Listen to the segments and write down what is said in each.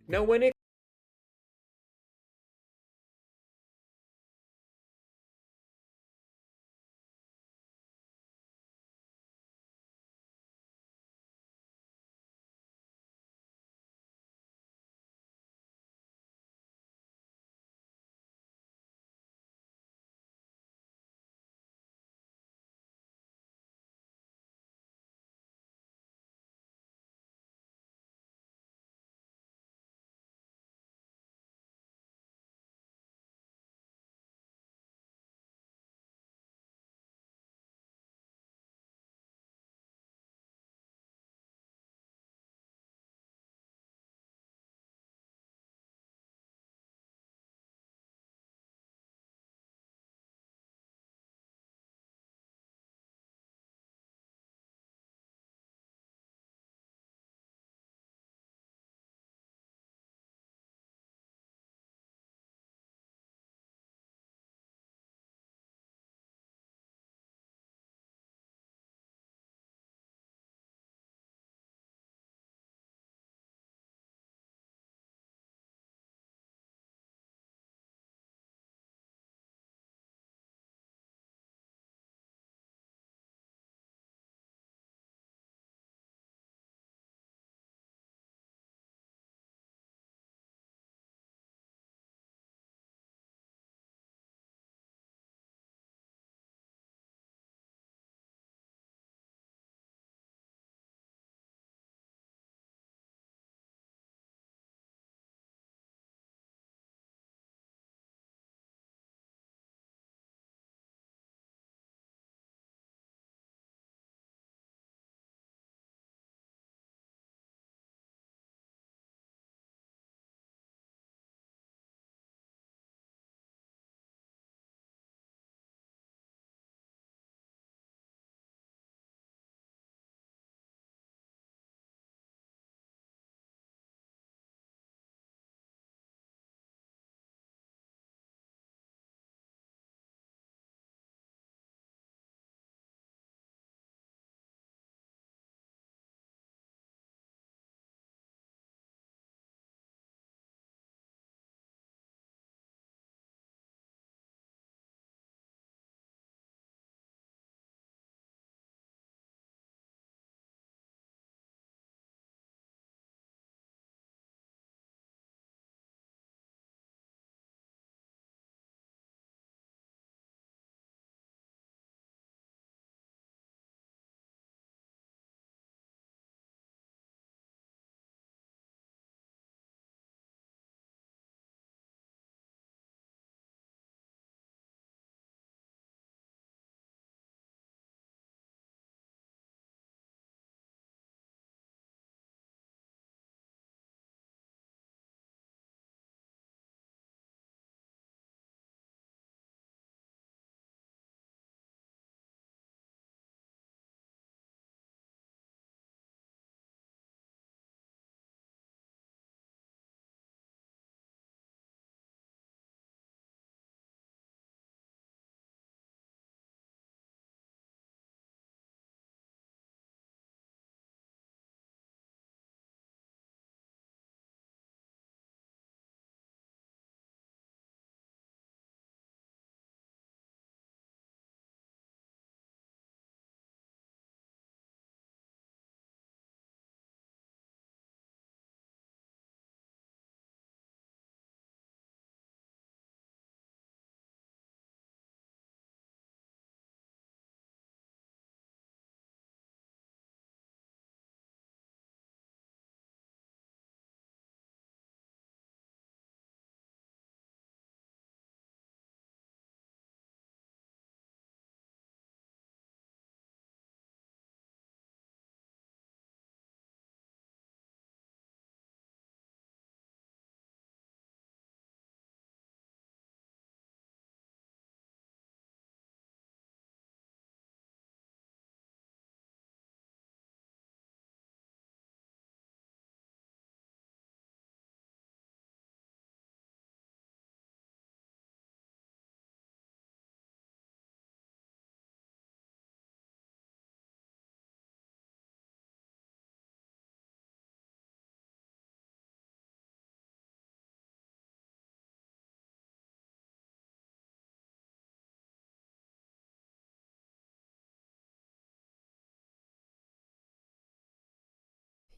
Now, when it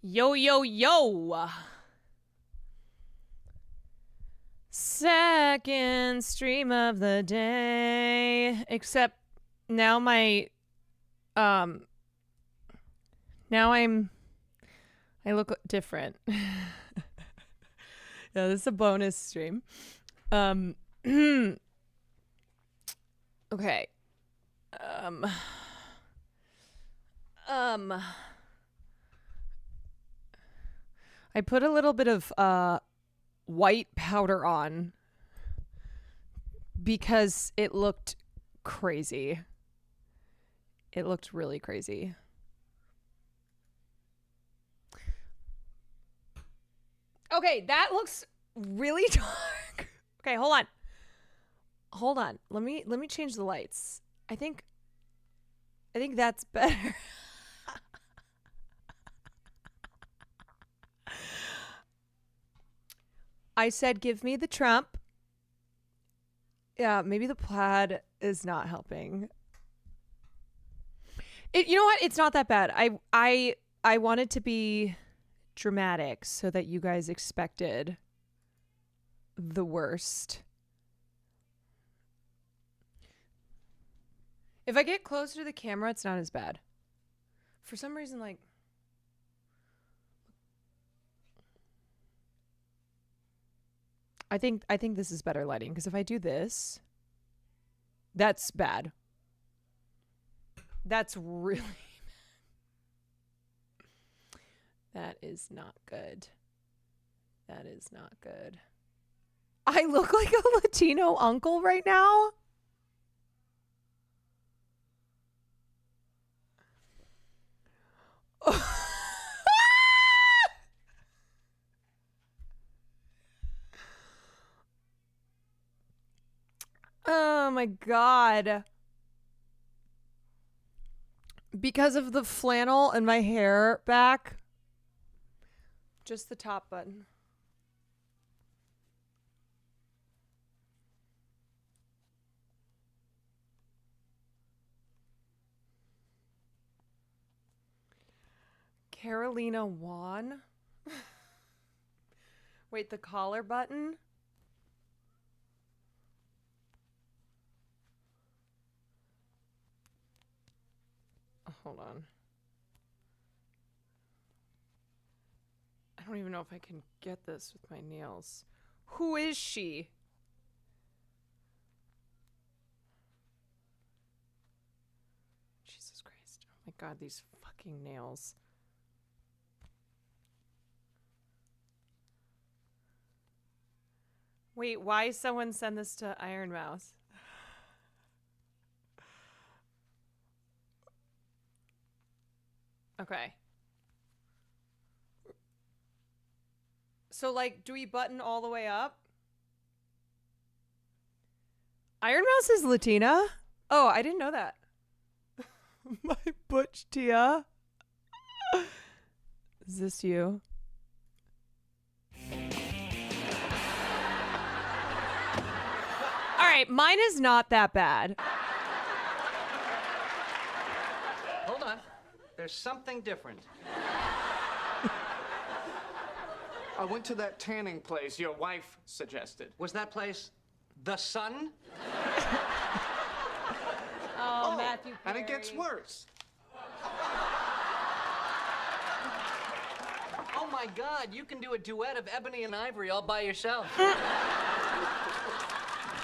Yo, yo, yo. Second stream of the day. Except now now I look different. Yeah, this is a bonus stream. Okay. I put a little bit of white powder on because it looked crazy. It looked really crazy. Okay, that looks really dark. Okay, hold on. Hold on. Let me change the lights. I think that's better. I said give me the Trump. Yeah, maybe the plaid is not helping. You know what? It's not that bad. I wanted to be dramatic so that you guys expected the worst. If I get closer to the camera, it's not as bad. For some reason, like, I think this is better lighting, because if I do this, that's bad. That's really that is not good. That is not good. I look like a Latino uncle right now. Oh my God. Because of the flannel and my hair back. Just the top button. Carolina Wan. Wait, the collar button? Hold on. I don't even know if I can get this with my nails. Who is she? Jesus Christ. Oh my God, these fucking nails. Wait, why someone send this to Iron Mouse? Okay. So, like, do we button all the way up? Iron Mouse is Latina? Oh, I didn't know that. My butch Tia. Is this you? All right, mine is not that bad. Hold on. There's something different. I went to that tanning place your wife suggested. Was that place the Sun? Oh, Matthew Perry. And it gets worse. Oh my God, you can do a duet of Ebony and Ivory all by yourself.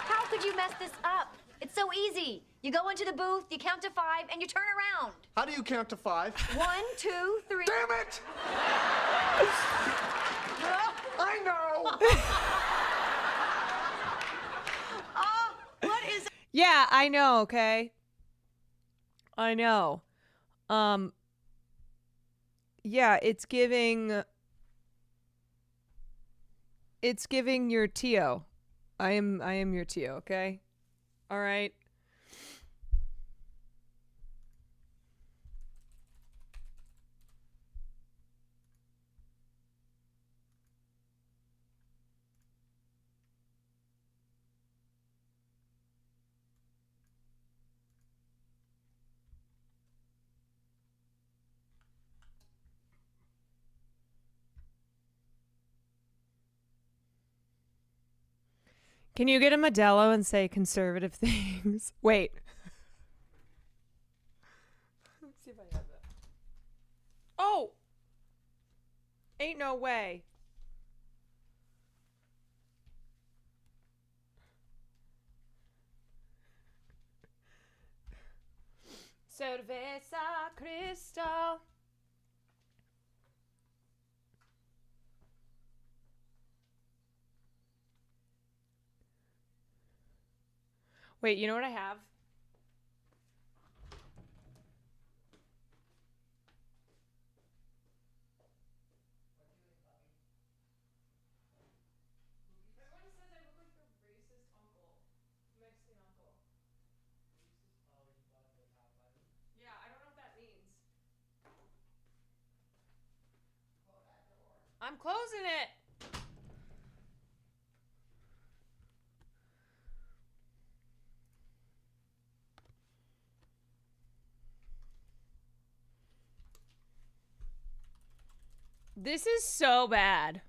How could you mess this up? It's so easy. You go into the booth, you count to 5, and you turn around. How do you count to 5? 1, 2, 3. Damn it! I know! Oh, what is... Yeah, I know, okay? I know. Yeah, it's giving your Tio. I am your Tio, okay? All right. Can you get a Modelo and say conservative things? Wait. Let's see if I have that. Oh! Ain't no way. Cerveza Cristal. Wait, you know what I have? Everyone says I look like the racist uncle. Mexican uncle. Yeah, I don't know what that means. I'm closing it. This is so bad.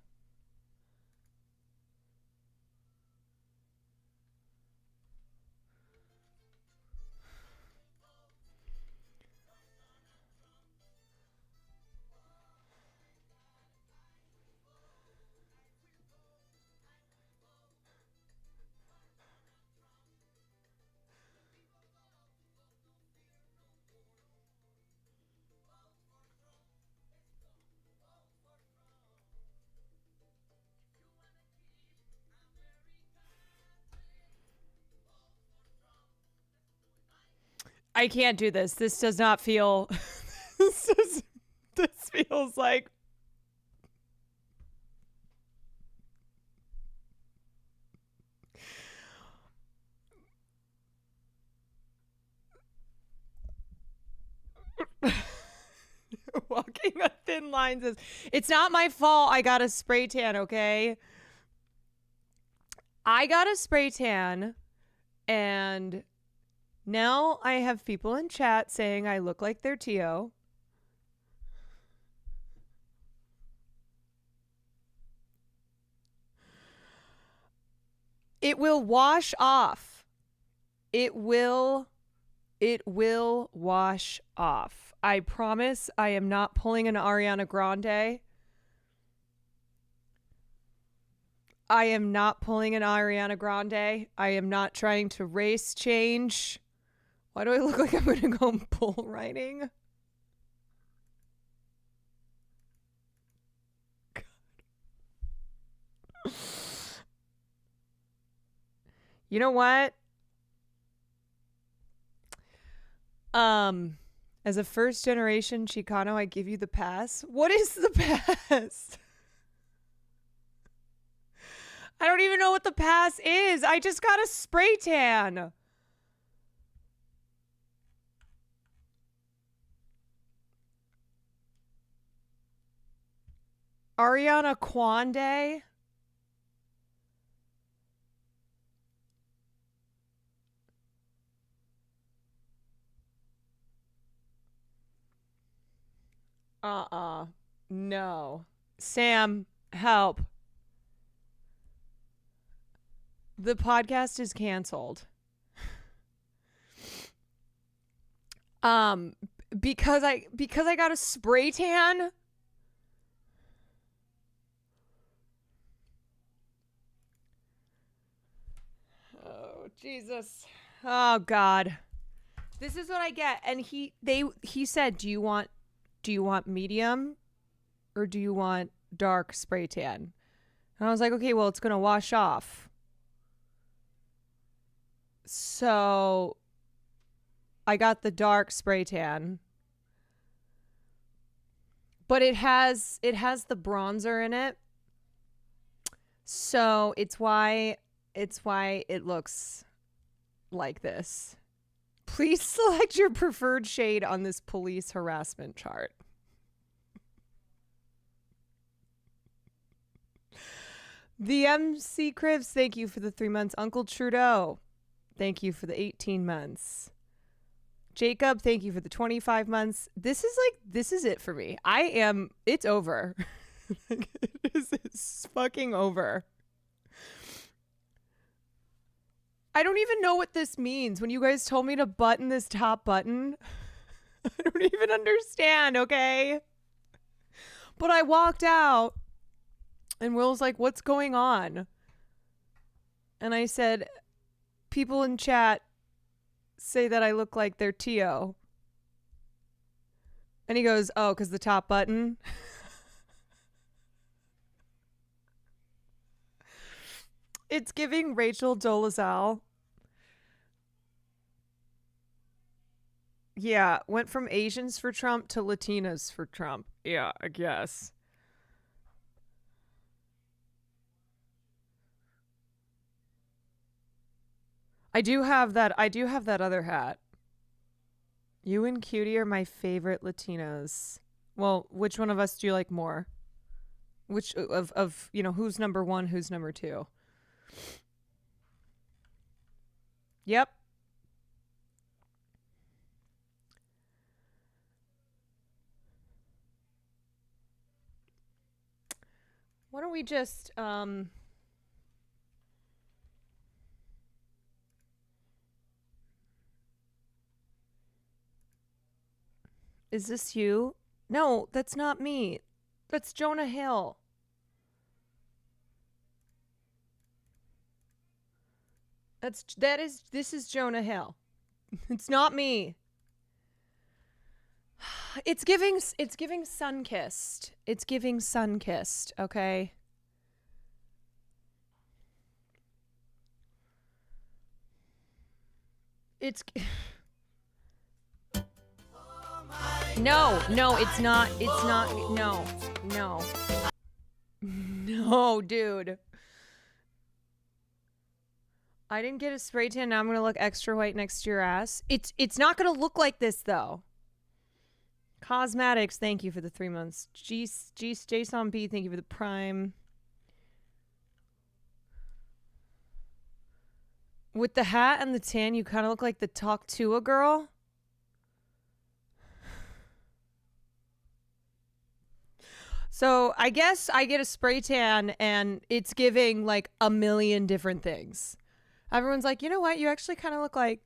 I can't do this. This does not feel. This feels like. Walking a thin line says, it's not my fault I got a spray tan, okay? I got a spray tan, and now I have people in chat saying I look like their Tio. It will wash off. It will wash off. I promise I am not pulling an Ariana Grande. I am not pulling an Ariana Grande. I am not trying to race change. Why do I look like I'm going to go bull riding? God. You know what? As a first generation Chicano, I give you the pass. What is the pass? I don't even know what the pass is. I just got a spray tan. Ariana Kwan Day. No. Sam, help. The podcast is canceled. Because I got a spray tan. Oh, Jesus. Oh, God. This is what I get. And he said, do you want medium or do you want dark spray tan? And I was like, okay, well, it's going to wash off. So I got the dark spray tan. But it has the bronzer in it. So it's why it looks like this. Please select your preferred shade on this police harassment chart. The MC Cribs, thank you for the 3 months. Uncle Trudeau, thank you for the 18 months. Jacob, thank you for the 25 months. This is it for me. It's over. It's fucking over. I don't even know what this means. When you guys told me to button this top button, I don't even understand, okay? But I walked out and Will's like, what's going on? And I said, people in chat say that I look like their Tio. And he goes, oh, because the top button? It's giving Rachel Dolezal. Yeah, went from Asians for Trump to Latinas for Trump. Yeah, I guess. I do have that other hat. You and Cutie are my favorite Latinos. Well, which one of us do you like more? Which of you know, who's number one, who's number two? Yep. Why don't we just is this you? No, that's not me. That's Jonah Hill. This is Jonah Hill. It's not me. It's giving sun-kissed. It's giving sun-kissed, okay? It's No, it's not. It's not. No. No, dude. I didn't get a spray tan. Now I'm going to look extra white next to your ass. It's not going to look like this, though. Cosmetics, thank you for the 3 months. Jason B, thank you for the prime. With the hat and the tan, you kind of look like the Talk to a girl. So I guess I get a spray tan and it's giving like a million different things. Everyone's like, you know what? You actually kind of look like,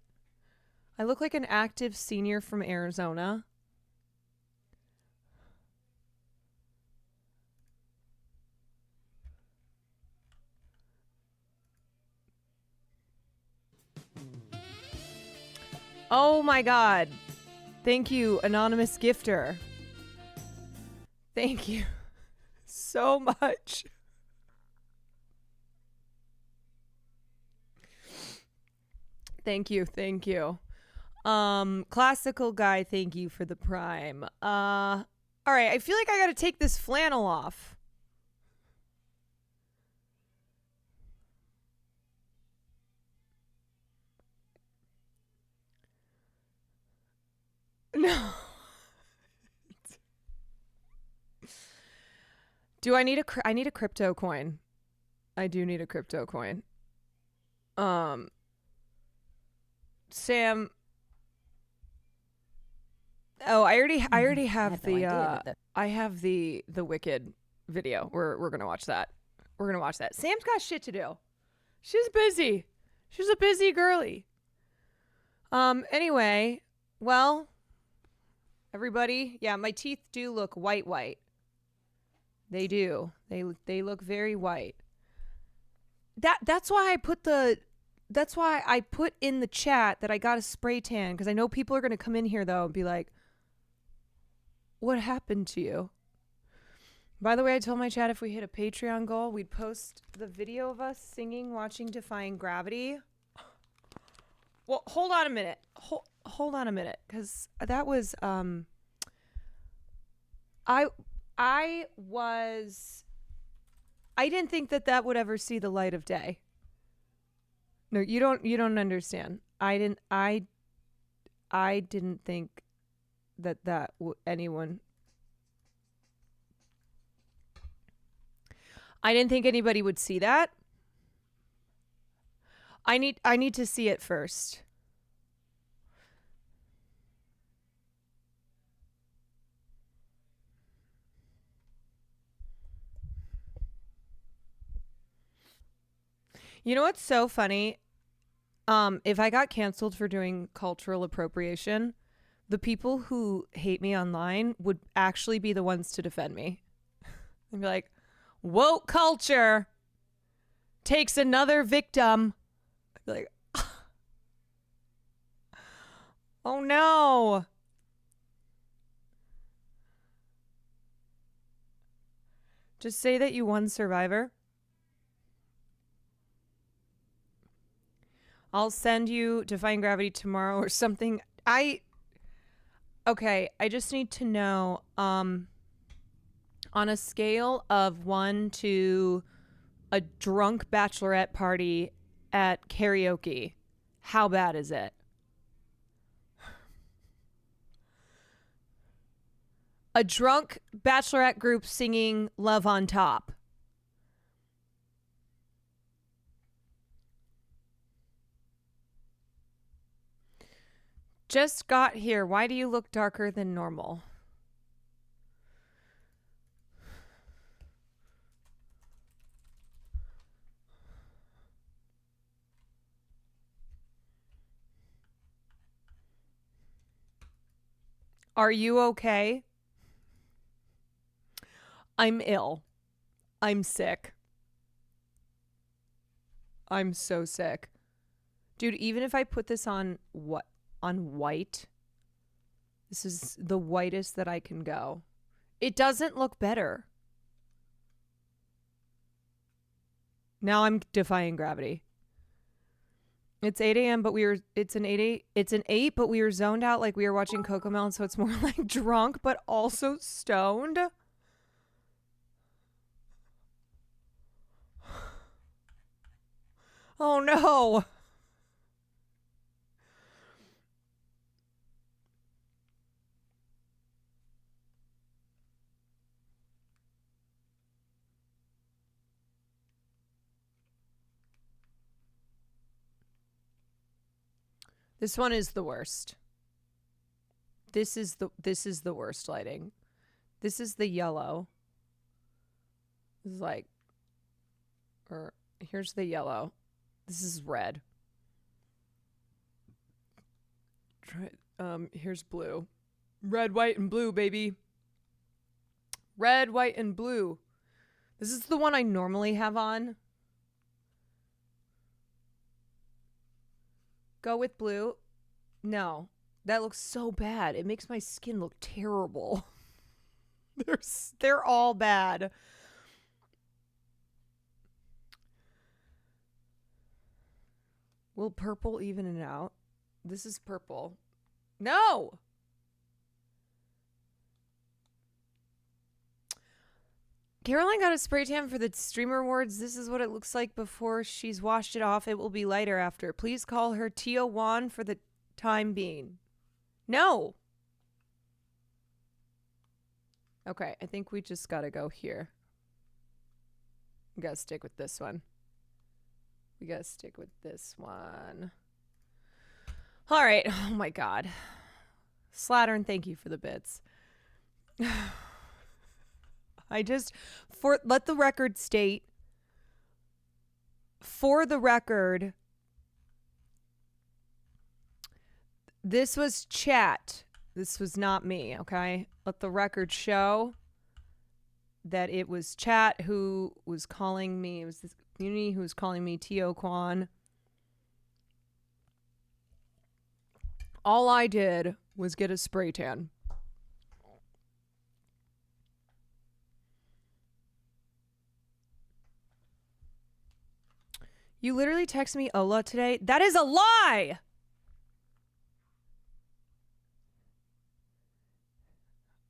I look like an active senior from Arizona. Oh my God. Thank you, anonymous gifter. Thank you so much. Thank you. Classical guy, thank you for the prime. All right, I feel like I gotta take this flannel off. No. Do I need I need a crypto coin. I do need a crypto coin. Sam. Oh, I already have I have the Wicked video. We're gonna watch that. Sam's got shit to do. She's busy. She's a busy girly. Anyway, well, everybody, yeah, my teeth do look white. They do. They look very white. That's why I put in the chat that I got a spray tan, because I know people are going to come in here though and be like, what happened to you? By the way, I told my chat if we hit a Patreon goal, we'd post the video of us singing Watching Defying Gravity. Well, hold on a minute. Hold on a minute, because that was I didn't think that would ever see the light of day. No, you don't understand. I didn't think that anyone. I didn't think anybody would see that. I need to see it first. You know what's so funny? If I got canceled for doing cultural appropriation, the people who hate me online would actually be the ones to defend me. They'd be like, woke culture takes another victim. I'd be like, oh no. Just say that you won Survivor. I'll send you Defying Gravity tomorrow or something. Okay, I just need to know, on a scale of 1 to a drunk bachelorette party at karaoke, how bad is it? A drunk bachelorette group singing Love on Top. Just got here. Why do you look darker than normal? Are you okay? I'm ill. I'm sick. I'm so sick. Dude, even if I put this on white, this is the whitest that I can go. It doesn't look better. Now I'm defying gravity. It's 8 a.m., but it's an 8, but we were zoned out like we were watching Cocomelon, so it's more like drunk, but also stoned. Oh no. This one is the worst. This is the worst lighting. This is the yellow. This is like, or here's the yellow. This is red. Here's blue. Red, white, and blue, baby. Red, white, and blue. This is the one I normally have on. Go with blue. No, that looks so bad. It makes my skin look terrible. They're all bad. Will purple even it out? This is purple. No! Caroline got a spray tan for the streamer awards. This is what it looks like before she's washed it off. It will be lighter after. Please call her Tio Juan for the time being. No. Okay, I think we just gotta go here. We gotta stick with this one. All right. Oh my God. Slattern, thank you for the bits. Let the record state, for the record, this was chat. This was not me, okay? Let the record show that it was chat who was calling me. It was this community who was calling me Tio Kwan. All I did was get a spray tan. You literally texted me Ola today. That is a lie!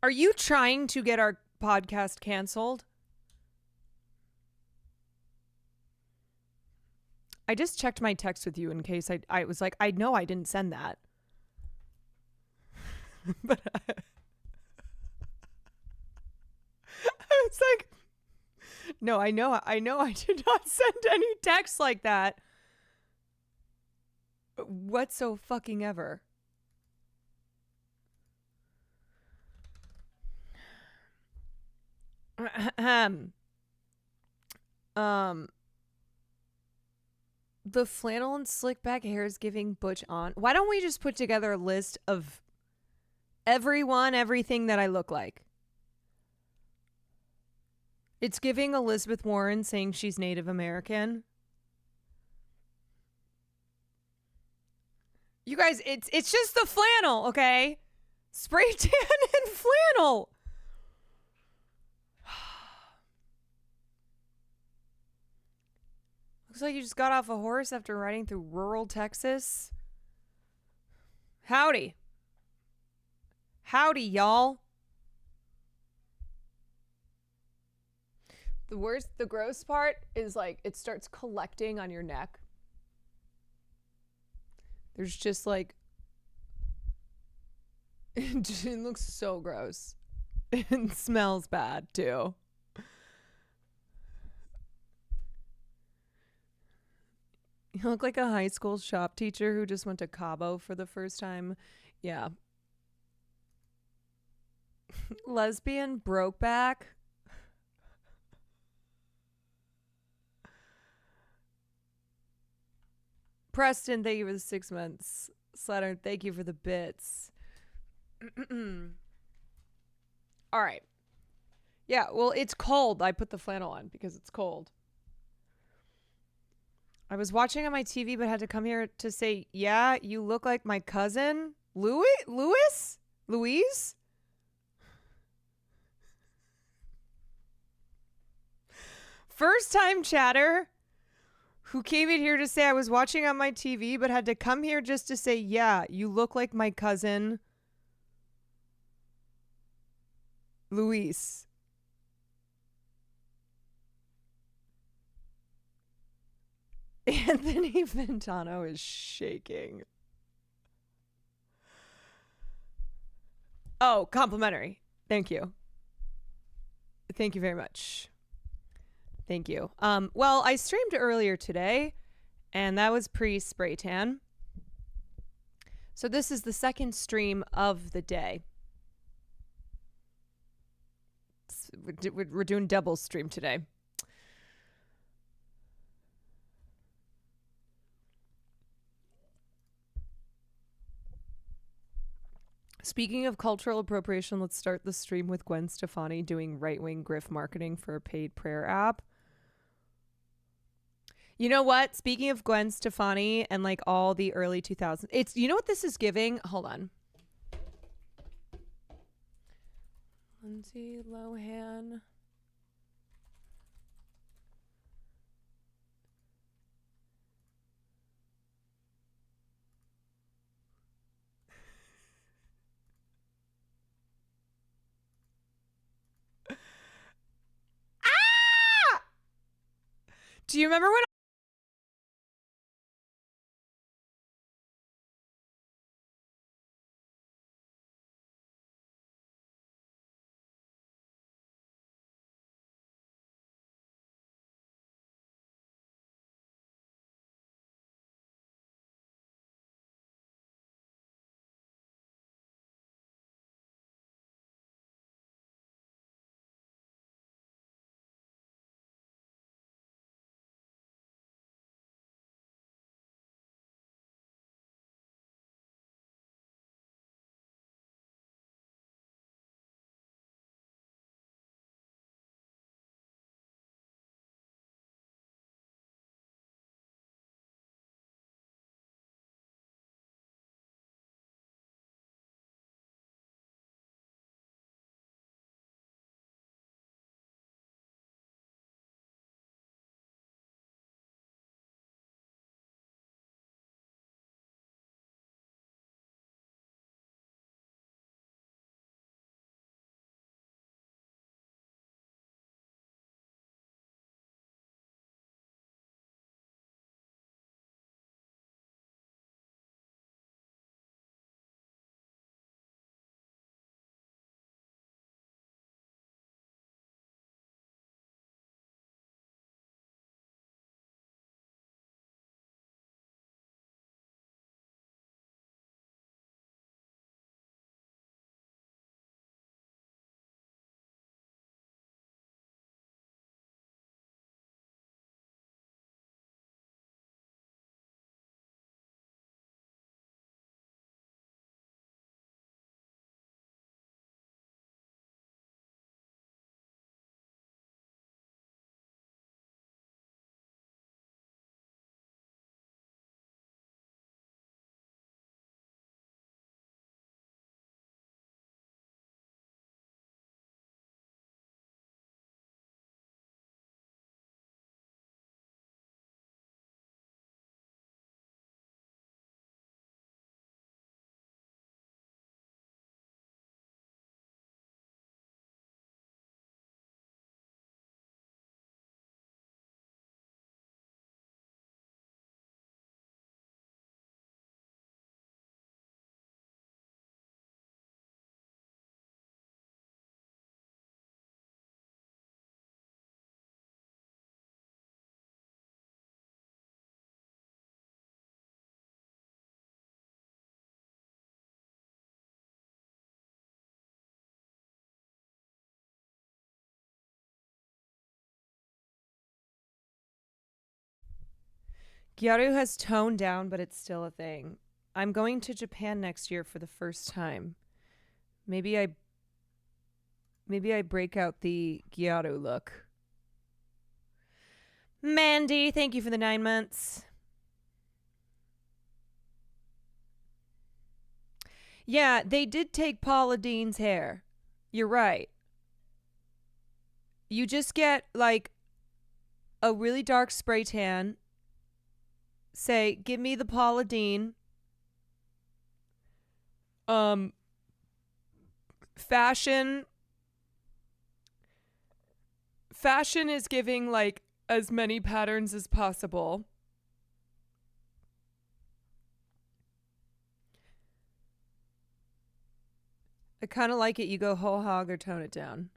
Are you trying to get our podcast canceled? I just checked my text with you in case I was like, I know I didn't send that. But I was like, no, I know I did not send any text like that. What so fucking ever? The flannel and slick back hair is giving Butch on. Why don't we just put together a list of everything that I look like? It's giving Elizabeth Warren saying she's Native American. You guys, it's just the flannel, okay? Spray tan and flannel. Looks like you just got off a horse after riding through rural Texas. Howdy. Howdy, y'all. The gross part is like it starts collecting on your neck. There's just like, it looks so gross. It smells bad too. You look like a high school shop teacher who just went to Cabo for the first time. Yeah. Lesbian broke back. Preston, thank you for the 6 months. Slattern, thank you for the bits. All right. Yeah, well, it's cold. I put the flannel on because it's cold. I was watching on my TV, but had to come here to say, yeah, you look like my cousin. Louise? First time chatter who came in here to say I was watching on my TV, but had to come here just to say, yeah, you look like my cousin, Luis. Anthony Ventano is shaking. Oh, complimentary. Thank you. Thank you very much. Thank you. Well, I streamed earlier today, and that was pre-spray tan. So this is the second stream of the day. We're doing double stream today. Speaking of cultural appropriation, let's start the stream with Gwen Stefani doing right-wing grift marketing for a paid prayer app. You know what? Speaking of Gwen Stefani and like all the early 2000s, it's, you know what this is giving? Hold on. Lindsay Lohan. Do you remember when Gyaru has toned down, but it's still a thing. I'm going to Japan next year for the first time. Maybe I break out the Gyaru look. Mandy, thank you for the 9 months. Yeah, they did take Paula Dean's hair. You're right. You just get like a really dark spray tan. Say, give me the Paula Dean. Fashion is giving like as many patterns as possible. I kind of like it. You go whole hog or tone it down.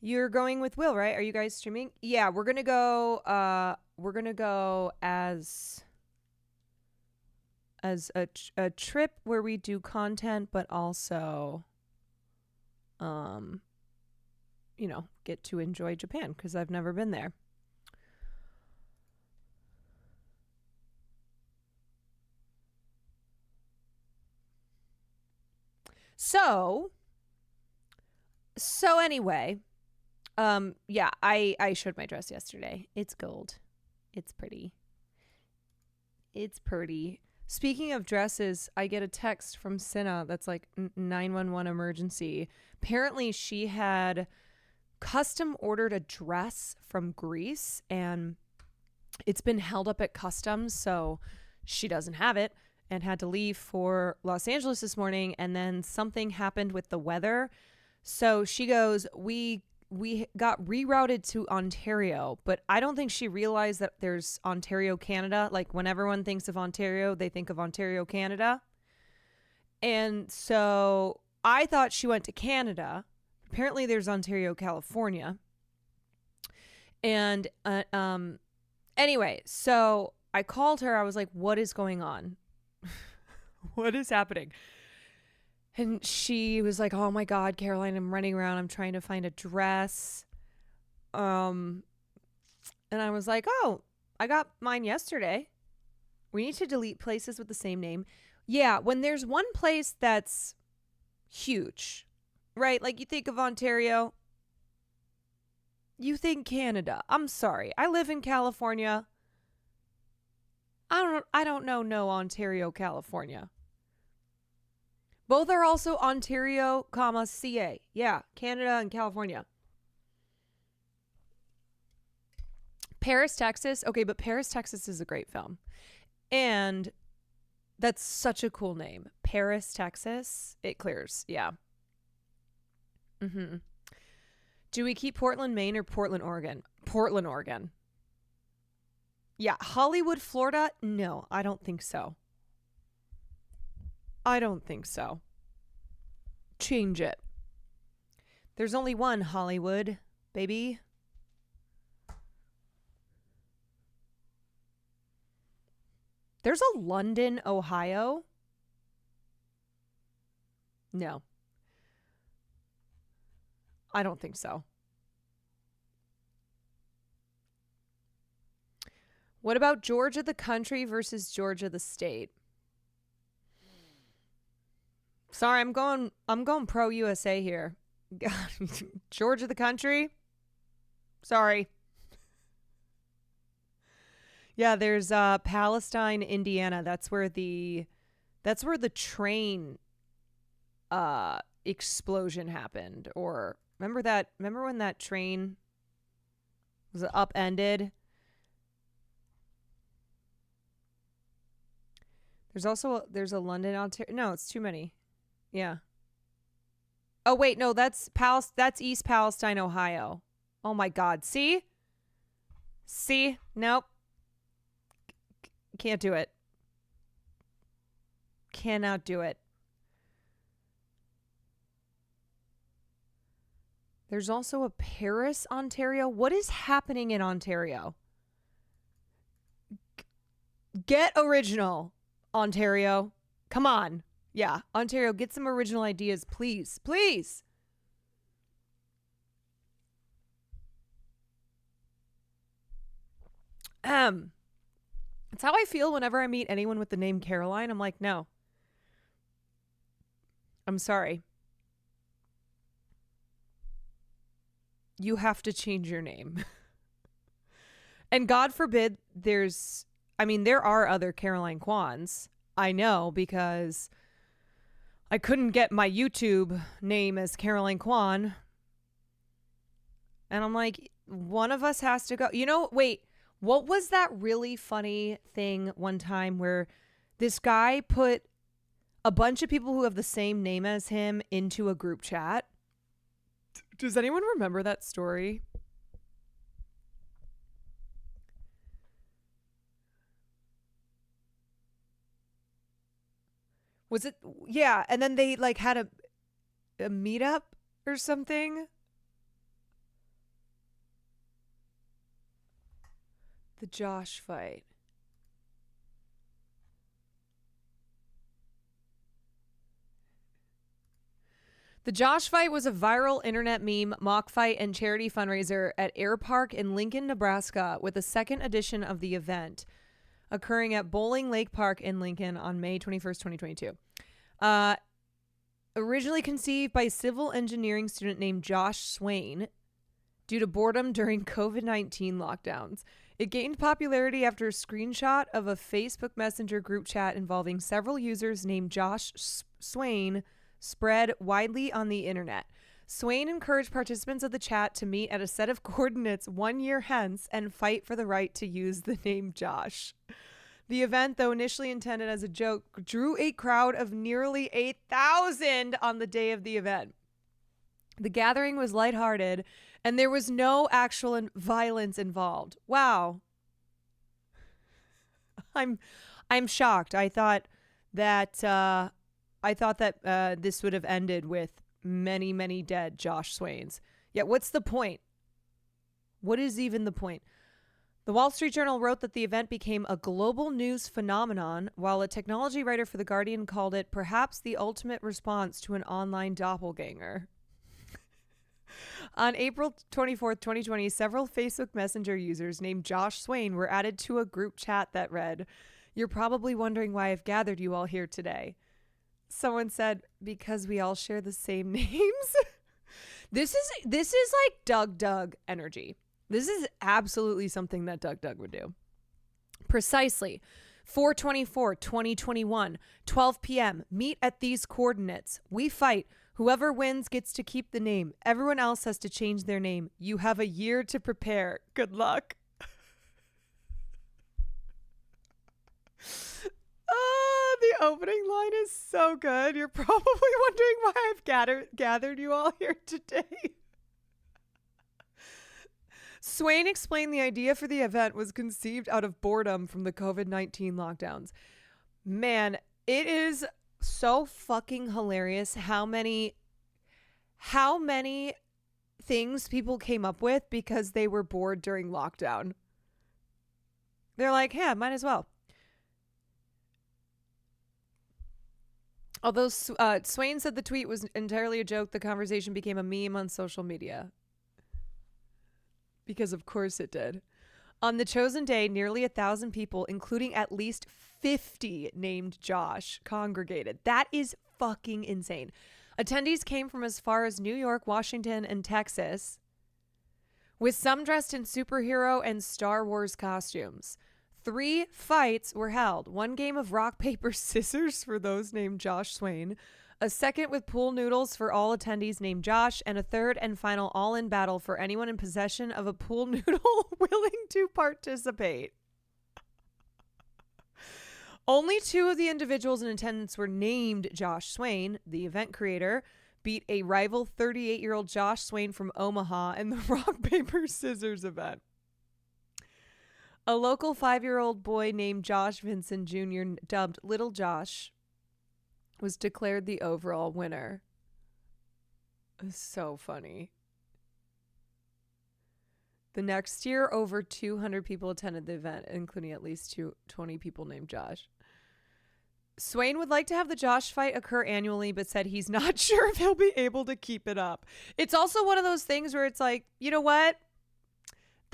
You're going with Will, right? Are you guys streaming? Yeah, we're gonna go as a trip where we do content, but also get to enjoy Japan because I've never been there. So anyway, yeah, I showed my dress yesterday. It's gold. It's pretty. It's pretty. Speaking of dresses, I get a text from Cinna that's like 911 emergency. Apparently she had custom ordered a dress from Greece and it's been held up at customs, so she doesn't have it and had to leave for Los Angeles this morning, and then something happened with the weather. So she goes, we got rerouted to Ontario, but I don't think she realized that there's Ontario, Canada. Like when everyone thinks of Ontario, they think of Ontario, Canada. And so I thought she went to Canada. Apparently there's Ontario, California. And anyway, so I called her. I was like, what is going on? What is happening? And she was like, oh my God, Caroline, I'm running around. I'm trying to find a dress. And I was like, oh, I got mine yesterday. We need to delete places with the same name. Yeah, when there's one place that's huge, right? Like you think of Ontario, you think Canada. I'm sorry. I live in California. I don't know no Ontario, California. Both are also Ontario, CA. Yeah, Canada and California. Paris, Texas. Okay, but Paris, Texas is a great film. And that's such a cool name. Paris, Texas. It clears. Yeah. Mm-hmm. Do we keep Portland, Maine or Portland, Oregon? Portland, Oregon. Yeah. Hollywood, Florida? No, I don't think so. I don't think so. Change it. There's only one Hollywood, baby. There's a London, Ohio. No. I don't think so. What about Georgia the country versus Georgia the state? Sorry, I'm going pro USA here. Georgia the country? Sorry. Yeah, there's Palestine, Indiana. That's where the train explosion happened. Or remember when that train was upended? There's a London, Ontario. No, it's too many. Yeah. Oh wait, no, that's East Palestine, Ohio. Oh my God. See? Nope. Can't do it. Cannot do it. There's also a Paris, Ontario. What is happening in Ontario? Get original, Ontario. Come on. Yeah, Ontario, get some original ideas, please. Please. It's how I feel whenever I meet anyone with the name Caroline. I'm like, no. I'm sorry. You have to change your name. And God forbid there are other Caroline Kwans. I know, because I couldn't get my YouTube name as Caroline Kwan. And I'm like, one of us has to go. Wait, what was that really funny thing one time where this guy put a bunch of people who have the same name as him into a group chat? Does anyone remember that story? Was it? Yeah. And then they like had a meetup or something. The Josh fight. The Josh fight was a viral internet meme, mock fight, and charity fundraiser at Air Park in Lincoln, Nebraska, with a second edition of the event occurring at Bowling Lake Park in Lincoln on May 21st, 2022. Originally conceived by a civil engineering student named Josh Swain due to boredom during COVID-19 lockdowns. It gained popularity after a screenshot of a Facebook Messenger group chat involving several users named Josh Swain spread widely on the internet. Swain encouraged participants of the chat to meet at a set of coordinates 1 year hence and fight for the right to use the name Josh. The event, though initially intended as a joke, drew a crowd of nearly 8,000 on the day of the event. The gathering was lighthearted, and there was no actual violence involved. Wow. I'm shocked. I thought that this would have ended with many, many dead Josh Swains. Yet what's the point? What is even the point? The Wall Street Journal wrote that the event became a global news phenomenon, while a technology writer for The Guardian called it perhaps the ultimate response to an online doppelganger. On April 24th, 2020, several Facebook Messenger users named Josh Swain were added to a group chat that read, "You're probably wondering why I've gathered you all here today." Someone said, "Because we all share the same names." This is like Doug energy. This is absolutely something that Doug would do. Precisely. 4/24/2021, 12 p.m. Meet at these coordinates. We fight. Whoever wins gets to keep the name. Everyone else has to change their name. You have a year to prepare. Good luck. The opening line is so good. You're probably wondering why I've gathered you all here today. Swain explained the idea for the event was conceived out of boredom from the COVID-19 lockdowns. Man, it is so fucking hilarious how many things people came up with because they were bored during lockdown. They're like, yeah, might as well. Although Swain said the tweet was entirely a joke, the conversation became a meme on social media. Because of course it did. On the chosen day, nearly 1,000 people, including at least 50 named Josh, congregated. That is fucking insane. Attendees came from as far as New York, Washington, and Texas, with some dressed in superhero and Star Wars costumes. 3 fights were held. 1 game of rock, paper, scissors for those named Josh Swain, a second with pool noodles for all attendees named Josh, and a third and final all-in battle for anyone in possession of a pool noodle willing to participate. Only 2 of the individuals in attendance were named Josh Swain. The event creator beat a rival 38-year-old Josh Swain from Omaha in the rock, paper, scissors event. A local 5-year-old boy named Josh Vincent Jr., dubbed Little Josh, was declared the overall winner. It's so funny. The next year, over 200 people attended the event, including at least 20 people named Josh. Swain would like to have the Josh fight occur annually, but said he's not sure if he'll be able to keep it up. It's also one of those things where it's like, you know what?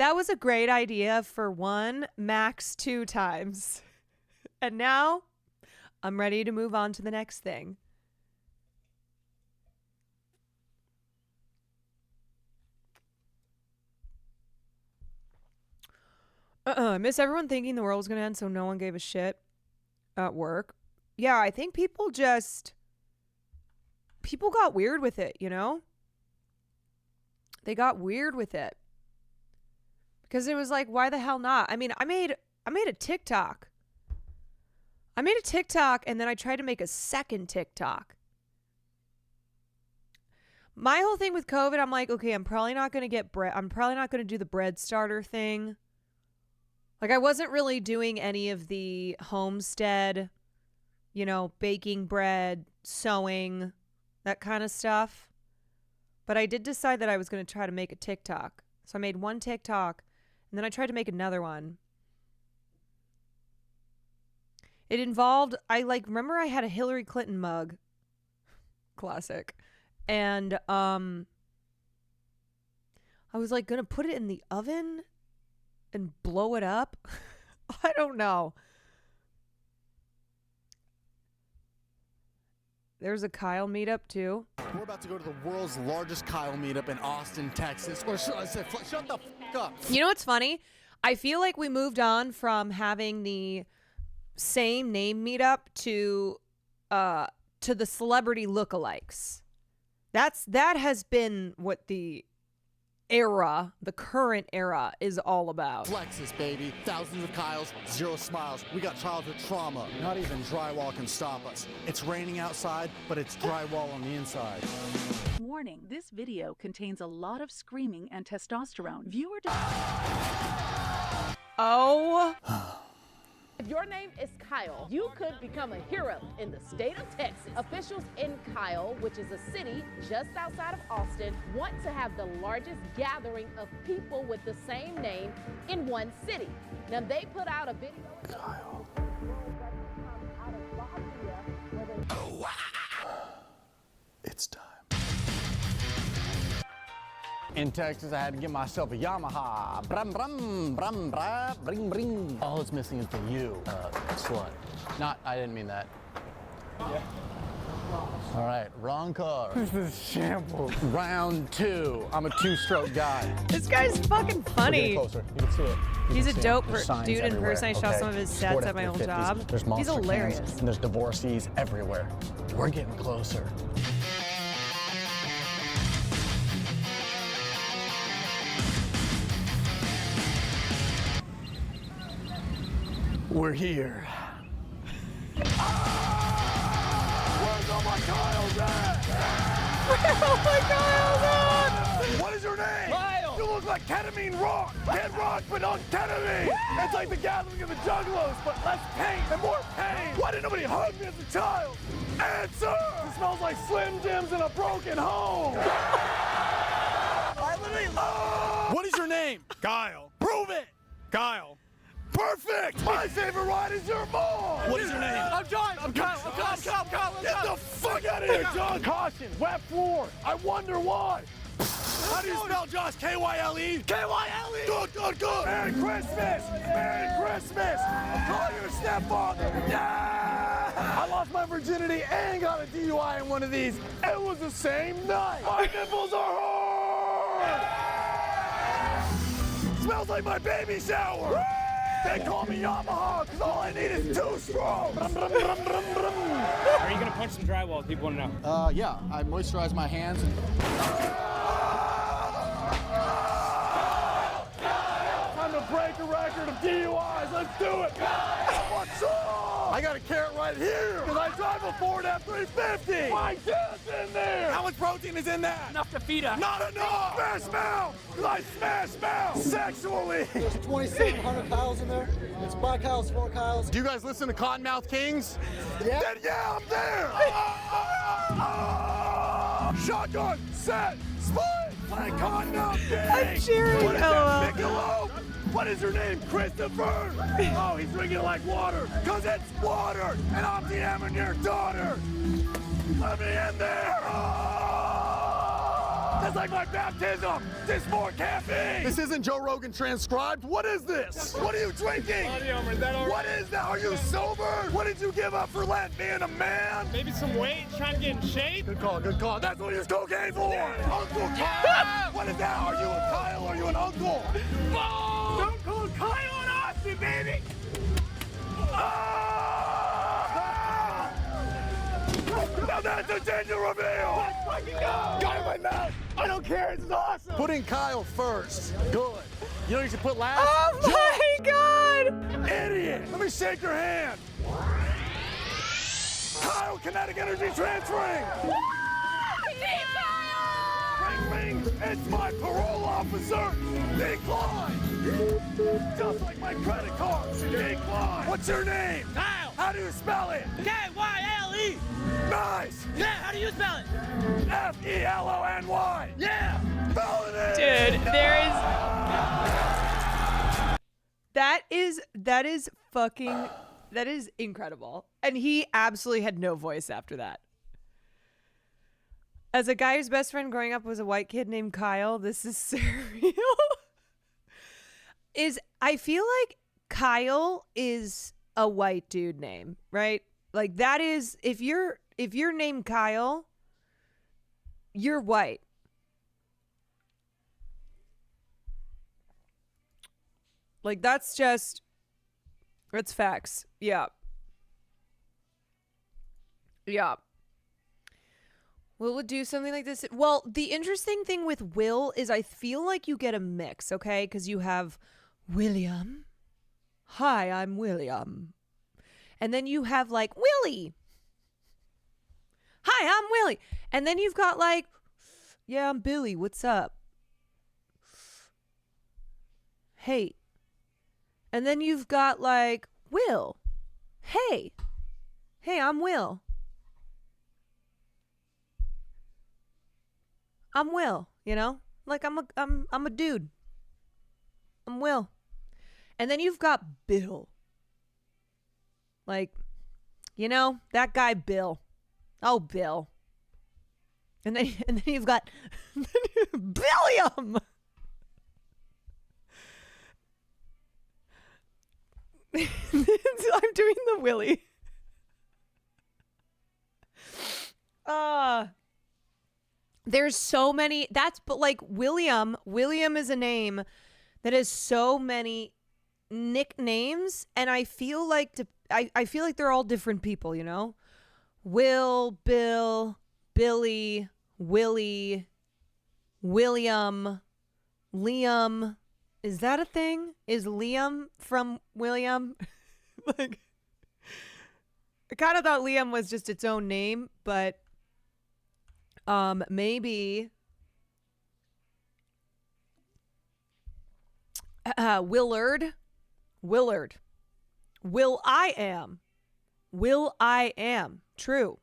That was a great idea for 1, max 2 times. And now I'm ready to move on to the next thing. I miss everyone thinking the world was going to end, so no one gave a shit at work. Yeah, I think people got weird with it, you know? They got weird with it. Because it was like, why the hell not? I mean, I made a TikTok. I made a TikTok and then I tried to make a second TikTok. My whole thing with COVID, I'm like, okay, I'm probably not going to get bread. I'm probably not going to do the bread starter thing. Like, I wasn't really doing any of the homestead, you know, baking bread, sewing, that kind of stuff. But I did decide that I was going to try to make a TikTok. So I made one TikTok, and then I tried to make another one. It involved, remember I had a Hillary Clinton mug. Classic. And I was like going to put it in the oven and blow it up. I don't know. There's a Kyle meetup too. We're about to go to the world's largest Kyle meetup in Austin, Texas. Or should I say, shut the f up. You know what's funny? I feel like we moved on from having the same name meetup to the celebrity lookalikes. That has been what the current era is all about. Flexus, baby. Thousands of Kyles, 0 smiles. We got childhood trauma. Not even drywall can stop us. It's raining outside, but it's drywall on the inside. Warning, this video contains a lot of screaming and testosterone. Viewer Oh. If your name is Kyle, you could become a hero in the state of Texas. Officials in Kyle, which is a city just outside of Austin, want to have the largest gathering of people with the same name in one city. Now, they put out a video. Kyle. It's time. In Texas, I had to get myself a Yamaha. Brum, brum, brum, bra, bring, bring. All it's missing is the U. Slut. I didn't mean that. Yeah. All right, wrong car. This is shambles. Round 2. I'm a 2-stroke guy. This guy's fucking funny. Get closer. You can see it. He's a dope dude in person. I saw some of his sets at my old job. He's hilarious. And there's divorcees everywhere. We're getting closer. We're here. Where's all my Kyles at? Where's all my Kyles at? What is your name? Kyle. You look like Ketamine Rock. Kid Rock, but on ketamine. It's like the gathering of the Juggalos, but less pain and more pain. Why didn't nobody hug me as a child? Answer! It smells like Slim Jims in a broken home. I literally What is your name? Kyle. Prove it. Kyle. Perfect! My favorite ride is your mom! What is your name? I'm John! I'm Kyle! Get the fuck out of here, John! Caution! Wet floor! I wonder why! How do you spell Josh? K-Y-L-E? K-Y-L-E! Good, good, good! Merry Christmas! Merry Christmas! I'm calling your stepfather! Yeah! I lost my virginity and got a DUI in one of these. It was the same night! My nipples are hard! Smells like my baby shower! They call me Yamaha because all I need is 2 strokes. Are you going to punch some drywall? People want to know. Yeah. I moisturize my hands. Time to break a record of DUIs. Let's do it. What's up? I got a carrot right here because I drive a Ford F-350. My dad's in there. How much protein is in that? Enough to feed us. Not enough. Smash mouth. Because I smash mouth sexually. There's 2,700 Kyles in there. It's 5 Kyles, 4 Kyles. Do you guys listen to Cottonmouth Kings? Yeah. Then yeah, I'm there. Shotgun, set, split. Play Cottonmouth Kings. I'm cheering. What is that, Michelob? What is your name, Christopher? Oh, he's drinking it like water. Because it's water. And I'm the Em and your daughter. Let me in there. That's like my baptism. Just more caffeine. This isn't Joe Rogan transcribed. What is this? What are you drinking? Is that all right? What is that? Are you sober? What did you give up for Lent? Being a man? Maybe some weight, trying to get in shape. Good call, good call. That's what you use cocaine for. Uncle Kyle. What is that? Are you a Kyle or are you an uncle? Don't call Kyle and Austin, baby. Now that's a gender reveal! Let's fucking go! Got it in my mouth! I don't care, this is awesome! Putting Kyle first. Good. You know you should put last? Oh my God! Idiot! Let me shake your hand! Kyle, kinetic energy transferring! Ring, ring! It's my parole officer! Decline! Just like my credit card! Decline! What's your name? Kyle! How do you spell it? K-Y-L-E! Nice! Yeah, how do you spell it? F-E-L-O-N-Y! Yeah! Felony! Dude, there is... That is incredible. And he absolutely had no voice after that. As a guy whose best friend growing up was a white kid named Kyle, this is surreal. I feel like Kyle is a white dude name, right? Like that is, if you're named Kyle, you're white. Like that's facts. Yeah. Yeah. Will would do something like this. Well, the interesting thing with Will is I feel like you get a mix, okay? Because you have William. Hi, I'm William. And then you have like Willie. Hi, I'm Willie. And then you've got like, yeah, I'm Billy. What's up? Hey. And then you've got like Will. Hey. Hey, I'm Will. I'm Will, you know? Like I'm a dude. I'm Will. And then you've got Bill. Like, you know, that guy Bill. Oh, Bill. And then you've got Billiam. I'm doing the Willie. There's so many. But like William is a name that has so many nicknames, and I feel like I feel like they're all different people, you know? Will, Bill, Billy, Willie, William, Liam. Is that a thing? Is Liam from William? Like, I kind of thought Liam was just its own name, but maybe Willard. Will I am. True.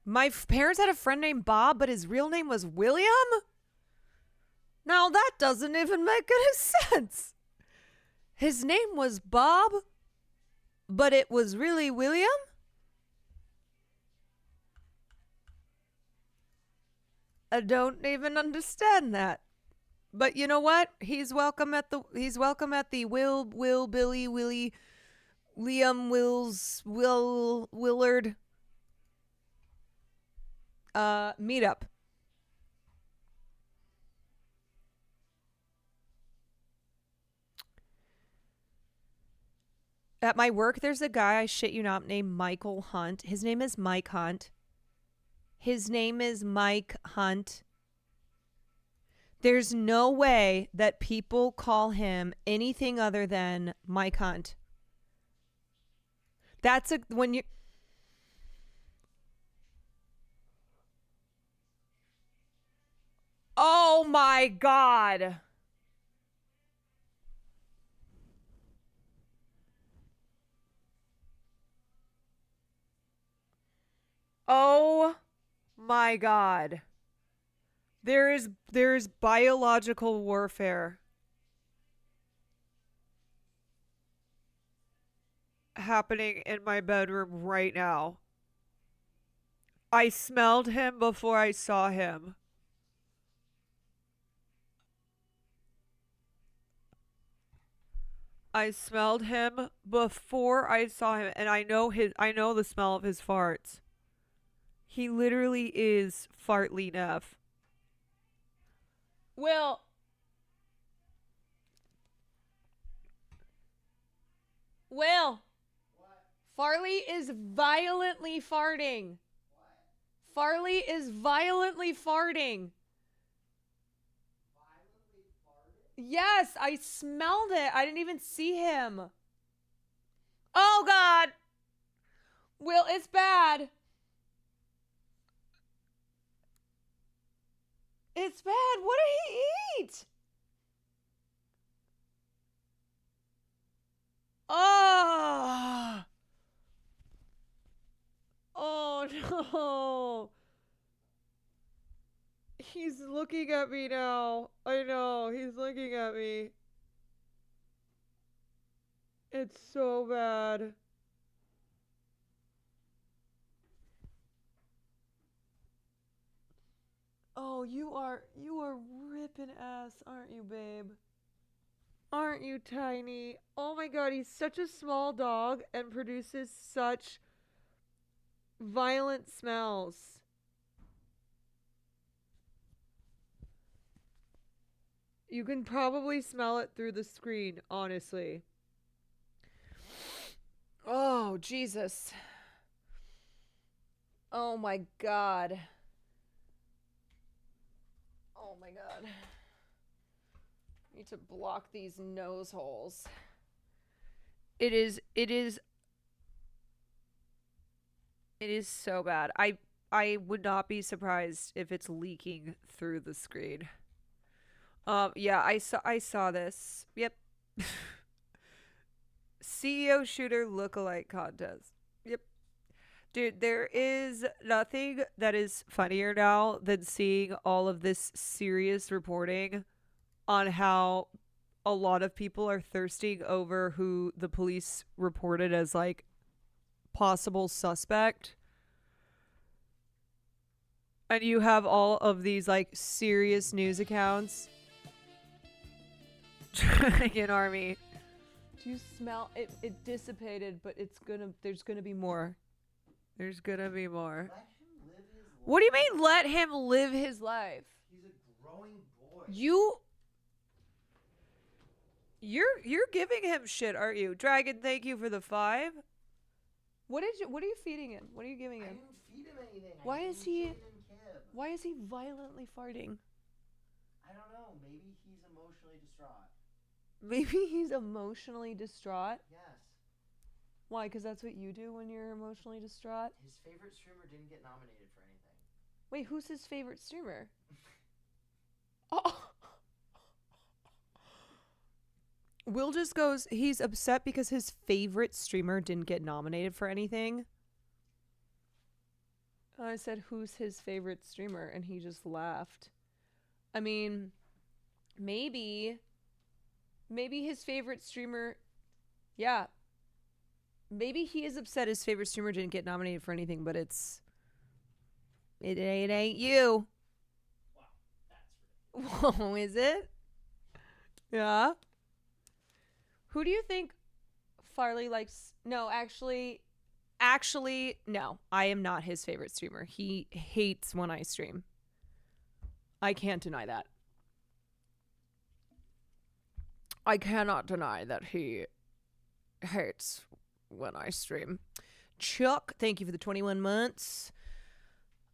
My parents had a friend named Bob, but his real name was William? Now that doesn't even make any sense. His name was Bob, but it was really William? I don't even understand that. But you know what? He's welcome at the Will, Billy, Willie, Liam, Willard meetup. At my work, there's a guy, I shit you not, named Michael Hunt. His name is Mike Hunt. There's no way that people call him anything other than Mike Hunt. Oh my God. Oh my God. There's biological warfare. happening in my bedroom right now. I smelled him before I saw him. I smelled him before I saw him, and I know the smell of his farts. He literally is fartly Neff. Will. Will. What? Farley is violently farting. What? Farley is violently farting. Violently farted? Yes, I smelled it. I didn't even see him. Oh, God. Will, it's bad. It's bad. What did he eat? Oh. Oh, no. He's looking at me now. I know. He's looking at me. It's so bad. Oh, you are ripping ass, aren't you, babe? Aren't you, Tiny? Oh my God, he's such a small dog and produces such violent smells. You can probably smell it through the screen, honestly. Oh, Jesus. Oh my God. Oh my God. I need to block these nose holes. It is so bad. I would not be surprised if it's leaking through the screen. Yeah, I saw this. Yep. CEO shooter lookalike contest. Yep. Dude, there is nothing that is funnier now than seeing all of this serious reporting on how a lot of people are thirsting over who the police reported as like possible suspect. And you have all of these like serious news accounts. Dragon Army. Do you smell it? It dissipated, but there's gonna be more. There's gonna be more. Let him live his life. What do you mean let him live his life? He's a growing boy. You're giving him shit, aren't you? Dragon, thank you for the 5. What are you feeding him? What are you giving him? I didn't feed him anything. Why is he violently farting? I don't know. Maybe he's emotionally distraught. Maybe he's emotionally distraught? Yes. Why? Because that's what you do when you're emotionally distraught? His favorite streamer didn't get nominated for anything. Wait, who's his favorite streamer? Oh. Will just goes, he's upset because his favorite streamer didn't get nominated for anything. I said, who's his favorite streamer? And he just laughed. I mean, maybe his favorite streamer, yeah. Maybe he is upset his favorite streamer didn't get nominated for anything, but it ain't you. Wow, that's ridiculous. Whoa, is it? Yeah. Who do you think Farley likes? No, actually, no. I am not his favorite streamer. He hates when I stream. I can't deny that. I cannot deny that he hates when I stream. Chuck, thank you for the 21 months.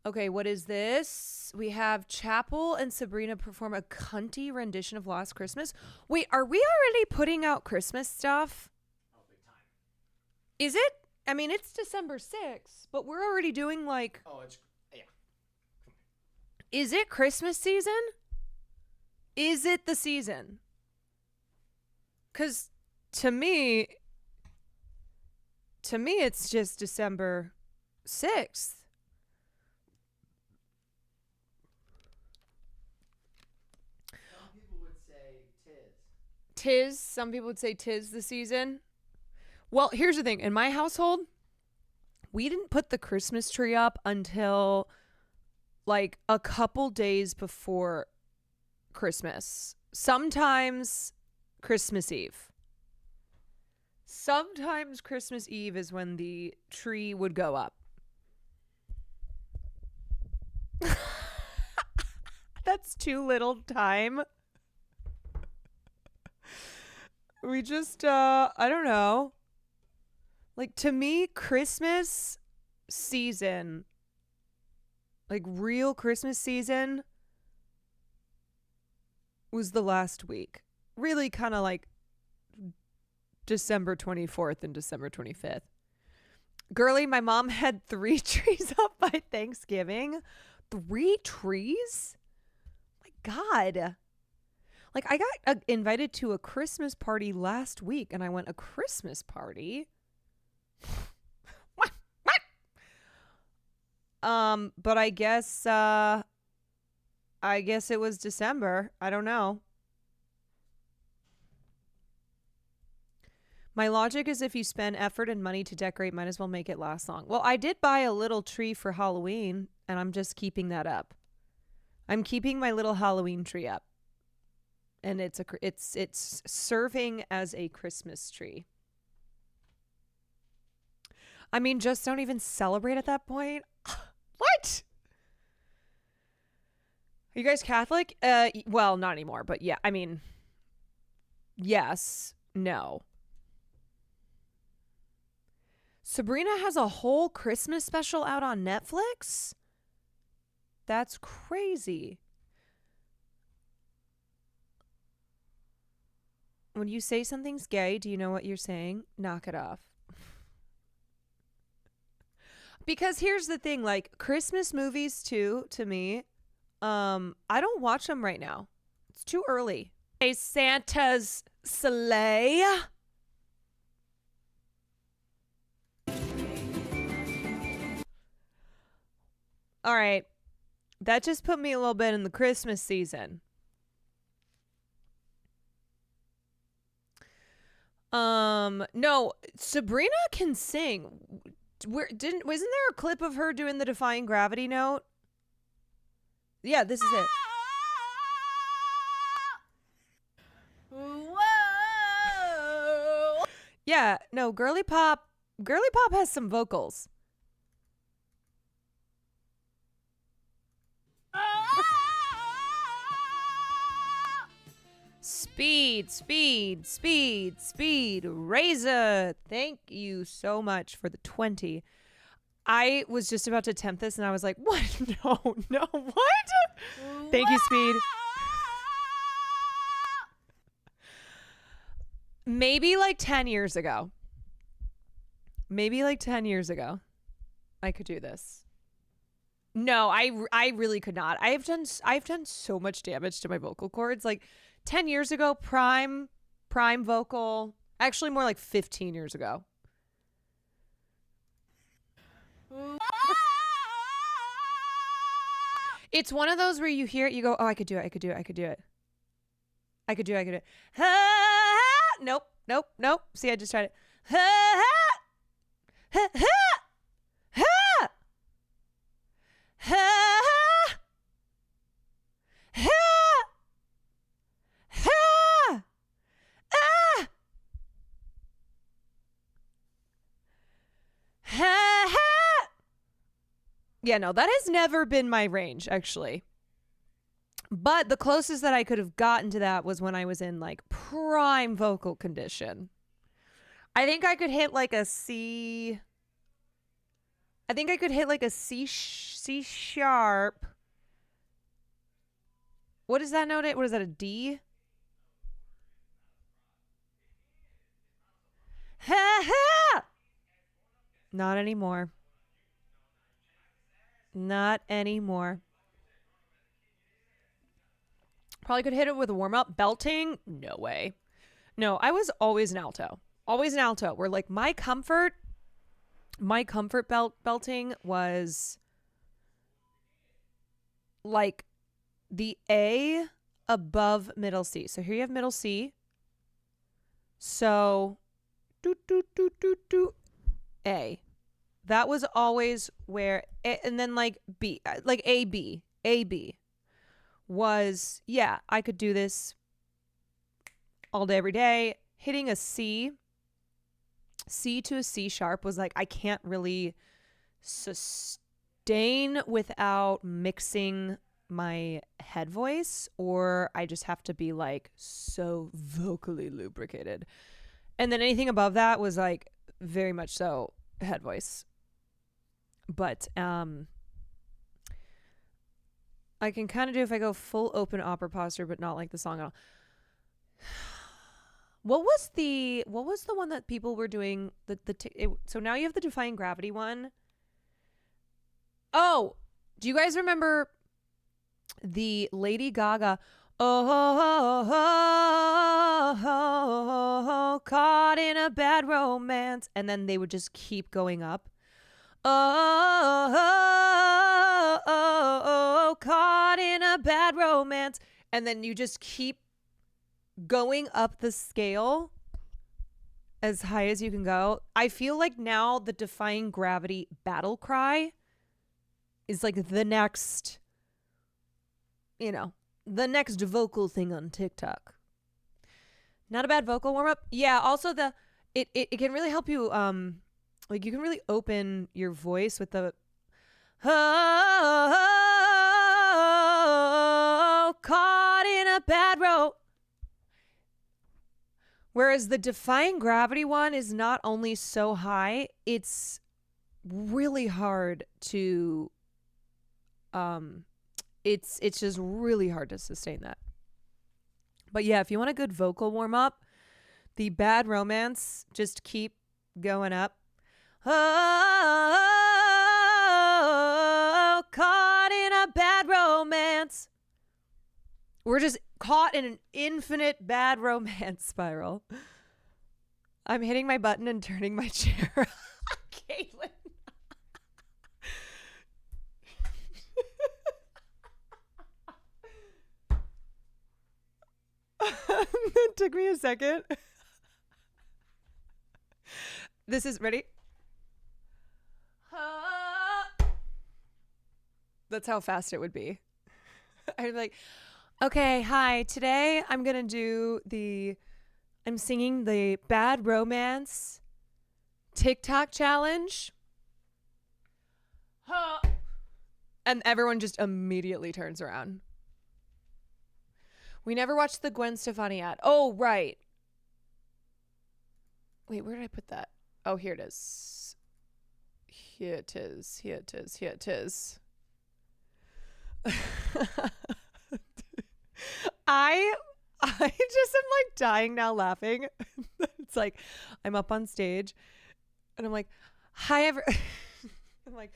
Okay, what is this? We have Chapel and Sabrina perform a cunty rendition of Last Christmas. Wait, are we already putting out Christmas stuff? Oh, big time. Is it? I mean, it's December 6th, but we're already doing like... Oh, it's... Yeah. Come on. Is it Christmas season? Is it the season? Because to me, it's just December 6th. Some people would say tis. Tis. Some people would say tis the season. Well, here's the thing. In my household, we didn't put the Christmas tree up until like a couple days before Christmas. Sometimes Christmas Eve. Sometimes Christmas Eve is when the tree would go up. That's too little time. We just, I don't know. Like, to me, Christmas season, like real Christmas season, was the last week. Really kind of like December 24th and December 25th. Girly, my mom had 3 trees up by Thanksgiving. 3 trees? My God. Like, I got invited to a Christmas party last week, and I went, a Christmas party? What? But I guess it was December. I don't know. My logic is if you spend effort and money to decorate, might as well make it last long. Well, I did buy a little tree for Halloween, and I'm just keeping that up. I'm keeping my little Halloween tree up. And it's serving as a Christmas tree. I mean, just don't even celebrate at that point. What? Are you guys Catholic? Well, not anymore, but yeah, I mean, yes, no. Sabrina has a whole Christmas special out on Netflix? That's crazy. When you say something's gay, do you know what you're saying? Knock it off. Because here's the thing, like Christmas movies too, to me, I don't watch them right now. It's too early. Hey, Santa's sleigh. All right. That just put me a little bit in the Christmas season. No, Sabrina can sing. Wasn't there a clip of her doing the Defying Gravity note? Yeah, this is it. Whoa. Yeah, no, Girly Pop has some vocals. Speed. Razor, thank you so much for the 20. I was just about to attempt this and I was like, what? No, what? Thank you, Speed. Maybe like 10 years ago. I could do this. No, I really could not. I've done so much damage to my vocal cords. Like 10 years ago, prime vocal. Actually, more like 15 years ago. It's one of those where you hear it, you go, oh, I could do it. Nope. See, I just tried it. Yeah, no, that has never been my range, actually. But the closest that I could have gotten to that was when I was in like prime vocal condition. I think I could hit like a C. I think I could hit like a C sharp. What is that note? What is that, a D? Not anymore. Not anymore. Probably could hit it with a warm-up. Belting? No way. No, I was always an alto. Always an alto. Where like my comfort belting was like the A above middle C. So here you have middle C. So do, do, do, do, do. A. That was always where, and then like B, like A, B. A, B was, yeah, I could do this all day, every day. Hitting a C to a C sharp was like, I can't really sustain without mixing my head voice, or I just have to be like so vocally lubricated. And then anything above that was like very much so head voice. But I can kind of do if I go full open opera posture, but not like the song at all. What was the one that people were doing? So now you have the Defying Gravity one. Oh, do you guys remember the Lady Gaga? Oh, caught in a bad romance, and then they would just keep going up. Oh, caught in a bad romance, and then you just keep going up the scale as high as you can go. I feel like now the Defying Gravity battle cry is like the next, the next vocal thing on TikTok. Not a bad vocal warm up. Yeah. Also it can really help you. Like you can really open your voice with the, oh, caught in a bad row. Whereas the Defying Gravity one is not only so high, it's really hard to, it's just really hard to sustain that. But yeah, if you want a good vocal warm up, the bad romance, just keep going up. Oh, caught in a bad romance. We're just caught in an infinite bad romance spiral. I'm hitting my button and turning my chair. Caitlin. It took me a second. This is ready. That's how fast it would be. I'm like, okay, hi. Today I'm going to do I'm singing the Bad Romance TikTok challenge. And everyone just immediately turns around. We never watched the Gwen Stefani ad. Oh, right. Wait, where did I put that? Oh, here it is. Here it is. Here it is. Here it is. I just am like dying now laughing. It's like I'm up on stage and I'm like, hi, I'm like,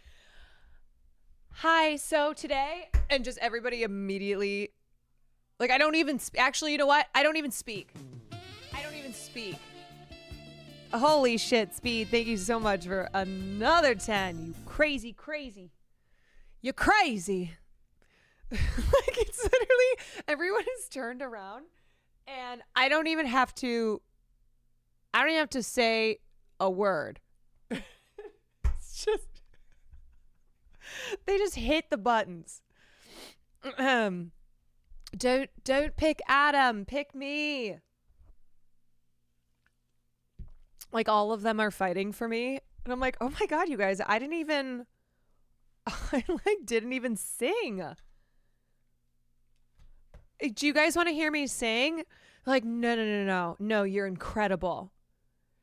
hi, so today, and just everybody immediately, like, I don't even, actually, you know what? I don't even speak. Holy shit, Speed. Thank you so much for another 10. You crazy. You're crazy. Like, it's literally, everyone is turned around and I don't even have to say a word. It's just, they just hit the buttons. Don't pick Adam, pick me. Like, all of them are fighting for me. And I'm like, oh my God, you guys, I didn't even sing. Do you guys want to hear me sing? Like, no. No, you're incredible.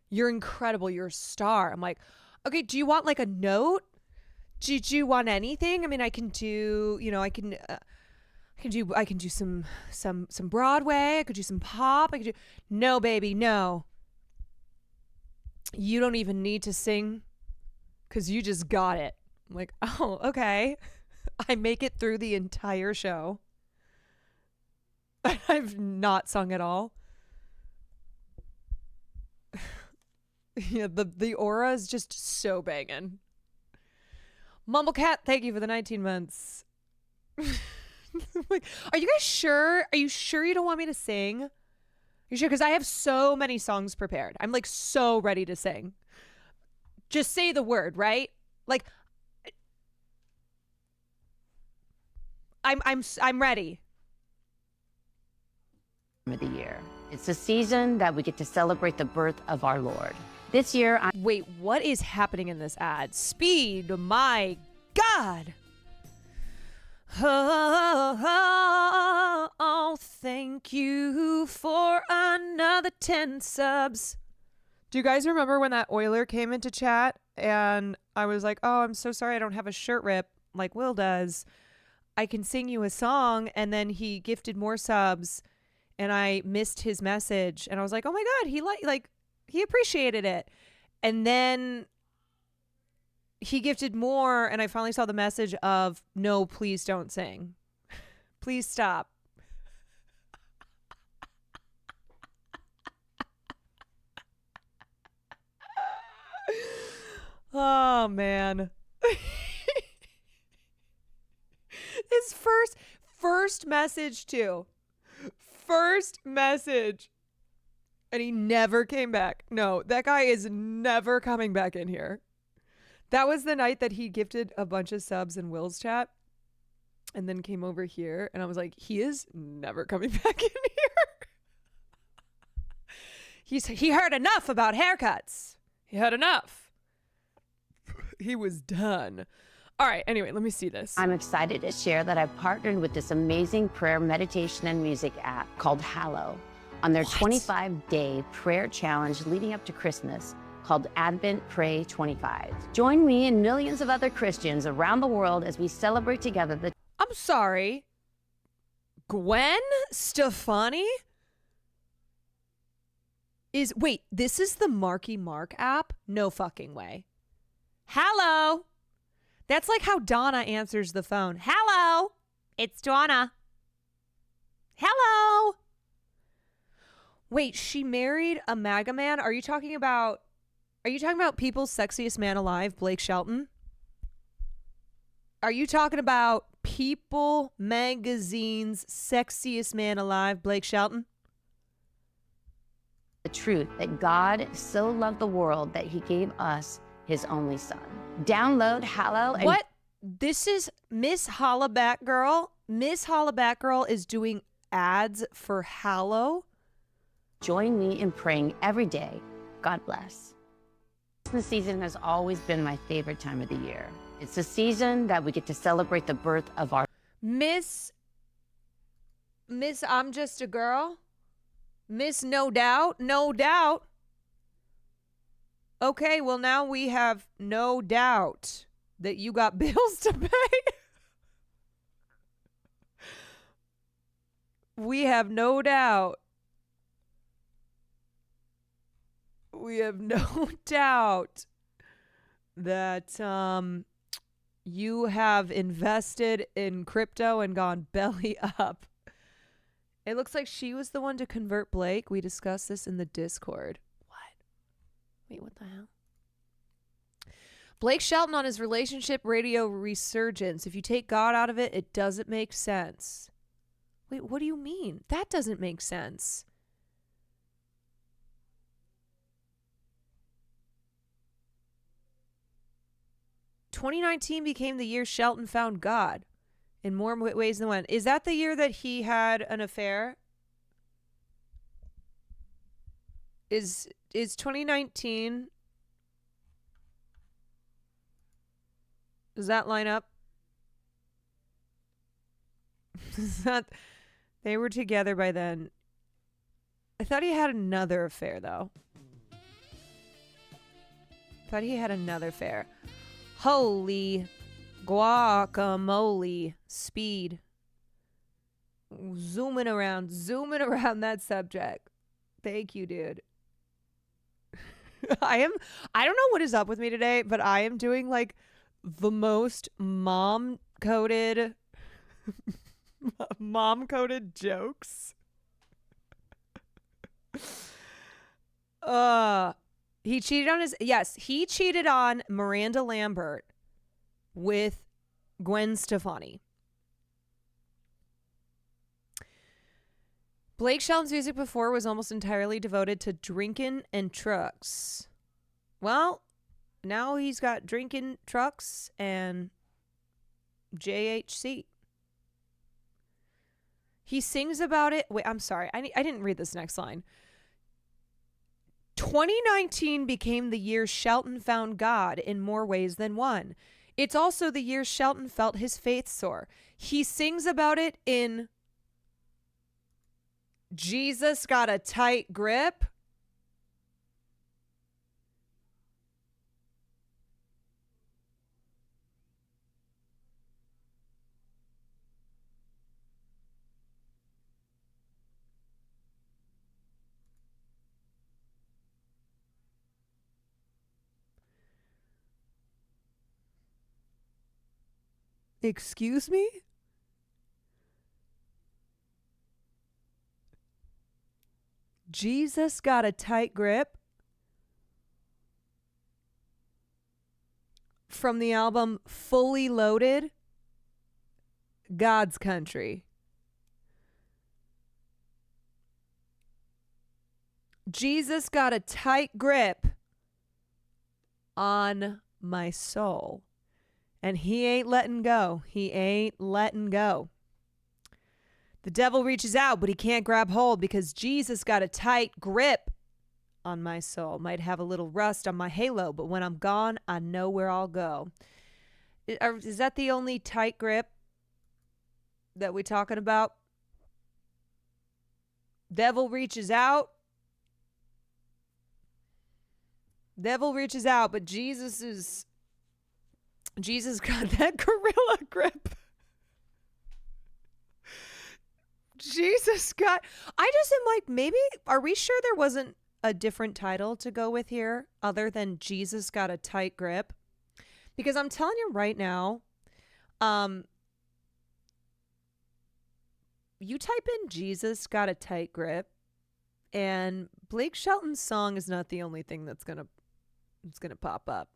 You're incredible. You're a star. I'm like, okay, do you want like a note? Do you want anything? I mean, I can do, I can do some Broadway. I could do some pop. No, baby, no. You don't even need to sing because you just got it. I'm like, oh, okay. I make it through the entire show. I've not sung at all. Yeah, the aura is just so banging. Mumblecat, thank you for the 19 months. Like, are you guys sure? Are you sure you don't want me to sing? You sure? Because I have so many songs prepared. I'm like so ready to sing. Just say the word, right? Like, I'm ready. Of the year. It's a season that we get to celebrate the birth of our Lord. This year, Wait, what is happening in this ad? Speed, my God. Oh, thank you for another 10 subs. Do you guys remember when that Oiler came into chat and I was like, oh, I'm so sorry I don't have a shirt rip like Will does. I can sing you a song. And then he gifted more subs and I missed his message. And I was like, oh my God, he appreciated it. And then he gifted more and I finally saw the message of, no, please don't sing. Please stop. Oh, man. His first message too. First message. And he never came back. No, that guy is never coming back in here. That was the night that he gifted a bunch of subs in Will's chat and then came over here. And I was like, he is never coming back in here. He heard enough about haircuts. He had enough. He was done. All right. Anyway, let me see this. I'm excited to share that I've partnered with this amazing prayer, meditation, and music app called Hallow on their 25-day prayer challenge leading up to Christmas called Advent Pray 25. Join me and millions of other Christians around the world as we celebrate together the... I'm sorry. Gwen Stefani is... Wait, this is the Marky Mark app? No fucking way. Hello. That's like how Donna answers the phone. Hello. It's Donna. Hello. Wait, she married a MAGA man? Are you talking about People's Sexiest Man Alive, Blake Shelton? Are you talking about People Magazine's Sexiest Man Alive, Blake Shelton? The truth that God so loved the world that he gave us his only son. Download Hallow. And what? This is Miss Hollaback Girl. Miss Hollaback Girl is doing ads for Hallow. Join me in praying every day. God bless. Christmas season has always been my favorite time of the year. It's a season that we get to celebrate the birth of our... Miss I'm Just a Girl. Miss No Doubt. No Doubt. Okay, well, now we have no doubt that you got bills to pay. We have no doubt. We have no doubt that you have invested in crypto and gone belly up. It looks like she was the one to convert Blake. We discussed this in the Discord. Wait, what the hell? Blake Shelton on his relationship radio resurgence. If you take God out of it, it doesn't make sense. Wait, what do you mean? That doesn't make sense. "2019 became the year Shelton found God in more ways than one." Is that the year that he had an affair? Is 2019, does that line up? They were together by then. I thought he had another affair though. Thought he had another affair. Holy guacamole. Speed. Zooming around that subject. Thank you, dude. I don't know what is up with me today, but I am doing like the most mom-coded jokes. He cheated on Miranda Lambert with Gwen Stefani. Blake Shelton's music before was almost entirely devoted to drinking and trucks. Well, now he's got drinking, trucks, and JHC. He sings about it. Wait, I'm sorry. I didn't read this next line. 2019 became the year Shelton found God in more ways than one. It's also the year Shelton felt his faith soar. He sings about it in Jesus Got a Tight Grip. Excuse me? Jesus Got a Tight Grip from the album Fully Loaded, God's Country. Jesus got a tight grip on my soul. And he ain't letting go. He ain't letting go. The devil reaches out, but he can't grab hold because Jesus got a tight grip on my soul. Might have a little rust on my halo, but when I'm gone, I know where I'll go. Is that the only tight grip that we're talking about? Devil reaches out. Devil reaches out, but Jesus got that gorilla grip. Jesus got, I just am like, maybe, are we sure there wasn't a different title to go with here other than Jesus Got a Tight Grip? Because I'm telling you right now, you type in Jesus Got a Tight Grip and Blake Shelton's song is not the only thing that's gonna pop up.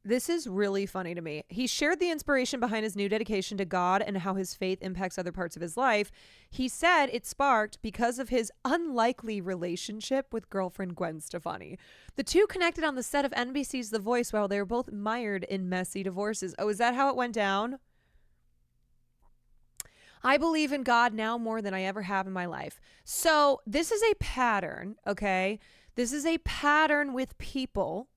This is really funny to me. He shared the inspiration behind his new dedication to God and how his faith impacts other parts of his life. He said it sparked because of his unlikely relationship with girlfriend Gwen Stefani. The two connected on the set of NBC's The Voice while they were both mired in messy divorces. Oh, is that how it went down? I believe in God now more than I ever have in my life. So this is a pattern, okay? This is a pattern with people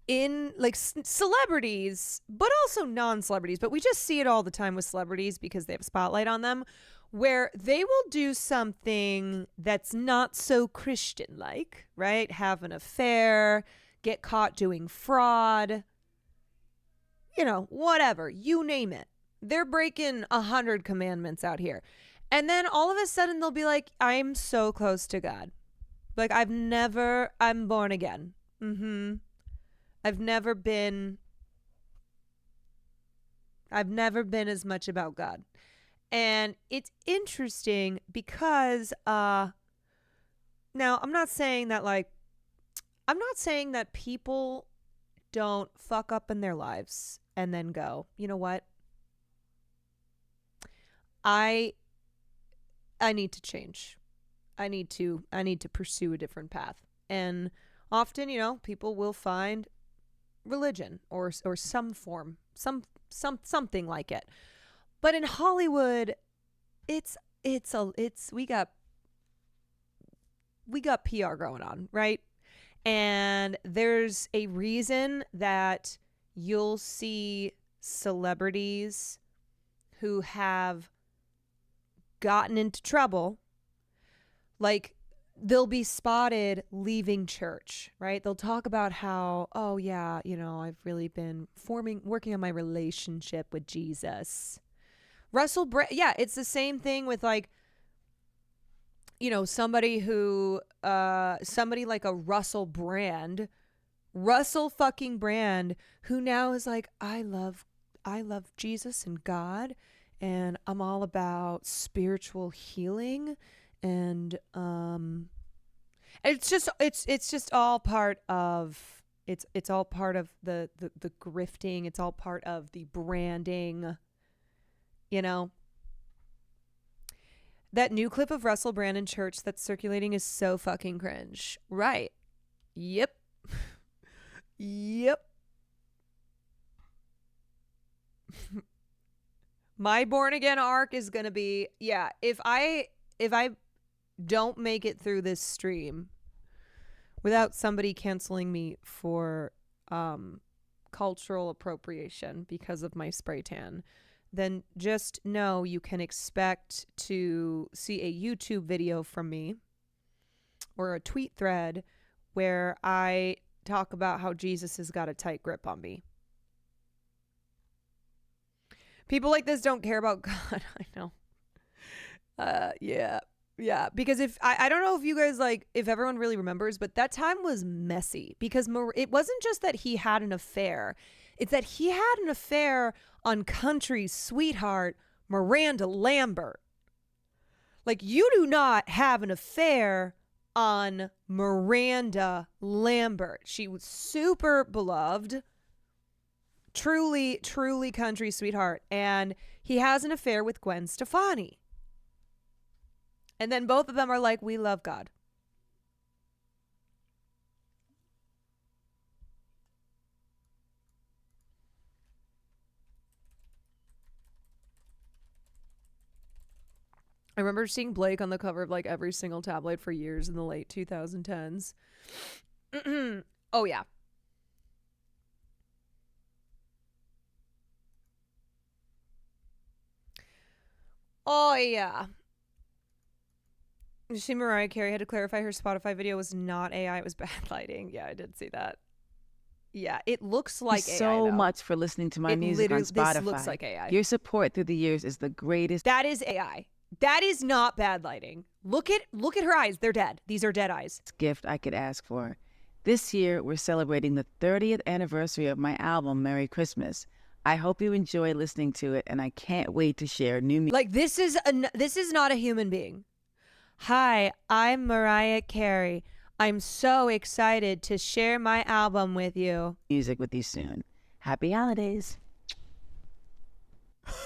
in like celebrities, but also non-celebrities, but we just see it all the time with celebrities because they have a spotlight on them, where they will do something that's not so Christian-like, right? Have an affair, get caught doing fraud, you know, whatever, you name it. They're breaking 100 commandments out here. And then all of a sudden they'll be like, I'm so close to God. Like I'm born again. I've never been as much about God. And it's interesting because now I'm not saying that people don't fuck up in their lives and then go, you know what? I need to change. I need to pursue a different path. And often, you know, people will find religion or some form, something like it. But in Hollywood, we got PR going on, right? And there's a reason that you'll see celebrities who have gotten into trouble, like they'll be spotted leaving church, right? They'll talk about how, oh yeah, you know, I've really been working on my relationship with Jesus. Yeah, it's the same thing with like, you know, somebody like a Russell fucking Brand, who now is like, I love Jesus and God, and I'm all about spiritual healing. And it's just all part of It's all part of the grifting. It's all part of the branding. You know? That new clip of Russell Brand in church that's circulating is so fucking cringe. Right. Yep. Yep. My born again arc is going to be, yeah, if I don't make it through this stream without somebody canceling me for cultural appropriation because of my spray tan, then just know you can expect to see a YouTube video from me or a tweet thread where I talk about how Jesus has got a tight grip on me. People like this don't care about God. I know. Yeah. Because if I don't know if you guys if everyone really remembers, but that time was messy because it wasn't just that he had an affair. It's that he had an affair on country sweetheart Miranda Lambert. Like, you do not have an affair on Miranda Lambert. She was super beloved. Truly, truly country sweetheart. And he has an affair with Gwen Stefani. And then both of them are like, we love God. I remember seeing Blake on the cover of every single tabloid for years in the late 2010s. Oh, yeah. Oh, yeah. Did you see Mariah Carey had to clarify her Spotify video was not AI, it was bad lighting? Yeah, I did see that. Yeah, it looks like AI, so though. much for listening to my music on Spotify. This looks like AI. Your support through the years is the greatest. That is AI. That is not bad lighting. Look at her eyes. They're dead. These are dead eyes. Gift I could ask for. This year, we're celebrating the 30th anniversary of my album, Merry Christmas. I hope you enjoy listening to it, and I can't wait to share new music. This is not a human being. Hi, I'm Mariah Carey. I'm so excited to share my album with you. Music with you soon. Happy holidays.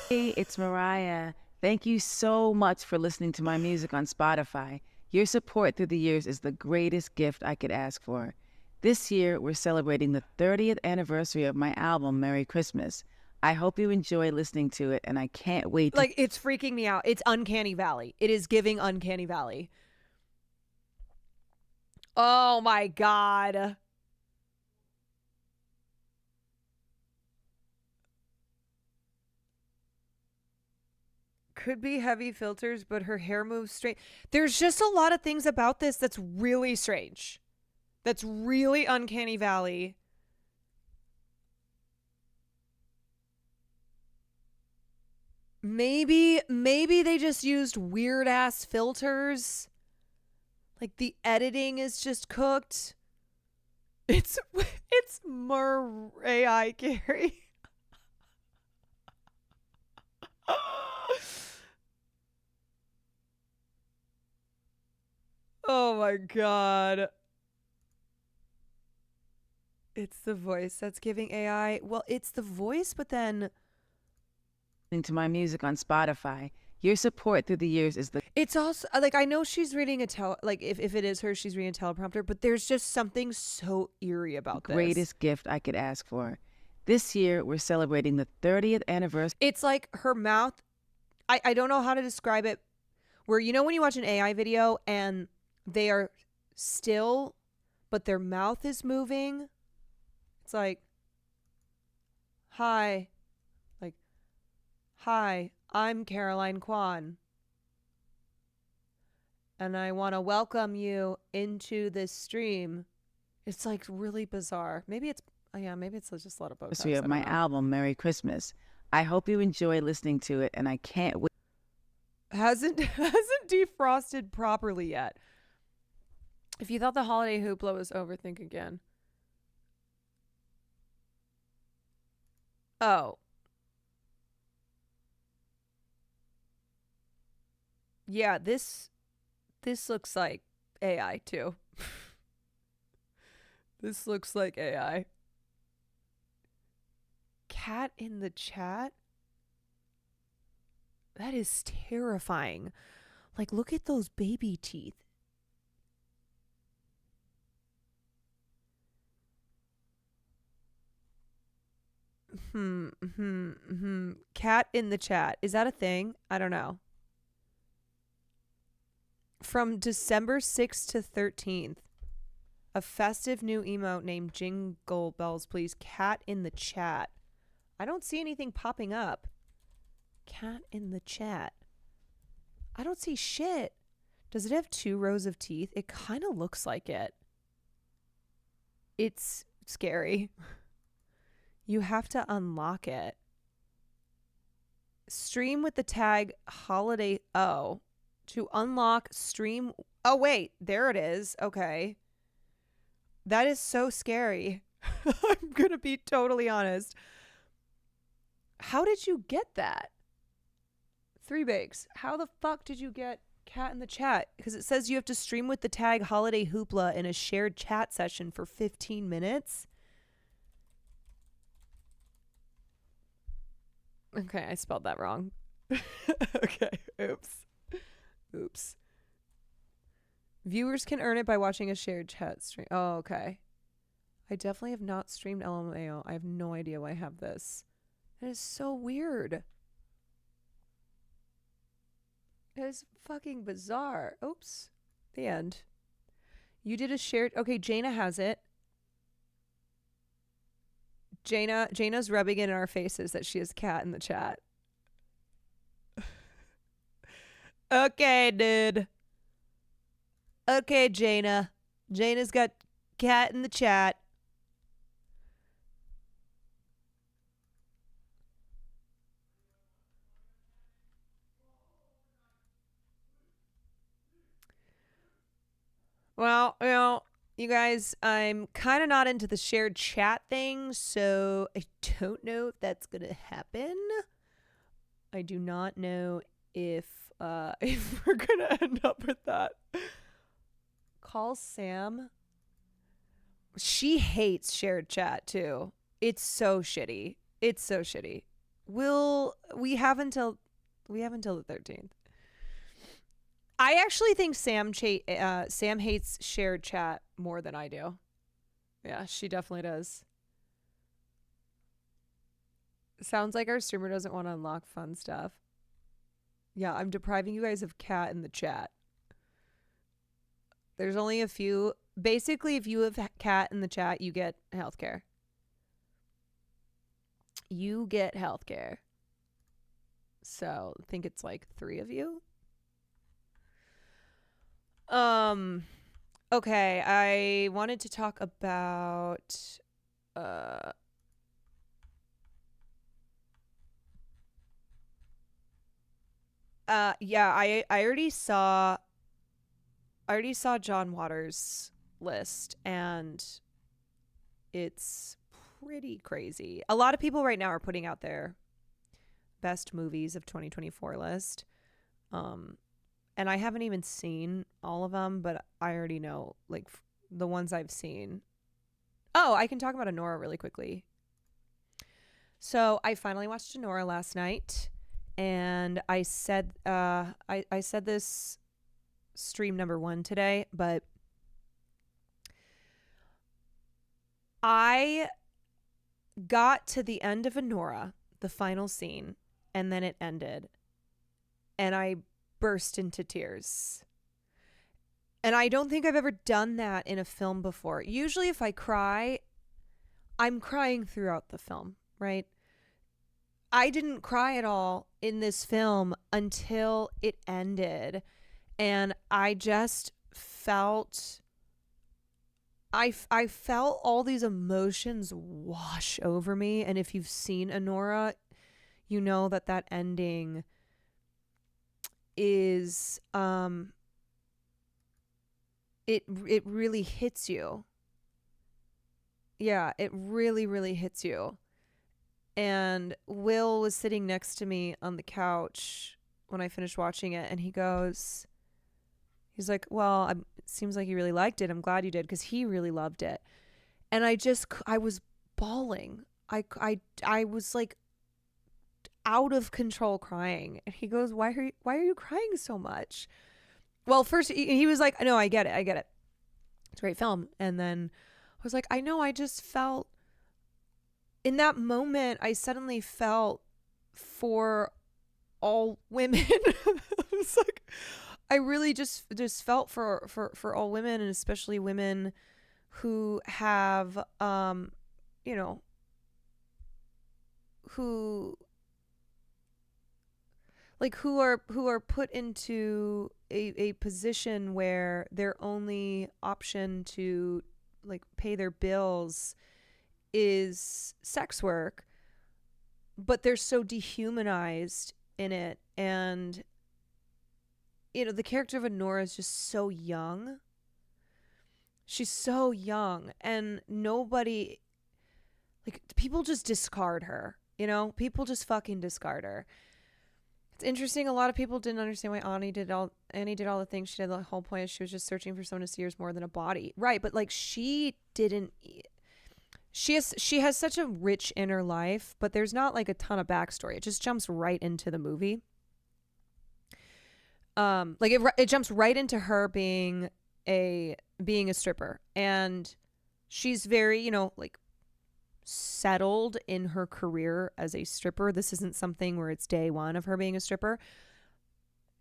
Hey, it's Mariah. Thank you so much for listening to my music on Spotify. Your support through the years is the greatest gift I could ask for. This year, we're celebrating the 30th anniversary of my album, Merry Christmas. I hope you enjoy listening to it, and I can't wait to... It's freaking me out. It's Uncanny Valley. It is giving Uncanny Valley. Oh, my God. Could be heavy filters, but her hair moves straight. There's just a lot of things about this that's really strange. That's really Uncanny Valley. Maybe they just used weird ass filters. The editing is just cooked. It's Mariah Carey. Oh my God. It's the voice that's giving AI. Well, it's the voice, but then... to my music on Spotify. Your support through the years is the... It's also, I know she's reading a if it is her, she's reading a teleprompter, but there's just something so eerie about this. Greatest gift I could ask for. This year, we're celebrating the 30th anniversary. It's like her mouth, I don't know how to describe it, where, when you watch an AI video and they are still, but their mouth is moving. It's like, hi, I'm Caroline Kwan, and I want to welcome you into this stream. It's really bizarre. Maybe it's just a lot of Botox. Of my album, Merry Christmas. I hope you enjoy listening to it, and I can't wait. Hasn't defrosted properly yet. If you thought the holiday hoopla was over, think again. Oh. Yeah, this looks like AI too. This looks like AI. Cat in the chat? That is terrifying. Like, look at those baby teeth. Cat in the chat. Is that a thing? I don't know. From December 6th to 13th. A festive new emote named Jingle Bells, please. Cat in the chat. I don't see anything popping up. Cat in the chat. I don't see shit. Does it have 2 rows of teeth? It kind of looks like it. It's scary. You have to unlock it. Stream with the tag holiday. Oh, to unlock stream. Oh, wait, there it is. Okay. That is so scary. I'm going to be totally honest. How did you get that? 3 Bakes. How the fuck did you get cat in the chat? Because it says you have to stream with the tag holiday hoopla in a shared chat session for 15 minutes. Okay, I spelled that wrong. Okay, oops. Viewers can earn it by watching a shared chat stream. Oh, okay. I definitely have not streamed LMAO. I have no idea why I have this. That is so weird. It is fucking bizarre. Oops. The end. You did a shared... Okay, Jaina has it. Jaina's rubbing it in our faces that she has cat in the chat. Okay, dude. Okay, Jaina. Jaina's got cat in the chat. Well, you guys, I'm kind of not into the shared chat thing, so I don't know if that's going to happen. I do not know if we're going to end up with that. Call Sam. She hates shared chat too. It's so shitty. It's so shitty. We have until the 13th. I actually think Sam hates shared chat more than I do. Yeah, she definitely does. Sounds like our streamer doesn't want to unlock fun stuff. Yeah, I'm depriving you guys of cat in the chat. There's only a few. Basically, if you have cat in the chat, you get healthcare. You get healthcare. So, I think it's like 3 of you. Okay, I wanted to talk about yeah, I already saw John Waters' list, and it's pretty crazy. A lot of people right now are putting out their best movies of 2024 list. And I haven't even seen all of them, but I already know, like, the ones I've seen. Oh, I can talk about Anora really quickly. So I finally watched Anora last night, and I said I said this stream number 1 today, but I got to the end of Anora, the final scene, and then it ended, and I burst into tears. And I don't think I've ever done that in a film before. Usually if I cry, I'm crying throughout the film, right? I didn't cry at all in this film until it ended. And I just felt... I felt all these emotions wash over me. And if you've seen Anora, you know that that ending is it really hits you. Yeah, it really hits you. And Will was sitting next to me on the couch when I finished watching it, and he's like, well, it seems like you really liked it. I'm glad you did, because he really loved it. And I was bawling. I was like out of control crying. And he goes, why are you crying so much? Well, first he was like, no, I get it. It's a great film. And then I was like, I know, I just felt in that moment, I suddenly felt for all women. It's like, I really just felt for all women, and especially women who have, you know, who are put into a position where their only option to like pay their bills is sex work, but they're so dehumanized in it. And the character of Honora is just so young. She's so young, and nobody, like, people just discard her. People just fucking discard her. It's interesting. A lot of people didn't understand why Annie did all the things she did. The whole point is she was just searching for someone to see her as more than a body, right? But like, she has such a rich inner life, but there's not like a ton of backstory. It just jumps right into the movie. Like it jumps right into her being a stripper, and she's very, like, settled in her career as a stripper. This isn't something where it's day one of her being a stripper.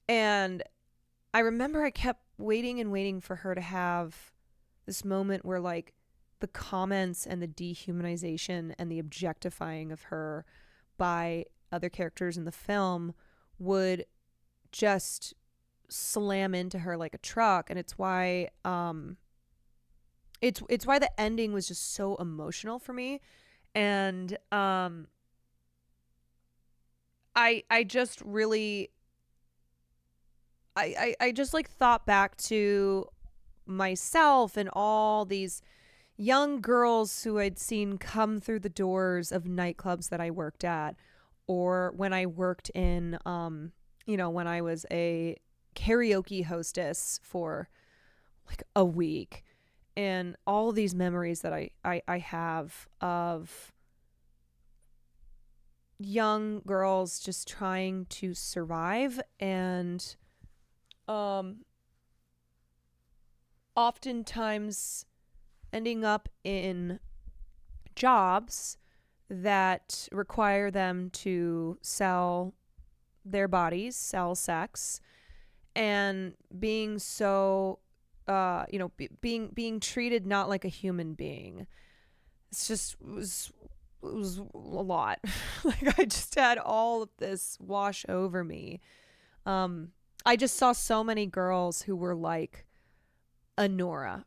And I remember I kept waiting and waiting for her to have this moment where, like, the comments and the dehumanization and the objectifying of her by other characters in the film would just slam into her like a truck. And it's why it's why the ending was just so emotional for me. And I just really I just like thought back to myself and all these young girls who I'd seen come through the doors of nightclubs that I worked at, or when I worked in when I was a karaoke hostess for like a week. And all these memories that I have of young girls just trying to survive, and oftentimes ending up in jobs that require them to sell their bodies, sell sex, and being so being treated not like a human being. It's just it was a lot. Like, I just had all of this wash over me. I just saw so many girls who were like Honora.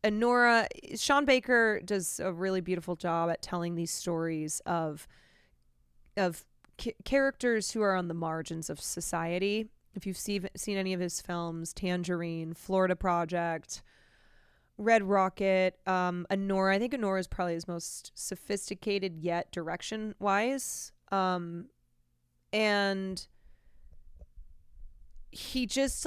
Honora, Sean Baker does a really beautiful job at telling these stories of characters who are on the margins of society. If you've seen any of his films, Tangerine, Florida Project, Red Rocket, Honora. I think Honora is probably his most sophisticated yet direction-wise. And he just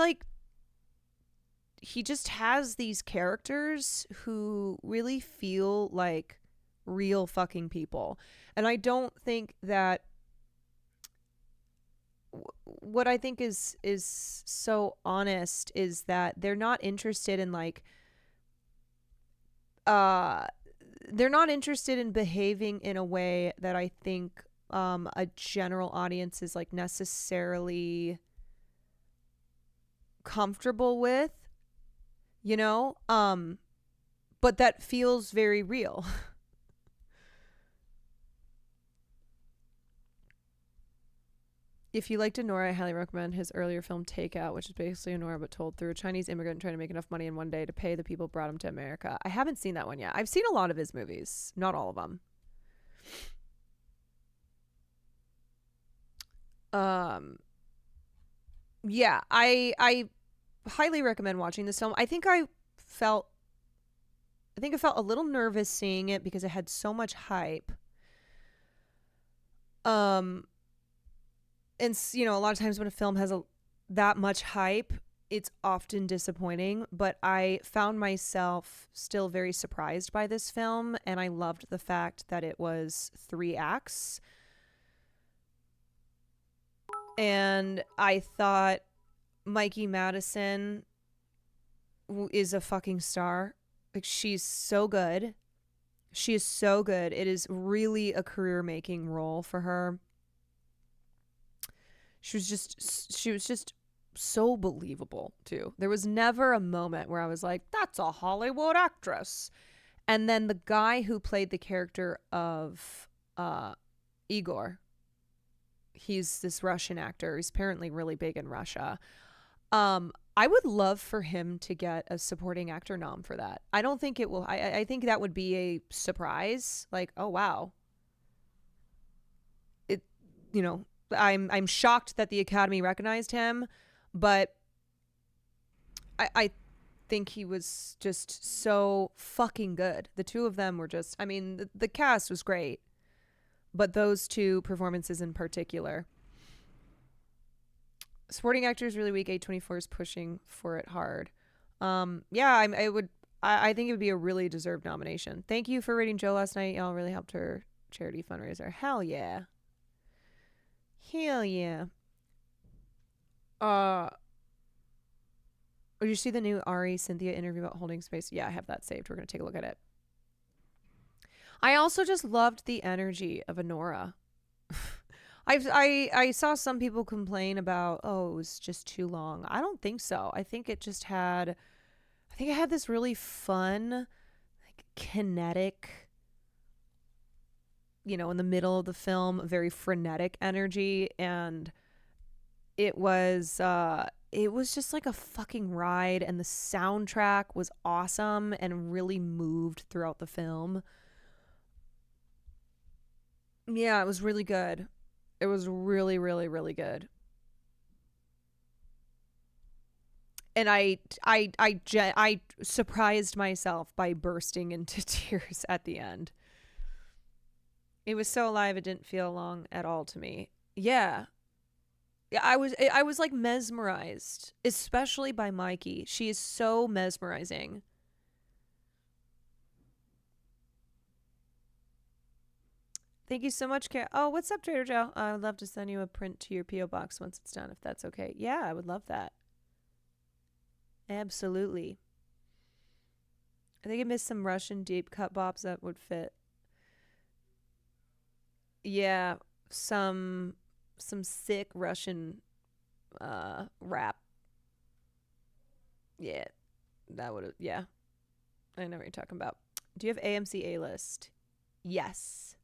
has these characters who really feel like real fucking people. And I don't think that what I think is so honest is that they're not interested in they're not interested in behaving in a way that I think a general audience is like necessarily comfortable with, but that feels very real. If you liked Honora, I highly recommend his earlier film Takeout, which is basically Honora but told through a Chinese immigrant trying to make enough money in one day to pay the people who brought him to America. I haven't seen that one yet. I've seen a lot of his movies, not all of them. Yeah, I highly recommend watching this film. I think I felt a little nervous seeing it because it had so much hype. And a lot of times when a film has that much hype, it's often disappointing, but I found myself still very surprised by this film, and I loved the fact that it was 3 acts. And I thought Mikey Madison is a fucking star. Like, she's so good. She is so good. It is really a career-making role for her. She was just so believable too. There was never a moment where I was like, that's a Hollywood actress. And then the guy who played the character of Igor, he's this Russian actor. He's apparently really big in Russia. I would love for him to get a supporting actor nom for that. I don't think it will. I think that would be a surprise. Like, oh wow. It, you know, I'm shocked that the Academy recognized him, but I think he was just so fucking good. The two of them were just, I mean, the cast was great, but those two performances in particular. Supporting actor is really weak. A24 is pushing for it hard. Yeah, I think it would be a really deserved nomination. Thank you for rating Joe last night. Y'all really helped her charity fundraiser. Hell yeah. Hell yeah. Did you see the new Ari Cynthia interview about holding space? Yeah, I have that saved. We're going to take a look at it. I also just loved the energy of Honora. I saw some people complain about, oh, it was just too long. I don't think so. I think it had this really fun, like, kinetic, you know, in the middle of the film, very frenetic energy, and it was just like a fucking ride, and the soundtrack was awesome and really moved throughout the film. Yeah, it was really good. It was really, really, really good. And I surprised myself by bursting into tears at the end. It was so alive, it didn't feel long at all to me. Yeah. Yeah, I was like mesmerized, especially by Mikey. She is so mesmerizing. Thank you so much, Oh, what's up, Trader Joe? I would love to send you a print to your P.O. box once it's done, if that's okay. Yeah, I would love that. Absolutely. I think I missed some Russian deep cut bops that would fit. Yeah, some sick Russian rap. Yeah, that would have, yeah. I know what you're talking about. Do you have AMC A-list? Yes.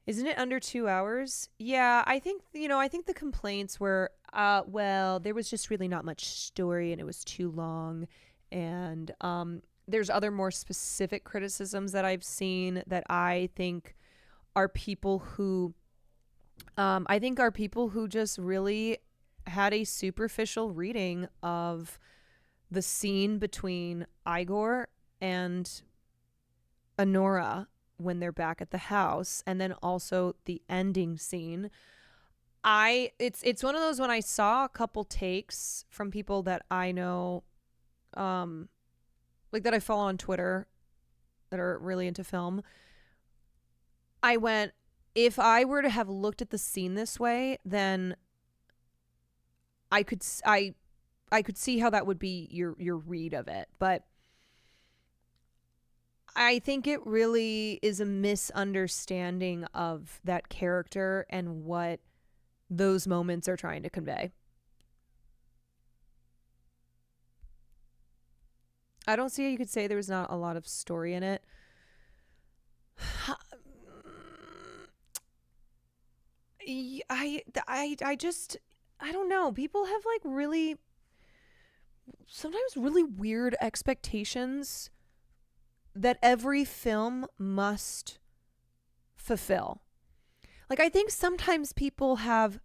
Isn't it under 2 hours? Yeah, I think the complaints were, well, there was just really not much story and it was too long. And there's other more specific criticisms that I've seen that I think are people who just really had a superficial reading of the scene between Igor and Honora when they're back at the house, and then also the ending scene. It's one of those, when I saw a couple takes from people that I know, like that I follow on Twitter that are really into film, I went, if I were to have looked at the scene this way, then I could see how that would be your read of it. But I think it really is a misunderstanding of that character and what those moments are trying to convey. I don't see how you could say there was not a lot of story in it. I don't know. People have like sometimes really weird expectations that every film must fulfill. Like, I think sometimes people have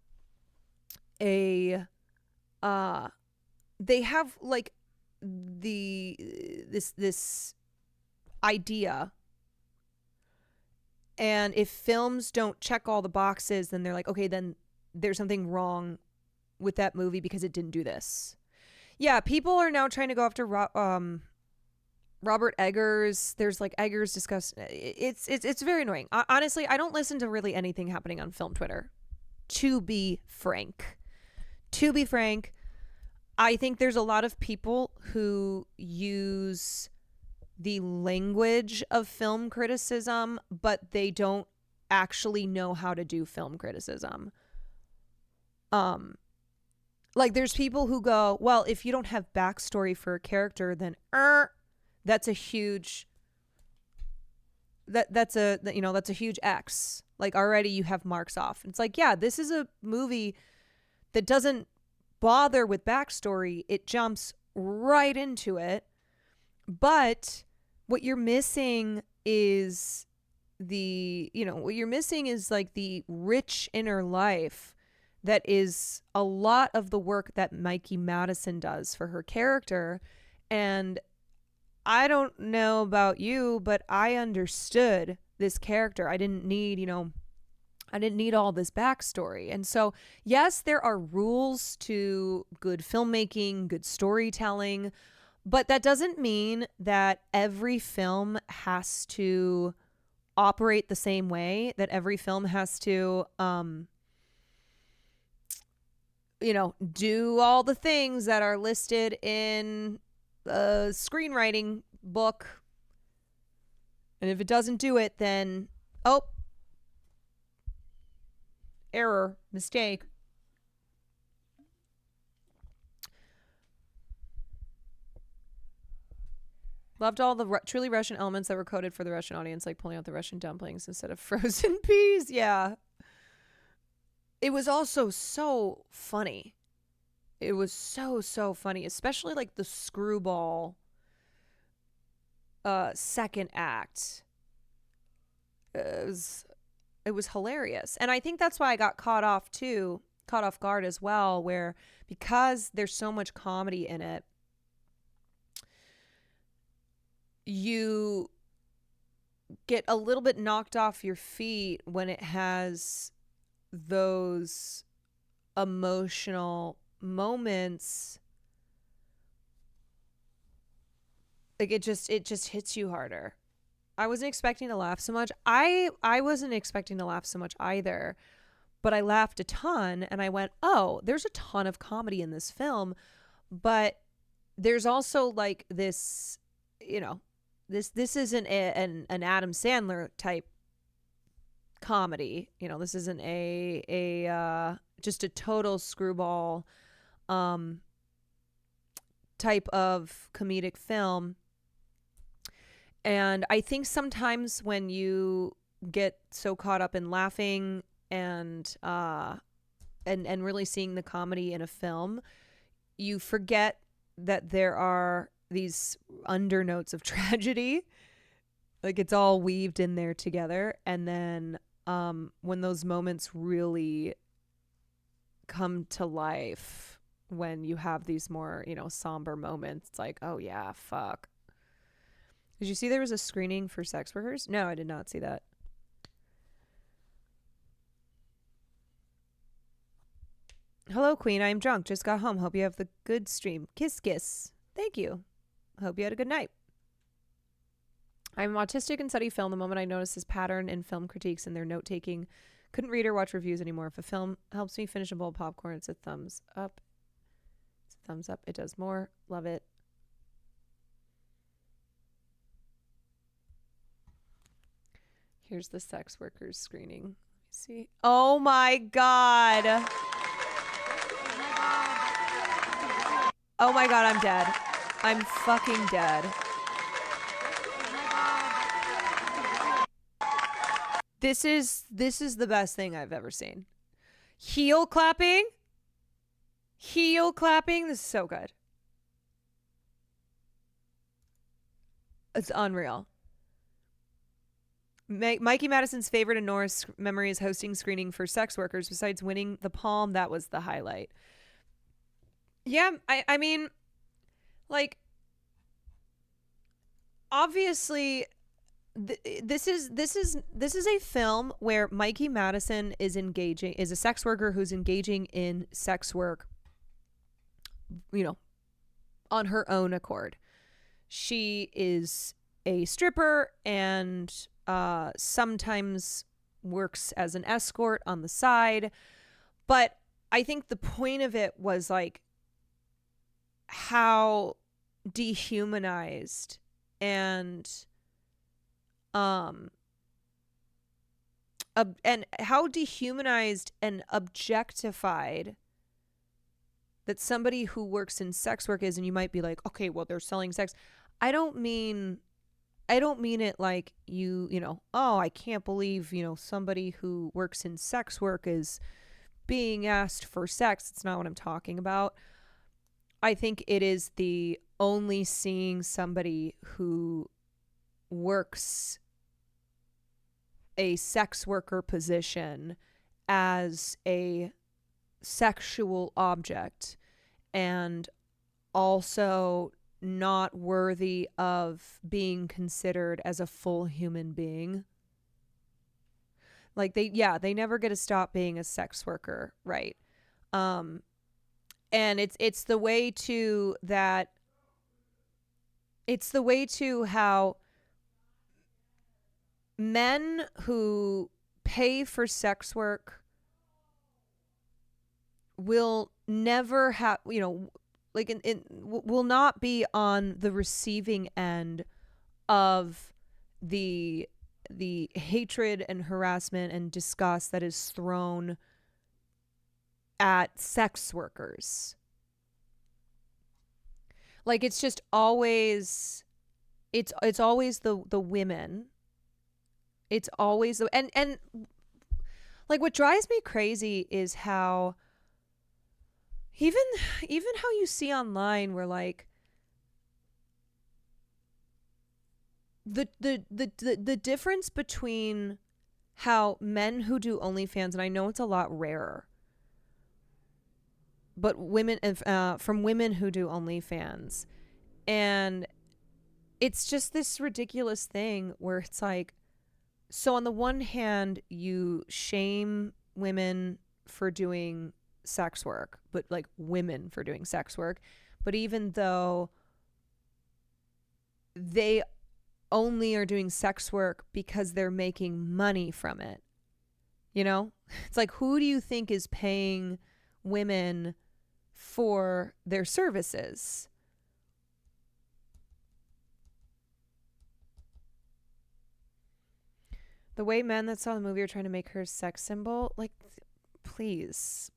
they have like this idea, and if films don't check all the boxes, then they're like, okay, then there's something wrong with that movie because it didn't do this. Yeah, people are now trying to go after Robert Eggers. There's like Eggers discuss. It's very annoying. Honestly, I don't listen to really anything happening on film Twitter. To be frank, I think there's a lot of people who use the language of film criticism, but they don't actually know how to do film criticism. Like there's people who go, well, if you don't have backstory for a character, then that's a huge that's a huge X. Like already you have marks off. It's like, yeah, this is a movie that doesn't bother with backstory. It jumps right into it. But what you're missing is like the rich inner life that is a lot of the work that Mikey Madison does for her character. And I don't know about you, but I understood this character. I didn't need all this backstory. And so, yes, there are rules to good filmmaking, good storytelling, but that doesn't mean that every film has to operate the same way, that every film has to, do all the things that are listed in a screenwriting book. And if it doesn't do it, then, error, mistake. Loved all the truly Russian elements that were coded for the Russian audience, like pulling out the Russian dumplings instead of frozen peas. Yeah. It was also so funny. It was so funny, especially like the screwball second act. It was hilarious. And I think that's why I got caught off guard as well, where because there's so much comedy in it, you get a little bit knocked off your feet when it has those emotional moments. Like it just hits you harder. I wasn't expecting to laugh so much. I wasn't expecting to laugh so much either, but I laughed a ton and I went, oh, there's a ton of comedy in this film, but there's also like this, this isn't an Adam Sandler type comedy. This isn't a just a total screwball type of comedic film. And I think sometimes when you get so caught up in laughing and really seeing the comedy in a film, you forget that there are these undernotes of tragedy. Like it's all weaved in there together. And then when those moments really come to life, when you have these more, somber moments, it's like, oh yeah, fuck. Did you see there was a screening for sex workers? No, I did not see that. Hello, Queen. I am drunk. Just got home. Hope you have the good stream. Kiss, kiss. Thank you. Hope you had a good night. I'm autistic and study film. The moment I noticed this pattern in film critiques and their note-taking, couldn't read or watch reviews anymore. If a film helps me finish a bowl of popcorn, it's a thumbs up. It's a thumbs up. It does more. Love it. Here's the sex workers screening. Let me see. Oh my God. Oh my God, I'm dead. I'm fucking dead. This is the best thing I've ever seen. Heel clapping. This is so good. It's unreal. Mikey Madison's favorite and Nora's memory is hosting screening for sex workers. Besides winning the Palm, that was the highlight. Yeah, I mean, like, obviously, this is a film where Mikey Madison is a sex worker who's engaging in sex work, on her own accord. She is a stripper and sometimes works as an escort on the side. But I think the point of it was like how dehumanized and how dehumanized and objectified that somebody who works in sex work is. And you might be like, okay, well, they're selling sex. I don't mean it like you know, oh, I can't believe, you know, somebody who works in sex work is being asked for sex. It's not what I'm talking about. I think it is the only seeing somebody who works a sex worker position as a sexual object and also not worthy of being considered as a full human being. Like they never get to stop being a sex worker, right? And it's the way to that. It's the way to how men who pay for sex work will never have, you know, like will not be on the receiving end of the hatred and harassment and disgust that is thrown at sex workers. Like it's just always it's always the women. It's always the and like what drives me crazy is how even how you see online where like the difference between how men who do OnlyFans, and I know it's a lot rarer, but women from women who do OnlyFans, and it's just this ridiculous thing where it's like, so on the one hand you shame women for doing sex work, but like women for doing sex work, but even though they only are doing sex work because they're making money from it, you know, it's like, who do you think is paying women for their services? The way men that saw the movie are trying to make her a sex symbol, like, please.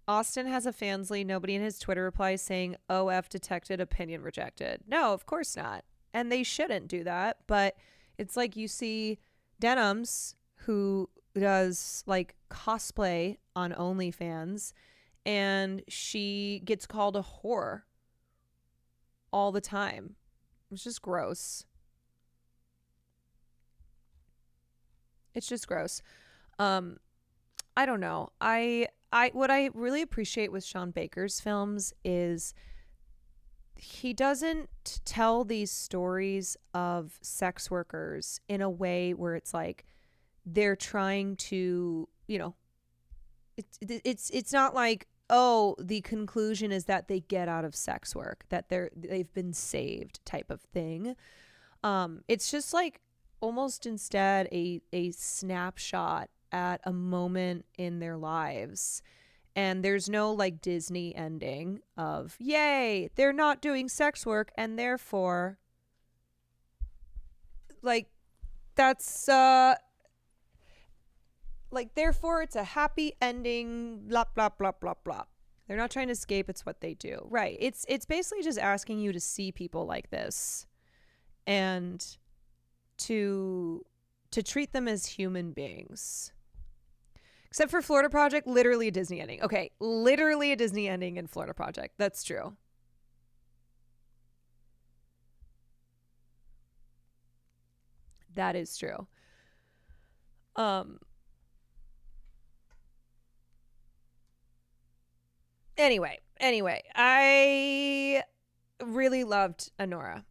Austin has a fansly. Nobody in his Twitter replies saying OF detected, opinion rejected. No, of course not. And they shouldn't do that. But it's like you see Denims, who does like cosplay on OnlyFans, and she gets called a whore all the time. It's just gross. It's just gross. I don't know. What I really appreciate with Sean Baker's films is he doesn't tell these stories of sex workers in a way where it's like they're trying to, you know, it's not like, oh, the conclusion is that they get out of sex work, that they've been saved type of thing. It's just like almost instead a snapshot at a moment in their lives. And there's no like Disney ending of, yay, they're not doing sex work and therefore like that's like therefore it's a happy ending, blah blah blah blah blah. They're not trying to escape, it's what they do. Right. It's basically just asking you to see people like this and to treat them as human beings. Except for Florida Project, literally a Disney ending. Okay, literally a Disney ending in Florida Project. That's true. That is true. Anyway, I really loved Anora.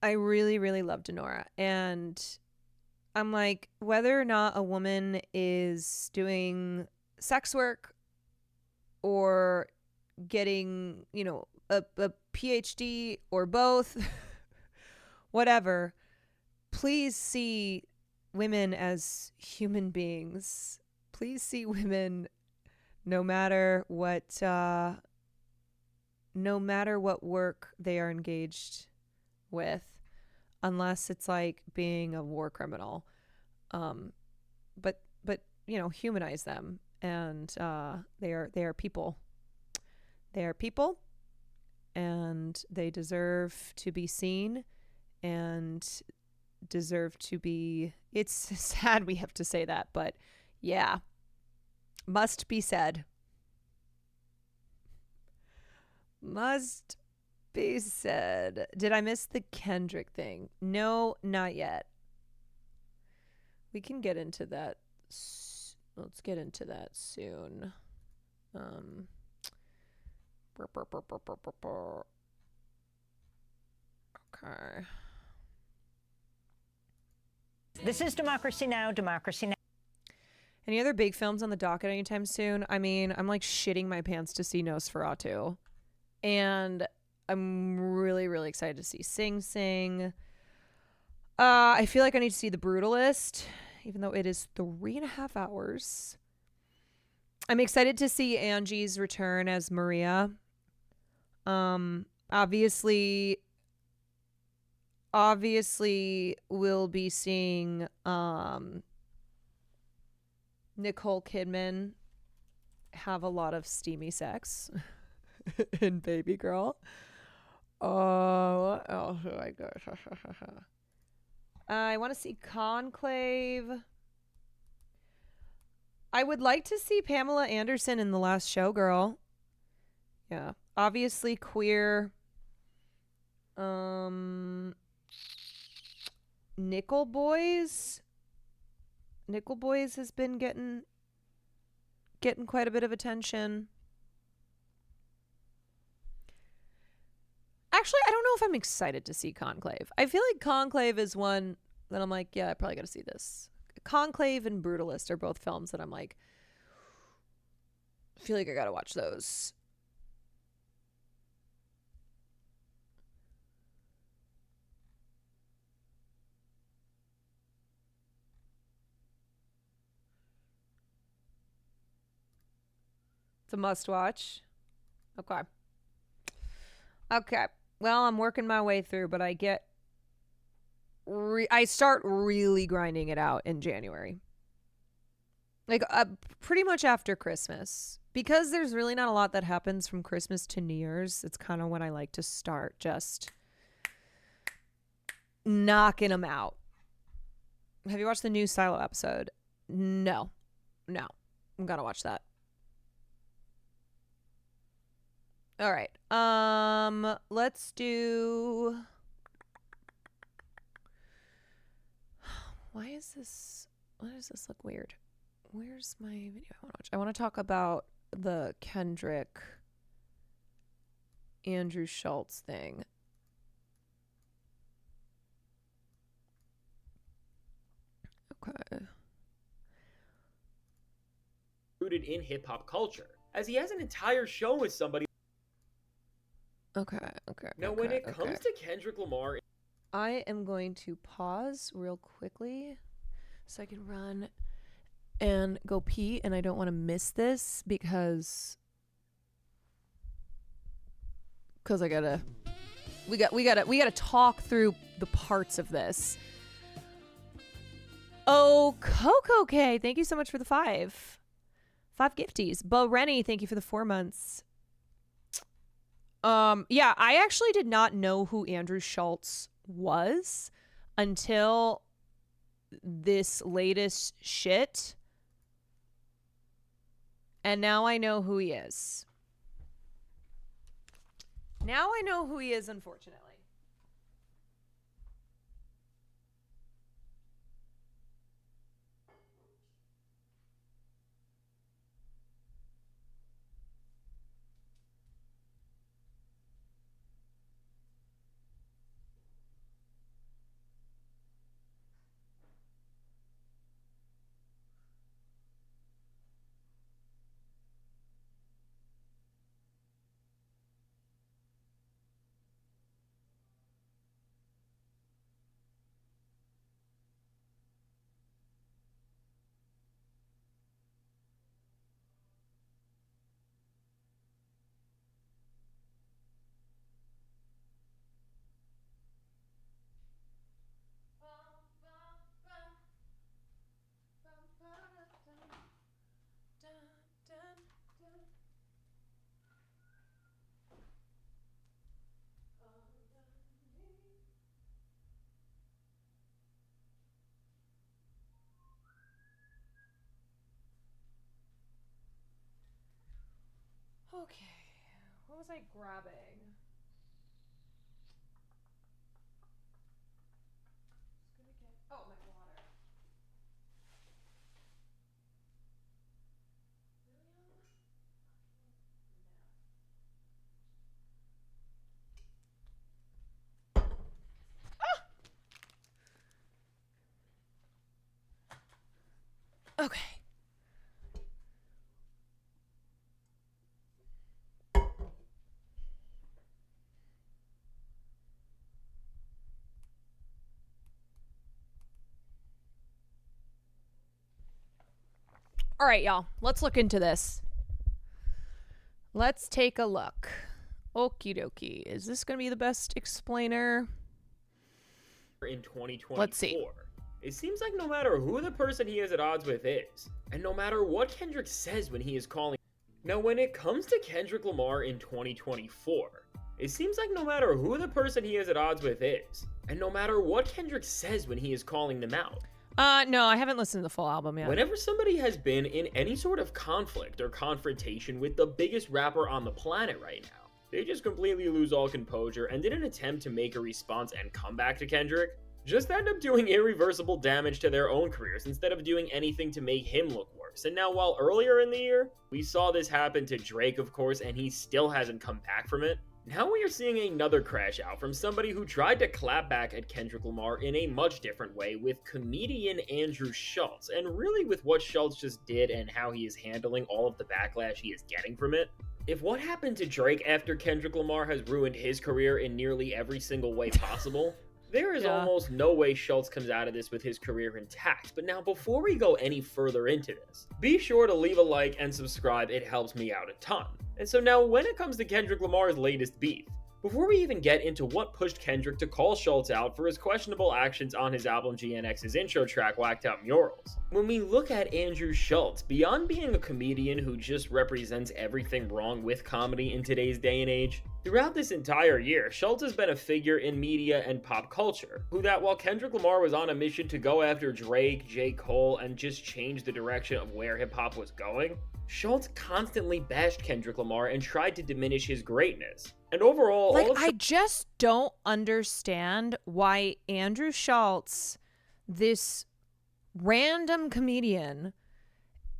I really, really loved Anora. And I'm like, whether or not a woman is doing sex work or getting, you know, a PhD or both, whatever, please see women as human beings. Please see women no matter what work they are engaged with, unless it's like being a war criminal. But you know, humanize them, and they are people. They are people, and they deserve to be seen and deserve to be. It's sad we have to say that, but yeah, must be said. Must be said. Did I miss the Kendrick thing? No, not yet. We can get into that. Let's get into that soon. Okay. This is Democracy Now!, Democracy Now! Any other big films on the docket anytime soon? I mean, I'm like shitting my pants to see Nosferatu. And I'm really, really excited to see Sing Sing. I feel like I need to see The Brutalist, even though it is 3.5 hours. I'm excited to see Angie's return as Maria. Obviously we'll be seeing Nicole Kidman have a lot of steamy sex in Baby Girl. Oh, what else do I go? I want to see Conclave. I would like to see Pamela Anderson in The Last Showgirl. Yeah. Obviously queer. Nickel Boys. Nickel Boys has been getting quite a bit of attention. Actually, I don't know if I'm excited to see Conclave. I feel like Conclave is one that I'm like, yeah, I probably got to see this. Conclave and Brutalist are both films that I'm like, I feel like I got to watch those. It's a must watch. Okay. Okay. Well, I'm working my way through, but I start really grinding it out in January. Like pretty much after Christmas. Because there's really not a lot that happens from Christmas to New Year's. It's kind of when I like to start just knocking them out. Have you watched the new Silo episode? No. I'm gonna watch that. All right. Let's do. Why does this look weird? Where's my video I want to watch? I want to talk about the Kendrick Andrew Schultz thing. Okay. Rooted in hip hop culture, as he has an entire show with somebody. Okay. Now, when it comes to Kendrick Lamar, I am going to pause real quickly so I can run and go pee, and I don't want to miss this because we gotta talk through the parts of this. Oh, Coco K, thank you so much for the 5 gifties. Bo Rennie, thank you for the 4 months. Yeah, I actually did not know who Andrew Schultz was until this latest shit. And now I know who he is. Unfortunately. What was I grabbing? Oh, my water. Okay. All right, y'all. Let's look into this. Let's take a look. Okie dokie. Is this going to be the best explainer? In 2024. Let's see. It seems like no matter who the person he is at odds with is, and no matter what Kendrick says when he is calling. Now, when it comes to Kendrick Lamar in 2024, it seems like no matter who the person he is at odds with is, and no matter what Kendrick says when he is calling them out. No, I haven't listened to the full album yet. Whenever somebody has been in any sort of conflict or confrontation with the biggest rapper on the planet right now, they just completely lose all composure and in an attempt to make a response and come back to Kendrick, just end up doing irreversible damage to their own careers instead of doing anything to make him look worse. And now, while earlier in the year, we saw this happen to Drake, of course, and he still hasn't come back from it, now we are seeing another crash out from somebody who tried to clap back at Kendrick Lamar in a much different way with comedian Andrew Schulz, and really with what Schulz just did and how he is handling all of the backlash he is getting from it. If what happened to Drake after Kendrick Lamar has ruined his career in nearly every single way possible, there is almost no way Schulz comes out of this with his career intact. But now, before we go any further into this, be sure to leave a like and subscribe. It helps me out a ton. And so now, when it comes to Kendrick Lamar's latest beef, before we even get into what pushed Kendrick to call Schulz out for his questionable actions on his album GNX's intro track, Whacked Out Murals, when we look at Andrew Schulz, beyond being a comedian who just represents everything wrong with comedy in today's day and age, throughout this entire year, Schulz has been a figure in media and pop culture, who that while Kendrick Lamar was on a mission to go after Drake, J. Cole, and just change the direction of where hip-hop was going, Schulz constantly bashed Kendrick Lamar and tried to diminish his greatness. And overall, I just don't understand why Andrew Schulz, this random comedian,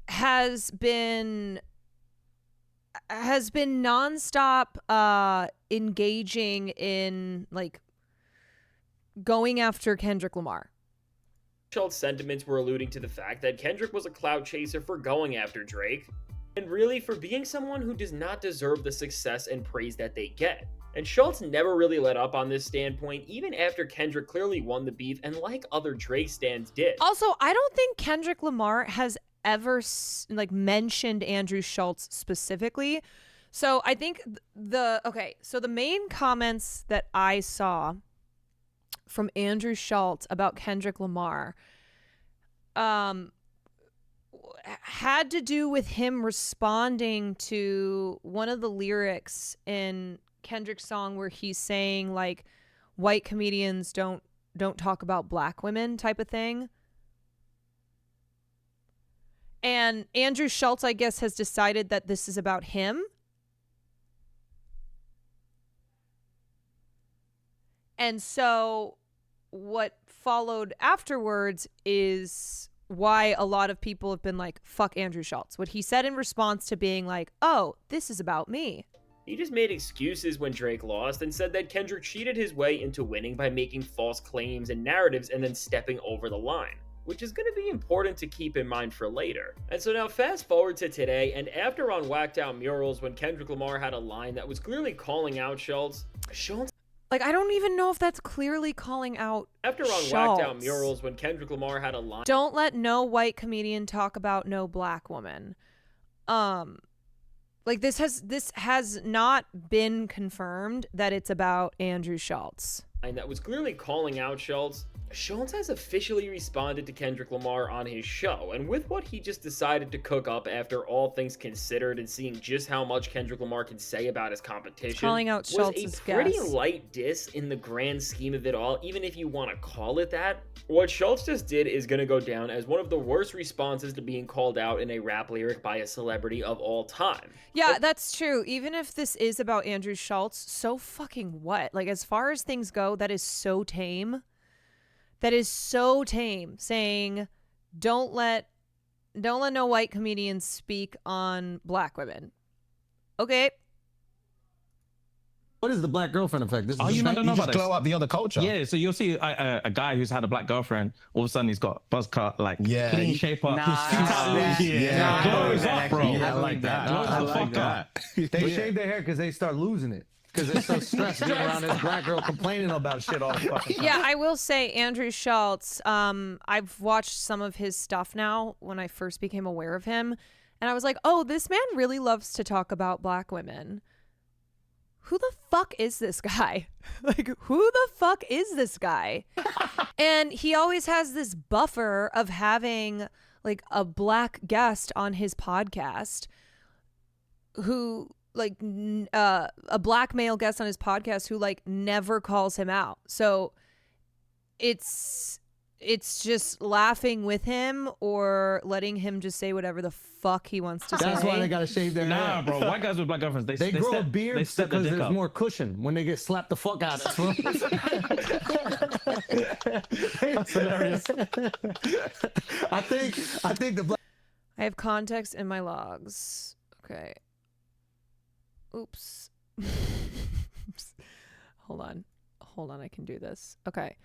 has been nonstop engaging in going after Kendrick Lamar. Schulz's sentiments were alluding to the fact that Kendrick was a clout chaser for going after Drake, and really for being someone who does not deserve the success and praise that they get. And Schulz never really let up on this standpoint, even after Kendrick clearly won the beef, and like other Drake stans did. Also, I don't think Kendrick Lamar has ever mentioned Andrew Schulz specifically. So I think the main comments that I saw from Andrew Schulz about Kendrick Lamar had to do with him responding to one of the lyrics in Kendrick's song where he's saying white comedians don't talk about black women type of thing. And Andrew Schulz, I guess, has decided that this is about him. And so what followed afterwards is why a lot of people have been like, fuck Andrew Schulz. What he said in response to being like, oh, this is about me. He just made excuses when Drake lost and said that Kendrick cheated his way into winning by making false claims and narratives and then stepping over the line, which is going to be important to keep in mind for later. And so now fast forward to today, and after on Whacked Out Murals, when Kendrick Lamar had a line that was clearly calling out Schulz, I don't even know if that's clearly calling out After on Schulz. Whacked Out Murals, when Kendrick Lamar had a line... Don't let no white comedian talk about no black woman. This has not been confirmed that it's about Andrew Schulz. And that was clearly calling out Schulz Schulz has officially responded to Kendrick Lamar on his show, and with what he just decided to cook up after all things considered and seeing just how much Kendrick Lamar can say about his competition, calling out Schultz's was a pretty guess. light diss in the grand scheme of it all, even if you want to call it that. What Schulz just did is going to go down as one of the worst responses to being called out in a rap lyric by a celebrity of all time. Yeah, that's true. Even if this is about Andrew Schulz, so fucking what? Like, as far as things go, that is so tame. That is so tame, saying don't let no white comedians speak on black women. Okay. What is the black girlfriend effect? This Oh, is you don't know about this? Glow up the other culture. Yeah, so you'll see a guy who's had a black girlfriend. All of a sudden, he's got buzz cut, like clean shape up. Glows up, bro. Yeah, I like that. I like that. They shave their hair because they start losing it. Because they're so stressed being around this black girl complaining about shit all the fucking time. Yeah, I will say Andrew Schulz, I've watched some of his stuff now when I first became aware of him. And I was like, oh, this man really loves to talk about black women. Who the fuck is this guy? Like, who the fuck is this guy? And he always has this buffer of having like a black guest on his podcast who like a black male guest on his podcast who like never calls him out. So it's just laughing with him or letting him just say whatever the fuck he wants to say. That's why they gotta shave their hair. Nah, bro. White guys with black girlfriends, they grow a step- beard they step their because dick there's up. more cushion when they get slapped the fuck out of. That's hilarious. I think the black. I have context in my logs. Okay. Oops. Hold on. I can do this. Okay.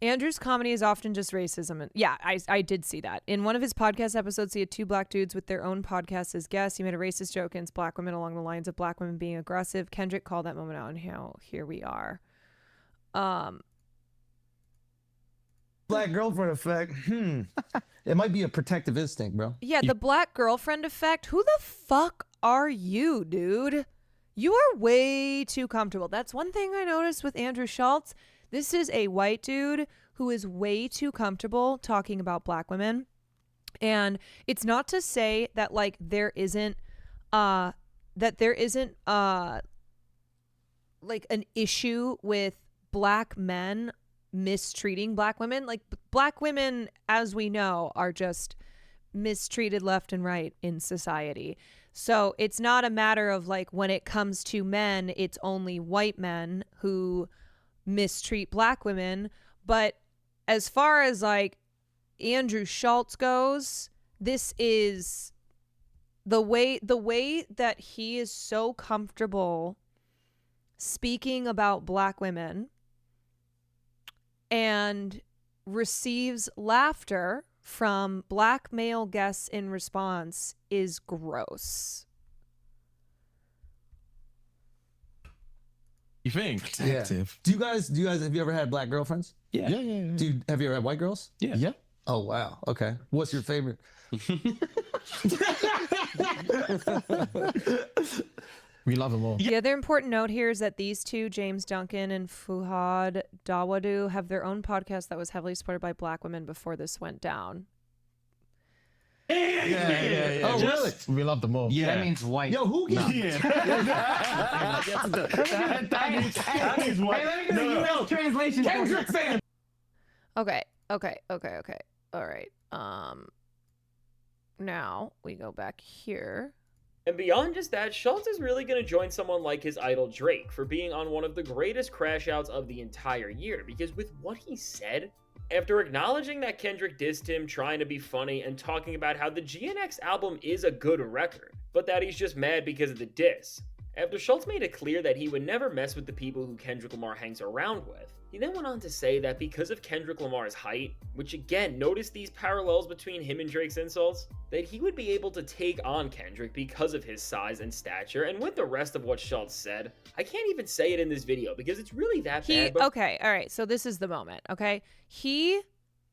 Andrew's comedy is often just racism. And yeah, I did see that. In one of his podcast episodes, he had two black dudes with their own podcasts as guests. He made a racist joke against black women along the lines of black women being aggressive. Kendrick called that moment out, and here we are. Black girlfriend effect. It might be a protective instinct, bro. Yeah, the black girlfriend effect. Who the fuck are you, dude? You are way too comfortable. That's one thing I noticed with Andrew Schulz. This is a white dude who is way too comfortable talking about black women. And it's not to say that like there isn't like an issue with black men mistreating black women. Like black women, as we know, are just mistreated left and right in society. So it's not a matter of like when it comes to men, it's only white men who mistreat black women. But as far as like Andrew Schulz goes, this is the way that he is so comfortable speaking about black women and receives laughter from black male guests in response is gross. You think? Protective. Do you guys have you ever had black girlfriends? Yeah. Have you ever had white girls? Yeah. Oh wow. Okay. What's your favorite? We love them all. The other important note here is that these two, James Duncan and Fuhad Dawadu, have their own podcast that was heavily supported by black women before this went down. Yeah. Oh, really? We love them all. Yeah. That means white. Yo, who gets That means white. Hey, let me get a US translation. Kendrick fan. Okay. All right. Now we go back here. And beyond just that, Schulz is really going to join someone like his idol Drake for being on one of the greatest crash outs of the entire year, because with what he said, after acknowledging that Kendrick dissed him, trying to be funny, and talking about how the GNX album is a good record, but that he's just mad because of the diss. After Schulz made it clear that he would never mess with the people who Kendrick Lamar hangs around with, he then went on to say that because of Kendrick Lamar's height, which again, notice these parallels between him and Drake's insults, that he would be able to take on Kendrick because of his size and stature. And with the rest of what Schulz said, I can't even say it in this video because it's really that bad. Okay, all right, so this is the moment, okay? He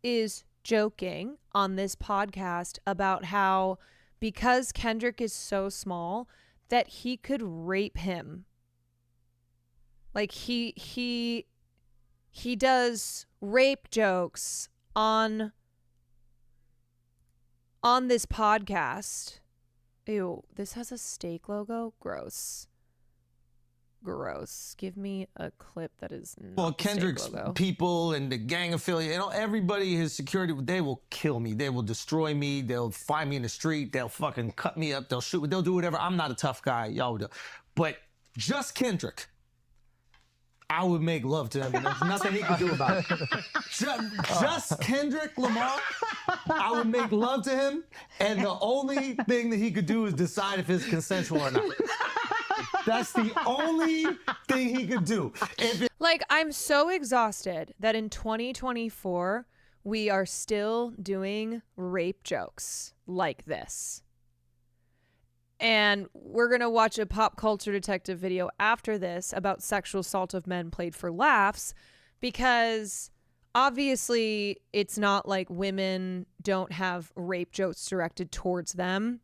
is joking on this podcast about how because Kendrick is so small that he could rape him. Like he he does rape jokes on this podcast. Ew, this has a steak logo. Gross. Give me a clip that is not Well, the steak Kendrick's logo. people and the gang affiliate, everybody, his security, they will kill me. They will destroy me. They'll find me in the street. They'll fucking cut me up. They'll shoot me. They'll do whatever. I'm not a tough guy. Y'all do. But just Kendrick, I would make love to him. And there's nothing he could do about it. Just Kendrick Lamar, I would make love to him. And the only thing that he could do is decide if it's consensual or not. That's the only thing he could do. Like, I'm so exhausted that in 2024, we are still doing rape jokes like this. And we're going to watch a pop culture detective video after this about sexual assault of men played for laughs, because obviously it's not like women don't have rape jokes directed towards them,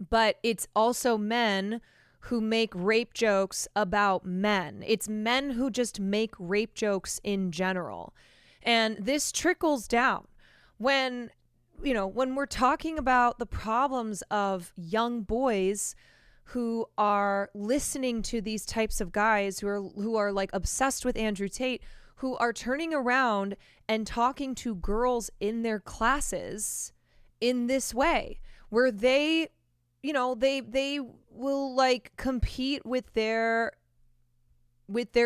but it's also men who make rape jokes about men. It's men who just make rape jokes in general. And this trickles down when we're talking about the problems of young boys who are listening to these types of guys who are like obsessed with Andrew Tate, who are turning around and talking to girls in their classes in this way, where they will like compete with their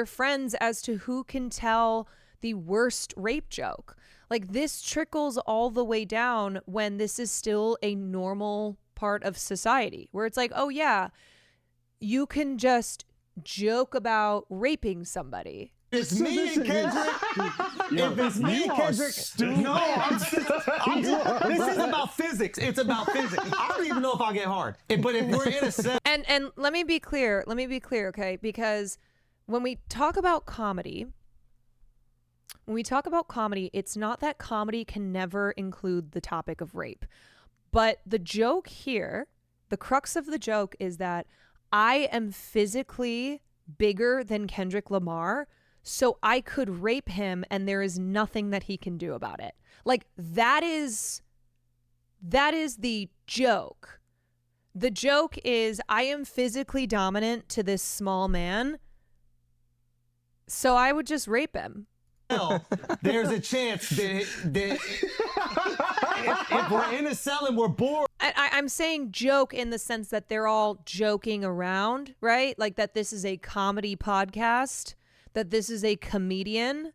friends as to who can tell the worst rape joke. Like, this trickles all the way down when this is still a normal part of society, where it's like, oh yeah, you can just joke about raping somebody. It's me and Kendrick. If it's me and Kendrick, this is about physics. It's about physics. I don't even know if I'll get hard. But if we're in a set. And let me be clear, okay? Because when we talk about comedy, it's not that comedy can never include the topic of rape. But the joke here, the crux of the joke is that I am physically bigger than Kendrick Lamar, so I could rape him and there is nothing that he can do about it. Like, that is the joke. The joke is, I am physically dominant to this small man, so I would just rape him. There's a chance that if we're in a cell and we're bored. I'm saying joke in the sense that they're all joking around, right? Like that this is a comedy podcast, that this is a comedian.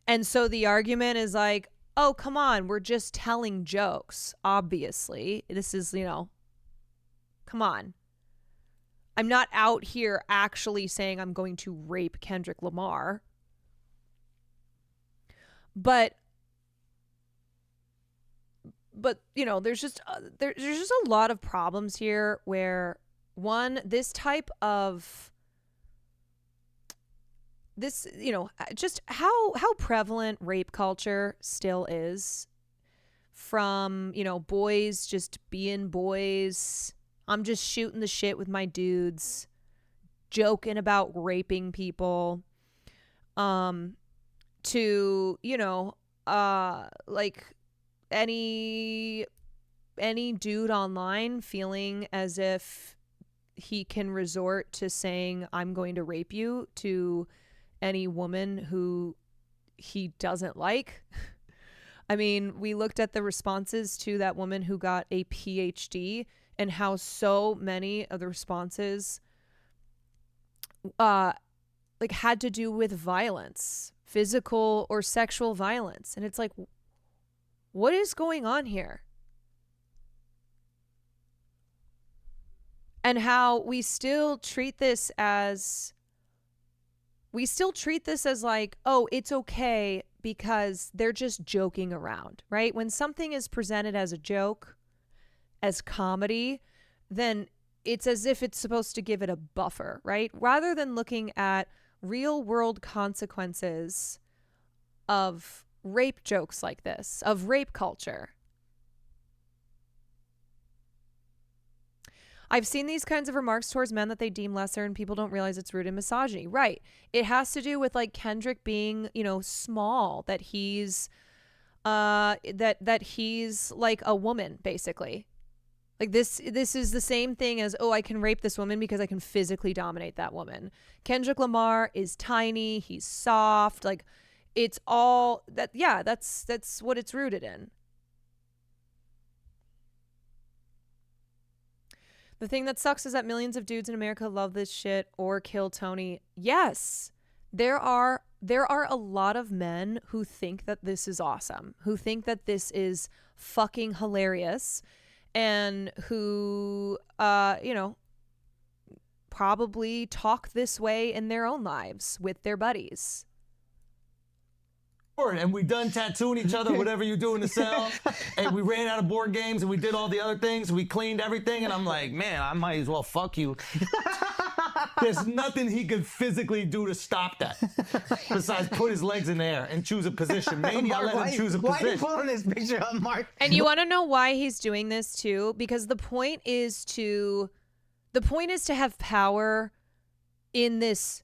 And so the argument is like, oh, come on, we're just telling jokes. Obviously, this is, come on. I'm not out here actually saying I'm going to rape Kendrick Lamar. But there's just a lot of problems here where, one, just how prevalent rape culture still is, from boys just being boys. I'm just shooting the shit with my dudes, joking about raping people, to like any dude online feeling as if he can resort to saying I'm going to rape you to any woman who he doesn't like. I mean, we looked at the responses to that woman who got a PhD and how so many of the responses had to do with violence, physical or sexual violence. And it's like, what is going on here? And how we still treat this as like, oh, it's okay because they're just joking around, right? When something is presented as a joke, as comedy, then it's as if it's supposed to give it a buffer, right? Rather than looking at real world consequences of rape jokes like this, of rape culture. I've seen these kinds of remarks towards men that they deem lesser, and people don't realize it's rooted in misogyny. Right. It has to do with like Kendrick being, you know, small, that he's that he's like a woman, basically. Like this is the same thing as, oh, I can rape this woman because I can physically dominate that woman. Kendrick Lamar is tiny, he's soft, like it's all that. Yeah, that's what it's rooted in. The thing that sucks is that millions of dudes in America love this shit or kill Tony. Yes, there are a lot of men who think that this is awesome, who think that this is fucking hilarious, and who, you know, probably talk this way in their own lives with their buddies. And we done tattooing each other, whatever you do in the cell. And we ran out of board games and we did all the other things. We cleaned everything. And I'm like, man, I might as well fuck you. There's nothing he could physically do to stop that besides put his legs in the air and choose a position. Maybe Mark, I'll let him choose a why position. are you pulling this picture up, Mark? And you want to know why he's doing this too? Because the point is to have power in this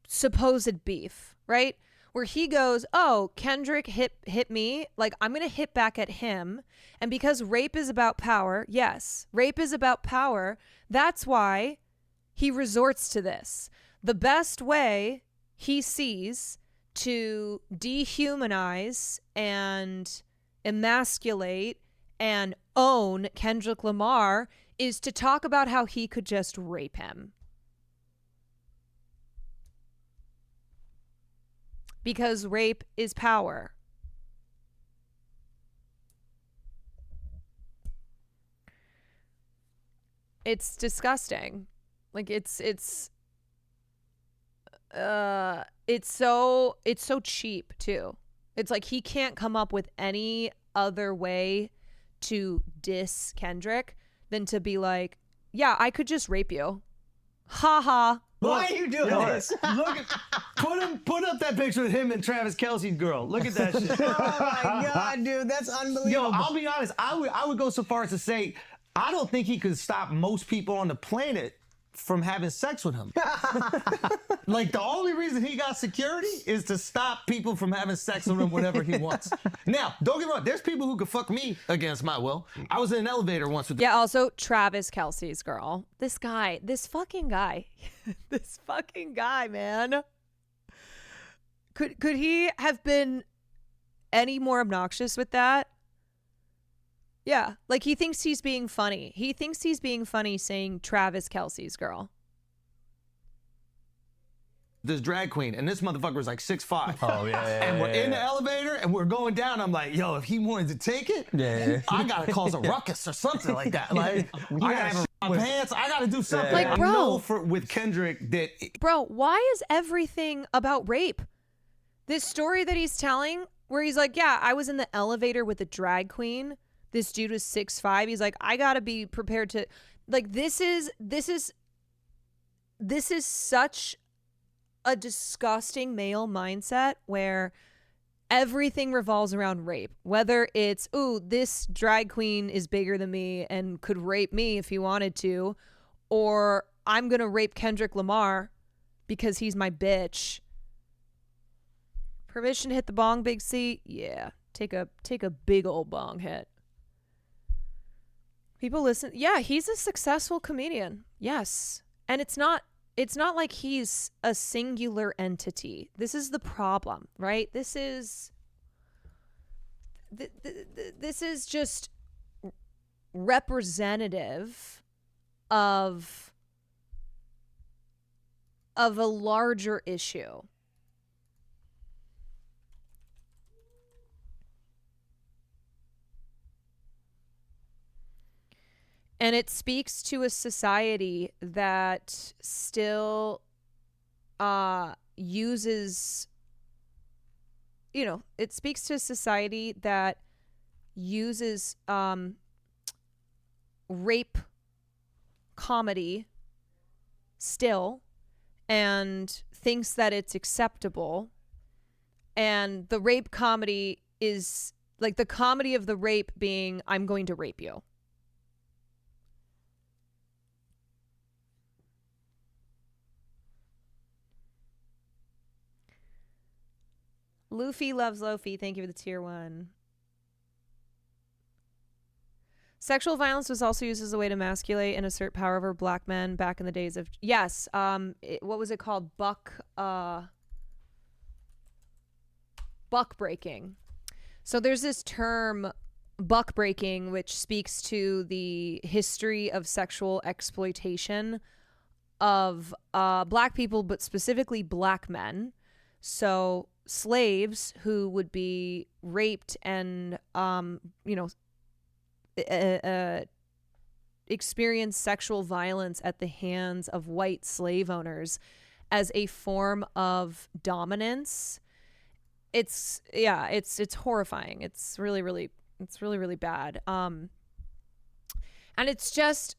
supposed beef, right? Where he goes, oh, Kendrick hit me, like I'm going to hit back at him. And because rape is about power, yes, rape is about power, that's why he resorts to this. The best way he sees to dehumanize and emasculate and own Kendrick Lamar is to talk about how he could just rape him. Because rape is power. It's disgusting. Like it's so cheap too. It's like he can't come up with any other way to diss Kendrick than to be like, yeah, I could just rape you. Ha ha. Why are you doing this? Look at, put up that picture of him and Travis Kelce's girl. Look at that shit. Oh my God, dude, that's unbelievable. Yo, I'll be honest. I would go so far as to say, I don't think he could stop most people on the planet from having sex with him. Like the only reason he got security is to stop people from having sex with him whenever he wants. Now, don't get me wrong. There's people who could fuck me against my will. I was in an elevator once with. Yeah. Also, Travis Kelce's girl. This fucking guy, man. Could he have been any more obnoxious with that? Yeah, like he thinks he's being funny. He thinks he's being funny saying Travis Kelce's girl. This drag queen, and this motherfucker was like 6'5". Oh, yeah. And we're in the elevator, and we're going down. I'm like, yo, if he wanted to take it, I gotta cause a ruckus or something like that. Like, I gotta have my pants. I gotta do something. Like, bro, I know with Kendrick that. Bro, why is everything about rape? This story that he's telling, where he's like, yeah, I was in the elevator with a drag queen. This dude was 6'5". He's like, I gotta be prepared to, like, this is such a disgusting male mindset where everything revolves around rape. Whether it's, ooh, this drag queen is bigger than me and could rape me if he wanted to, or I'm gonna rape Kendrick Lamar because he's my bitch. Permission to hit the bong, Big C? Yeah, take a big old bong hit. People listen. Yeah, he's a successful comedian. Yes. And it's not like he's a singular entity. This is the problem, right? This is just representative of a larger issue. And it speaks to a society that still uses, it speaks to a society that uses rape comedy still and thinks that it's acceptable. And the rape comedy is like the comedy of the rape being, I'm going to rape you. Luffy loves Lofi. Thank you for the tier 1. Sexual violence was also used as a way to emasculate and assert power over black men back in the days of... Yes. What was it called? Buck breaking. So there's this term, buck breaking, which speaks to the history of sexual exploitation of black people, but specifically black men. So slaves who would be raped and, experience sexual violence at the hands of white slave owners as a form of dominance. It's horrifying. It's really bad. And it's just,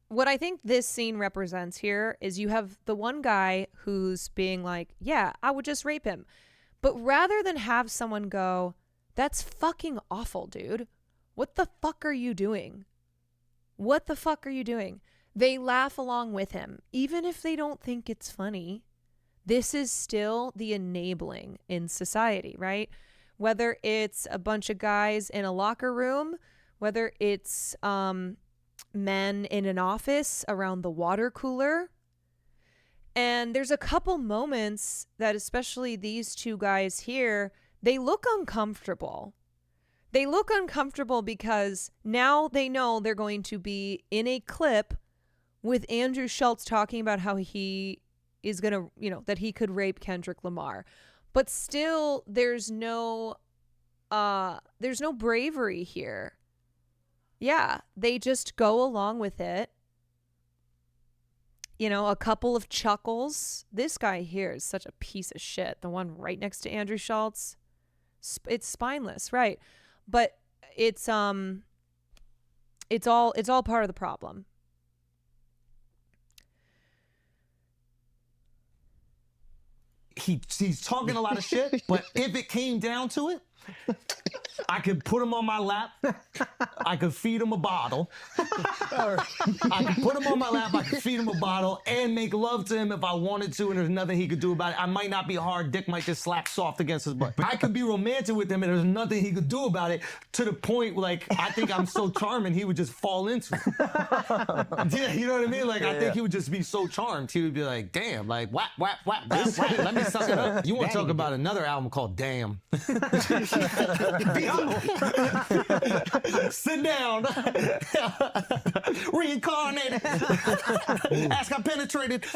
what I think this scene represents here is you have the one guy who's being like, yeah, I would just rape him. But rather than have someone go, that's fucking awful, dude. What the fuck are you doing? What the fuck are you doing? They laugh along with him, even if they don't think it's funny. This is still the enabling in society, right? Whether it's a bunch of guys in a locker room, whether it's men in an office around the water cooler. And there's a couple moments that, especially these two guys here, they look uncomfortable. They look uncomfortable because now they know they're going to be in a clip with Andrew Schulz talking about how he is going to, that he could rape Kendrick Lamar. But still, there's no bravery here. Yeah, they just go along with it. A couple of chuckles. This guy here is such a piece of shit. The one right next to Andrew Schulz. It's spineless, right? But it's all part of the problem. He's talking a lot of shit, but if it came down to it, I could put him on my lap. I could feed him a bottle. I could put him on my lap. I could feed him a bottle and make love to him if I wanted to, and there's nothing he could do about it. I might not be hard. Dick might just slap soft against his butt. I could be romantic with him, and there's nothing he could do about it, to the point, I think I'm so charming, he would just fall into it. Yeah, you know what I mean? I think he would just be so charmed. He would be like, damn, whap, whap, whap, whap, whap. Let me suck it up. You want to talk about another album called Damn. Sit down. Reincarnated. Ask how penetrated.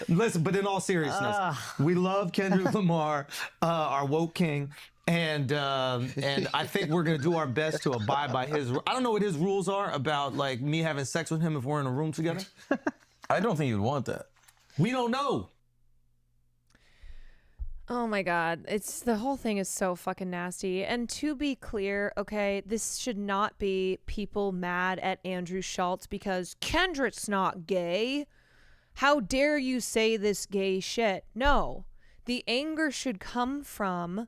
Listen, but in all seriousness, we love Kendrick Lamar, our woke king. And I think we're going to do our best to abide by his... I don't know what his rules are about, me having sex with him if we're in a room together. I don't think you'd want that. We don't know. Oh my God. The whole thing is so fucking nasty. And to be clear, okay, this should not be people mad at Andrew Schulz because Kendrick's not gay. How dare you say this gay shit? No. The anger should come from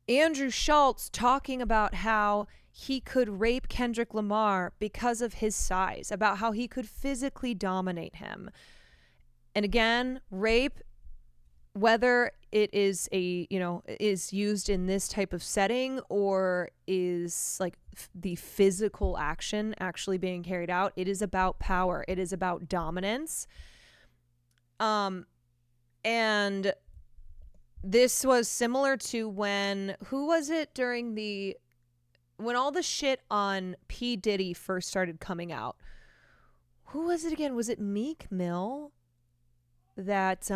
Andrew Schulz talking about how he could rape Kendrick Lamar because of his size, about how he could physically dominate him. And again, rape, whether it is is used in this type of setting or is the physical action actually being carried out, it is about power. It is about dominance. And this was similar to when all the shit on P. Diddy first started coming out. Who was it again? Was it Meek Mill that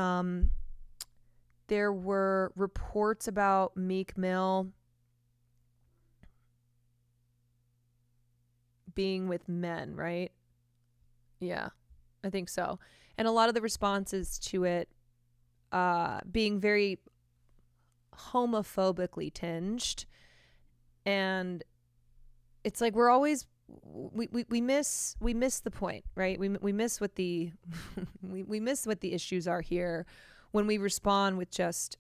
there were reports about Meek Mill being with men, right? Yeah, I think so. And a lot of the responses to it being very homophobically tinged. And it's we're always we miss the point, right? We miss what the we miss what the issues are here when we respond with just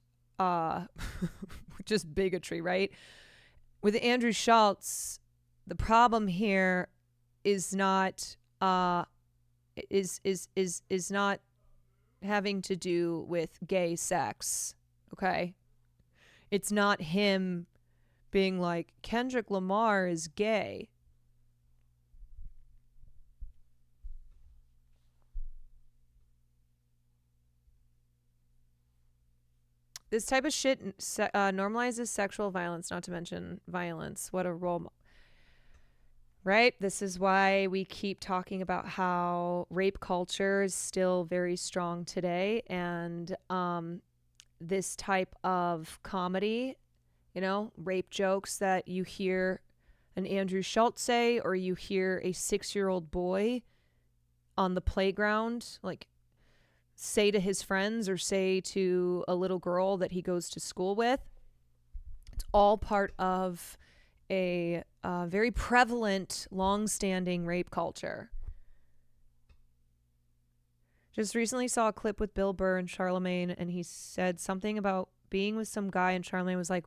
bigotry, right? With Andrew Schulz, the problem here is not is not having to do with gay sex. okay? It's not him being like, Kendrick Lamar is gay. This type of shit normalizes sexual violence, not to mention violence. What a role right? This is why we keep talking about how rape culture is still very strong today. And this type of comedy, you know, rape jokes that you hear an Andrew Schultz say, or you hear a 6-year-old boy on the playground, like, say to his friends or say to a little girl that he goes to school with. It's all part of a very prevalent, long-standing rape culture. Just recently saw a clip with Bill Burr and Charlemagne, and he said something about being with some guy, and Charlemagne was like,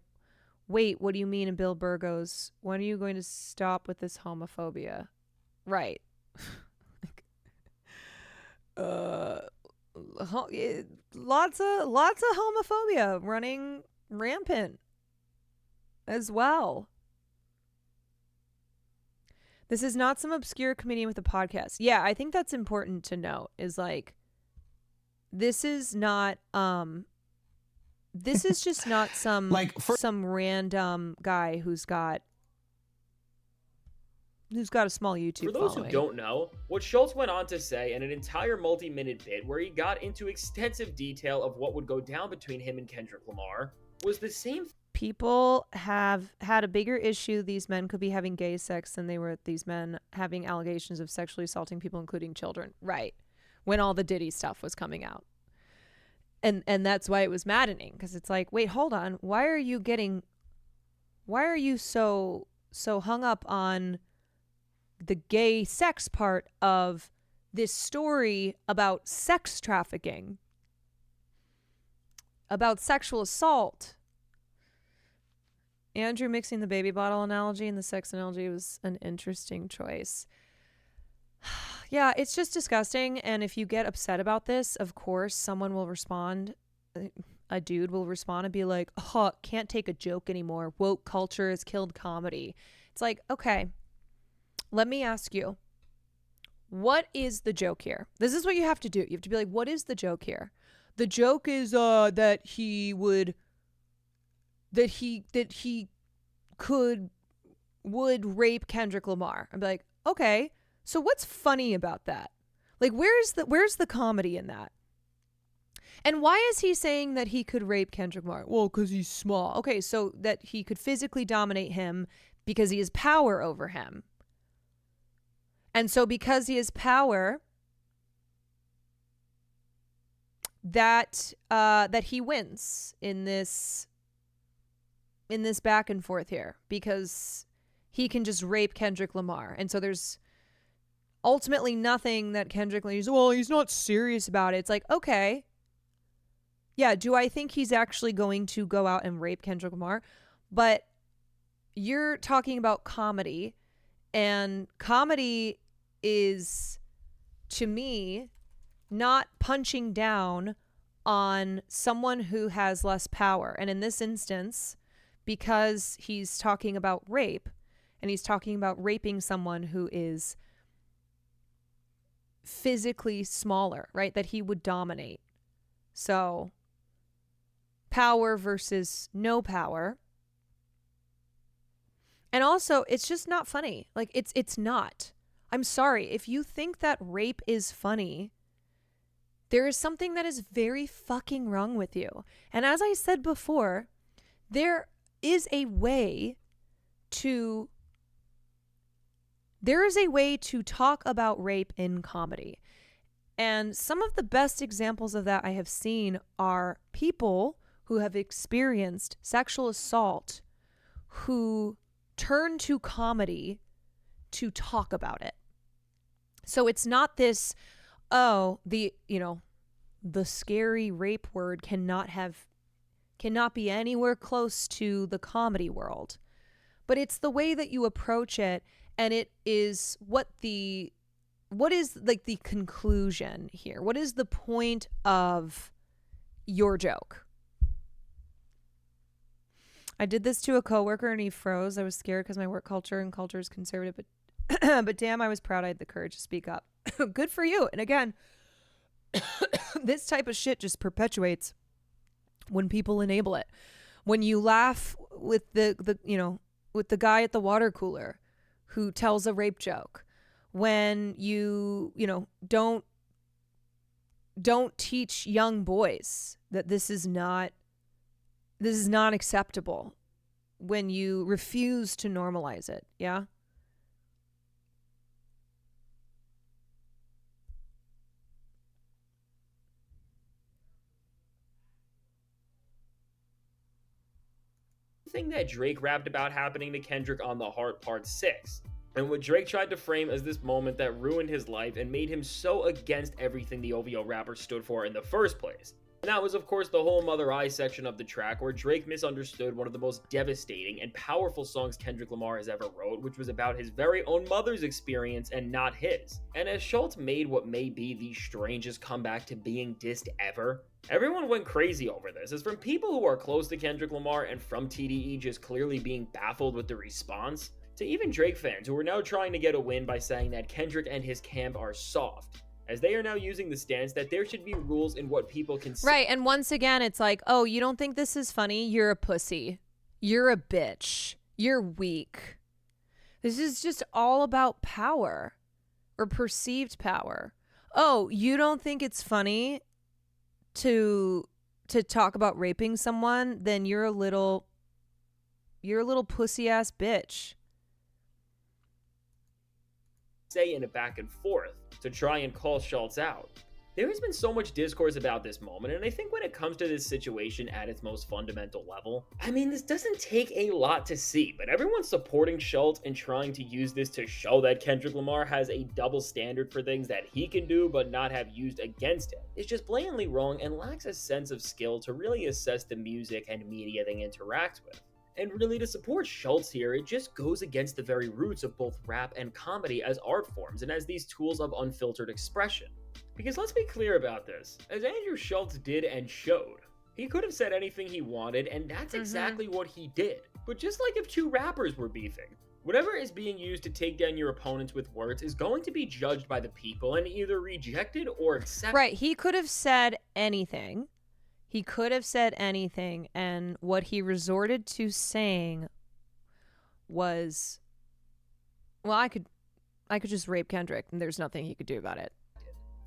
wait, what do you mean? And Bill Burr goes, when are you going to stop with this homophobia? Right. Lots of homophobia running rampant as well. This is not some obscure comedian with a podcast. Yeah, I think that's important to note, is like, this is not this is just not some some random guy who's got a small YouTube For those following. who don't know, what Schultz went on to say in an entire multi-minute bit where he got into extensive detail of what would go down between him and Kendrick Lamar was the same. People have had a bigger issue these men could be having gay sex than they were these men having allegations of sexually assaulting people, including children. Right. When all the Diddy stuff was coming out. And that's why it was maddening, because it's like, wait, hold on. Why are you so hung up on the gay sex part of this story about sex trafficking, about sexual assault? Andrew mixing the baby bottle analogy and the sex analogy was an interesting choice. Yeah, it's just disgusting. And if you get upset about this, of course, someone will respond. A dude will respond and be like, oh, can't take a joke anymore. Woke culture has killed comedy. It's like, okay, let me ask you, what is the joke here? This is what you have to do. You have to be like, what is the joke here? The joke is that he would rape Kendrick Lamar. I'd be like, okay, so what's funny about that? Like, where's the comedy in that? And why is he saying that he could rape Kendrick Lamar? Well, because he's small. Okay, so that he could physically dominate him because he has power over him. And so because he has power, that he wins in this back and forth here, because he can just rape Kendrick Lamar. And so there's ultimately nothing that Kendrick Lamar, well, he's not serious about it. It's like, okay. Yeah, do I think he's actually going to go out and rape Kendrick Lamar? But you're talking about comedy, and comedy is, to me, not punching down on someone who has less power. And in this instance, because he's talking about rape, and he's talking about raping someone who is physically smaller, right? That he would dominate. So, power versus no power. And also, it's just not funny. Like, it's not. I'm sorry. If you think that rape is funny, there is something that is very fucking wrong with you. And as I said before, there is a way to talk about rape in comedy. And some of the best examples of that I have seen are people who have experienced sexual assault who turn to comedy to talk about it. So it's not this, the scary rape word cannot be anywhere close to the comedy world. But it's the way that you approach it, and it is what is like the conclusion here? What is the point of your joke? I did this to a coworker and he froze. I was scared because my work culture and culture is conservative, but but damn, I was proud I had the courage to speak up. Good for you. And again, this type of shit just perpetuates when people enable it. When you laugh with with the guy at the water cooler who tells a rape joke, when you don't teach young boys that this is not acceptable, when you refuse to normalize it. Yeah. Thing that Drake rapped about happening to Kendrick on The Heart Part 6, and what Drake tried to frame as this moment that ruined his life and made him so against everything the OVO rapper stood for in the first place. And that was of course the whole Mother Eye section of the track, where Drake misunderstood one of the most devastating and powerful songs Kendrick Lamar has ever wrote, which was about his very own mother's experience and not his. And as Schulz made what may be the strangest comeback to being dissed ever, everyone went crazy over this, as from people who are close to Kendrick Lamar and from TDE just clearly being baffled with the response, to even Drake fans who are now trying to get a win by saying that Kendrick and his camp are soft, as they are now using the stance that there should be rules in what people can say. Right, and once again, it's like, oh, you don't think this is funny? You're a pussy. You're a bitch. You're weak. This is just all about power or perceived power. Oh, you don't think it's funny to talk about raping someone? Then you're a little pussy ass bitch. Say in a back and forth to try and call Schulz out. There has been so much discourse about this moment, and I think when it comes to this situation at its most fundamental level, I mean, this doesn't take a lot to see, but everyone's supporting Schulz and trying to use this to show that Kendrick Lamar has a double standard for things that he can do but not have used against him. It's just blatantly wrong and lacks a sense of skill to really assess the music and media they interact with. And really, to support Schulz here, it just goes against the very roots of both rap and comedy as art forms and as these tools of unfiltered expression. Because let's be clear about this, as Andrew Schulz did and showed, he could have said anything he wanted, and that's exactly what he did. But just like if two rappers were beefing, whatever is being used to take down your opponents with words is going to be judged by the people and either rejected or accepted. Right, he could have said anything. He could have said anything, and what he resorted to saying was, well, I could just rape Kendrick, and there's nothing he could do about it.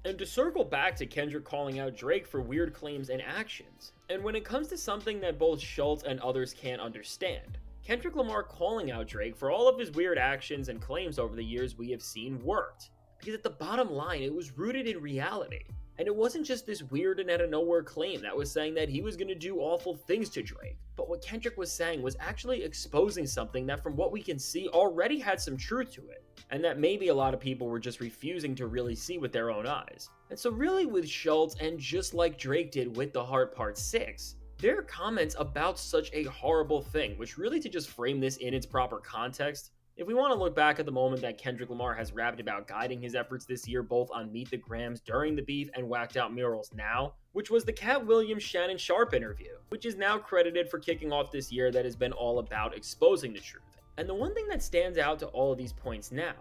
And to circle back to Kendrick calling out Drake for weird claims and actions, and when it comes to something that both Schulz and others can't understand, Kendrick Lamar calling out Drake for all of his weird actions and claims over the years we have seen worked. Because at the bottom line, it was rooted in reality. And it wasn't just this weird and out of nowhere claim that was saying that he was going to do awful things to Drake. But what Kendrick was saying was actually exposing something that, from what we can see, already had some truth to it. And that maybe a lot of people were just refusing to really see with their own eyes. And so really with Schulz, and just like Drake did with The Heart Part 6, their comments about such a horrible thing, which really, to just frame this in its proper context, if we want to look back at the moment that Kendrick Lamar has rapped about guiding his efforts this year both on Meet the Grams during the beef and Whacked Out Murals now, which was the Cat Williams Shannon Sharp interview, which is now credited for kicking off this year, that has been all about exposing the truth. And the one thing that stands out to all of these points now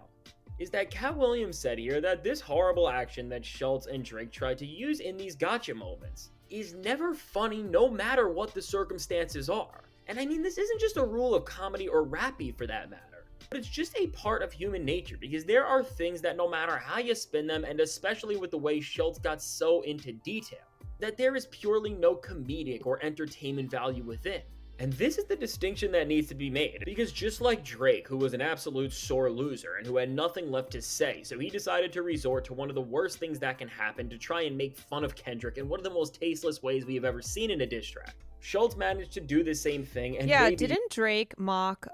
is that Cat Williams said here that this horrible action that Schulz and Drake tried to use in these gotcha moments is never funny no matter what the circumstances are. And I mean, this isn't just a rule of comedy or rap beef for that matter. But it's just a part of human nature, because there are things that no matter how you spin them, and especially with the way Schulz got so into detail, that there is purely no comedic or entertainment value within. And this is the distinction that needs to be made, because just like Drake, who was an absolute sore loser and who had nothing left to say, so he decided to resort to one of the worst things that can happen to try and make fun of Kendrick in one of the most tasteless ways we have ever seen in a diss track. Schulz managed to do the same thing, and yeah, didn't Drake mock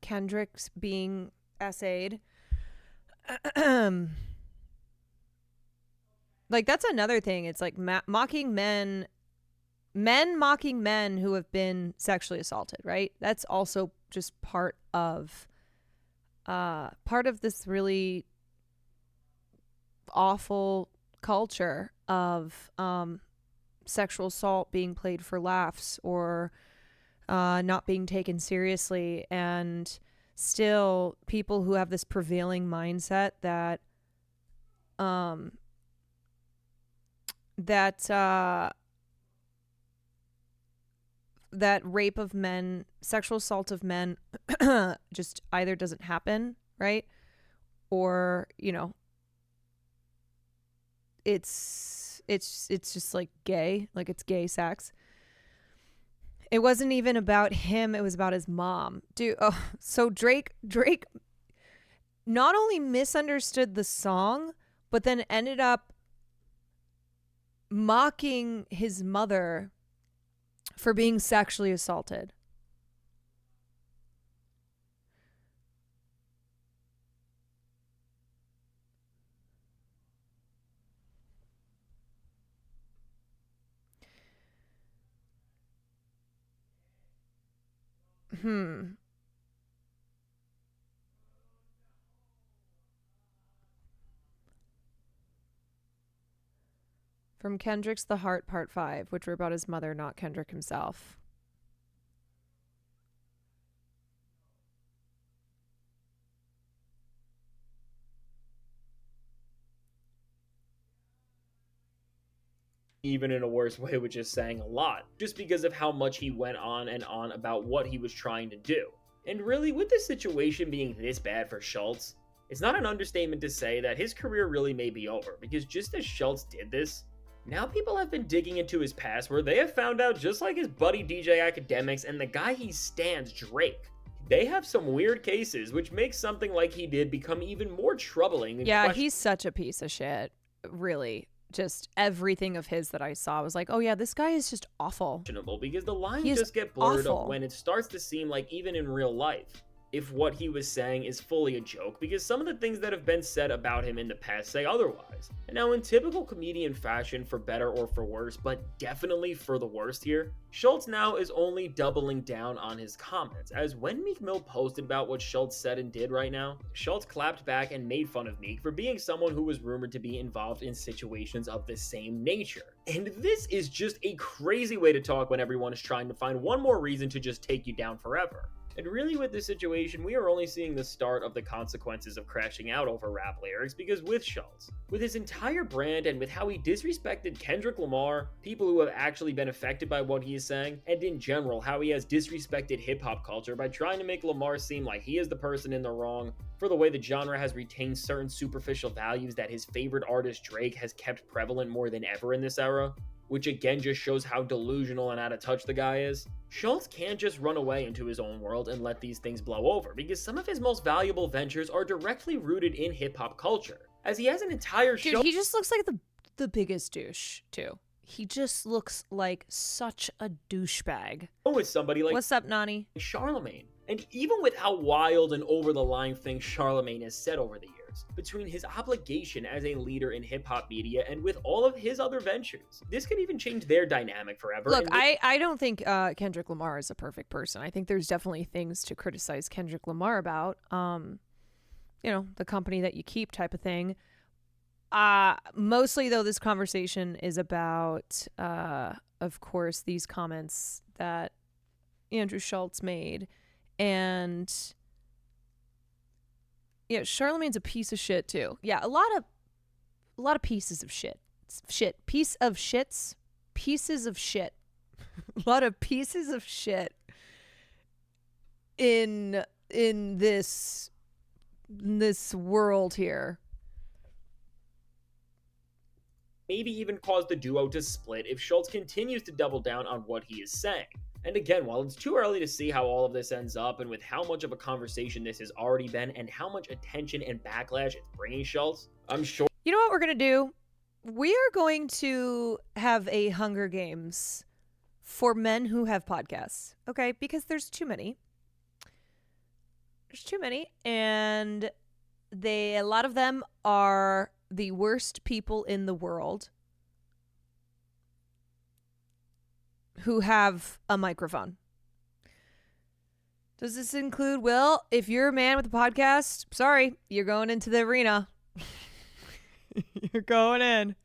Kendrick's being essayed? Like, that's another thing. It's like mocking men mocking men who have been sexually assaulted, right? That's also just part of this really awful culture of sexual assault being played for laughs or not being taken seriously, and still people who have this prevailing mindset that that rape of men, sexual assault of men just either doesn't happen, right? Or, you know, it's just like gay, like it's gay sex. It wasn't even about him, it was about his mom. Dude, oh, so Drake not only misunderstood the song, but then ended up mocking his mother for being sexually assaulted. From Kendrick's The Heart Part 5, which were about his mother, not Kendrick himself. Even in a worse way, which is saying a lot, just because of how much he went on and on about what he was trying to do. And really, with this situation being this bad for Schulz, it's not an understatement to say that his career really may be over, because just as Schulz did this, now people have been digging into his past where they have found out, just like his buddy DJ Academics and the guy he stands, Drake, they have some weird cases, which makes something like he did become even more troubling. Yeah, he's such a piece of shit, really. Just everything of his that I saw was like, oh yeah, this guy is just awful. Because the lines just get blurred up when it starts to seem like, even in real life, if what he was saying is fully a joke, because some of the things that have been said about him in the past say otherwise. And now, in typical comedian fashion, for better or for worse, but definitely for the worst here, Schulz now is only doubling down on his comments, as when Meek Mill posted about what Schulz said and did right now, Schulz clapped back and made fun of Meek for being someone who was rumored to be involved in situations of the same nature. And this is just a crazy way to talk when everyone is trying to find one more reason to just take you down forever. And really, with this situation, we are only seeing the start of the consequences of crashing out over rap lyrics, because with Schulz, with his entire brand and with how he disrespected Kendrick Lamar, people who have actually been affected by what he is saying, and in general, how he has disrespected hip-hop culture by trying to make Lamar seem like he is the person in the wrong, for the way the genre has retained certain superficial values that his favorite artist Drake has kept prevalent more than ever in this era, which again just shows how delusional and out of touch the guy is. Schulz can't just run away into his own world and let these things blow over, because some of his most valuable ventures are directly rooted in hip-hop culture, as he has an entire show. Dude, he just looks like the biggest douche, too. He just looks like such a douchebag. With somebody like, what's up, Nani? Charlemagne. And even with how wild and over-the-line things Charlemagne has said over the years, between his obligation as a leader in hip-hop media and with all of his other ventures, this could even change their dynamic forever. Look, I don't think Kendrick Lamar is a perfect person. I think there's definitely things to criticize Kendrick Lamar about. You know, the company that you keep type of thing. Mostly, though, this conversation is about, of course, these comments that Andrew Schulz made. And yeah, Charlemagne's a piece of shit too. Yeah, a lot of pieces of shit. Piece of shits. Pieces of shit. A lot of pieces of shit in this world here. Maybe even cause the duo to split if Schulz continues to double down on what he is saying. And again, while it's too early to see how all of this ends up, and with how much of a conversation this has already been, and how much attention and backlash it's bringing Schulz, I'm sure... You know what we're going to do? We are going to have a Hunger Games for men who have podcasts, okay? Because there's too many. There's too many, and a lot of them are the worst people in the world who have a microphone. Does this include, Will, if you're a man with a podcast, sorry, you're going into the arena. You're going in.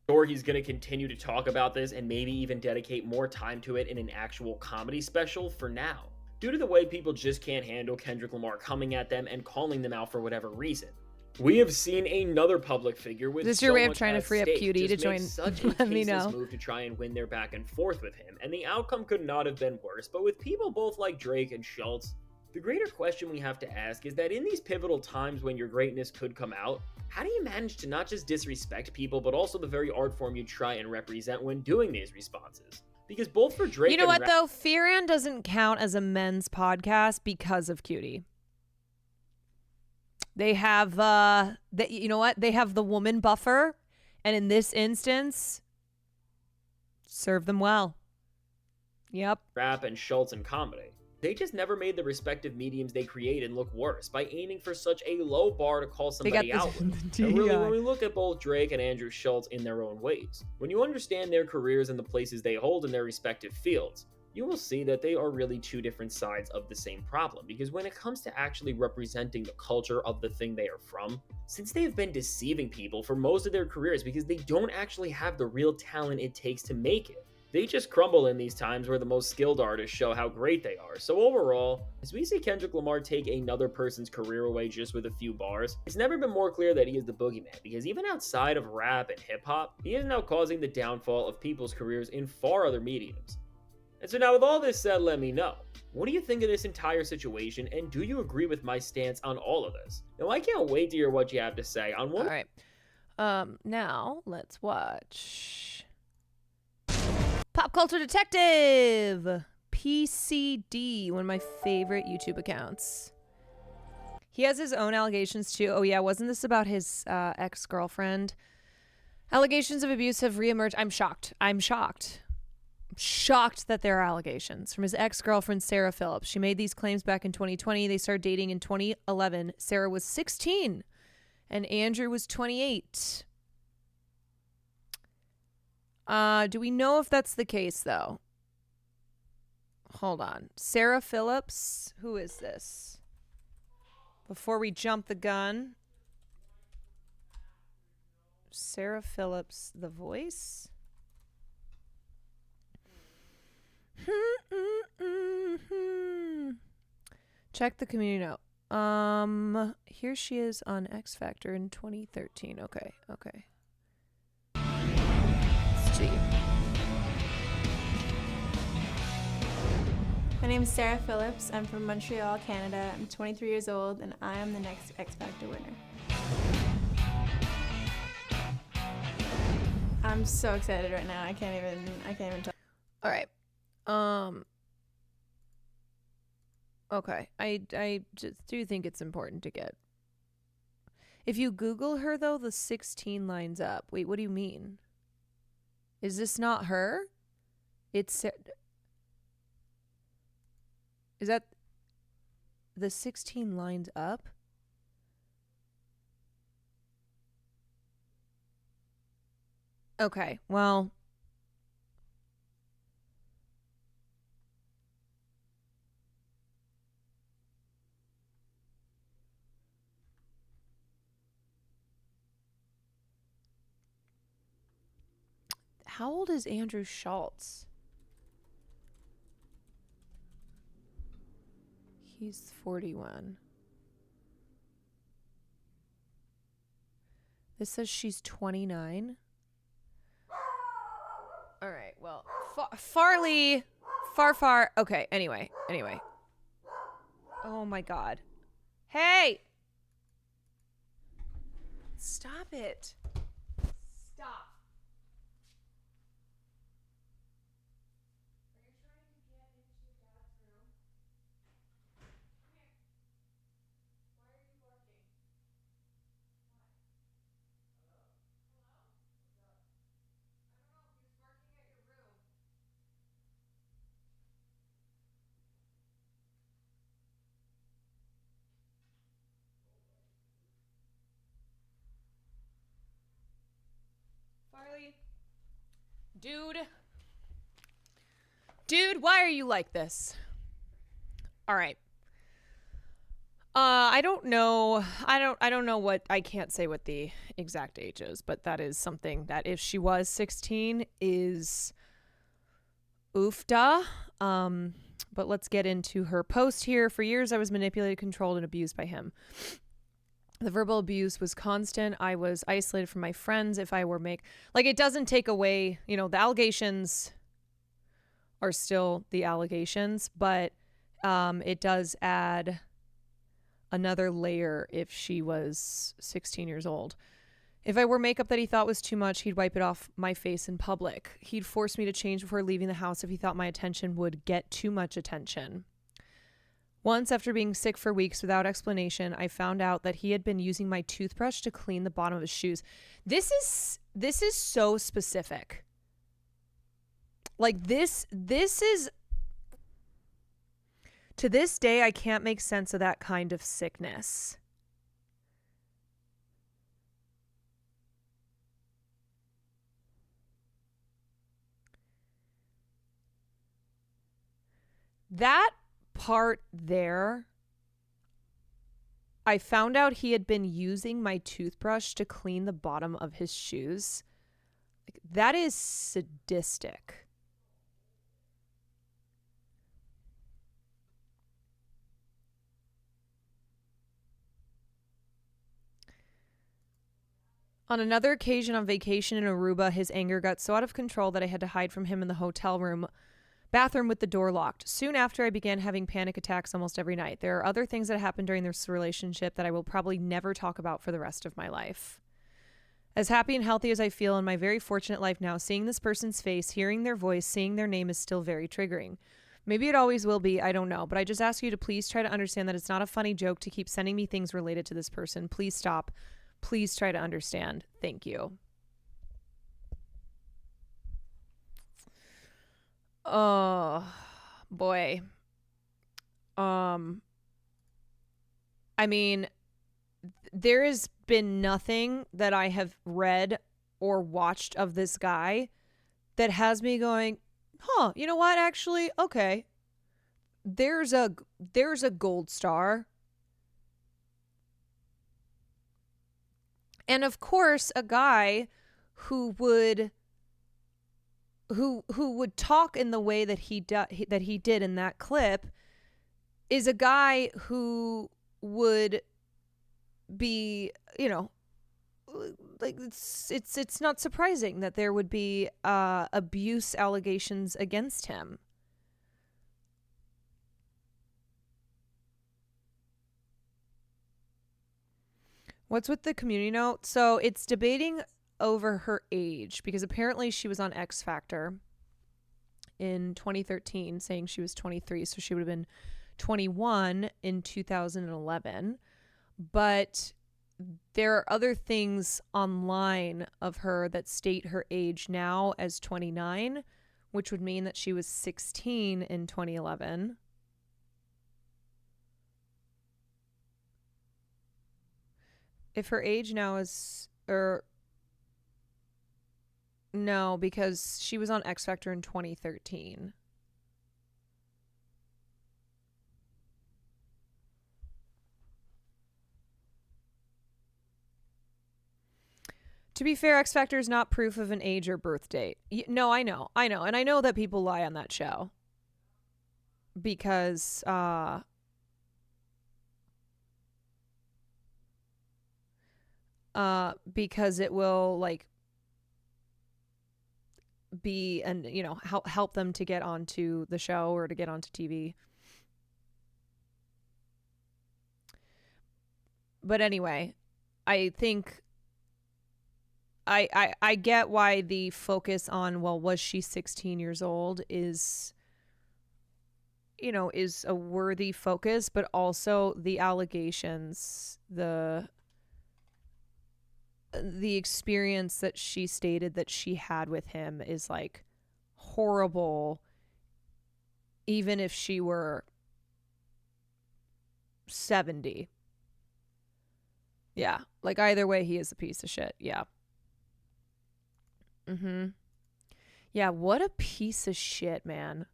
Sure, he's going to continue to talk about this and maybe even dedicate more time to it in an actual comedy special for now, due to the way people just can't handle Kendrick Lamar coming at them and calling them out for whatever reason. We have seen another public figure with Is this so your way of much trying to at free up stake Cutie to just make join? such a Let me tasteless know. move to try and win their back and forth with him, and the outcome could not have been worse. But with people both like Drake and SCHULZ, the greater question we have to ask is that in these pivotal times when your greatness could come out, how do you manage to not just disrespect people, but also the very art form you try and represent when doing these responses? Because both for Drake, You know and what though? Fearan doesn't count as a men's podcast because of Cutie. They have you know what? They have the woman buffer, and in this instance, serve them well. Yep. Rap and SCHULZ and comedy. They just never made the respective mediums they created look worse by aiming for such a low bar to call somebody out with. And really, when we look at both Drake and Andrew Schultz in their own ways, when you understand their careers and the places they hold in their respective fields, you will see that they are really two different sides of the same problem. Because when it comes to actually representing the culture of the thing they are from, since they have been deceiving people for most of their careers because they don't actually have the real talent it takes to make it, they just crumble in these times where the most skilled artists show how great they are. So overall, as we see Kendrick Lamar take another person's career away just with a few bars, it's never been more clear that he is the boogeyman, because even outside of rap and hip-hop, he is now causing the downfall of people's careers in far other mediums. And so now with all this said, let me know, what do you think of this entire situation, and do you agree with my stance on all of this? Now I can't wait to hear what you have to say on one. All right. Now let's watch Pop Culture Detective, PCD, one of my favorite YouTube accounts. He has his own allegations too. Oh yeah, wasn't this about his ex-girlfriend? Allegations of abuse have reemerged. I'm shocked. I'm shocked that there are allegations from his ex-girlfriend, Sarah Phillips. She made these claims back in 2020. They started dating in 2011. Sarah was 16 and Andrew was 28. Do we know if that's the case, though? Hold on. Sarah Phillips. Who is this? Before we jump the gun. Sarah Phillips, The Voice. Check the community note. Here she is on X Factor in 2013. Okay. Let's see. My name is Sarah Phillips. I'm from Montreal, Canada. I'm 23 years old, and I am the next X Factor winner. I'm so excited right now. I can't even talk. All right. Okay. I just do think it's important to get. If you Google her though, the 16 lines up. Wait, what do you mean? Is this not her? Is that the 16 lines up? Okay, well. How old is Andrew Schultz? He's 41. This says she's 29. All right, well, Farley, far. Okay, anyway. Oh my God. Hey! Stop it. Stop. Farley. Dude, why are you like this? All right. I don't know. I don't know what, I can't say what the exact age is, but that is something that if she was 16 is oofda. But let's get into her post here. For years, I was manipulated, controlled, and abused by him. The verbal abuse was constant. I was isolated from my friends. If I were it doesn't take away, the allegations are still the allegations, but it does add another layer if she was 16 years old. If I wore makeup that he thought was too much, he'd wipe it off my face in public. He'd force me to change before leaving the house if he thought my attention would get too much attention. Once, after being sick for weeks without explanation, I found out that he had been using my toothbrush to clean the bottom of his shoes. This is so specific. Like this is, to this day, I can't make sense of that kind of sickness. That part there, I found out he had been using my toothbrush to clean the bottom of his shoes. Like, that is sadistic. On another occasion on vacation in Aruba, his anger got so out of control that I had to hide from him in the hotel bathroom with the door locked. Soon after, I began having panic attacks almost every night. There are other things that happened during this relationship that I will probably never talk about for the rest of my life. As happy and healthy as I feel in my very fortunate life now, seeing this person's face, hearing their voice, seeing their name is still very triggering. Maybe it always will be, I don't know, but I just ask you to please try to understand that it's not a funny joke to keep sending me things related to this person. Please stop. Please try to understand. Thank you. Oh, boy. I mean, there has been nothing that I have read or watched of this guy that has me going, you know what? Actually, okay. There's a gold star. And of course, a guy who would talk in the way that he did in that clip is a guy who would be, like it's not surprising that there would be abuse allegations against him. What's with the community note? So it's debating over her age because apparently she was on X Factor in 2013 saying she was 23, so she would have been 21 in 2011. But there are other things online of her that state her age now as 29, which would mean that she was 16 in 2011. If her age now is, no, because she was on X Factor in 2013. To be fair, X Factor is not proof of an age or birth date. No, I know. And I know that people lie on that show. Because, because it will be and help them to get onto the show or to get onto TV. But anyway, I think I get why the focus on, well, was she 16 years old is a worthy focus, but also the allegations, the experience that she stated that she had with him is horrible, even if she were 70. Yeah, either way, he is a piece of shit. Yeah. Yeah, what a piece of shit, man.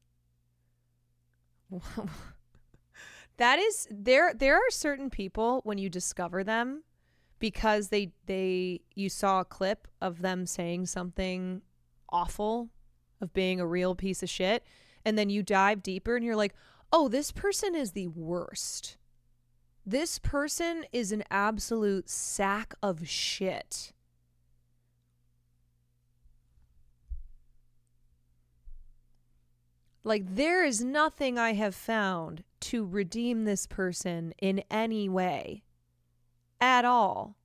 That is there are certain people when you discover them because you saw a clip of them saying something awful, of being a real piece of shit, and then you dive deeper and you're like, "Oh, this person is the worst. This person is an absolute sack of shit." Like, there is nothing I have found to redeem this person in any way at all.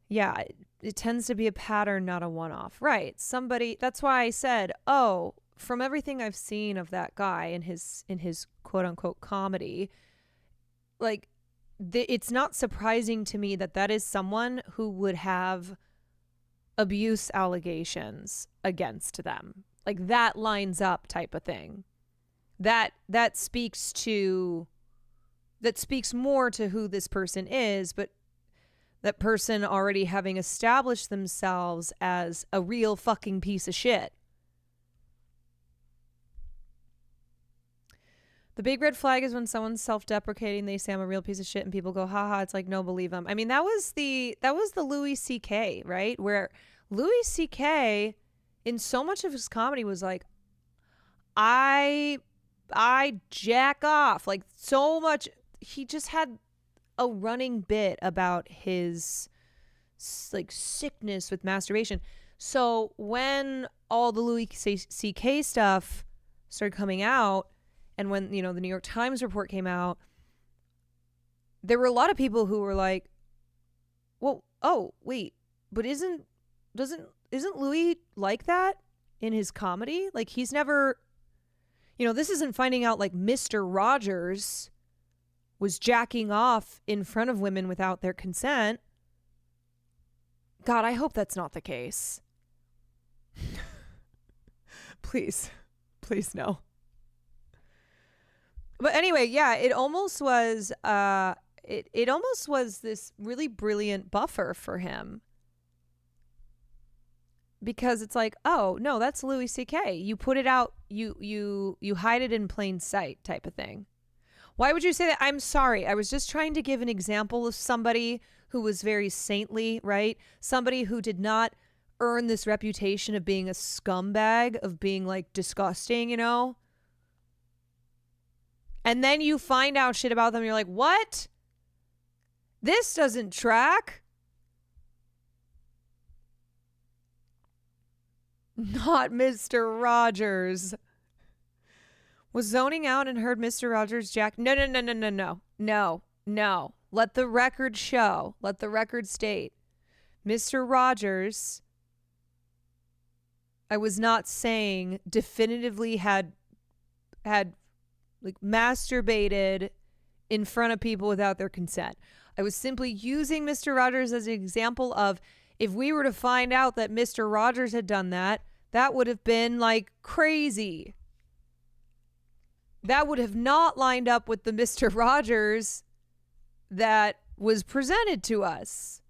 Yeah, it tends to be a pattern, not a one-off. Right. Somebody, that's why I said, oh, from everything I've seen of that guy in his quote-unquote comedy, like, it's not surprising to me that that is someone who would have abuse allegations against them. Like, that lines up type of thing. That speaks more to who this person is, but that person already having established themselves as a real fucking piece of shit. The big red flag is when someone's self-deprecating, they say I'm a real piece of shit, and people go, haha, it's like, no, believe them. I mean, that was the Louis C.K., right? Where Louis C.K. in so much of his comedy was like, I jack off. Like, so much. He just had a running bit about his like sickness with masturbation. So when all the Louis C.K. stuff started coming out, and when, you know, the New York Times report came out, there were a lot of people who were like, well, oh, wait, but isn't Louis like that in his comedy? Like, he's never, you know, this isn't finding out like Mr. Rogers was jacking off in front of women without their consent. God, I hope that's not the case. Please no. But anyway, yeah, it almost was it almost was this really brilliant buffer for him. Because it's like, oh, no, that's Louis C.K. You put it out, you hide it in plain sight type of thing. Why would you say that? I'm sorry. I was just trying to give an example of somebody who was very saintly, right? Somebody who did not earn this reputation of being a scumbag, of being like disgusting, you know? And then you find out shit about them. And you're like, what? This doesn't track. Not Mr. Rogers. Was zoning out and heard Mr. Rogers jack. No. Let the record show. Let the record state. Mr. Rogers, I was not saying definitively had like masturbated in front of people without their consent. I was simply using Mr. Rogers as an example of, if we were to find out that Mr. Rogers had done that, that would have been like crazy. That would have not lined up with the Mr. Rogers that was presented to us.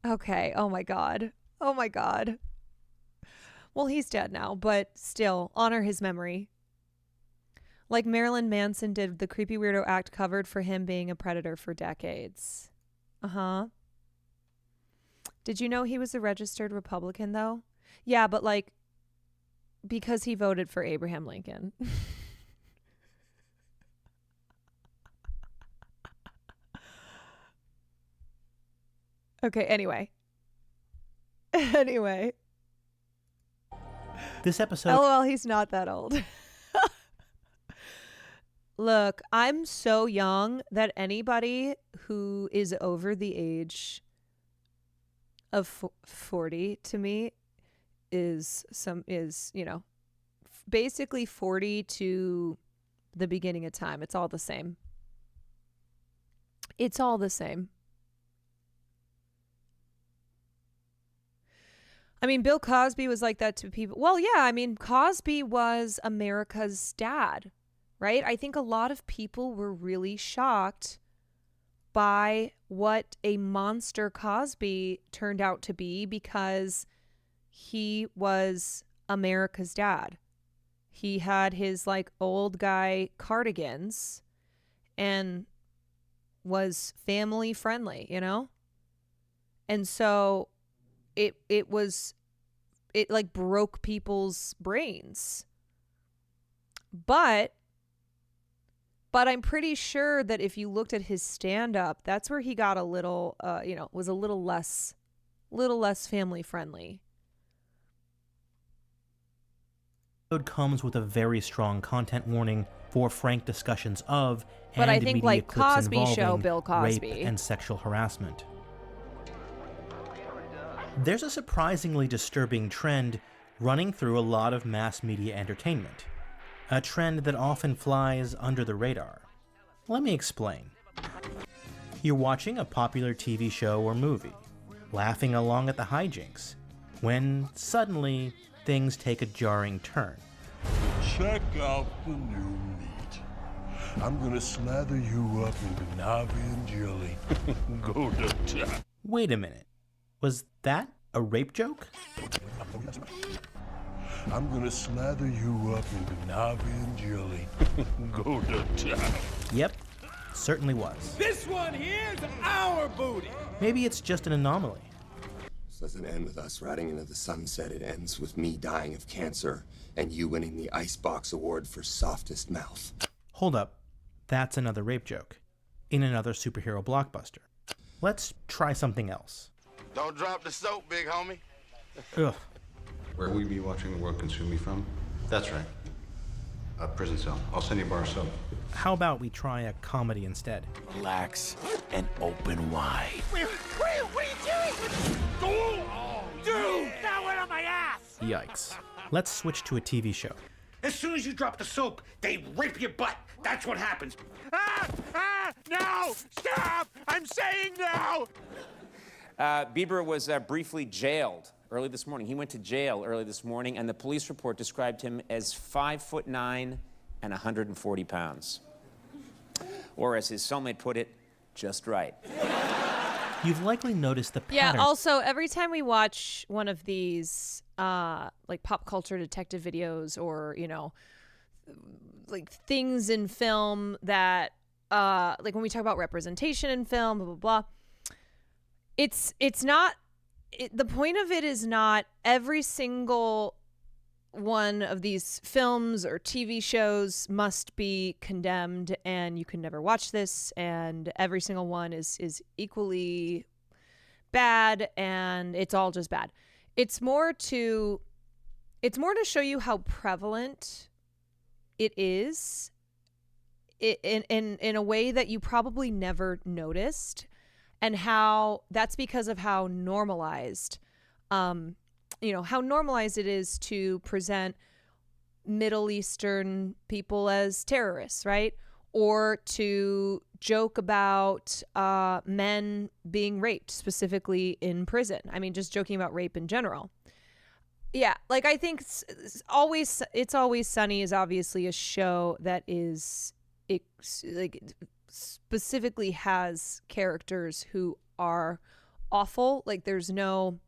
Okay. Oh my God. Well, he's dead now, but still, honor his memory. Like Marilyn Manson did the Creepy Weirdo Act, covered for him being a predator for decades. Uh-huh. Did you know he was a registered Republican, though? Yeah, but like, because he voted for Abraham Lincoln. Okay, anyway. This episode. LOL, he's not that old. Look, I'm so young that anybody who is over the age of 40 to me is, you know, basically 40 to the beginning of time. It's all the same. It's all the same. I mean, Bill Cosby was like that to people. Well, yeah, I mean, Cosby was America's dad, right? I think a lot of people were really shocked by what a monster Cosby turned out to be, because he was America's dad. He had his like old guy cardigans and was family friendly, you know? And so it like broke people's brains. But I'm pretty sure that if you looked at his stand-up, that's where he got a little, was a little less family friendly. Comes with a very strong content warning for frank discussions of But and I think media like clips Cosby Show, involving Bill Cosby. rape and sexual harassment. There's a surprisingly disturbing trend running through a lot of mass media entertainment, a trend that often flies under the radar. Let me explain. You're watching a popular TV show or movie, laughing along at the hijinks, when suddenly things take a jarring turn. Check out the new meat. I'm gonna slather you up in Navi and jelly. Go to town. Wait a minute. Was that a rape joke? I'm gonna slather you up in Navi and jelly. Go to town. Yep, certainly was. This one here's our booty. Maybe it's just an anomaly. This doesn't end with us riding into the sunset. It ends with me dying of cancer and you winning the Icebox Award for softest mouth. Hold up. That's another rape joke. In another superhero blockbuster. Let's try something else. Don't drop the soap, big homie. Ugh. Where will you be watching the world consume me from? That's right. A prison cell. I'll send you a bar of soap. How about we try a comedy instead? Relax and open wide. What are you doing? Oh, dude! That went on my ass! Yikes. Let's switch to a TV show. As soon as you drop the soap, they rape your butt. That's what happens. No! Stop! I'm saying no! Bieber was briefly jailed early this morning. He went to jail early this morning, and the police report described him as 5'9" and 140 pounds. Or as his cellmate put it, just right. You've likely noticed the Yeah, pattern. also, every time we watch one of these, like pop culture detective videos or, like things in film that, like when we talk about representation in film, blah, blah, blah, it's not, the point of it is not every single one of these films or TV shows must be condemned and you can never watch this and every single one is equally bad and it's all just bad. It's more to show you how prevalent it is in a way that you probably never noticed, and how that's because of how normalized how normalized it is to present Middle Eastern people as terrorists, right? Or to joke about men being raped, specifically in prison. I mean, just joking about rape in general. Yeah, like I think It's Always Sunny is obviously a show that is specifically has characters who are awful. Like there's no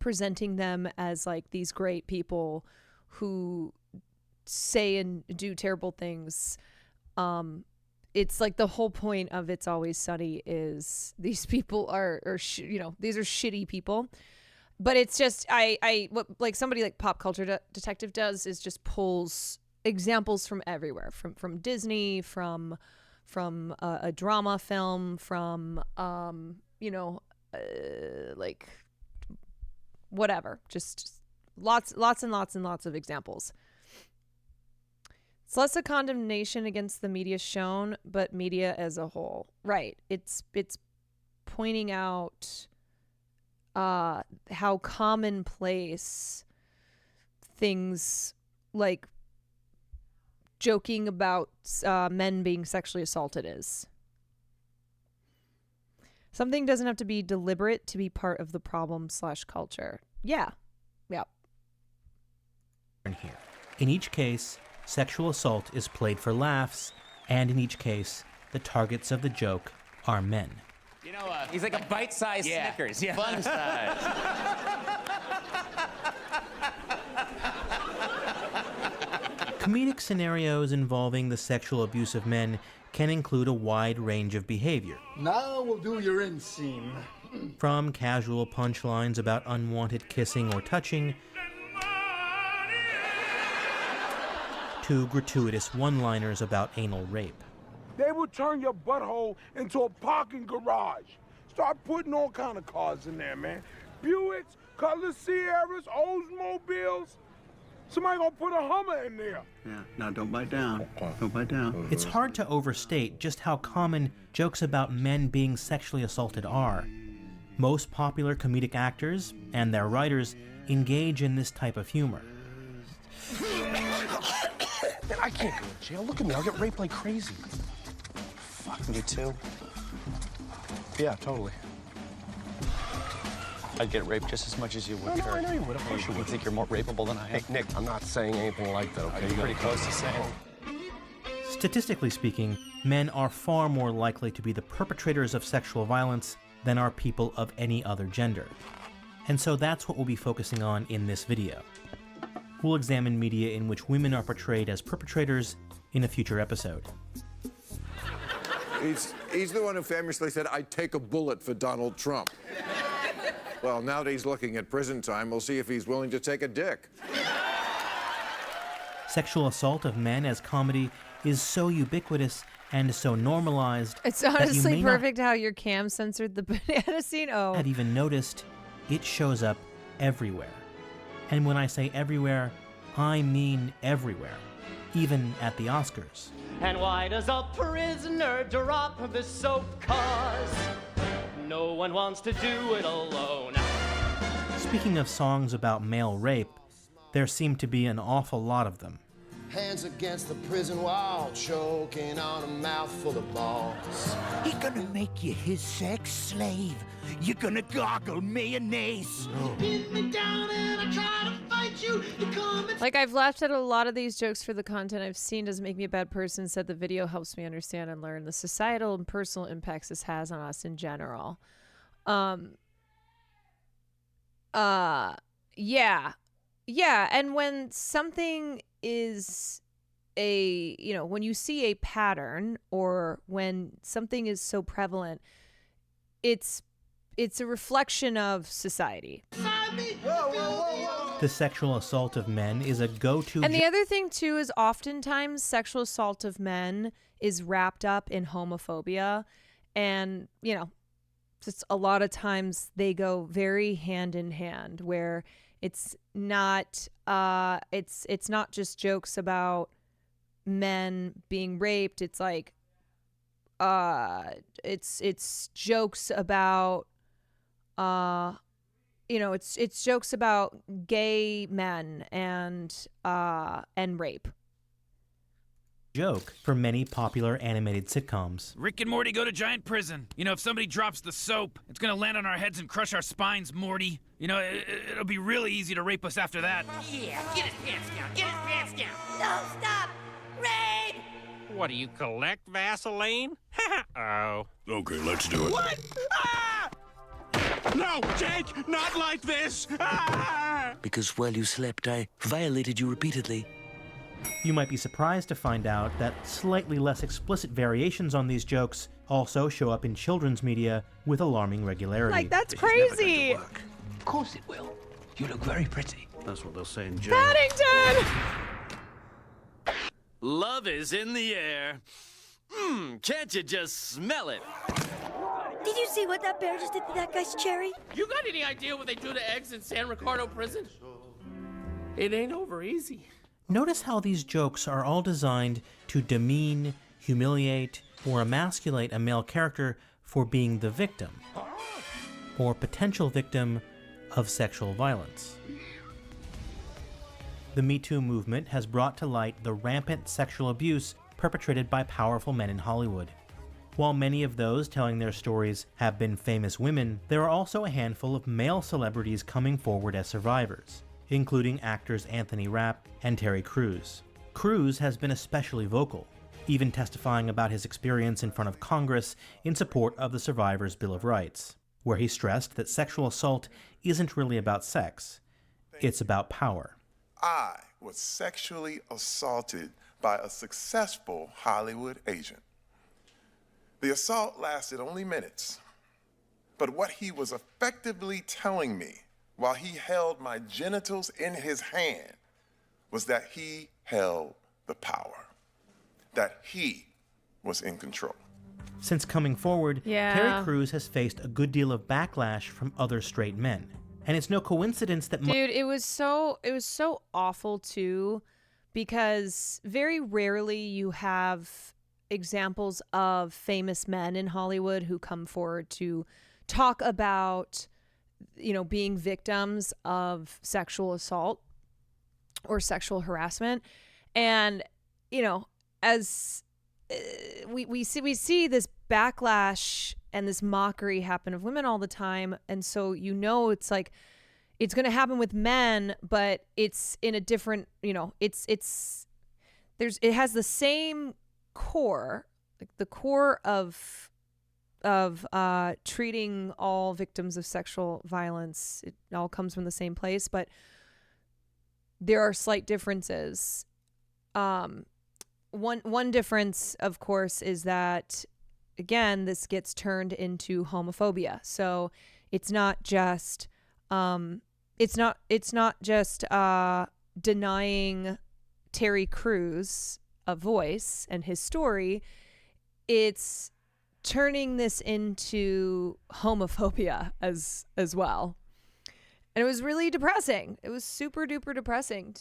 presenting them as like these great people who say and do terrible things. It's like the whole point of It's Always Sunny is these people are these are shitty people. But it's just what like somebody like Pop Culture Detective does is just pulls examples from everywhere, from Disney, from a drama film, from like whatever, just lots and lots of examples. It's less a condemnation against the media shown, but media as a whole. Right. It's pointing out how commonplace things like joking about men being sexually assaulted is. Something doesn't have to be deliberate to be part of the problem/culture. Yeah. In each case, sexual assault is played for laughs, and in each case, the targets of the joke are men. He's like a bite-sized Snickers. Yeah. Fun size. Comedic scenarios involving the sexual abuse of men can include a wide range of behavior. Now we'll do your inseam. From casual punchlines about unwanted kissing or touching, to gratuitous one-liners about anal rape. They will turn your butthole into a parking garage. Start putting all kind of cars in there, man. Buicks, Cutlass Sierras, Oldsmobiles. Somebody gonna put a Hummer in there. Yeah, now don't bite down. Don't bite down. It's hard to overstate just how common jokes about men being sexually assaulted are. Most popular comedic actors and their writers engage in this type of humor. Man, I can't go to jail. Look at me. I'll get raped like crazy. Fuck, you too? Yeah, totally. I'd get raped just as much as you would. No, I know you would. Of course you would. You think you're more rapeable than I am? Hey, Nick, I'm not saying anything like that, okay? You're pretty close to saying. Statistically speaking, men are far more likely to be the perpetrators of sexual violence than are people of any other gender. And so that's what we'll be focusing on in this video. We'll examine media in which women are portrayed as perpetrators in a future episode. He's the one who famously said, I'd take a bullet for Donald Trump. Well, now that he's looking at prison time, we'll see if he's willing to take a dick. Sexual assault of men as comedy is so ubiquitous and so normalized. It's that you honestly may perfect how your cam censored the banana scene. Oh. not have even noticed it shows up everywhere. And when I say everywhere, I mean everywhere, even at the Oscars. And why does a prisoner drop the soap? 'Cause no one wants to do it alone. Speaking of songs about male rape, there seem to be an awful lot of them. Hands against the prison wall, choking on a mouthful of balls. He gonna make you his sex slave. You're gonna gargle mayonnaise. Pin me down and I try to fight you. You come and Like, I've laughed at a lot of these jokes for the content I've seen. Doesn't make me a bad person. Said the video helps me understand and learn the societal and personal impacts this has on us in general. Yeah. And when something is when you see a pattern or when something is so prevalent, it's a reflection of society. The sexual assault of men is a go-to. And the other thing too is oftentimes sexual assault of men is wrapped up in homophobia, and just a lot of times they go very hand in hand, where it's not just jokes about men being raped. It's like it's jokes about it's jokes about gay men and rape. Joke for many popular animated sitcoms. Rick and Morty go to giant prison. If somebody drops the soap, it's gonna land on our heads and crush our spines, Morty. It'll be really easy to rape us after that. Yeah, get his pants down. Get his pants down. No, stop. Raid! What do you collect, Vaseline? Oh. Okay, let's do it. What? Ah! No, Jake, not like this. Ah! Because while you slept, I violated you repeatedly. You might be surprised to find out that slightly less explicit variations on these jokes also show up in children's media with alarming regularity. Like, that's crazy. Of course it will. You look very pretty. That's what they'll say in jail. Paddington! Love is in the air. Can't you just smell it? Did you see what that bear just did to that guy's cherry? You got any idea what they do to eggs in San Ricardo prison? It ain't over easy. Notice how these jokes are all designed to demean, humiliate, or emasculate a male character for being the victim or potential victim of sexual violence. The Me Too movement has brought to light the rampant sexual abuse perpetrated by powerful men in Hollywood. While many of those telling their stories have been famous women, there are also a handful of male celebrities coming forward as survivors, including actors Anthony Rapp and Terry Crews. Crews has been especially vocal, even testifying about his experience in front of Congress in support of the Survivors' Bill of Rights, where he stressed that sexual assault isn't really about sex, it's about power. I was sexually assaulted by a successful Hollywood agent. The assault lasted only minutes, but what he was effectively telling me while he held my genitals in his hand was that he held the power, that he was in control. Since coming forward, Yeah. Terry Crews has faced a good deal of backlash from other straight men. And it's no coincidence that Dude, it was so awful too, because very rarely you have examples of famous men in Hollywood who come forward to talk about, being victims of sexual assault or sexual harassment. And, as we see this backlash and this mockery happen of women all the time. And so, it's like, it's going to happen with men, but it's in a different, it has the same core, like the core of treating all victims of sexual violence. It all comes from the same place, but there are slight differences. One difference, of course, is that, again, this gets turned into homophobia. So it's not just denying Terry Crews a voice and his story. It's turning this into homophobia as well. And it was really depressing. It was super duper depressing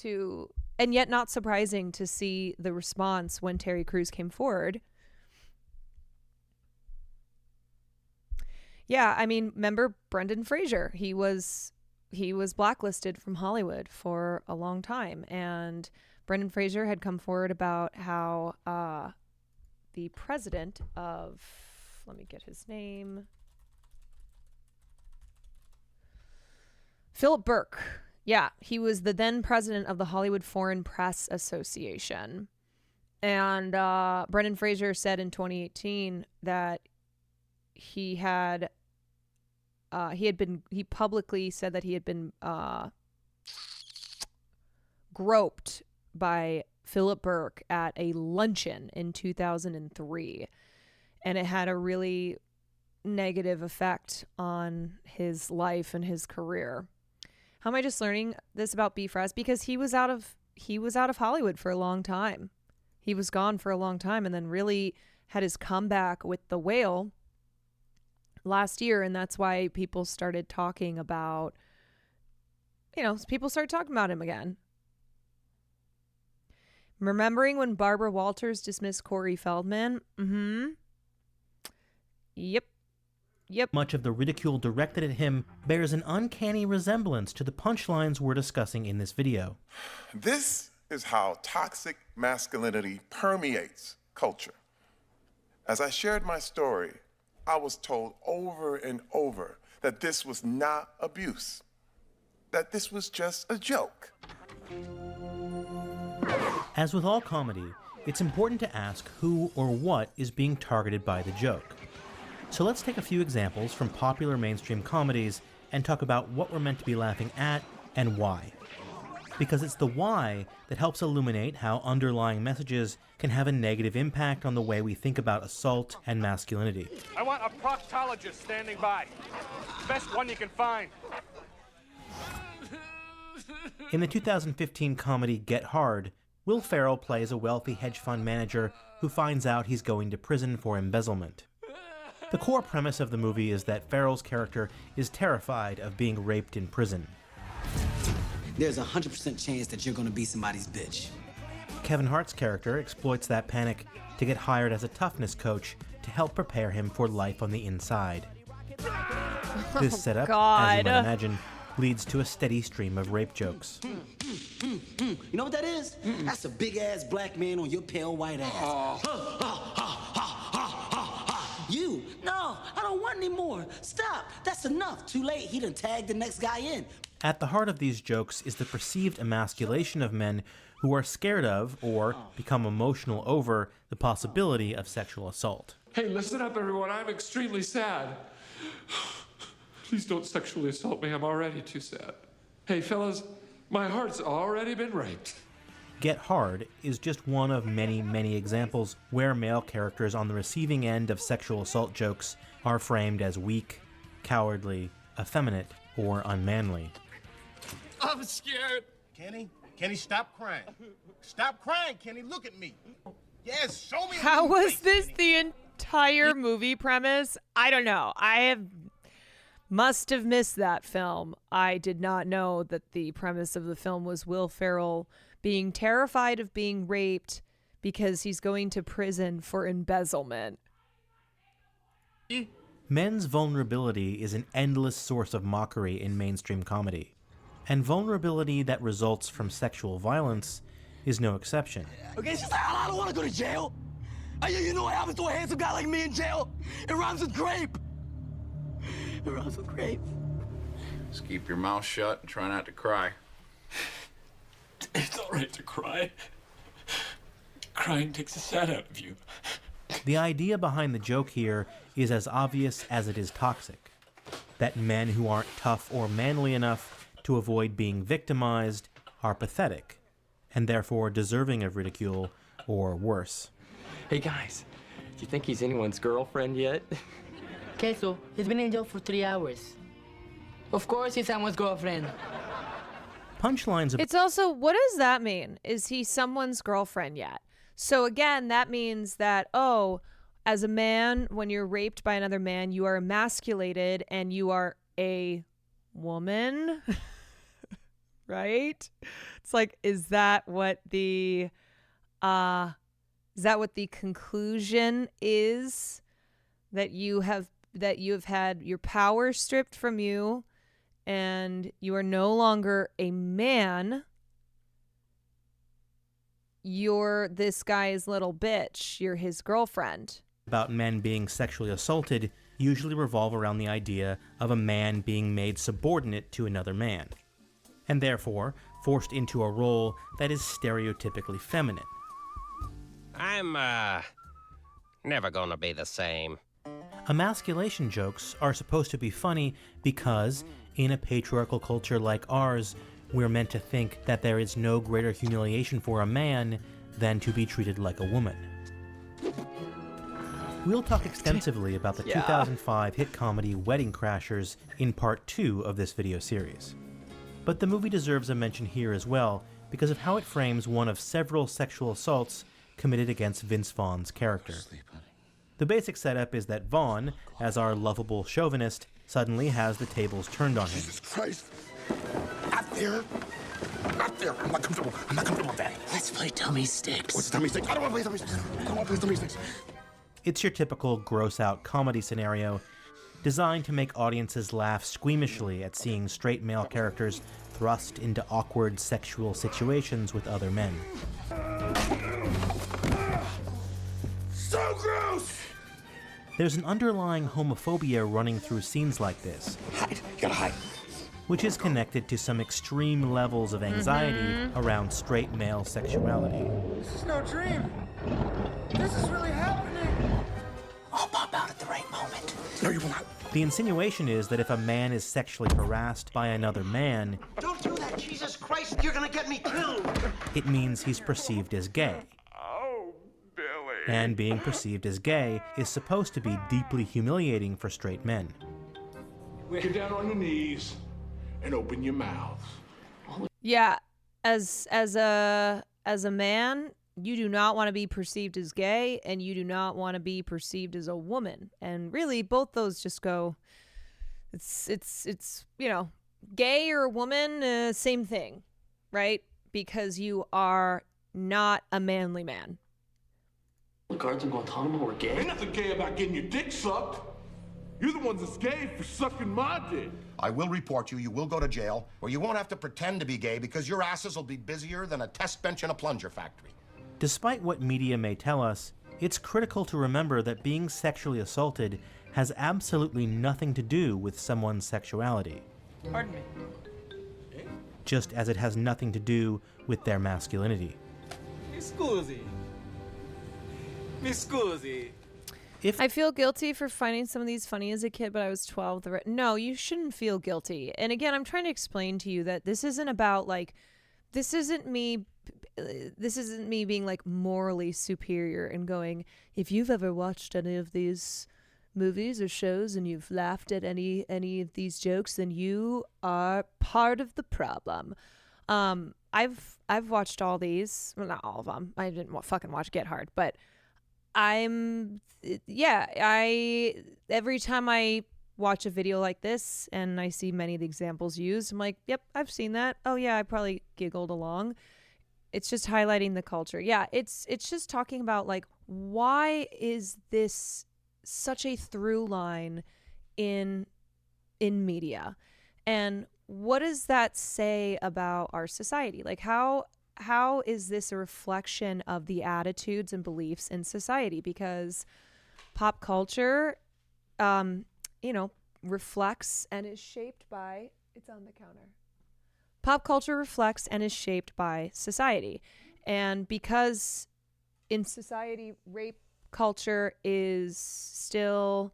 and yet not surprising to see the response when Terry Crews came forward. Yeah, I mean, remember Brendan Fraser? He was blacklisted from Hollywood for a long time, and Brendan Fraser had come forward about how the president of, let me get his name, Philip Burke. Yeah, he was the then president of the Hollywood Foreign Press Association. And Brendan Fraser said in 2018 that he publicly said that he had been groped by Philip Burke at a luncheon in 2003. And it had a really negative effect on his life and his career. How am I just learning this about B-Fraz? Because he was out of Hollywood for a long time. He was gone for a long time, and then really had his comeback with The Whale last year, and that's why people started talking about, people started talking about him again. Remembering when Barbara Walters dismissed Corey Feldman? Mm-hmm. Yep. Much of the ridicule directed at him bears an uncanny resemblance to the punchlines we're discussing in this video. This is how toxic masculinity permeates culture. As I shared my story, I was told over and over that this was not abuse, that this was just a joke. As with all comedy, it's important to ask who or what is being targeted by the joke. So let's take a few examples from popular mainstream comedies and talk about what we're meant to be laughing at and why. Because it's the why that helps illuminate how underlying messages can have a negative impact on the way we think about assault and masculinity. I want a proctologist standing by. Best one you can find. In the 2015 comedy Get Hard, Will Ferrell plays a wealthy hedge fund manager who finds out he's going to prison for embezzlement. The core premise of the movie is that Ferrell's character is terrified of being raped in prison. There's a 100% chance that you're gonna be somebody's bitch. Kevin Hart's character exploits that panic to get hired as a toughness coach to help prepare him for life on the inside. This setup, as you might imagine, leads to a steady stream of rape jokes. You know what that is? That's a big-ass black man on your pale white ass. You? No, I don't want any more. Stop. That's enough. Too late. He done tagged the next guy in. At the heart of these jokes is the perceived emasculation of men who are scared of or become emotional over the possibility of sexual assault. Hey, listen up, everyone. I'm extremely sad. Please don't sexually assault me. I'm already too sad. Hey, fellas, my heart's already been raped. Get Hard is just one of many, many examples where male characters on the receiving end of sexual assault jokes are framed as weak, cowardly, effeminate, or unmanly. I'm scared. Kenny, stop crying. Stop crying, Kenny. Look at me. Yes, show me. How was this the entire movie premise? I don't know. Must have missed that film. I did not know that the premise of the film was Will Ferrell being terrified of being raped because he's going to prison for embezzlement. Men's vulnerability is an endless source of mockery in mainstream comedy, and vulnerability that results from sexual violence is no exception. Okay, she's like, I don't want to go to jail. You know what happens to a handsome guy like me in jail? It rhymes with grape. It rhymes with grape. Just keep your mouth shut and try not to cry. It's all right to cry. Crying takes the sad out of you. The idea behind the joke here is as obvious as it is toxic. That men who aren't tough or manly enough to avoid being victimized are pathetic, and therefore deserving of ridicule or worse. Hey guys, do you think he's anyone's girlfriend yet? Queso, he's been in jail for 3 hours. Of course he's someone's girlfriend. Punchlines. It's also, what does that mean? Is he someone's girlfriend yet? So again, that means that, oh, as a man, when you're raped by another man, you are emasculated and you are a woman, right? It's like, is that what the conclusion is? That you have had your power stripped from you and you are no longer a man. You're this guy's little bitch. You're his girlfriend. About men being sexually assaulted usually revolve around the idea of a man being made subordinate to another man, and therefore forced into a role that is stereotypically feminine. I'm, never gonna be the same. Emasculation jokes are supposed to be funny because, in a patriarchal culture like ours, we're meant to think that there is no greater humiliation for a man than to be treated like a woman. We'll talk extensively about the 2005 hit comedy Wedding Crashers in part 2 of this video series. But the movie deserves a mention here as well because of how it frames one of several sexual assaults committed against Vince Vaughn's character. The basic setup is that Vaughn, as our lovable chauvinist, suddenly has the tables turned on him. Jesus Christ. Not there. Not there. I'm not comfortable. I'm not comfortable with that. Let's play dummy sticks. What's dummy sticks? I don't want to play dummy sticks. I don't want to play dummy sticks. It's your typical gross-out comedy scenario designed to make audiences laugh squeamishly at seeing straight male characters thrust into awkward sexual situations with other men. So gross! There's an underlying homophobia running through scenes like this. Hide. You gotta hide. Which is connected to some extreme levels of anxiety around straight male sexuality. This is no dream. This is really happening. I'll pop out at the right moment. No, you will not. The insinuation is that if a man is sexually harassed by another man, Don't do that, Jesus Christ, you're gonna get me killed. it means he's perceived as gay. And being perceived as gay is supposed to be deeply humiliating for straight men. Get down on your knees and open your mouths. Yeah, as a man, you do not want to be perceived as gay, and you do not want to be perceived as a woman. And really, both those just go. It's you know, gay or a woman, same thing, right? Because you are not a manly man. The guards in Guantanamo were gay? Ain't nothing gay about getting your dick sucked. You're the ones that's gay for sucking my dick. I will report you. You will go to jail, or you won't have to pretend to be gay because your asses will be busier than a test bench in a plunger factory. Despite what media may tell us, it's critical to remember that being sexually assaulted has absolutely nothing to do with someone's sexuality. Pardon me. Just as it has nothing to do with their masculinity. Mi scusi. I feel guilty for finding some of these funny as a kid, but I was 12. No, you shouldn't feel guilty. And again, I'm trying to explain to you that this isn't about, like, this isn't me this isn't me being like morally superior and going, if you've ever watched any of these movies or shows and you've laughed at any of these jokes, then you are part of the problem. I've watched all these, well, not all of them. I didn't fucking watch Get Hard, but every time I watch a video like this and I see many of the examples used, I'm like, yep, I've seen that. Oh yeah, I probably giggled along. It's just highlighting the culture. Yeah, it's just talking about like, why is this such a through line in media, and what does that say about our society? Like, how is this a reflection of the attitudes and beliefs in society? Because pop culture reflects and is shaped by, it's on the counter. Pop culture reflects and is shaped by society. And because in society, rape culture is still,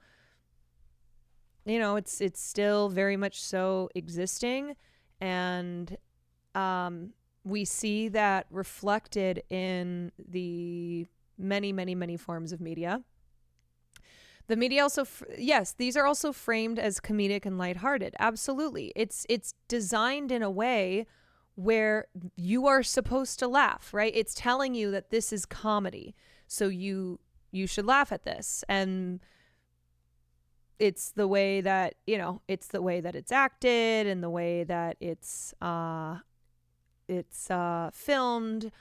it's still very much so existing. And we see that reflected in the many, many, many forms of media. The media also, yes, these are also framed as comedic and lighthearted. Absolutely. It's designed in a way where you are supposed to laugh, right? It's telling you that this is comedy, so you should laugh at this. And it's the way that, it's acted and the way that it's filmed,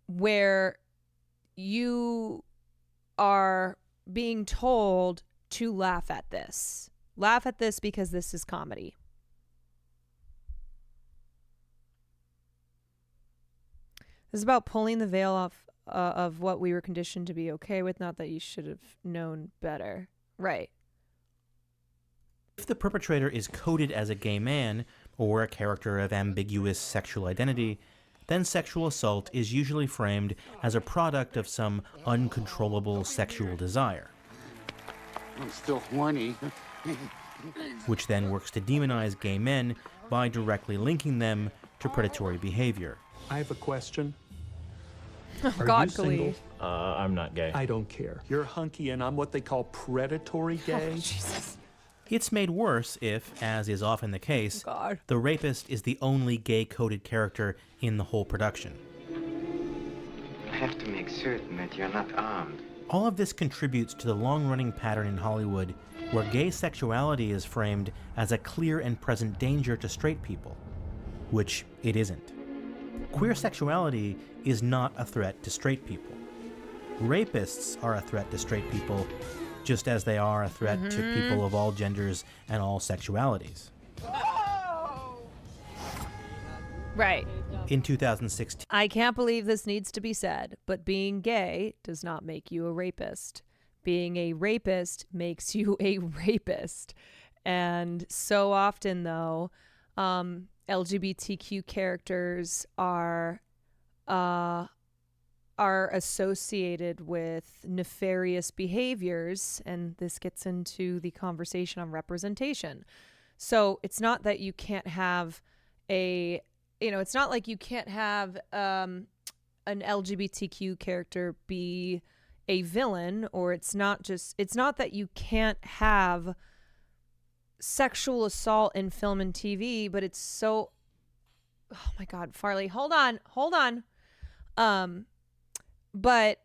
where you are being told to laugh at this. Laugh at this because this is comedy. This is about pulling the veil off of what we were conditioned to be okay with, not that you should have known better. Right. If the perpetrator is coded as a gay man or a character of ambiguous sexual identity, then sexual assault is usually framed as a product of some uncontrollable sexual desire. I'm still horny. Which then works to demonize gay men by directly linking them to predatory behavior. I have a question. Are you single? I'm not gay. I don't care. You're hunky and I'm what they call predatory gay. Oh, Jesus. It's made worse if, as is often the case, the rapist is the only gay-coded character in the whole production. I have to make certain that you're not armed. All of this contributes to the long-running pattern in Hollywood where gay sexuality is framed as a clear and present danger to straight people, which it isn't. Queer sexuality is not a threat to straight people. Rapists are a threat to straight people, just as they are a threat to people of all genders and all sexualities. Right. In 2016, I can't believe this needs to be said, but being gay does not make you a rapist. Being a rapist makes you a rapist. And so often, though, LGBTQ characters are associated with nefarious behaviors, and this gets into the conversation on representation. So it's not that you can't have it's not like you can't have an LGBTQ character be a villain, or it's not that you can't have sexual assault in film and TV, but it's so, oh my God, Farley, hold on. But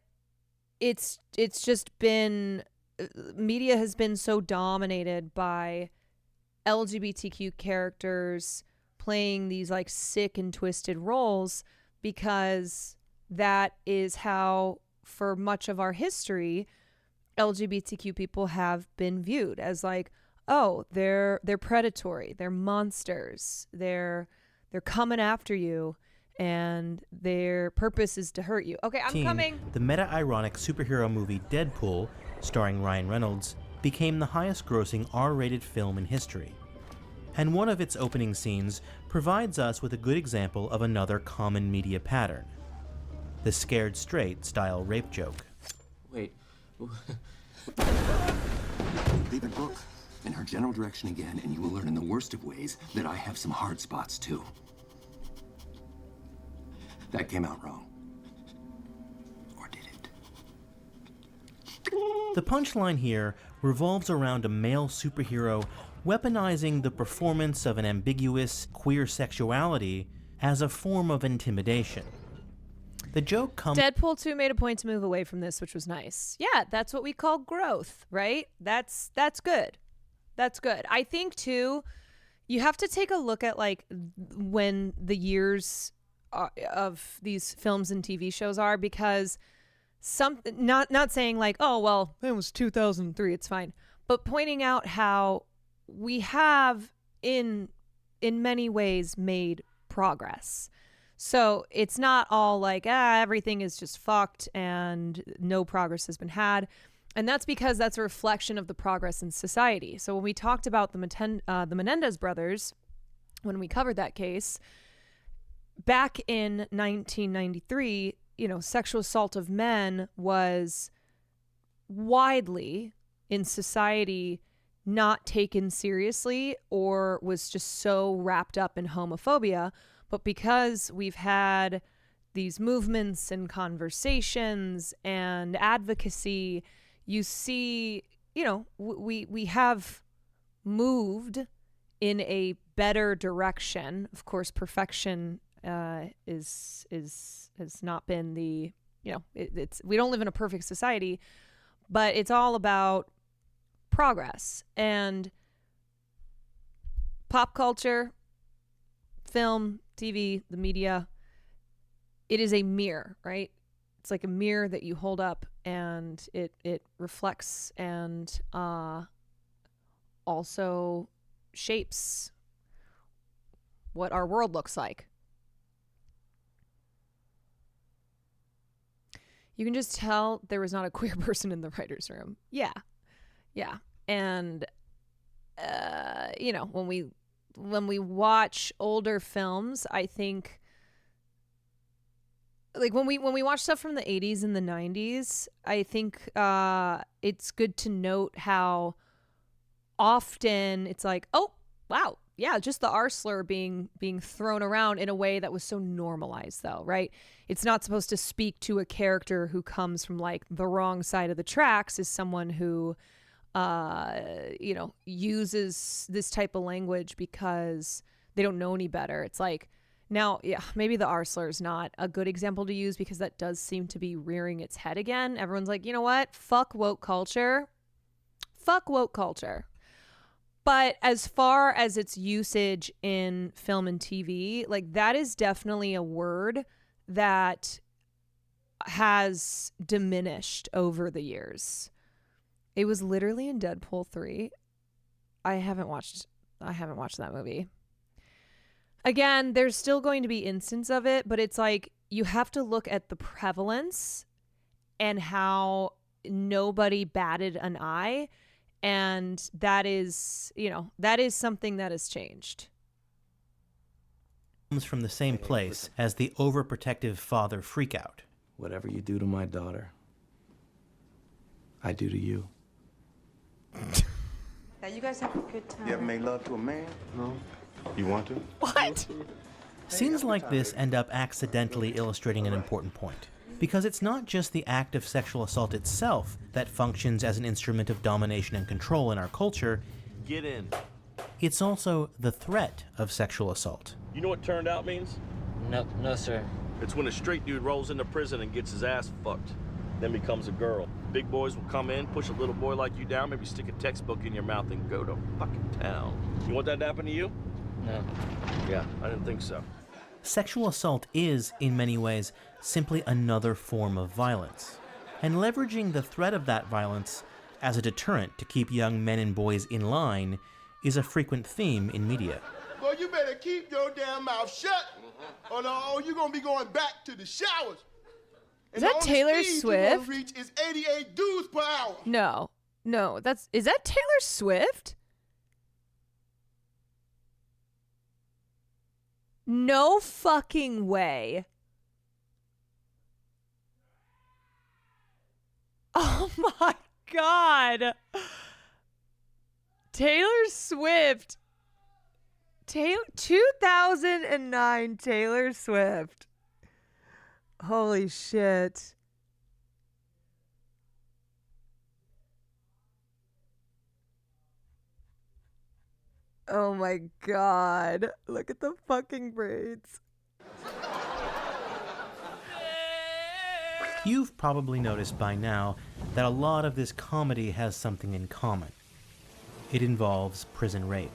it's just been, media has been so dominated by LGBTQ characters playing these like sick and twisted roles, because that is how, for much of our history, LGBTQ people have been viewed as like, oh, they're predatory, they're monsters, they're coming after you, and their purpose is to hurt you. Okay, I'm coming. The meta-ironic superhero movie Deadpool, starring Ryan Reynolds, became the highest-grossing R-rated film in history. And one of its opening scenes provides us with a good example of another common media pattern: the scared straight style rape joke. Wait. Leave it, Brooke, in her general direction again, and you will learn in the worst of ways that I have some hard spots too. That came out wrong. The punchline here revolves around a male superhero weaponizing the performance of an ambiguous queer sexuality as a form of intimidation. The joke comes... Deadpool 2 made a point to move away from this, which was nice. Yeah, that's what we call growth, right? That's good. That's good. I think, too, you have to take a look at, like, when the years of these films and TV shows are, because... not saying like, oh, well, it was 2003, it's fine, but pointing out how we have in many ways made progress. So it's not all like, everything is just fucked and no progress has been had. And that's because that's a reflection of the progress in society. So when we talked about the Menendez brothers, when we covered that case back in 1993, sexual assault of men was widely in society not taken seriously or was just so wrapped up in homophobia. But because we've had these movements and conversations and advocacy, you see, we have moved in a better direction. Of course, perfection has not been the, it's we don't live in a perfect society, but it's all about progress. And pop culture, film, TV, the media, it is a mirror, right? It's like a mirror that you hold up and it reflects and also shapes what our world looks like. You can just tell there was not a queer person in the writer's room. Yeah. And, when we watch older films, I think, like when we watch stuff from the 80s and the 90s, I think it's good to note how often it's like, oh, wow, yeah, just the R slur being thrown around in a way that was so normalized, though, right? It's not supposed to speak to a character who comes from like the wrong side of the tracks, as someone who, uses this type of language because they don't know any better. It's like, now, yeah, maybe the R slur is not a good example to use because that does seem to be rearing its head again. Everyone's like, you know what? Fuck woke culture. Fuck woke culture. But as far as its usage in film and TV, like that is definitely a word that has diminished over the years. It was literally in Deadpool 3. I haven't watched that movie. Again, there's still going to be instances of it, but it's like you have to look at the prevalence and how nobody batted an eye. And that is something that has changed. Comes from the same place as the overprotective father freakout. Whatever you do to my daughter, I do to you. Now you guys have a good time. You ever made love to a man? No. You want to? What? Scenes like this end up accidentally illustrating an important point. Because it's not just the act of sexual assault itself that functions as an instrument of domination and control in our culture. Get in. It's also the threat of sexual assault. You know what turned out means? No, sir. It's when a straight dude rolls into prison and gets his ass fucked, then becomes a girl. Big boys will come in, push a little boy like you down, maybe stick a textbook in your mouth and go to fucking town. You want that to happen to you? No. Yeah, I didn't think so. Sexual assault is, in many ways, simply another form of violence. And leveraging the threat of that violence as a deterrent to keep young men and boys in line is a frequent theme in media. Boy, you better keep your damn mouth shut, or you're gonna be going back to the showers. Is that Taylor Swift? Reach is 88 dudes per hour. No, is that Taylor Swift? No fucking way. Oh my God. Taylor Swift. 2009 Taylor Swift. Holy shit. Oh my god. Look at the fucking braids. You've probably noticed by now that a lot of this comedy has something in common. It involves prison rape.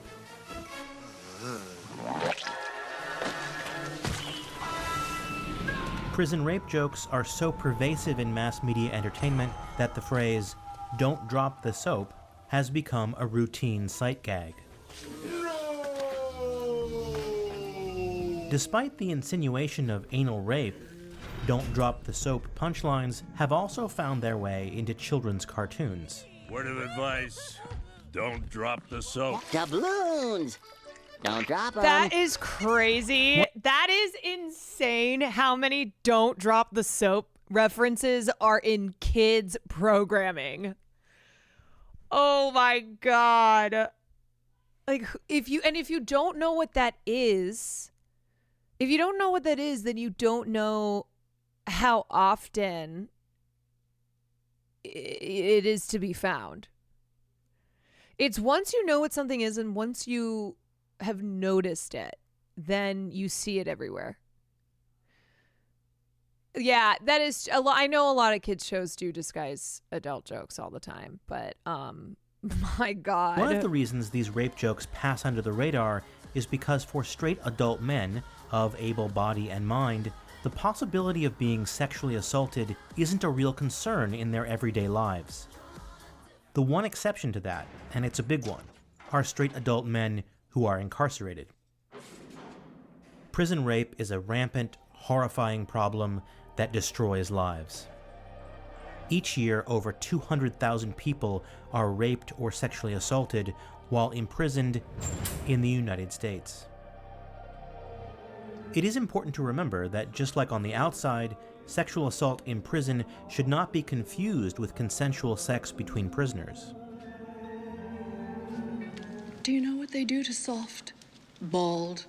Prison rape jokes are so pervasive in mass media entertainment that the phrase, "don't drop the soap," has become a routine sight gag. Despite the insinuation of anal rape, "don't drop the soap" punchlines have also found their way into children's cartoons. Word of advice, don't drop the soap. Doubloons! Don't drop them. That is crazy. What? That is insane how many "don't drop the soap" references are in kids programming. Oh my god. Like, if you don't know what that is, then you don't know how often it is to be found. It's once you know what something is and once you have noticed it, then you see it everywhere. Yeah, that is a lot. I know a lot of kids shows do disguise adult jokes all the time, but my god. One of the reasons these rape jokes pass under the radar is because for straight adult men of able body and mind, the possibility of being sexually assaulted isn't a real concern in their everyday lives. The one exception to that, and it's a big one, are straight adult men who are incarcerated. Prison rape is a rampant, horrifying problem that destroys lives. Each year, over 200,000 people are raped or sexually assaulted while imprisoned in the United States. It is important to remember that just like on the outside, sexual assault in prison should not be confused with consensual sex between prisoners. Do you know what they do to soft, bald,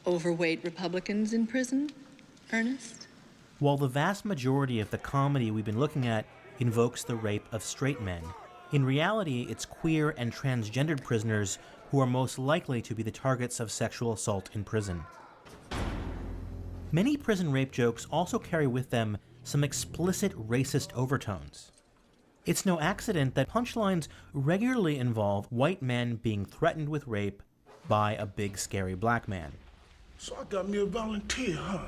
overweight Republicans in prison, Ernest? While the vast majority of the comedy we've been looking at invokes the rape of straight men, in reality it's queer and transgendered prisoners who are most likely to be the targets of sexual assault in prison. Many prison rape jokes also carry with them some explicit racist overtones. It's no accident that punchlines regularly involve white men being threatened with rape by a big scary black man. So I got me a volunteer, huh?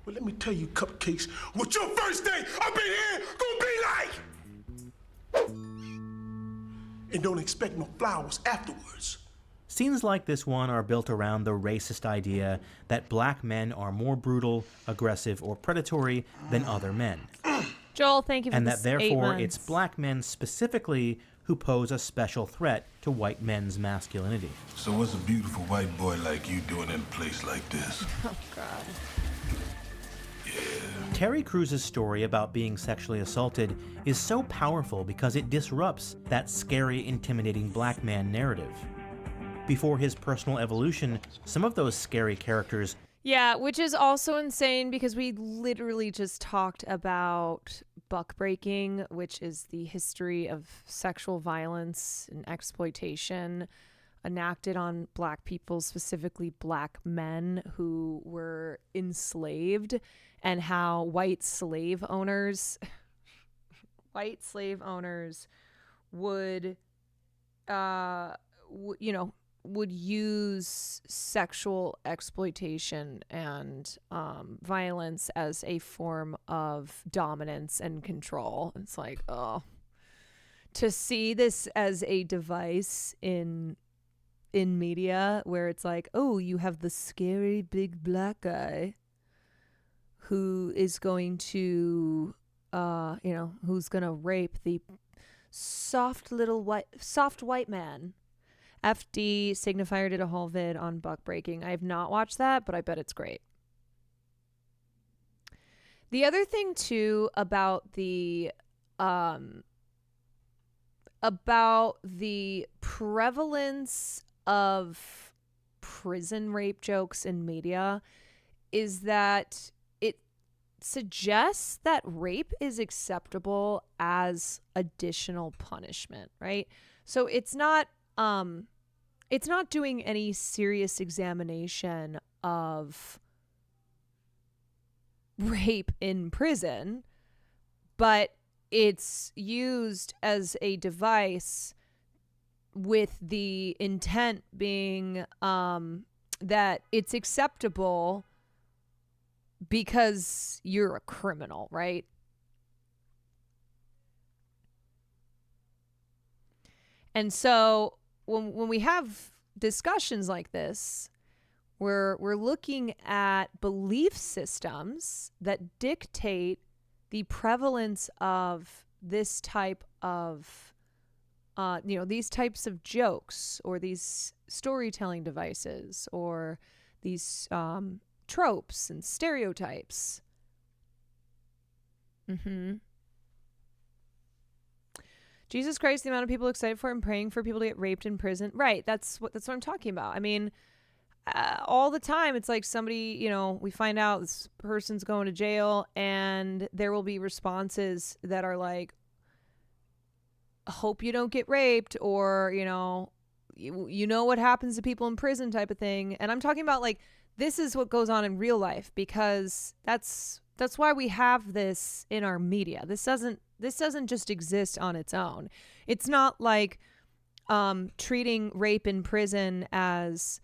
Well, let me tell you, Cupcakes, what your first day up in here gonna be like! And don't expect no flowers afterwards. Scenes like this one are built around the racist idea that black men are more brutal, aggressive, or predatory than other men. Joel, thank you for and this that therefore 8 months. it's black men specifically who pose a special threat to white men's masculinity. So what's a beautiful white boy like you doing in a place like this? Oh, God. Terry Crews's story about being sexually assaulted is so powerful because it disrupts that scary, intimidating black man narrative. Before his personal evolution, some of those scary characters... Yeah, which is also insane because we literally just talked about buckbreaking, which is the history of sexual violence and exploitation enacted on black people, specifically black men who were enslaved, and how white slave owners would would use sexual exploitation and violence as a form of dominance and control. It's like, oh, to see this as a device in media where it's like, oh, you have the scary big black guy who is going to who's gonna rape the soft white man. FD Signifier did a whole vid on buckbreaking. I have not watched that, but I bet it's great. The other thing too about the prevalence of prison rape jokes in media is that suggests that rape is acceptable as additional punishment, right? So it's not doing any serious examination of rape in prison, but it's used as a device with the intent being that it's acceptable because you're a criminal, right? And so when we have discussions like this, we're looking at belief systems that dictate the prevalence of this type of, these types of jokes or these storytelling devices or these tropes and stereotypes. Jesus Christ, the amount of people excited for and praying for people to get raped in prison. Right. That's what I'm talking about. I mean, all the time it's like somebody, we find out this person's going to jail and there will be responses that are like, hope you don't get raped, or, you know what happens to people in prison type of thing. And I'm talking about like, this is what goes on in real life, because that's why we have this in our media. This doesn't just exist on its own. It's not like treating rape in prison as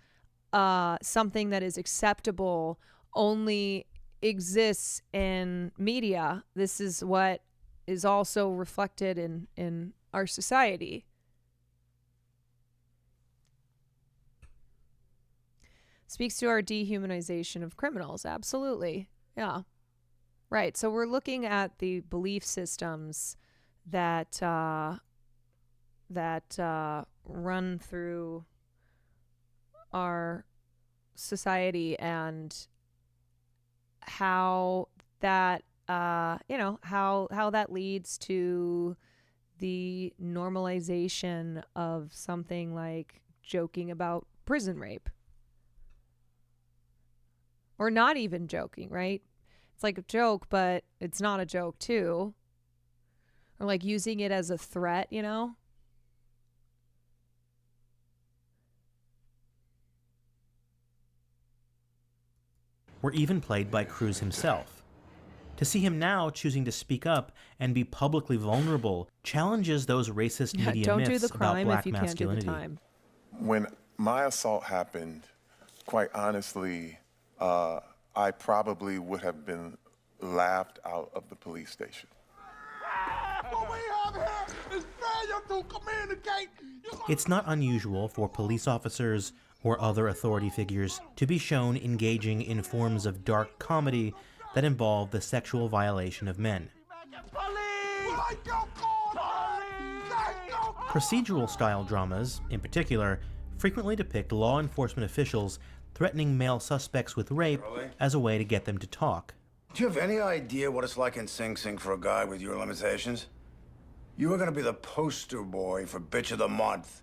something that is acceptable only exists in media. This is what is also reflected in our society. Speaks to our dehumanization of criminals. Absolutely. Yeah. Right. So we're looking at the belief systems that run through our society and how that how that leads to the normalization of something like joking about prison rape. Or not even joking, right? It's like a joke, but it's not a joke too. Or like using it as a threat, Were even played by Cruz himself. To see him now choosing to speak up and be publicly vulnerable challenges those racist media don't myths do the crime about black if you masculinity. Can't do the time. When my assault happened, quite honestly, I probably would have been laughed out of the police station. It's not unusual for police officers or other authority figures to be shown engaging in forms of dark comedy that involve the sexual violation of men. Procedural-style dramas, in particular, frequently depict law enforcement officials threatening male suspects with rape as a way to get them to talk. Do you have any idea what it's like in Sing Sing for a guy with your limitations? You were gonna be the poster boy for Bitch of the Month.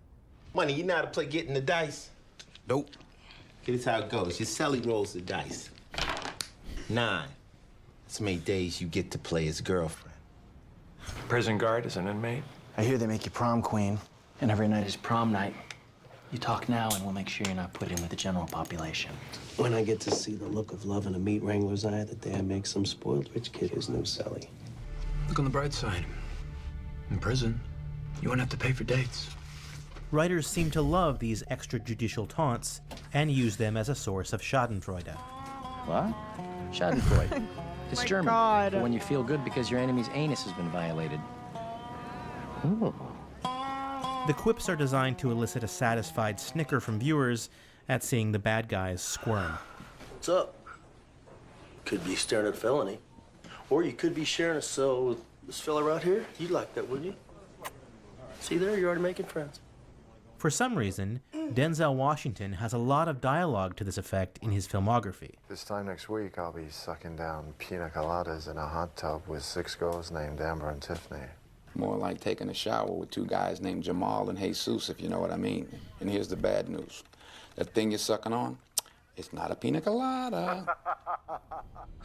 Money, you know how to play getting the dice? Nope. Here's how it goes. Your celly rolls the dice. 9. That's many days you get to play his girlfriend. Prison guard is an inmate. I hear they make you prom queen, and every night is prom night. You talk now, and we'll make sure you're not put in with the general population. When I get to see the look of love in a meat wrangler's eye the day I make some spoiled rich kid his new celly. Look on the bright side. In prison, you won't have to pay for dates. Writers seem to love these extrajudicial taunts and use them as a source of Schadenfreude. What? Schadenfreude. It's German. God. For when you feel good because your enemy's anus has been violated. Ooh. The quips are designed to elicit a satisfied snicker from viewers at seeing the bad guys squirm. What's up? Could be staring at felony. Or you could be sharing a cell with this fella right here. You'd like that, wouldn't you? See there, you're already making friends. For some reason, Denzel Washington has a lot of dialogue to this effect in his filmography. This time next week, I'll be sucking down pina coladas in a hot tub with 6 girls named Amber and Tiffany. More like taking a shower with 2 guys named Jamal and Jesus, if you know what I mean. And here's the bad news. That thing you're sucking on, it's not a pina colada.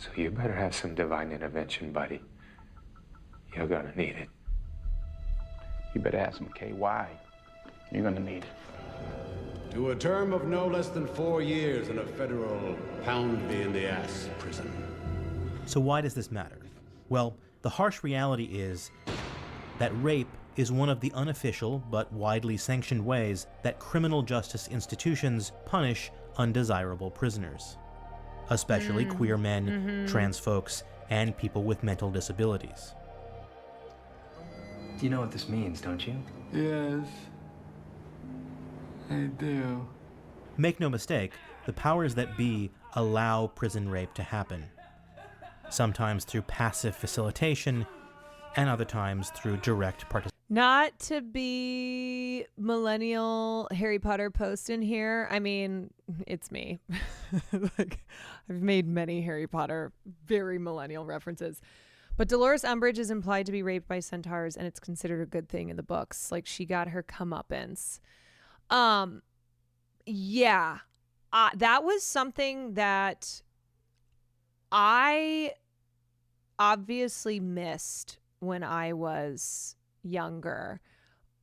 So you better have some divine intervention, buddy. You're gonna need it. You better have some KY. You're gonna need it. To a term of no less than 4 years in a federal pound-me-in-the-ass prison. So why does this matter? Well, the harsh reality is that rape is one of the unofficial but widely sanctioned ways that criminal justice institutions punish undesirable prisoners, especially queer men, trans folks, and people with mental disabilities. You know what this means, don't you? Yes, I do. Make no mistake, the powers that be allow prison rape to happen, sometimes through passive facilitation, and other times through direct participation. Not to be millennial Harry Potter post in here. I mean, it's me. Like, I've made many Harry Potter very millennial references. But Dolores Umbridge is implied to be raped by centaurs, and it's considered a good thing in the books. Like, she got her comeuppance. Yeah. That was something that I obviously missed when I was younger,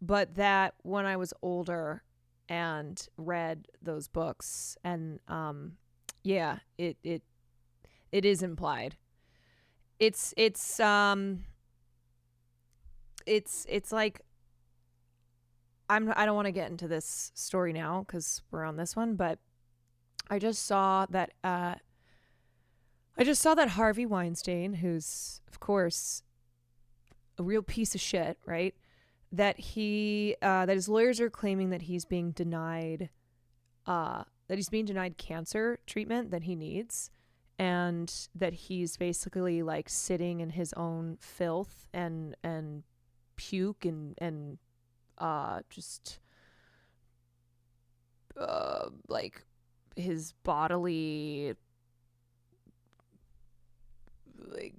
but that when I was older and read those books, and yeah, it is implied. It's like, I don't want to get into this story now because we're on this one, but I just saw that Harvey Weinstein, who's of course a real piece of shit, right? That his lawyers are claiming that he's being denied cancer treatment that he needs, and that he's basically like sitting in his own filth and puke and just like his bodily, like,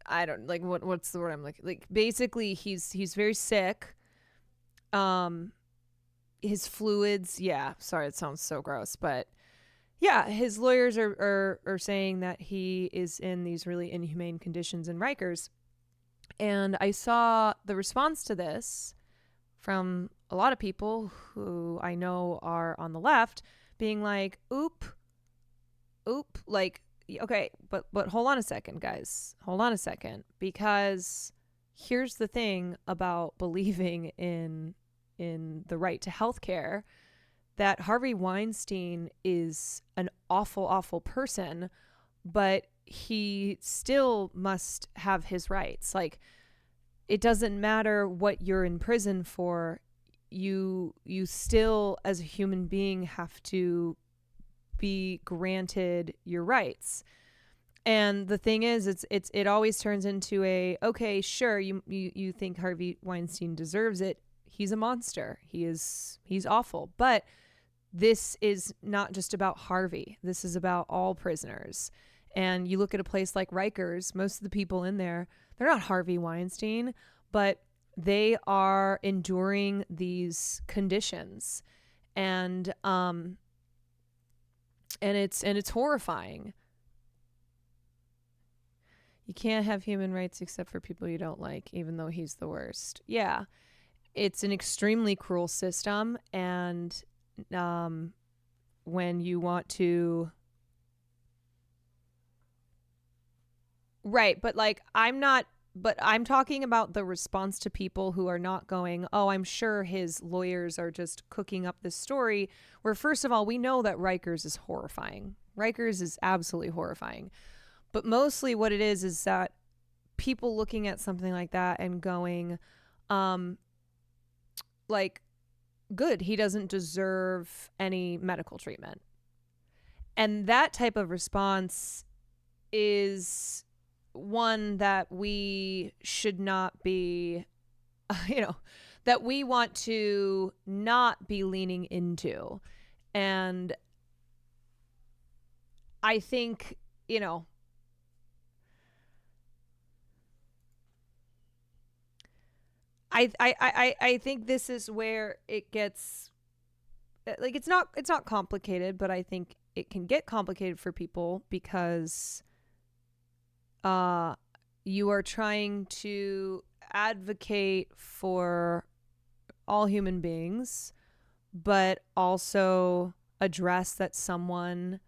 I don't like what's the word I'm like basically he's very sick. His fluids, yeah, sorry, it sounds so gross, but yeah, his lawyers are saying that he is in these really inhumane conditions in Rikers. And I saw the response to this from a lot of people who I know are on the left being like, oop, like, okay, but hold on a second, guys. Hold on a second, because here's the thing about believing in the right to health care, that Harvey Weinstein is an awful, awful person, but he still must have his rights. Like, it doesn't matter what you're in prison for. You still, as a human being, have to be granted your rights. And the thing is, it always turns into a, okay, sure, you think Harvey Weinstein deserves it. He's a monster. He's awful. But this is not just about Harvey. This is about all prisoners. And you look at a place like Rikers, most of the people in there, they're not Harvey Weinstein, but they are enduring these conditions. And it's horrifying. You can't have human rights except for people you don't like, even though he's the worst. Yeah. It's an extremely cruel system, and when you want to, right, but like, I'm talking about the response to people who are not going, oh, I'm sure his lawyers are just cooking up this story, where first of all, we know that Rikers is horrifying. Rikers is absolutely horrifying. But mostly what it is that people looking at something like that and going, like, good, he doesn't deserve any medical treatment. And that type of response is one that we should not be, that we want to not be leaning into. And I think, I think this is where it gets, like, it's not complicated, but I think it can get complicated for people because you are trying to advocate for all human beings, but also address that someone,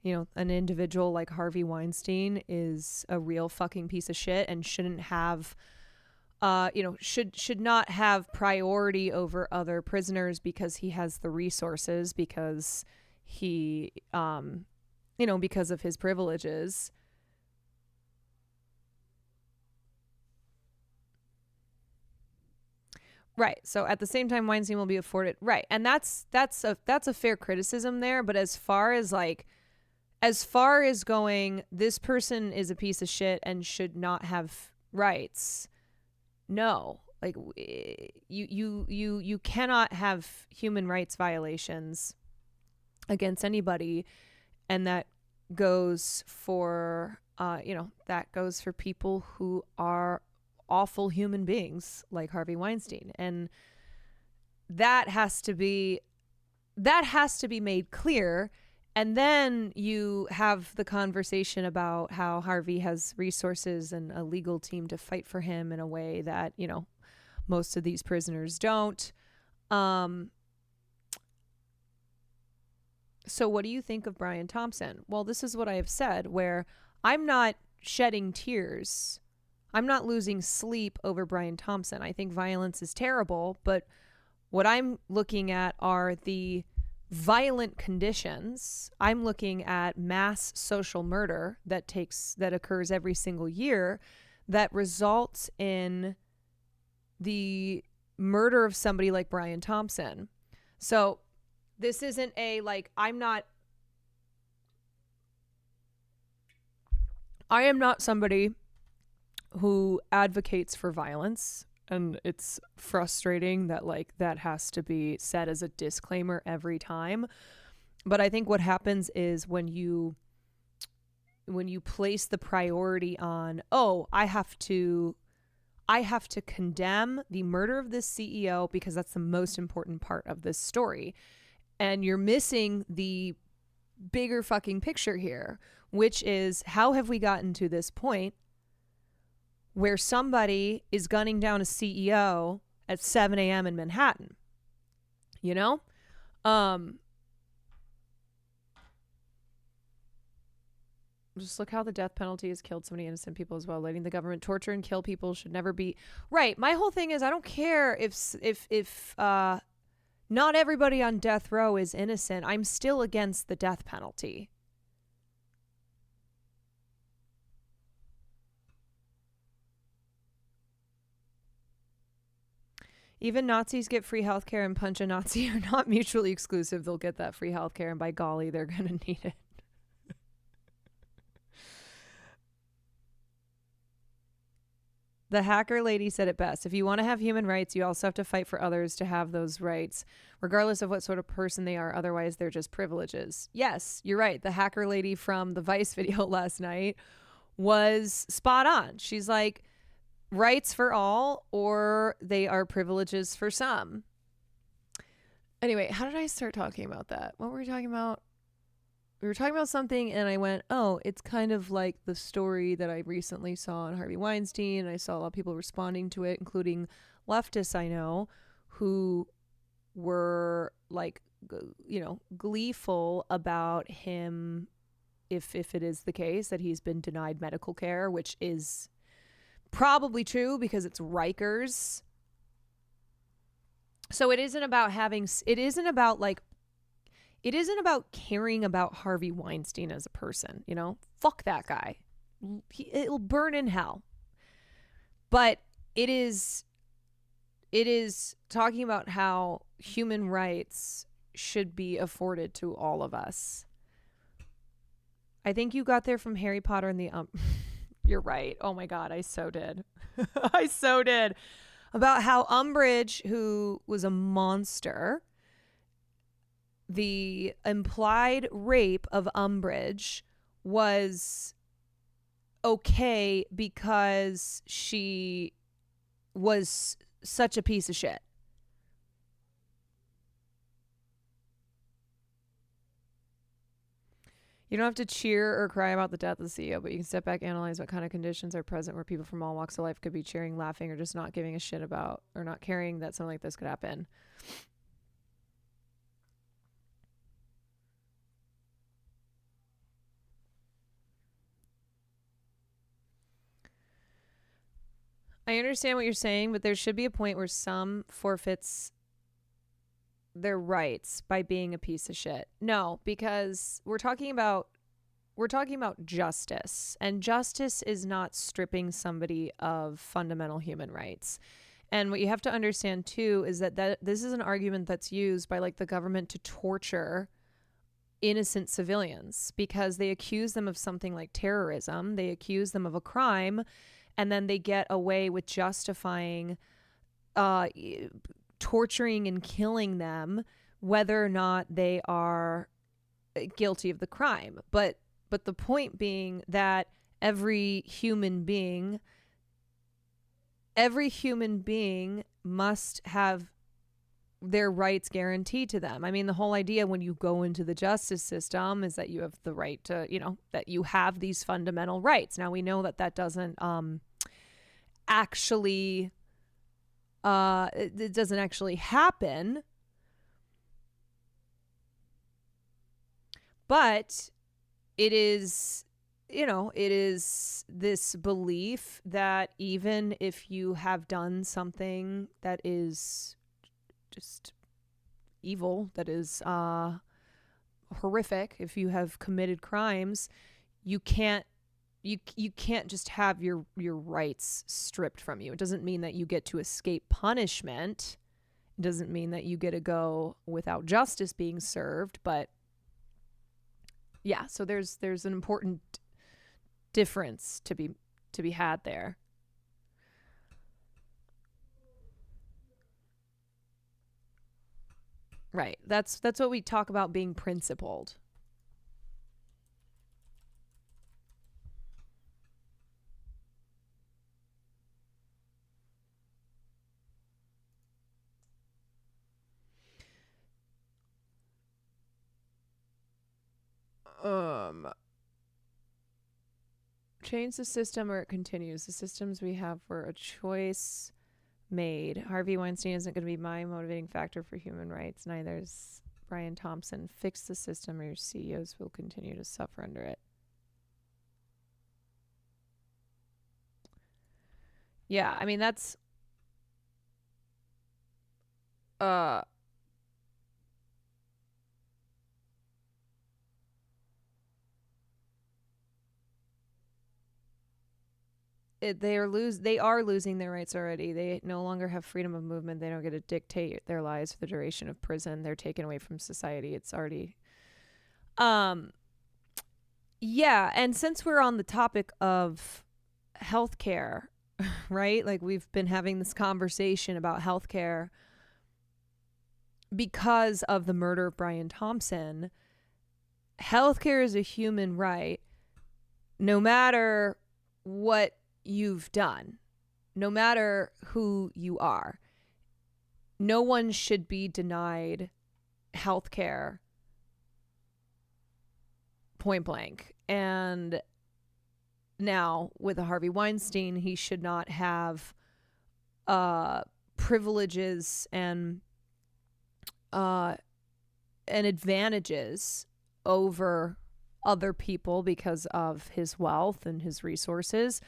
an individual like Harvey Weinstein is a real fucking piece of shit and shouldn't have, should not have priority over other prisoners because he has the resources, because he, because of his privileges. Right. So at the same time, Weinstein will be afforded. Right. And that's a fair criticism there. But as far as going, this person is a piece of shit and should not have rights. No. Like, you cannot have human rights violations against anybody. And that goes for, that goes for people who are awful human beings like Harvey Weinstein. And that has to be made clear. And then you have the conversation about how Harvey has resources and a legal team to fight for him in a way that, most of these prisoners don't. So what do you think of Brian Thompson? Well, this is what I have said, where I'm not shedding tears. I'm not losing sleep over Brian Thompson. I think violence is terrible, but what I'm looking at are the violent conditions. I'm looking at mass social murder that occurs every single year that results in the murder of somebody like Brian Thompson. So this isn't I am not somebody who advocates for violence, and it's frustrating that that has to be said as a disclaimer every time. But I think what happens is when you place the priority on, I have to condemn the murder of this CEO because that's the most important part of this story, and you're missing the bigger fucking picture here, which is, how have we gotten to this point where somebody is gunning down a CEO at 7 a.m. in Manhattan? Just look how the death penalty has killed so many innocent people as well. Letting the government torture and kill people should never be right. My whole thing is, I don't care if not everybody on death row is innocent. I'm still against the death penalty. Even Nazis get free healthcare, and punch a Nazi are not mutually exclusive. They'll get that free healthcare, and by golly, they're going to need it. The hacker lady said it best. If you want to have human rights, you also have to fight for others to have those rights, regardless of what sort of person they are. Otherwise, they're just privileges. Yes, you're right. The hacker lady from the Vice video last night was spot on. She's like, rights for all, or they are privileges for some. Anyway, how did I start talking about that? What were we talking about? We were talking about something, and I went, it's kind of like the story that I recently saw on Harvey Weinstein. And I saw a lot of people responding to it, including leftists I know, who were gleeful about him, if it is the case that he's been denied medical care, which is probably true because it's Rikers. So it isn't about caring about Harvey Weinstein as a person, fuck that guy. It'll burn in hell. But it is talking about how human rights should be afforded to all of us. I think you got there from Harry Potter and the You're right. Oh my God, I so did. I so did. About how Umbridge, who was a monster, the implied rape of Umbridge was okay because she was such a piece of shit. You don't have to cheer or cry about the death of the CEO, but you can step back, analyze what kind of conditions are present where people from all walks of life could be cheering, laughing, or just not giving a shit about, or not caring that something like this could happen. I understand what you're saying, but there should be a point where some forfeits their rights by being a piece of shit. No, because we're talking about justice, and justice is not stripping somebody of fundamental human rights. And what you have to understand too is that this is an argument that's used by like the government to torture innocent civilians because they accuse them of something like terrorism, they accuse them of a crime, and then they get away with justifying torturing and killing them whether or not they are guilty of the crime. But the point being that every human being must have their rights guaranteed to them. I mean, the whole idea when you go into the justice system is that you have the right to, that you have these fundamental rights. Now, we know that doesn't actually it doesn't actually happen, but it is this belief that even if you have done something that is just evil, that is horrific, if you have committed crimes, you can't just have your rights stripped from you. It doesn't mean that you get to escape punishment. It doesn't mean that you get to go without justice being served, but yeah, so there's an important difference to be had there. Right. That's what we talk about being principled. Change the system or it continues. The systems we have were a choice made. Harvey Weinstein isn't going to be my motivating factor for human rights. Neither is Brian Thompson. Fix the system or your CEOs will continue to suffer under it. Yeah, I mean, that's they are losing their rights already. They no longer have freedom of movement. They don't get to dictate their lives for the duration of prison. They're taken away from society. It's already yeah, and since we're on the topic of healthcare, right? Like we've been having this conversation about healthcare because of the murder of Brian Thompson. Healthcare is a human right, no matter what you've done, no matter who you are. No one should be denied healthcare, point blank. And now with Harvey Weinstein, he should not have privileges and advantages over other people because of his wealth and his resources.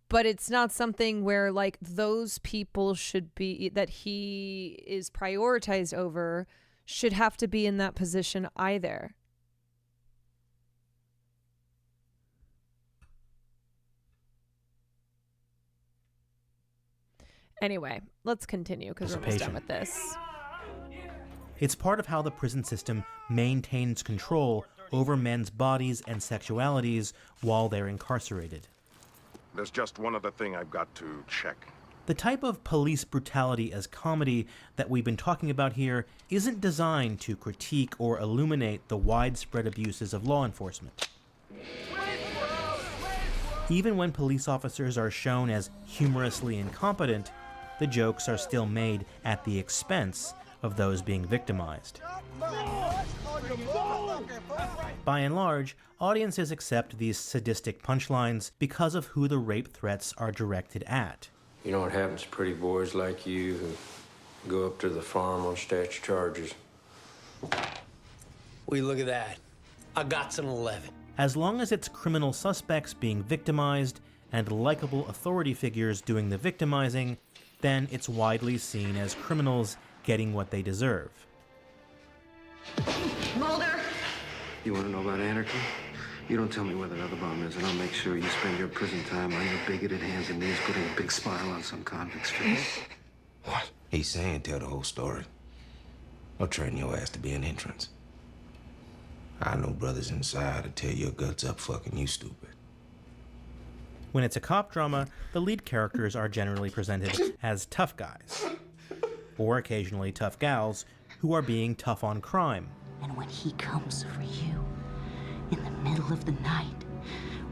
But it's not something where like those people should be, that he is prioritized over, should have to be in that position either. Anyway, let's continue because we're almost done with this. It's part of how the prison system maintains control over men's bodies and sexualities while they're incarcerated. There's just one other thing I've got to check. The type of police brutality as comedy that we've been talking about here isn't designed to critique or illuminate the widespread abuses of law enforcement. Even when police officers are shown as humorously incompetent, the jokes are still made at the expense of those being victimized. By and large, audiences accept these sadistic punchlines because of who the rape threats are directed at. You know what happens to pretty boys like you who go up to the farm on statute charges? Will you look at that? I got an 11. As long as it's criminal suspects being victimized and likable authority figures doing the victimizing, then it's widely seen as criminals getting what they deserve. Mulder! You want to know about anarchy? You don't tell me where that other bomb is, and I'll make sure you spend your prison time on your bigoted hands and knees putting a big smile on some convict's face. What? He's saying tell the whole story. I'll train your ass to be an entrance. I know brothers inside to tear your guts up fucking you stupid. When it's a cop drama, the lead characters are generally presented as tough guys, or occasionally tough gals, who are being tough on crime. And when he comes for you, in the middle of the night,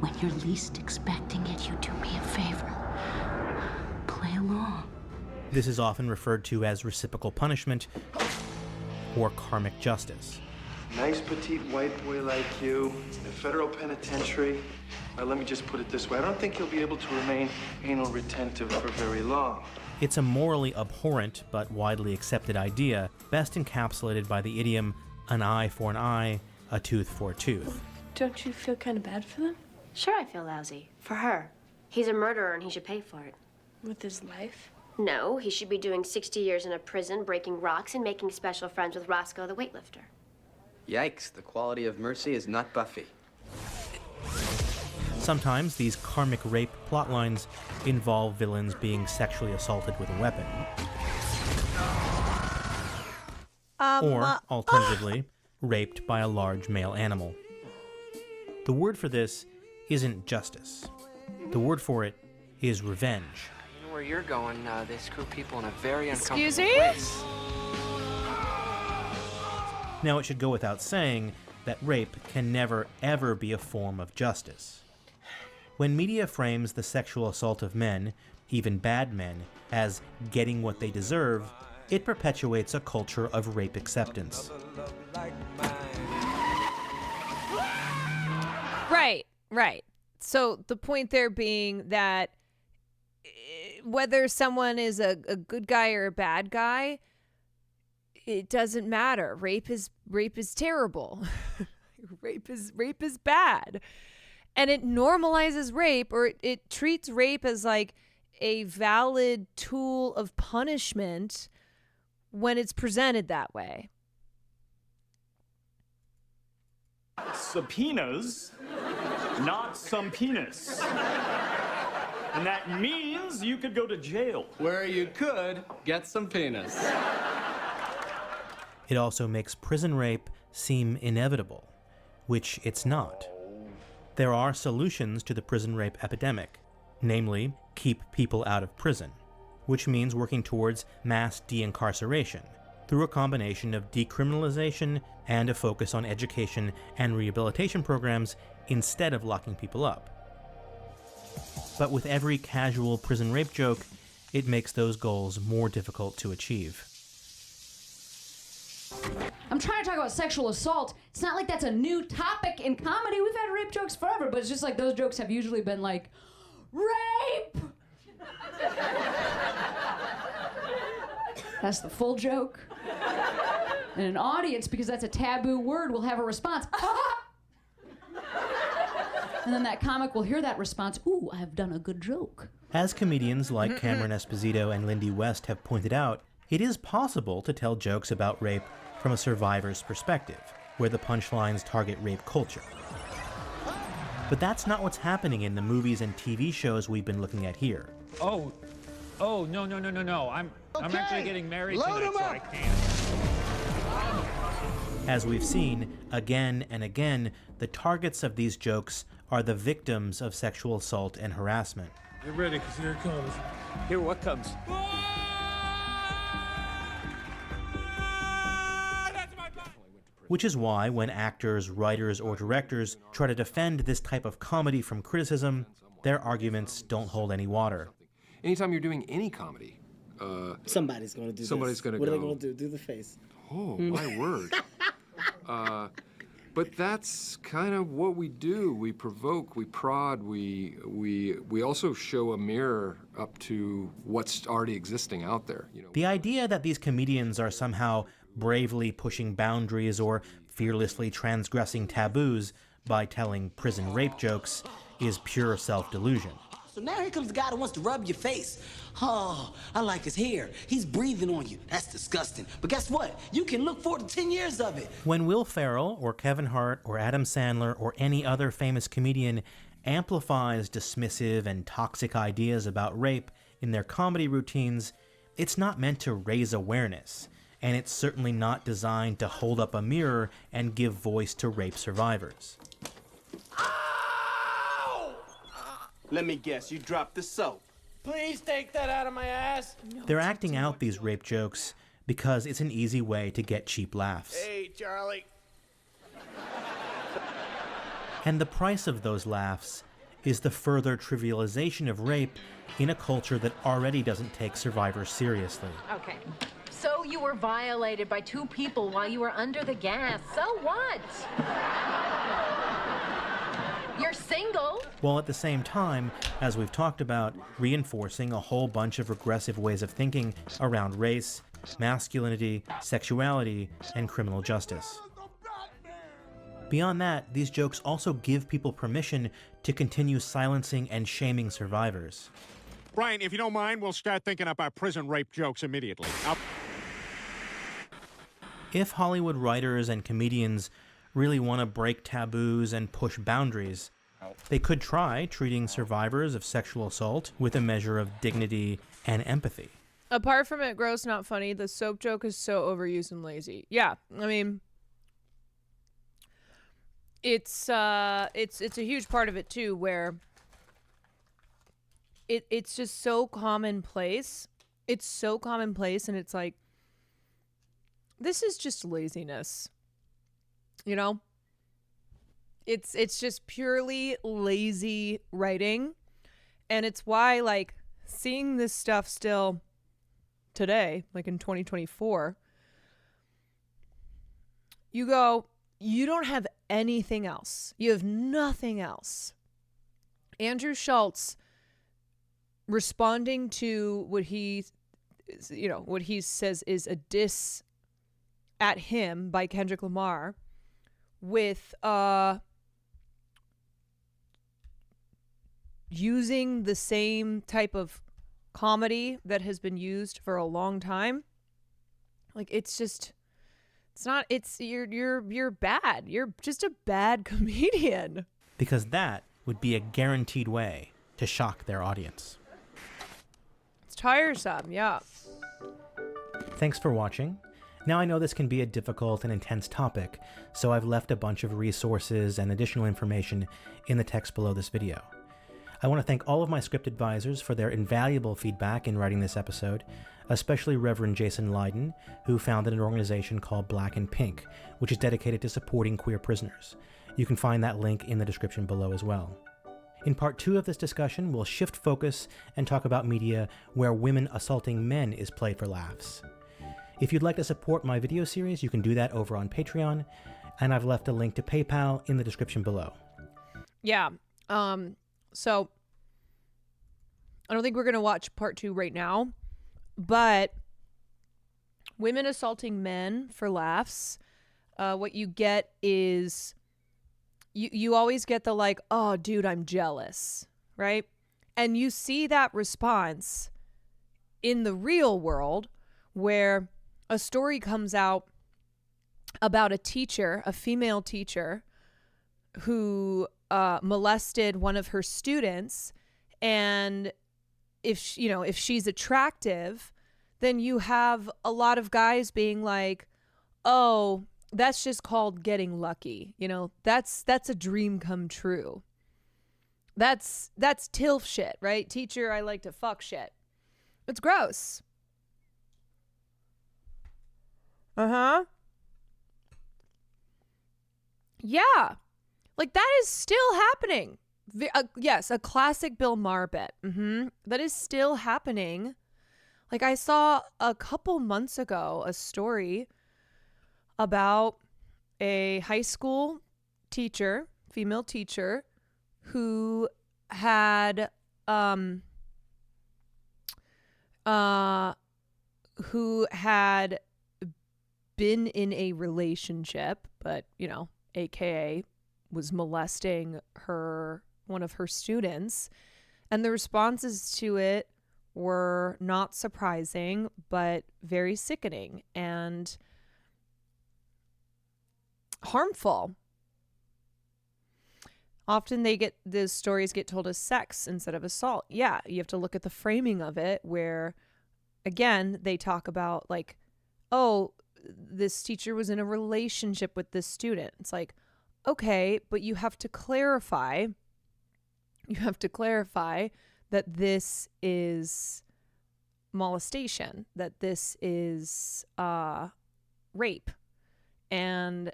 when you're least expecting it, you do me a favor. Play along. This is often referred to as reciprocal punishment or karmic justice. Nice petite white boy like you in a federal penitentiary. Well, let me just put it this way. I don't think you'll be able to remain anal retentive for very long. It's a morally abhorrent but widely accepted idea, best encapsulated by the idiom, an eye for an eye, a tooth for a tooth. Don't you feel kind of bad for them? Sure, I feel lousy. For her. He's a murderer and he should pay for it. With his life? No, he should be doing 60 years in a prison, breaking rocks, and making special friends with Roscoe the weightlifter. Yikes, the quality of mercy is not Buffy. Sometimes these karmic rape plotlines involve villains being sexually assaulted with a weapon. Or, alternatively, raped by a large male animal. The word for this isn't justice. The word for it is revenge. You know where you're going, they screw people in a very uncomfortable Excuse me? place. Now, it should go without saying that rape can never, ever be a form of justice. When media frames the sexual assault of men, even bad men, as getting what they deserve, it perpetuates a culture of rape acceptance. Right. So the point there being that whether someone is a good guy or a bad guy, it doesn't matter. Rape is terrible. rape is bad. And it normalizes rape, or it treats rape as like a valid tool of punishment when it's presented that way. Subpoenas, not some penis. And that means you could go to jail. Where you could get some penis. It also makes prison rape seem inevitable, which it's not. There are solutions to the prison rape epidemic, namely, keep people out of prison, which means working towards mass de-incarceration through a combination of decriminalization and a focus on education and rehabilitation programs instead of locking people up. But with every casual prison rape joke, it makes those goals more difficult to achieve. I'm trying to talk about sexual assault. It's not like that's a new topic in comedy. We've had rape jokes forever, but it's just like those jokes have usually been like, rape! That's the full joke. And an audience, because that's a taboo word, will have a response. And then that comic will hear that response, ooh, I've done a good joke. As comedians like Cameron Esposito and Lindy West have pointed out, it is possible to tell jokes about rape from a survivor's perspective, where the punchlines target rape culture. But that's not what's happening in the movies and TV shows we've been looking at here. Oh, no. I'm actually getting married tonight, so I can't. As we've seen, again and again, the targets of these jokes are the victims of sexual assault and harassment. Get ready, because here it comes. Here, what comes? Which is why when actors, writers, or directors try to defend this type of comedy from criticism, their arguments don't hold any water. Anytime you're doing any comedy, somebody's going to do somebody's this. Going to What go. are they going to do? Do the face. Oh, my word. But that's kind of what we do. We provoke, we prod, we also show a mirror up to what's already existing out there. You know. The idea that these comedians are somehow bravely pushing boundaries or fearlessly transgressing taboos by telling prison rape jokes is pure self-delusion. So now here comes the guy that wants to rub your face. Oh, I like his hair. He's breathing on you. That's disgusting. But guess what? You can look forward to 10 years of it. When Will Ferrell or Kevin Hart or Adam Sandler or any other famous comedian amplifies dismissive and toxic ideas about rape in their comedy routines, it's not meant to raise awareness, and it's certainly not designed to hold up a mirror and give voice to rape survivors. Let me guess, you dropped the soap. Please take that out of my ass. They're acting out these rape jokes because it's an easy way to get cheap laughs. Hey, Charlie. And the price of those laughs is the further trivialization of rape in a culture that already doesn't take survivors seriously. Okay. So you were violated by two people while you were under the gas. So what? You're single. While at the same time, as we've talked about, reinforcing a whole bunch of regressive ways of thinking around race, masculinity, sexuality, and criminal justice. Beyond that, these jokes also give people permission to continue silencing and shaming survivors. Brian, if you don't mind, we'll start thinking up our prison rape jokes immediately. If Hollywood writers and comedians really want to break taboos and push boundaries, they could try treating survivors of sexual assault with a measure of dignity and empathy. Apart from it gross, not funny, the soap joke is so overused and lazy. Yeah, I mean, it's a huge part of it too, where it's just so commonplace. It's so commonplace, and it's like, this is just laziness. You know? It's just purely lazy writing. And it's why, like, seeing this stuff still today, like in 2024, you go, you don't have anything else. You have nothing else. Andrew Schulz responding to what he says is a diss at him by Kendrick Lamar with using the same type of comedy that has been used for a long time. Like, you're bad. You're just a bad comedian. Because that would be a guaranteed way to shock their audience. It's tiresome, yeah. Thanks for watching. Now I know this can be a difficult and intense topic, so I've left a bunch of resources and additional information in the text below this video. I want to thank all of my script advisors for their invaluable feedback in writing this episode, especially Reverend Jason Lydon, who founded an organization called Black and Pink, which is dedicated to supporting queer prisoners. You can find that link in the description below as well. In part 2 of this discussion, we'll shift focus and talk about media where women assaulting men is played for laughs. If you'd like to support my video series, you can do that over on Patreon, and I've left a link to PayPal in the description below. Yeah. So I don't think we're going to watch part 2 right now, but women assaulting men for laughs, what you get is you always get the like, oh, dude, I'm jealous, right? And you see that response in the real world where a story comes out about a teacher, a female teacher, who molested one of her students, and if she's attractive, then you have a lot of guys being like, oh, that's just called getting lucky. That's a dream come true. That's TILF shit, right? Teacher, I like to fuck shit. It's gross. Uh-huh. Yeah. Like, that is still happening. Yes, a classic Bill Maher bit. That is still happening. Like, I saw a couple months ago a story about a high school teacher, female teacher, who had been in a relationship, but, you know, AKA was molesting one of her students. And the responses to it were not surprising, but very sickening and harmful. Often the stories get told as sex instead of assault. Yeah, you have to look at the framing of it where, again, they talk about like, oh, this teacher was in a relationship with this student. It's like, okay, but you have to clarify that this is molestation, that this is rape and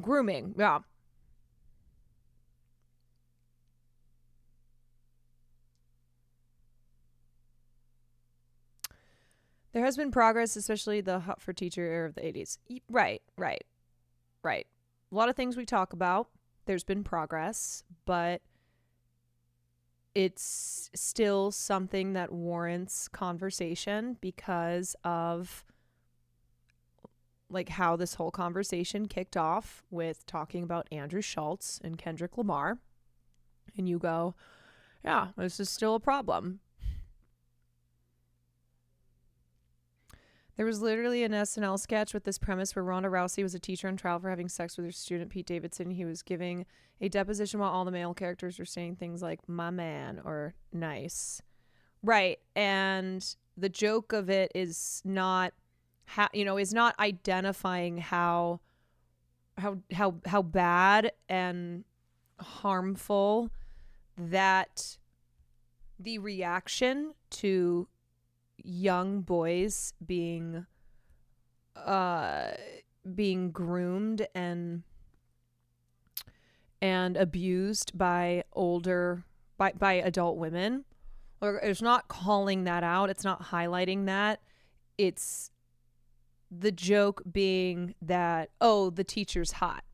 grooming. Yeah. There has been progress, especially the Hot for Teacher era of the 80s. Right. A lot of things we talk about, there's been progress, but it's still something that warrants conversation because of like how this whole conversation kicked off with talking about Andrew Schulz and Kendrick Lamar. And you go, yeah, this is still a problem. There was literally an SNL sketch with this premise where Ronda Rousey was a teacher on trial for having sex with her student Pete Davidson. He was giving a deposition while all the male characters were saying things like "my man" or "nice." Right. And the joke of it is not identifying how bad and harmful that the reaction to young boys being groomed and abused by adult women. Or it's not calling that out, it's not highlighting that. It's the joke being that, oh, the teacher's hot.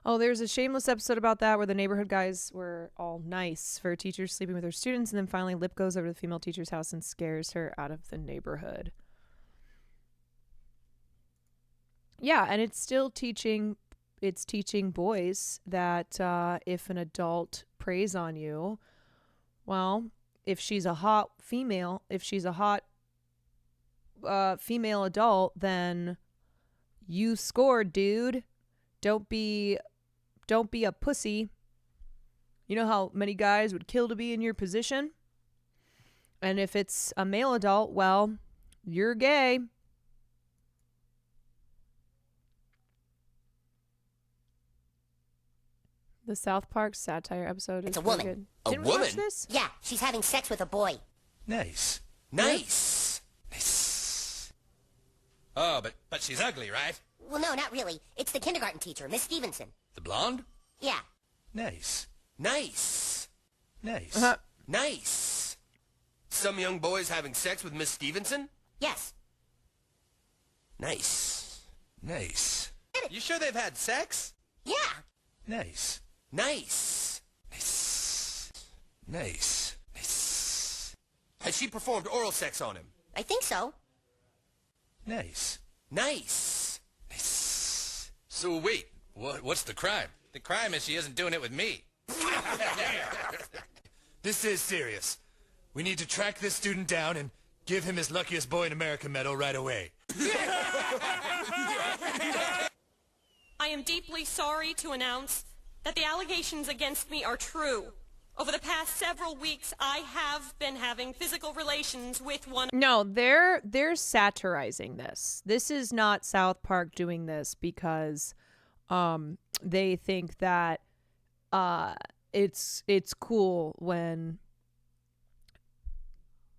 Oh, there's a Shameless episode about that where the neighborhood guys were all nice for a teacher sleeping with her students, and then finally Lip goes over to the female teacher's house and scares her out of the neighborhood. Yeah, and it's still teaching boys that if an adult preys on you, well, if she's a hot female adult, then you scored, dude. Don't be a pussy. You know how many guys would kill to be in your position? And if it's a male adult, well, you're gay. The South Park satire episode is It's a woman. good. A Didn't we woman? watch this? Yeah, she's having sex with a boy. Nice. Nice. Nice. Oh, but she's ugly, right? Well, no, not really. It's the kindergarten teacher, Miss Stevenson. The blonde? Yeah. Nice. Nice. Nice. Nice. Some young boys having sex with Miss Stevenson? Yes. Nice. Nice. You sure they've had sex? Yeah. Nice. Nice. Nice. Nice. Nice. Has she performed oral sex on him? I think so. Nice. Nice. So wait, what's the crime? The crime is she isn't doing it with me. This is serious. We need to track this student down and give him his Luckiest Boy in America medal right away. I am deeply sorry to announce that the allegations against me are true. Over the past several weeks, I have been having physical relations with one. No, they're satirizing this. This is not South Park doing this because they think that it's cool when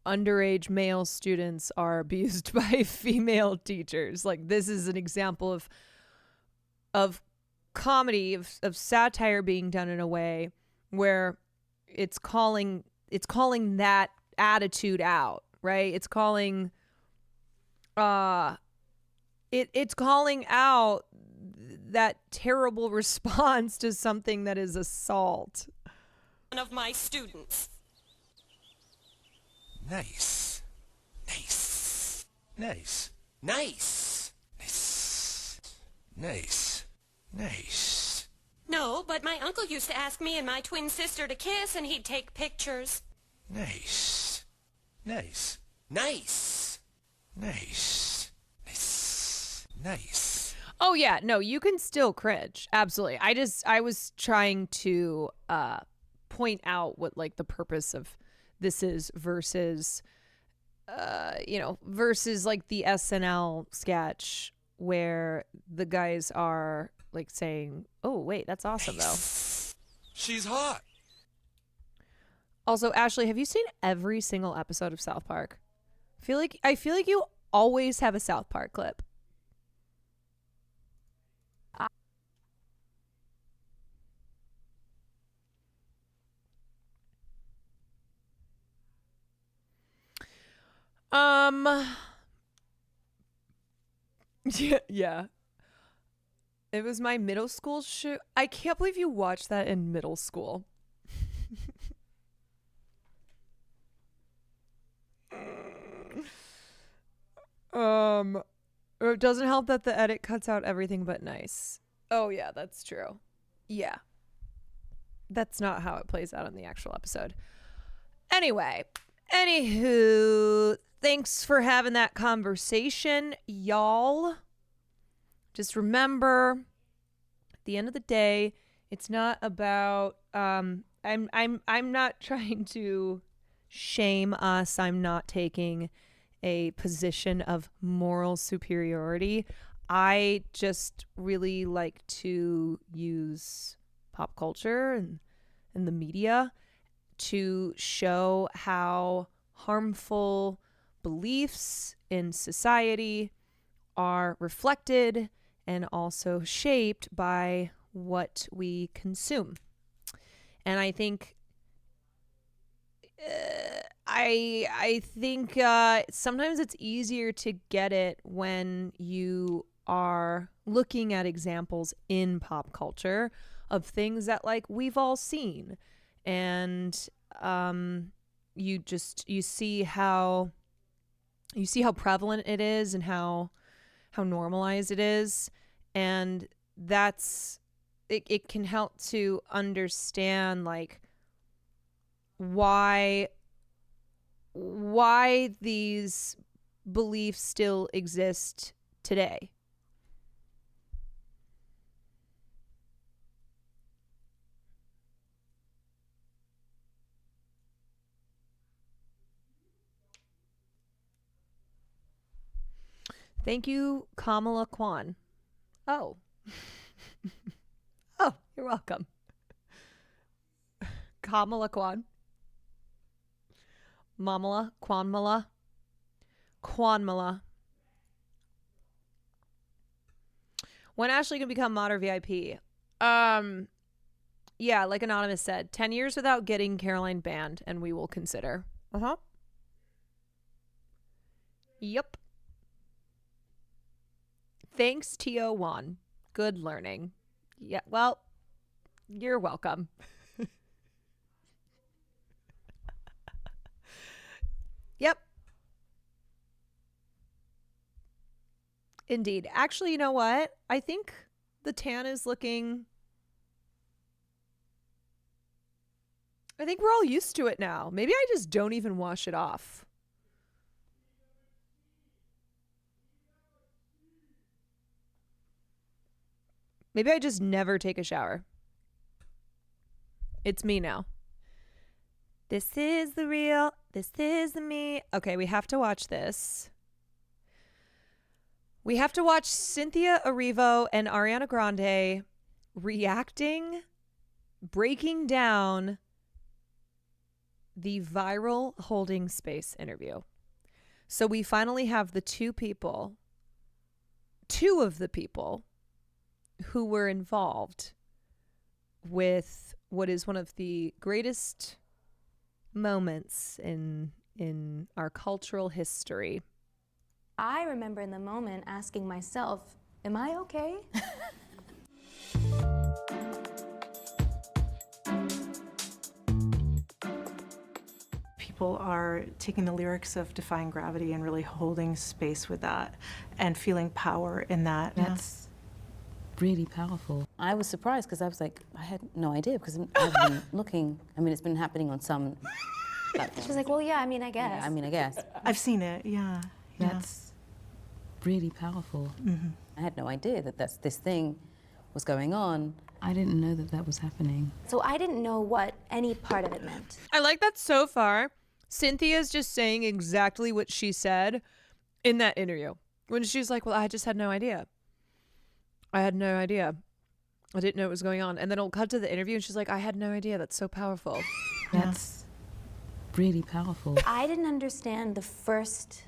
underage male students are abused by female teachers. Like, this is an example of comedy, of satire being done in a way where it's calling that attitude out, right? It's calling it's calling out that terrible response to something that is assault. One of my students. Nice. Nice. Nice. Nice. Nice. Nice. Nice. No, but my uncle used to ask me and my twin sister to kiss, and he'd take pictures. Nice. Nice. Nice. Nice. Nice. Nice. Oh yeah, no, you can still cringe. Absolutely. I was trying to point out what like the purpose of this is versus versus like the SNL sketch where the guys are like saying, "Oh, wait, that's awesome though." She's hot. Also, Ashley, have you seen every single episode of South Park? I feel like you always have a South Park clip. Yeah. It was my middle school show. I can't believe you watched that in middle school. It doesn't help that the edit cuts out everything but nice. Oh yeah, that's true. Yeah. That's not how it plays out in the actual episode. Anywho, thanks for having that conversation, y'all. Just remember, at the end of the day, it's not about I'm not trying to shame us. I'm not taking a position of moral superiority. I just really like to use pop culture and the media to show how harmful beliefs in society are reflected and also shaped by what we consume. And I think I think sometimes it's easier to get it when you are looking at examples in pop culture of things that like we've all seen, and you see how prevalent it is and how normalized it is, and that's it can help to understand like why these beliefs still exist today. Thank you, Kamala Kwan. Oh. Oh, you're welcome. Kamala Kwan. Mamala, Kwanmala. Kwanmala. When Ashley can become mod or VIP? Yeah, like Anonymous said, 10 years without getting Caroline banned, and we will consider. Uh-huh. Yep. Thanks, TO1. Good learning. Yeah, well, you're welcome. Yep. Indeed. Actually, you know what? I think the tan is looking... I think we're all used to it now. Maybe I just don't even wash it off. Maybe I just never take a shower. It's me now. This is the real, this is the me. Okay, we have to watch this. We have to watch Cynthia Erivo and Ariana Grande breaking down the viral holding space interview. So we finally have the two of the people who were involved with what is one of the greatest moments in in our cultural history. I remember in the moment asking myself, am I okay? People are taking the lyrics of Defying Gravity and really holding space with that and feeling power in that. That's really powerful. I was surprised because I was like, I had no idea because I've been looking. I mean, it's been happening on some platforms. She was like, well, yeah, I mean, I guess. Yeah, I mean, I guess. I've seen it, yeah. That's really powerful. I had no idea that this thing was going on. I didn't know that was happening. So I didn't know what any part of it meant. I like that so far. Cynthia's just saying exactly what she said in that interview. When she's like, well, I just had no idea. I had no idea. I didn't know what was going on. And then it'll cut to the interview and she's like, I had no idea. That's so powerful. That's really powerful. I didn't understand the first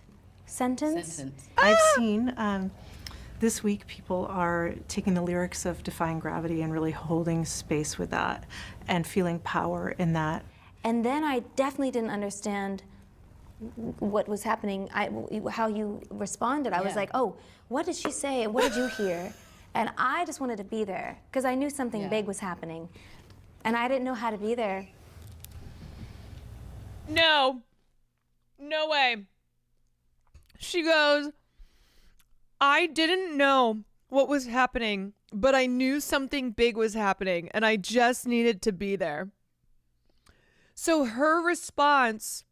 sentence. I've seen this week people are taking the lyrics of Defying Gravity and really holding space with that and feeling power in that. And then I definitely didn't understand what was happening, how you responded. I was like, oh, what did she say? What did you hear? And I just wanted to be there because I knew something big was happening. And I didn't know how to be there. No way. She goes, I didn't know what was happening, but I knew something big was happening and I just needed to be there. So her response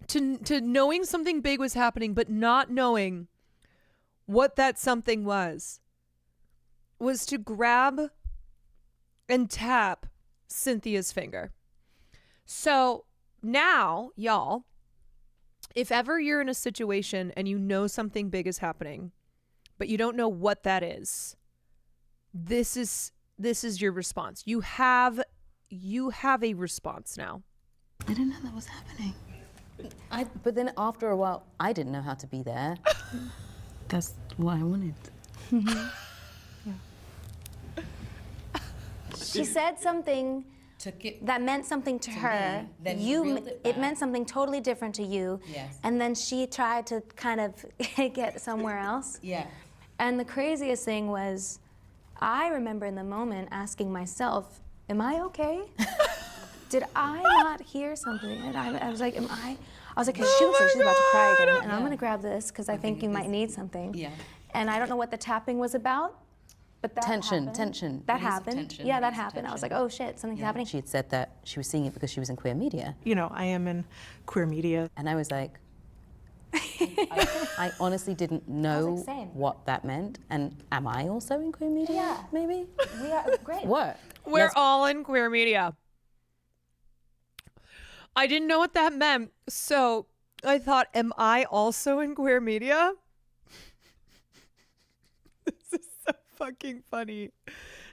to knowing something big was happening, but not knowing what that something was to grab and tap Cynthia's finger. So now, y'all, if ever you're in a situation and you know something big is happening, but you don't know what that is, this is your response. You have a response now. I didn't know that was happening. But then after a while, I didn't know how to be there. That's what I wanted. She said something that meant something to her. It meant something totally different to you. Yes. And then she tried to kind of get somewhere else. Yeah. And the craziest thing was, I remember in the moment asking myself, am I okay? Did I not hear something? And I was like, I was like, because she looks like she's about to cry again. And I'm going to grab this because I think you might need something. Yeah. And I don't know what the tapping was about, but that happened. Tension. That happened. Yeah, that happened. I was like, oh shit, something's happening. She had said that she was seeing it because she was in queer media. You know, I am in queer media. And I was like, I honestly didn't know what that meant. And am I also in queer media? Yeah. Maybe? We are, great. What? We're all in queer media. I didn't know what that meant, so I thought, am I also in queer media? This is so fucking funny.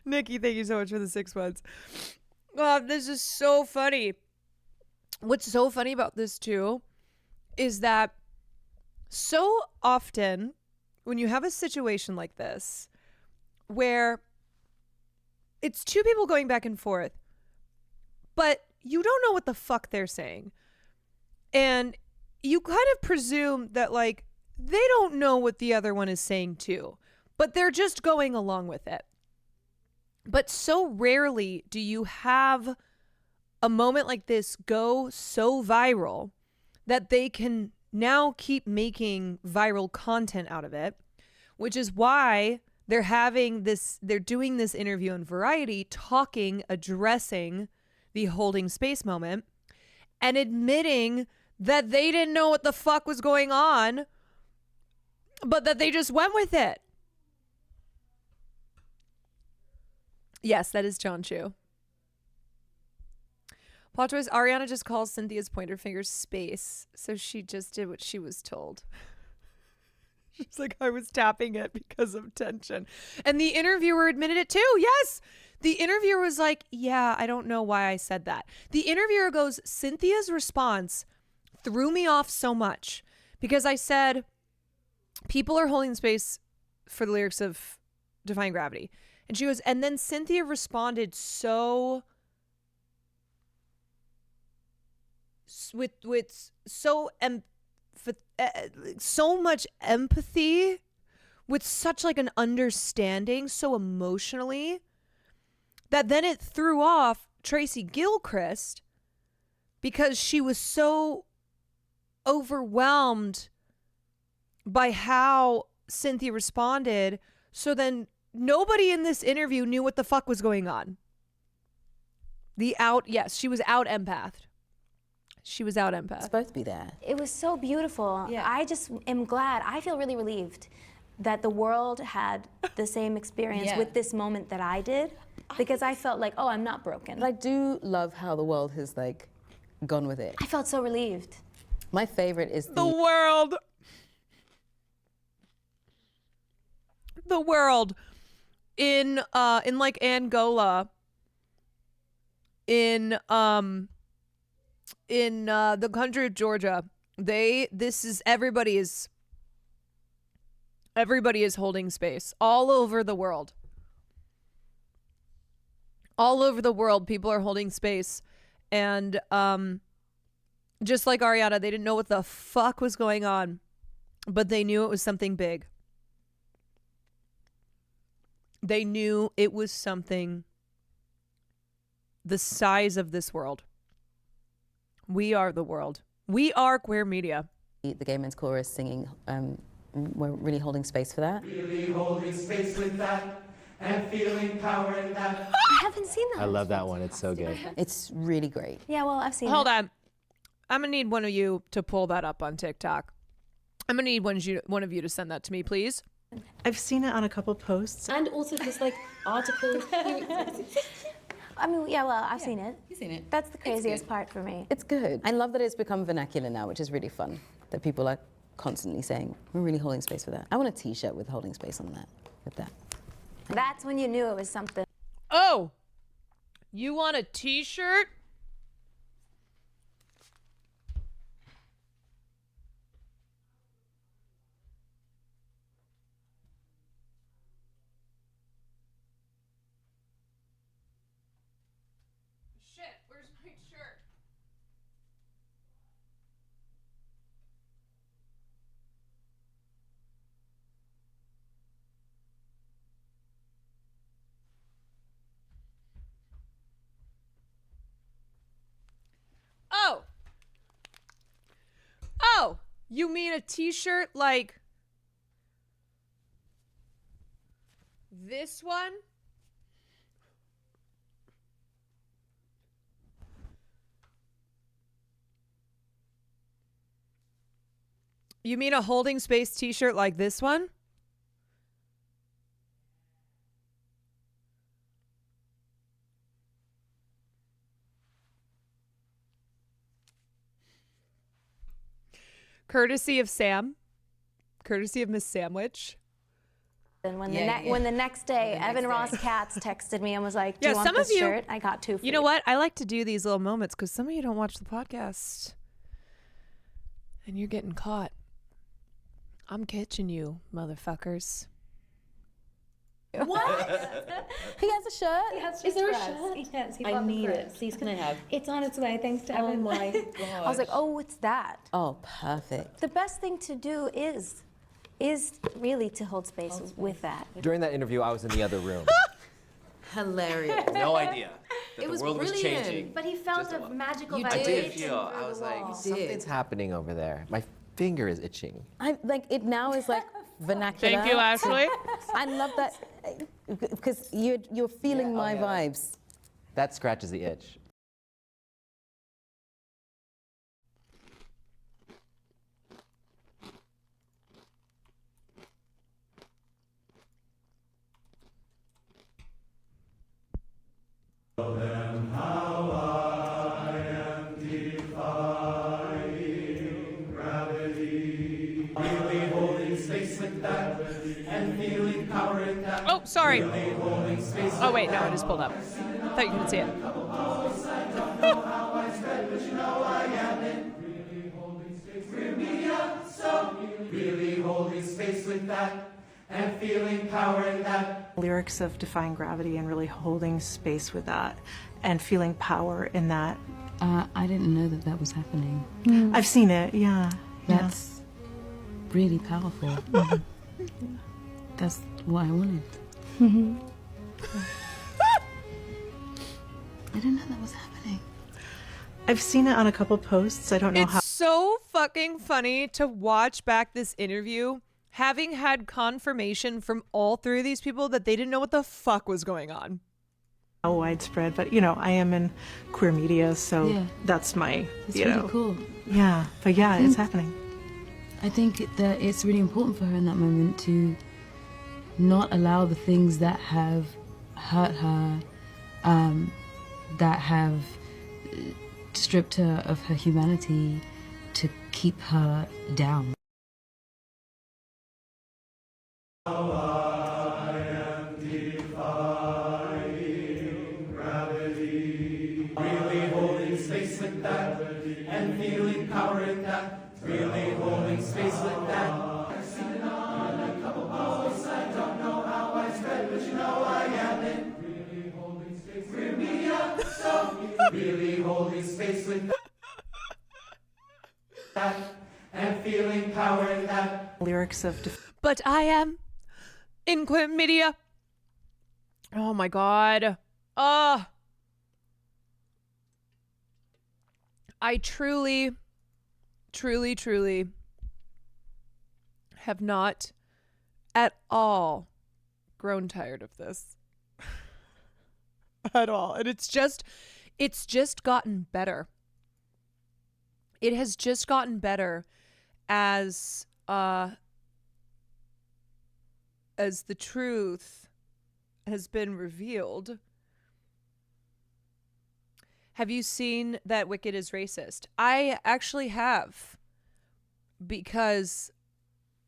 Nikki, thank you so much for the 6 months. This is so funny. What's so funny about this too is that so often when you have a situation like this where it's two people going back and forth, but you don't know what the fuck they're saying. And you kind of presume that like they don't know what the other one is saying too, but they're just going along with it. But so rarely do you have a moment like this go so viral that they can now keep making viral content out of it, which is why they're doing this interview in Variety, addressing the holding space moment and admitting that they didn't know what the fuck was going on, but that they just went with it. Yes, that is John Chu. Plot twist, Ariana just calls Cynthia's pointer finger space, so she just did what she was told. She's like, I was tapping it because of tension. And the interviewer admitted it too. Yes. The interviewer was like, yeah, I don't know why I said that. The interviewer goes, Cynthia's response threw me off so much because I said, people are holding space for the lyrics of Defying Gravity. And she goes, and then Cynthia responded so with so much empathy, with such like an understanding, so emotionally, that then it threw off Tracy Gilchrist because she was so overwhelmed by how Cynthia responded. So then nobody in this interview knew what the fuck was going on. Yes, she was out empathed. She was out empath. Supposed to be there. It was so beautiful. Yeah. I just am glad. I feel really relieved that the world had the same experience with this moment that I did, because I felt like, oh, I'm not broken. But I do love how the world has like gone with it. I felt so relieved. My favorite is the world. The world in like Angola, in the country of Georgia, everybody is holding space all over the world. All over the world, people are holding space. And just like Ariana, they didn't know what the fuck was going on, but they knew it was something big. They knew it was something the size of this world. We are the world. We are queer media. The Gay Men's Chorus singing, we're really holding space for that. Really holding space with that and feeling power in that. I haven't seen that. I love that one. It's so good. It's really great. Yeah, well, I've seen Hold it. on. I'm going to need one of you to pull that up on TikTok. I'm going to need one of you to send that to me, please. I've seen it on a couple posts. And also just like articles. I mean, yeah, well, I've seen it. You've seen it. That's the craziest part for me. It's good. I love that it's become vernacular now, which is really fun. That people are constantly saying, we're really holding space for that. I want a t-shirt with holding space on that, with that. That's when you knew it was something. Oh, you want a t-shirt? Shit, where's my shirt? Oh, you mean a t-shirt like this one? You mean a holding space t-shirt like this one? Courtesy of Sam. Courtesy of Miss Sandwich. And when the next day, Evan Ross Katz texted me and was like, "Do you want some this of you, shirt?" I got two. You know what? I like to do these little moments because some of you don't watch the podcast, and you're getting caught. I'm catching you, motherfuckers. What? He has a shirt? He has Is there a for us. shirt? Yes, he I bought them need for it. us. Please, can I have? It's on its way, thanks to Oh Evan. my god. I was like, "Oh, what's that?" Oh, perfect. The best thing to do is really to hold space with that. During that interview, I was in the other room. Hilarious. No idea that It the was world was brilliant. changing. But he felt a magical I vibration did feel. I was like, through the wall. something's happening over there. My finger is itching. I like it now is like vernacular. Thank you, Ashley. I love that because you're feeling my vibes. That scratches the itch. And how I am defying gravity. Really holding space with that and feeling power in that. Oh, sorry. Really holding space Oh, wait, no, it is pulled up. Thought you couldn't see it. I don't know how I spread, but you know I am in. Really holding space with me up, so really holding space with that and feeling power in that. Lyrics of defying gravity and really holding space with that and feeling power in that I didn't know that that was happening. I've seen it, yeah. That's really powerful. That's what I wanted. I didn't know that was happening. I've seen it on a couple posts. I don't know how. It's so fucking funny to watch back this interview, having had confirmation from all three of these people that they didn't know what the fuck was going on. How widespread, but I am in queer media, so that's my, It's really cool. Yeah, but yeah, it's happening. I think that it's really important for her in that moment to not allow the things that have hurt her, that have stripped her of her humanity, to keep her down. Really holding space with that, and feeling power in that. Really holding space with that. I've seen it on a couple posts. I don't know how widespread, but I am in. Really holding space with media, so really holding space with that, and feeling power in that. Lyrics of. But I am in queer media. Oh my God. I truly have not at all grown tired of this. At all. And it's just gotten better. It has just gotten better as the truth has been revealed. Have you seen that Wicked is racist? I actually have. Because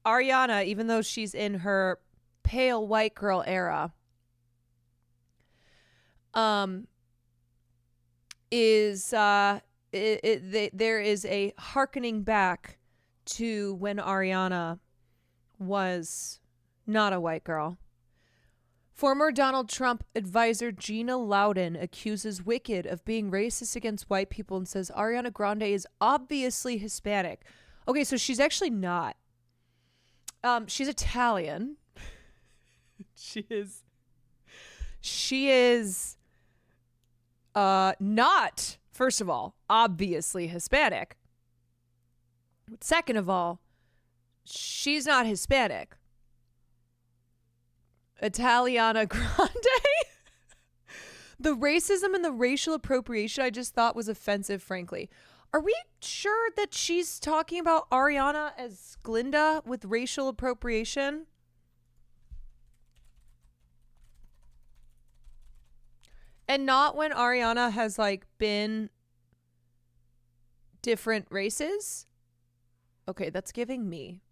Ariana, even though she's in her pale white girl era, there is a hearkening back to when Ariana was not a white girl. Former Donald Trump advisor Gina Loudon accuses Wicked of being racist against white people and says Ariana Grande is obviously Hispanic. Okay, so she's actually not. She's Italian. She is not, first of all, obviously Hispanic. Second of all, she's not Hispanic. Italiana Grande. The racism and the racial appropriation I just thought was offensive, frankly. Are we sure that she's talking about Ariana as Glinda with racial appropriation? And not when Ariana has been different races? Okay, that's giving me.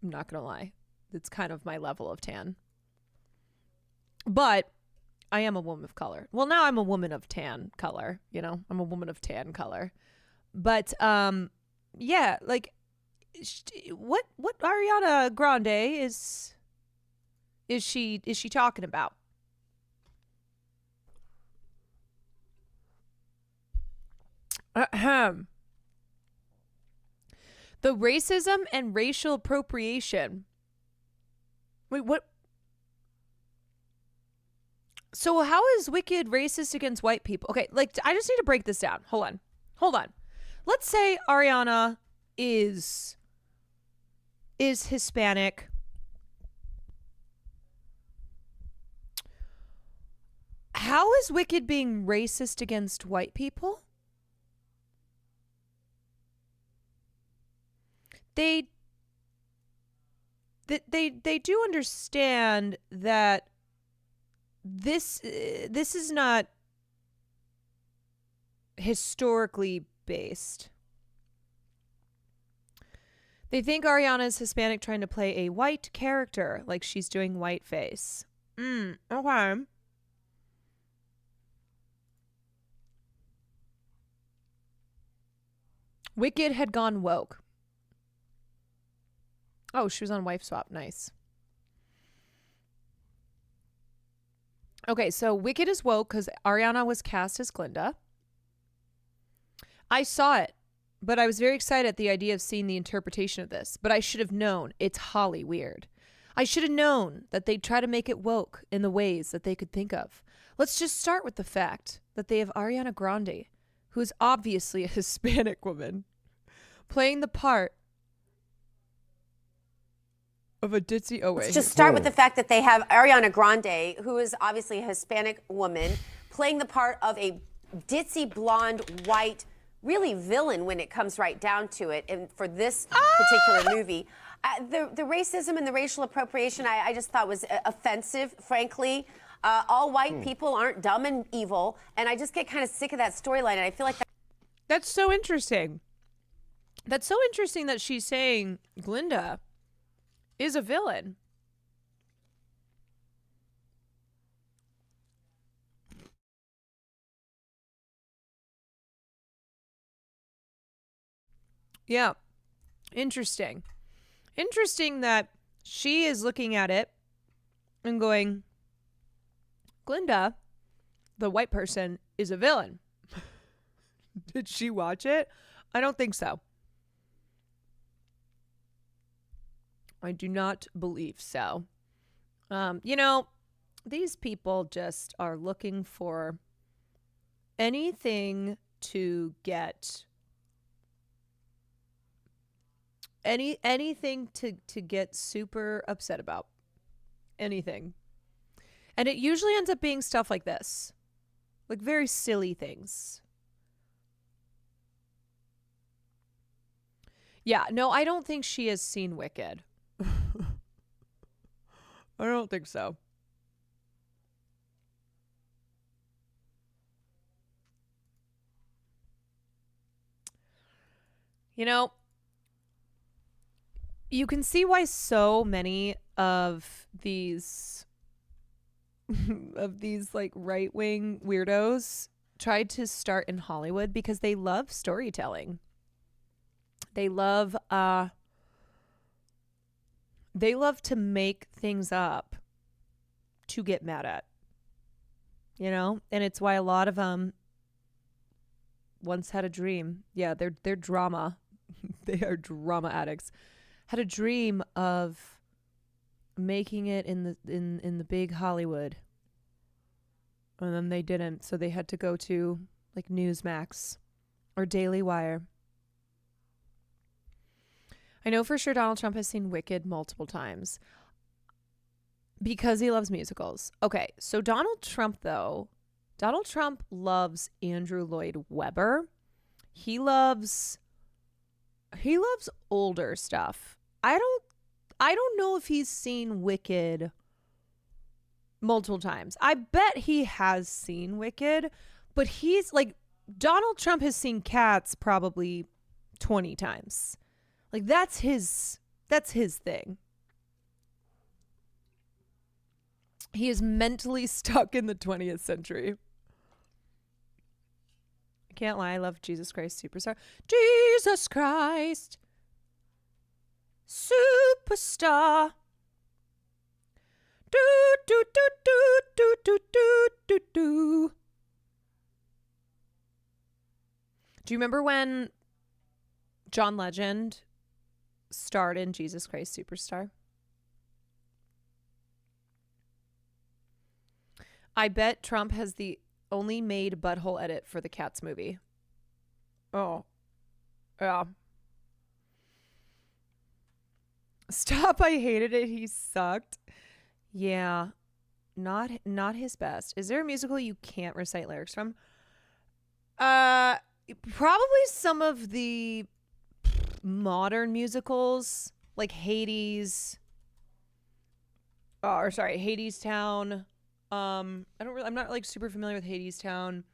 I'm not gonna lie. It's kind of my level of tan. But I am a woman of color. Well, now I'm a woman of tan color, I'm a woman of tan color. But yeah, what Ariana Grande is she talking about? Ahem. The racism and racial appropriation. Wait, what? So how is Wicked racist against white people? Okay, I just need to break this down. Hold on. Let's say Ariana is Hispanic. How is Wicked being racist against white people? They do understand that this is not historically based. They think Ariana is Hispanic trying to play a white character, like she's doing whiteface. Okay. Wicked had gone woke. Oh, she was on Wife Swap. Nice. Okay, so Wicked is woke because Ariana was cast as Glinda. I saw it, but I was very excited at the idea of seeing the interpretation of this. But I should have known it's Holly weird. I should have known that they'd try to make it woke in the ways that they could think of. Let's just start with the fact that they have Ariana Grande, who is obviously a Hispanic woman, playing the part of a ditzy. Oh, wait. Let's just start with the fact that they have Ariana Grande, who is obviously a Hispanic woman, playing the part of a ditzy, blonde, white, really villain when it comes right down to it. And for this particular movie, the racism and the racial appropriation, I just thought was offensive, frankly. All white people aren't dumb and evil, and I just get kind of sick of that storyline, and I feel like that's so interesting. That's so interesting that she's saying Glinda is a villain. Yeah. Interesting. Interesting that she is looking at it and going, Glinda, the white person, is a villain. Did she watch it? I don't think so. I do not believe so. You know, these people just are looking for anything to get anything to get super upset about. Anything. And it usually ends up being stuff like this. Like very silly things. Yeah, no, I don't think she has seen Wicked. I don't think so. You know, you can see why so many of these like right-wing weirdos tried to start in Hollywood because they love storytelling. They love to make things up to get mad at. You know? And it's why a lot of them once had a dream. Yeah, they're drama. They are drama addicts. Had a dream of making it in the big Hollywood. And then they didn't, so they had to go to like Newsmax or Daily Wire. I know for sure Donald Trump has seen Wicked multiple times because he loves musicals. Okay, so Donald Trump loves Andrew Lloyd Webber. He loves older stuff. I don't know if he's seen Wicked multiple times. I bet he has seen Wicked, but he's like, Donald Trump has seen Cats probably 20 times. Like that's his thing. He is mentally stuck in the 20th century. I can't lie, I love Jesus Christ Superstar. Jesus Christ Superstar. Do do do do do do do do do. Do you remember when John Legend starred in Jesus Christ Superstar? I bet Trump has the only made butthole edit for the Cats movie. Oh. Yeah. Stop, I hated it. He sucked. Yeah. Not his best. Is there a musical you can't recite lyrics from? Probably some of the modern musicals like Hades. Hades Town. I'm not like super familiar with Hades Town.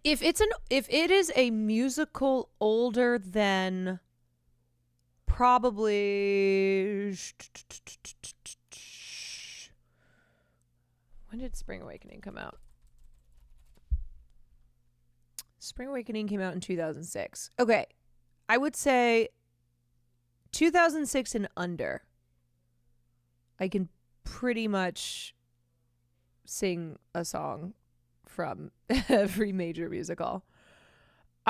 If it is a musical older than probably, when did Spring Awakening come out? Spring Awakening came out in 2006. Okay. I would say 2006 and under. I can pretty much sing a song from every major musical.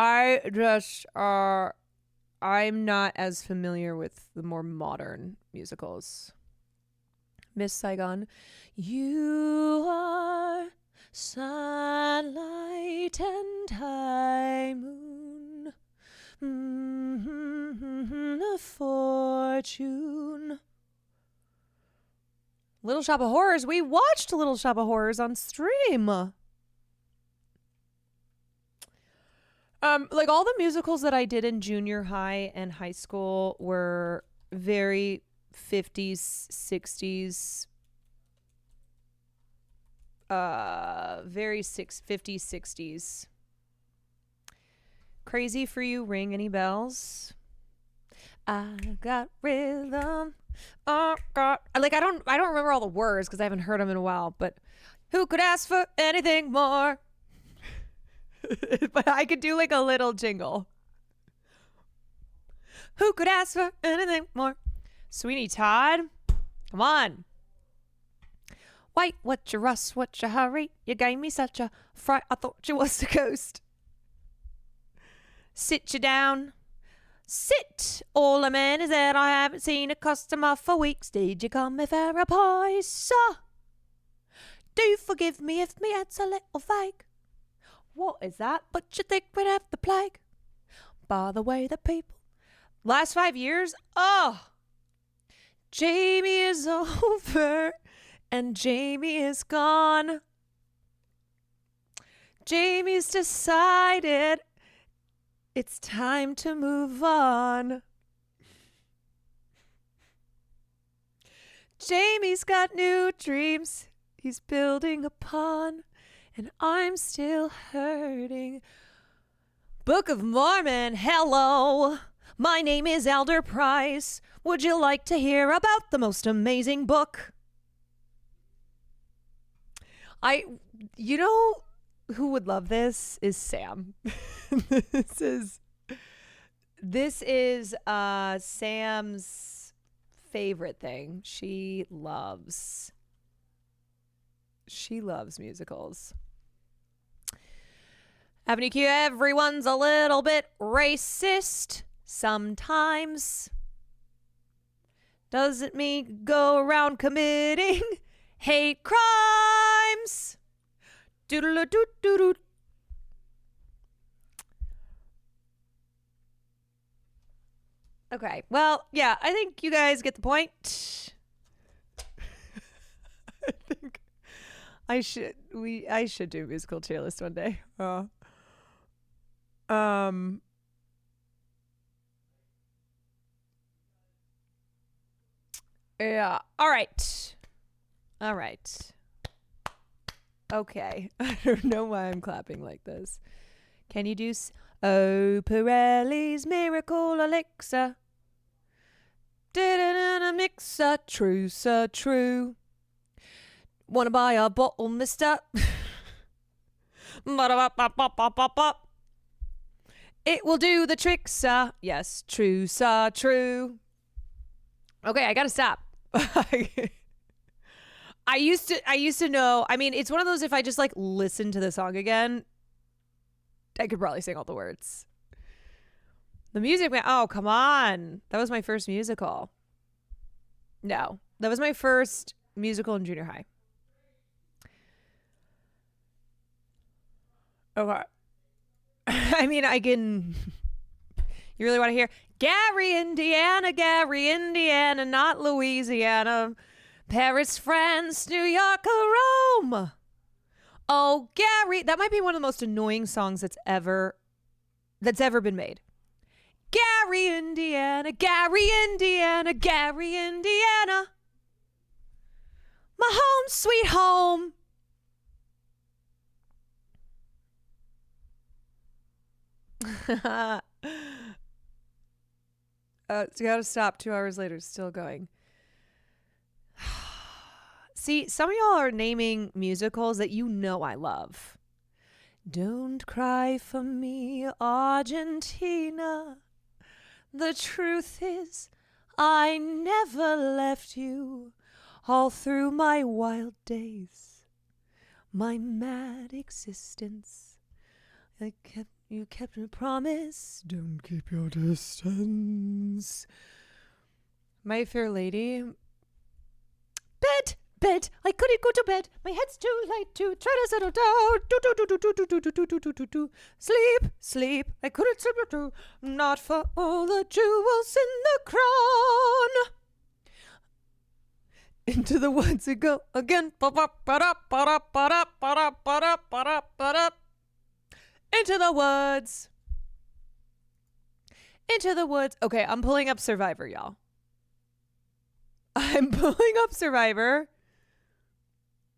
I just I'm not as familiar with the more modern musicals. Miss Saigon, you are sunlight and high moon, a fortune. Little Shop of Horrors. We watched Little Shop of Horrors on stream. Like all the musicals that I did in junior high and high school were very 50s, 60s, very 50s, 60s. Crazy for You, ring any bells? I got rhythm. Oh God! Like I don't remember all the words because I haven't heard them in a while. But who could ask for anything more? But I could do like a little jingle. Who could ask for anything more? Sweeney Todd, come on. Wait, what's your rush? What's your hurry? You gave me such a fright. I thought you was the ghost. Sit you down. Sit. All I'm in is that I haven't seen a customer for weeks. Did you come here for a pie, sir? Do forgive me if me head's a little vague. What is that? But you think we'd have the plague? By the way, the people. Last 5 years? Oh. Jamie is over and Jamie is gone. Jamie's decided it's time to move on. Jamie's got new dreams he's building upon, and I'm still hurting. Book of Mormon, hello. My name is Elder Price. Would you like to hear about the most amazing book? You know who would love this is Sam. This is Sam's favorite thing. She loves musicals. Avenue Q, everyone's a little bit racist sometimes. Doesn't mean go around committing hate crimes. Doodle-a-doo-doo-doo. Okay, well, yeah, I think you guys get the point. I think I should do a musical tier list one day. Yeah. All right. Okay. I don't know why I'm clapping like this. Can you do Oh, Pirelli's Miracle Elixir. Did it in a mixer. True, sir, true. Wanna buy a bottle, mister? It will do the trick, sir. Yes, true, sir, true. Okay, I gotta stop. I used to know. I mean, it's one of those, if I just like listen to the song again, I could probably sing all the words. The Music Man. Oh, come on. That was my first musical. No, that was my first musical in junior high. Okay. I mean, I can. You really want to hear Gary, Indiana, not Louisiana. Paris, France, New York, or Rome. Oh, Gary. That might be one of the most annoying songs that's ever been made. Gary, Indiana, my home, sweet home. It's gotta stop. 2 hours later, it's still going. See, some of y'all are naming musicals that you know I love. Don't cry for me, Argentina. The truth is, I never left you all through my wild days, my mad existence. I kept You kept your promise. Don't keep your distance. My Fair Lady. Bed. I couldn't go to bed. My head's too light to try to settle down. Do. Sleep. I couldn't sleep at all. Not for all the jewels in the crown. Into the woods we go again. Into the woods. Okay, I'm pulling up Survivor, y'all. I'm pulling up Survivor.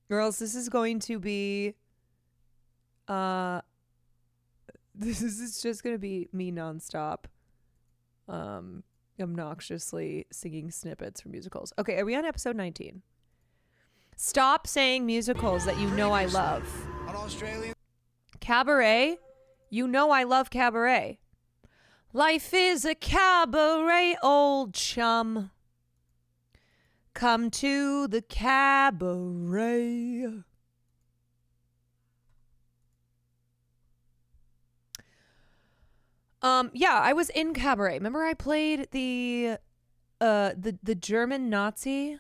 Or else this is going to be this is just going to be me nonstop obnoxiously singing snippets from musicals. Okay, are we on episode 19? Stop saying musicals that you know I love. Cabaret. You know I love Cabaret. Life is a cabaret, old chum. Come to the cabaret. Yeah, I was in Cabaret. Remember I played the German Nazi?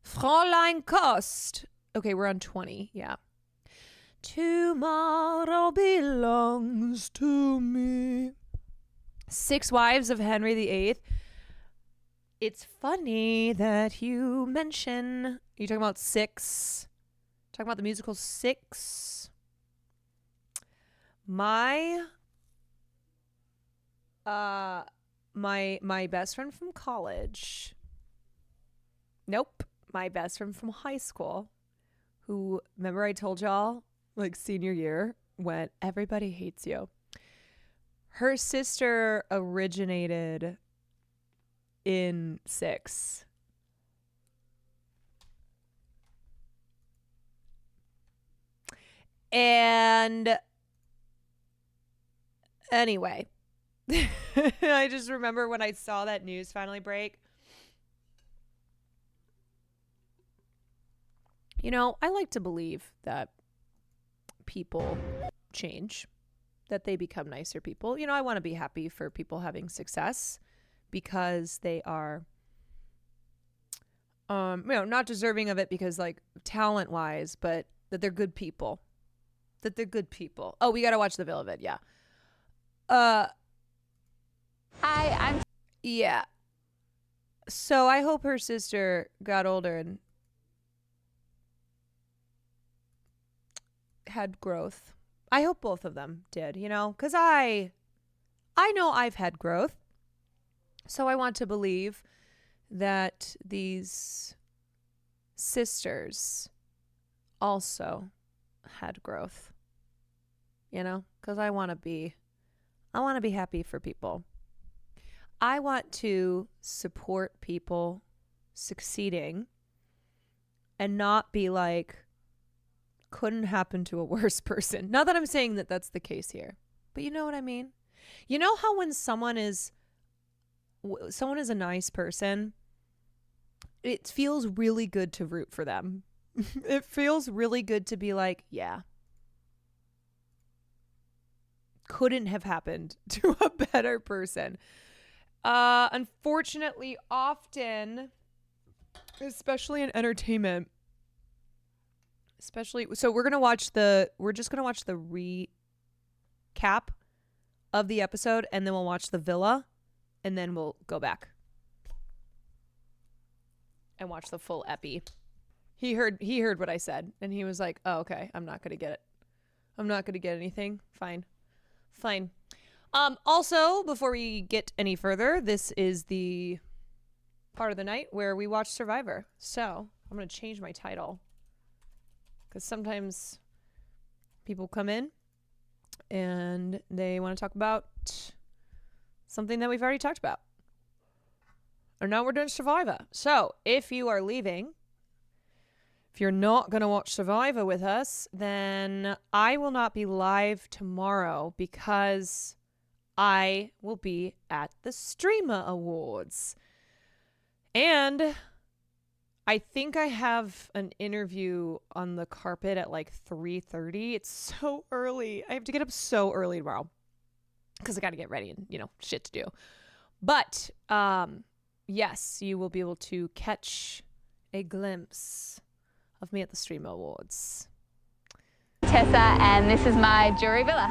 Fräulein Kost. Okay, we're on 20. Yeah. Tomorrow belongs to me. 6 Wives of Henry VIII. It's funny that you mention. Are you talking about 6? Talking about the musical 6? My best friend from college. Nope. My best friend from high school. Who, remember I told y'all, like senior year, when everybody hates you. Her sister originated in 6. And anyway, I just remember when I saw that news finally break. You know, I like to believe that people change, that they become nicer people. You know, I want to be happy for people having success because they are, not deserving of it because, like, talent-wise, but that they're good people. Oh, we got to watch the Villa vid, yeah. Yeah. So I hope her sister got older and had growth. I hope both of them did, you know, because I know I've had growth. So I want to believe that these sisters also had growth, you know, because I want to be happy for people. I want to support people succeeding and not be like, couldn't happen to a worse person. Not that I'm saying that that's the case here, but you know what I mean? You know how when someone is a nice person, it feels really good to root for them. It feels really good to be like, yeah, couldn't have happened to a better person. Unfortunately, often, especially in entertainment, so we're just gonna watch the recap of the episode, and then we'll watch the Villa, and then we'll go back and watch the full epi. He heard what I said, and he was like, "Oh, okay, I'm not gonna get it. I'm not gonna get anything. Fine." Also, before we get any further, this is the part of the night where we watch Survivor. So I'm gonna change my title because sometimes people come in and they want to talk about something that we've already talked about. And now we're doing Survivor. So if you are leaving, if you're not going to watch Survivor with us, then I will not be live tomorrow because I will be at the Streamer Awards. And I think I have an interview on the carpet at like 3:30. It's so early. I have to get up so early tomorrow because I got to get ready and, shit to do. But yes, you will be able to catch a glimpse of me at the Stream Awards. Tessa, and this is my jury villa.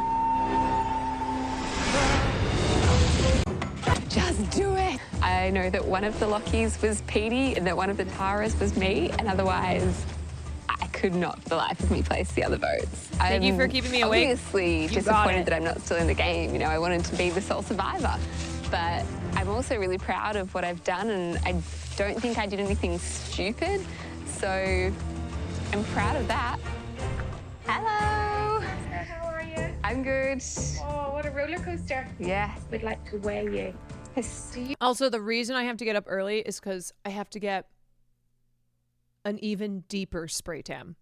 Just do it. I know that one of the Lockies was Petey and that one of the Taras was me, and otherwise I could not for the life of me place the other votes. Thank you for keeping me awake. Obviously disappointed that I'm not still in the game. I wanted to be the sole survivor. But I'm also really proud of what I've done, and I don't think I did anything stupid. So I'm proud of that. Hello. How are you? I'm good. Oh, what a roller coaster. Yeah. We'd like to weigh you. Also, the reason I have to get up early is because I have to get an even deeper spray tan.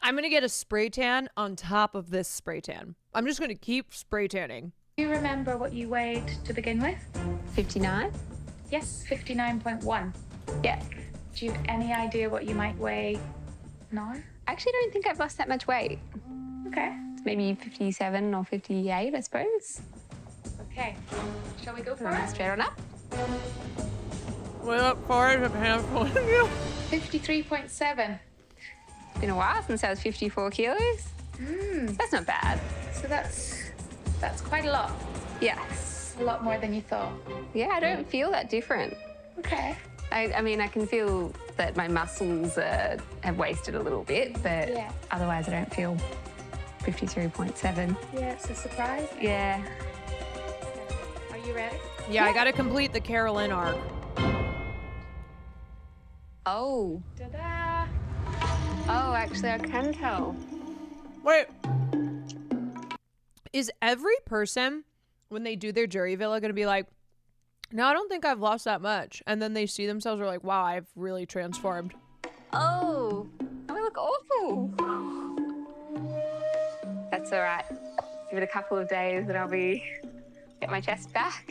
I'm going to get a spray tan on top of this spray tan. I'm just going to keep spray tanning. Do you remember what you weighed to begin with? 59? Yes, 59.1. Yeah. Do you have any idea what you might weigh now? I actually don't think I've lost that much weight. Okay. It's maybe 57 or 58, I suppose. Okay. Shall we go for it? Straight on up. Well, up for it, I'm handful of you. 53.7. It's been a while since I was 54 kilos. That's not bad. So that's quite a lot. Yes. A lot more than you thought. Yeah, I don't feel that different. Okay. I mean, I can feel that my muscles have wasted a little bit, but otherwise I don't feel 53.7. Yeah, it's a surprise. Yeah. Are you ready? Yeah, I got to complete the Carolyn arc. Oh. Ta-da! Oh, actually, I can tell. Wait. Is every person, when they do their jury villa, going to be like, no, I don't think I've lost that much. And then they see themselves are like, wow, I've really transformed. Oh, I look awful. That's all right. Give it a couple of days and I'll get my chest back.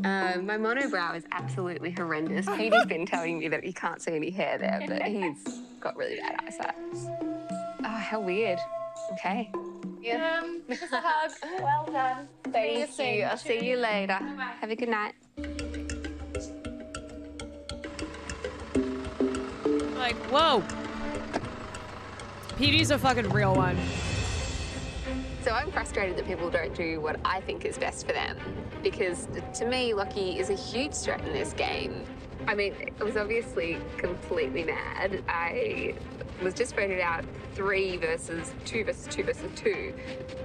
My monobrow is absolutely horrendous. Peter's been telling me that he can't see any hair there, but he's got really bad eyesight. Oh, how weird. Okay. Yeah. Give us a hug. Well done. Thank you. I'll see you later. Bye-bye. Have a good night. Like, whoa. Petey's a fucking real one. So I'm frustrated that people don't do what I think is best for them, because to me, Lockie is a huge threat in this game. I mean, it was obviously completely mad. I was just voted out 3 versus 2 versus 2 versus 2,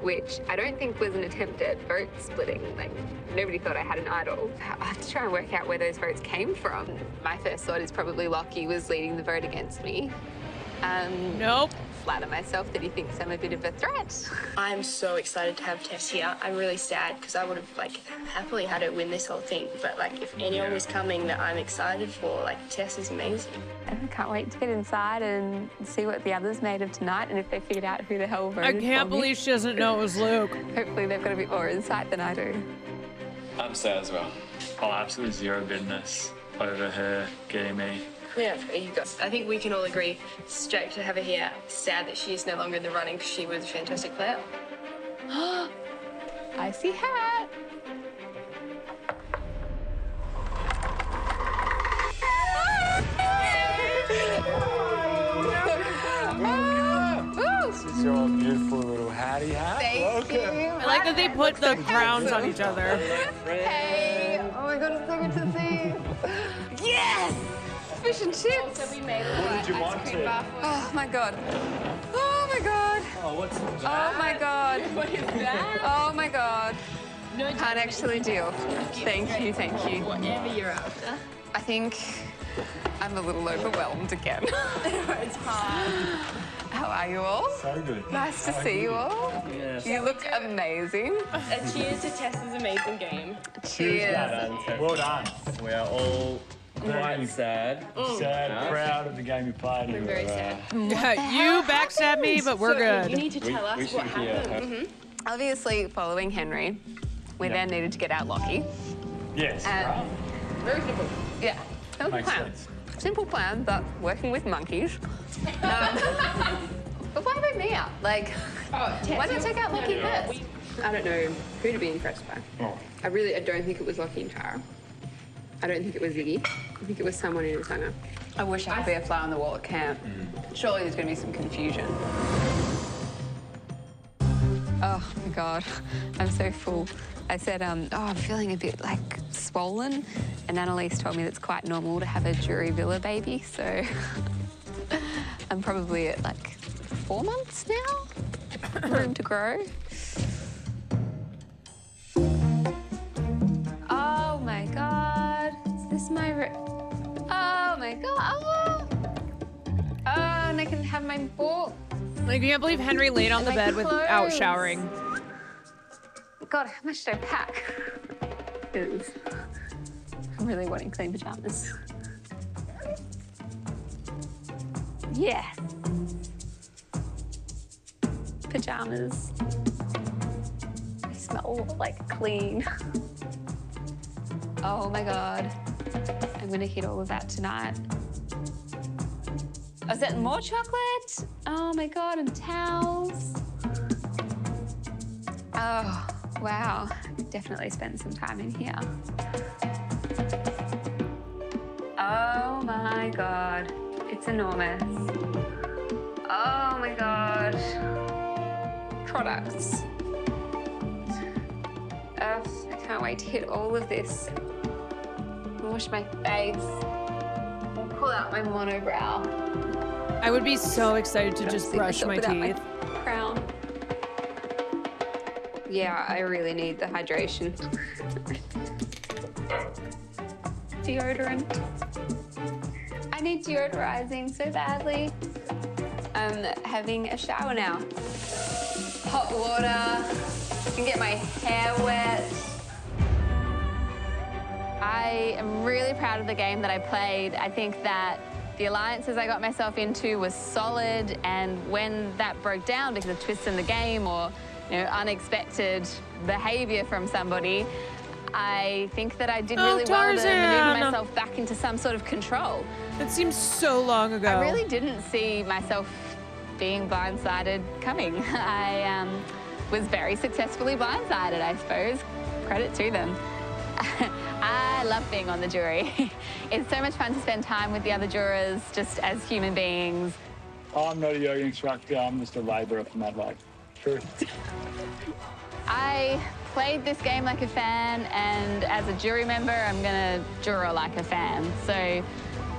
which I don't think was an attempt at vote splitting. Like, nobody thought I had an idol. I have to try and work out where those votes came from. My first thought is probably Lockie was leading the vote against me. Nope. Flatter myself that he thinks I'm a bit of a threat. I'm so excited to have Tess here. I'm really sad because I would have happily had her win this whole thing. But if anyone was coming that I'm excited for, Tess is amazing. I can't wait to get inside and see what the others made of tonight and if they figured out who the hell voted I can't for me. believe she doesn't know it was Luke. Hopefully they've got a bit more insight than I do. I'm sad as well. Oh, absolutely zero bitterness over her getting me. Yeah, you guys. I think we can all agree, stoked to have her here. Sad that she is no longer in the running because she was a fantastic player. Icy hat. This is your beautiful little hattie hat. Thank you. I like that they put the crowns on each other. Hey. Oh my god, it's so good to see you. Yes! Fish and chips. Also, we made a What did you want to? Oh my god. Oh my god. Oh, what's that? Oh my god. What is that? Oh my god. No, Can't actually deal. Thank you. Whatever you're after. I think I'm a little overwhelmed again. It's hard. How are you all? So good. Nice to see you all. Yes. You look amazing. Cheers to Tess's amazing game. Cheers. Well done. We are all quite sad, proud of the game you played. We're very sad. You backstabbed me, but we're good. You need to tell us what happened. Obviously, following Henry, we then needed to get out Lockie. Yes. Very simple. Yeah. Simple plan. Simple plan, but working with monkeys. But why bring me up? Like, why not take out Lucky first? I don't know who to be impressed by. I don't think it was Lucky and Tara. I don't think it was Ziggy. I think it was someone in Tonga. I wish I could be a fly on the wall at camp. Surely there's going to be some confusion. Oh my God, I'm so full. I said, I'm feeling a bit like swollen, and Annalise told me it's quite normal to have a jury villa baby, so I'm probably at like 4 months now. Room to grow. Oh my God, is this my oh my God, oh, and I can have my book. I can't believe Henry laid on the bed without showering. God, how much did I pack? Because I'm really wanting clean pajamas. Yes. Pajamas. They smell like clean. Oh my God. I'm gonna hit all of that tonight. Oh, is that more chocolate? Oh my God, and towels. Oh, wow. Definitely spend some time in here. Oh my God. It's enormous. Oh my God. Products. I can't wait to hit all of this. Wash my face. And pull out my monobrow. I would be so excited to just brush my teeth. My crown. Yeah, I really need the hydration. Deodorant. I need deodorizing so badly. I'm having a shower now. Hot water. I can get my hair wet. I am really proud of the game that I played. I think that the alliances I got myself into was solid, and when that broke down because of twists in the game or unexpected behavior from somebody, I think that I did really well to maneuver myself back into some sort of control. It seems so long ago. I really didn't see myself being blindsided coming. I was very successfully blindsided, I suppose. Credit to them. I love being on the jury. It's so much fun to spend time with the other jurors just as human beings. I'm not a yoga instructor, I'm just a labourer for my life. True. I played this game like a fan, and as a jury member, I'm gonna juror like a fan. So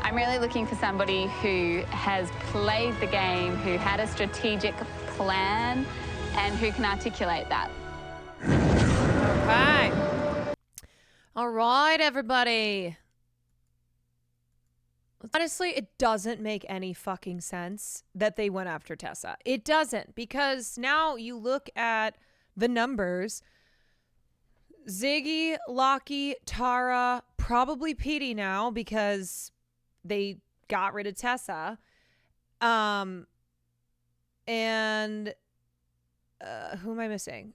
I'm really looking for somebody who has played the game, who had a strategic plan, and who can articulate that. Okay. All right, everybody. Honestly, it doesn't make any fucking sense that they went after Tessa. It doesn't, because now you look at the numbers. Ziggy, Lockie, Tara, probably Petey now because they got rid of Tessa. And who am I missing?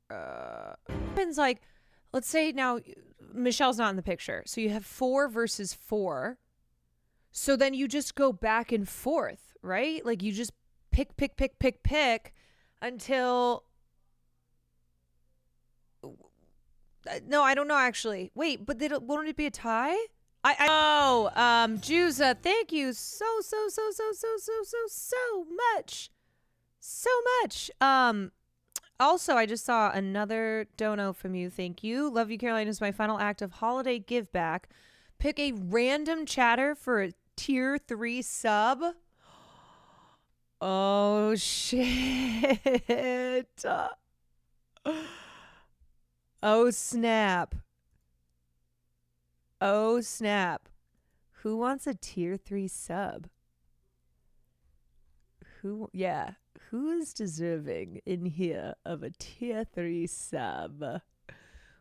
Happens like, let's say now Michelle's not in the picture. So you have 4 versus 4. So then you just go back and forth, right? Like you just pick until... No, I don't know actually. Wait, but won't it be a tie? Juza, thank you so much. So much. Also, I just saw another dono from you. Thank you. Love You, Caroline is my final act of holiday give back. Pick a random chatter for a tier 3 sub. Oh, shit. Oh, snap. Oh, snap. Who wants a tier 3 sub? Who is deserving in here of a tier 3 sub?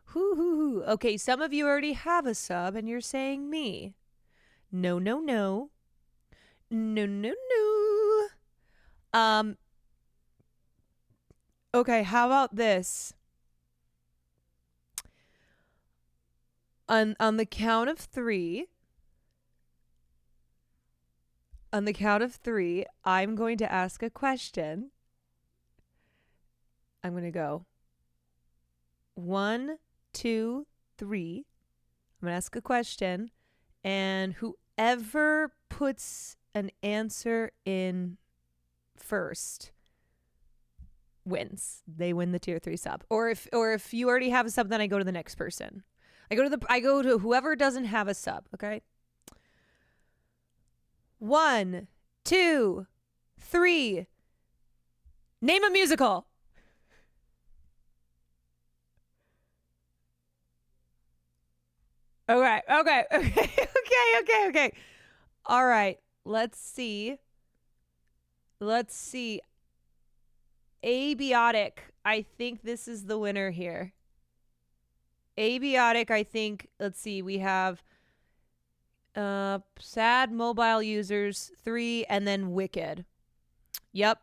Who? Okay, some of you already have a sub and you're saying me. No. Okay, how about this? On the count of three. On the count of three, I'm going to ask a question. I'm going to go 1, 2, 3. I'm going to ask a question, and whoever puts an answer in first wins. They win the tier 3 sub. Or if you already have a sub, then I go to the next person. I go to whoever doesn't have a sub, okay? 1, 2, 3. Name a musical. Okay. All right. Let's see. Abiotic. I think this is the winner here. Abiotic, I think. Let's see. We have sad mobile users 3 and then Wicked. Yep.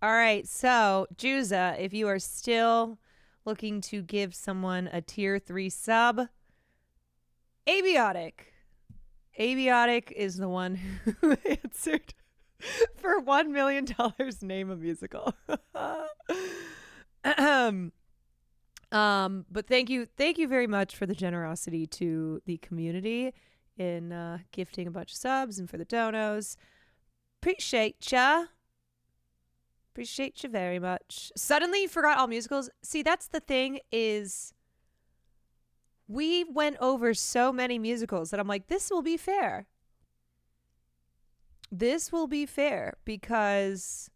All right. So, Juza, if you are still looking to give someone a tier 3 sub, Abiotic is the one who answered for $1 million. Name a musical. But thank you very much for the generosity to the community in gifting a bunch of subs and for the donos. Appreciate ya very much. Suddenly you forgot all musicals. See, that's the thing, is we went over so many musicals that I'm like, this will be fair. This will be fair because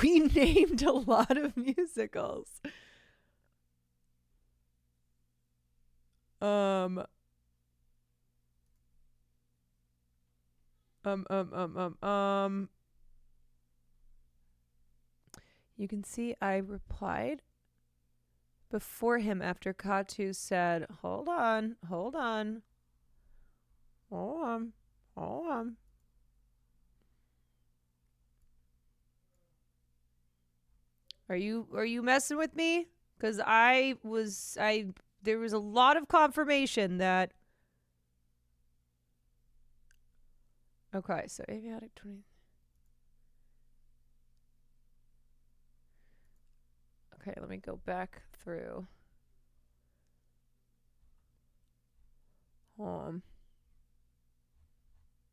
we named a lot of musicals. You can see I replied before him after Katu said, hold on. Are you messing with me? Because there was a lot of confirmation that. Okay, so Aviotic 20. Okay, let me go back through.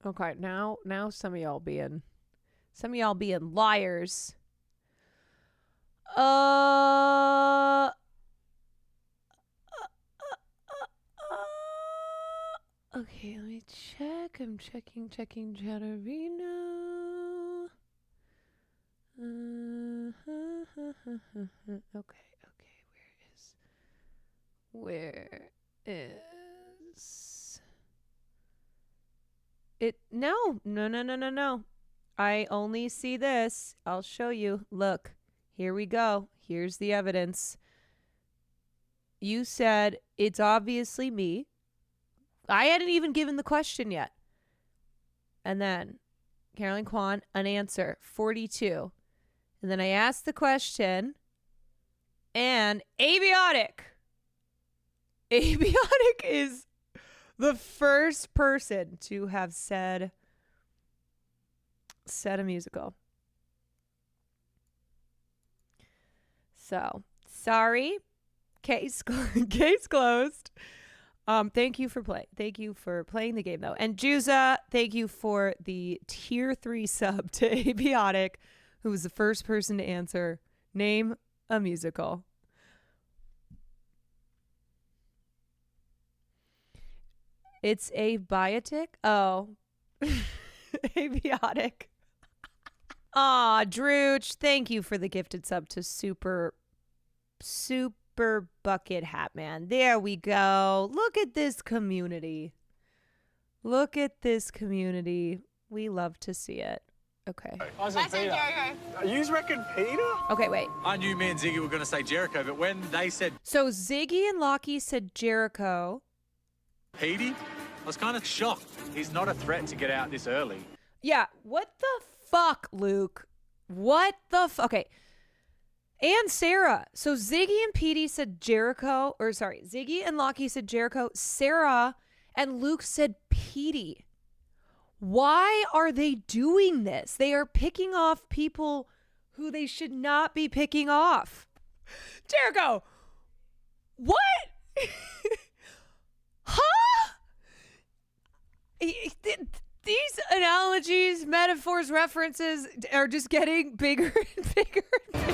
Okay, now some of y'all being liars. Okay, let me check. I'm checking Chatterino. Okay. Where is it? No. I only see this. I'll show you. Look, here we go. Here's the evidence. You said it's obviously me. I hadn't even given the question yet. And then Caroline Kwan, an answer, 42. And then I asked the question, and Abiotic is the first person to have said a musical. So, sorry. Case closed. Thank you for playing the game though. And Juza, thank you for the tier 3 sub to Abiotic, who was the first person to answer name a musical. It's Abiotic? Oh. Abiotic. Aw, Drooch, thank you for the gifted sub to Super Bucket Hat Man. There we go. Look at this community. We love to see it. Okay. Isaac Peter. Are you reckon Peter? Okay, wait. I knew me and Ziggy were going to say Jericho, but when they said So Ziggy and Lockie said Jericho. Petey, I was kind of shocked. He's not a threat to get out this early. Yeah, what the fuck, Luke? What the fuck? Okay. And Sarah. So Ziggy and Petey said Jericho, or sorry, Ziggy and Lockie said Jericho. Sarah and Luke said Petey. Why are they doing this? They are picking off people who they should not be picking off. Jericho, what? Huh? These analogies, metaphors, references are just getting bigger and bigger and bigger.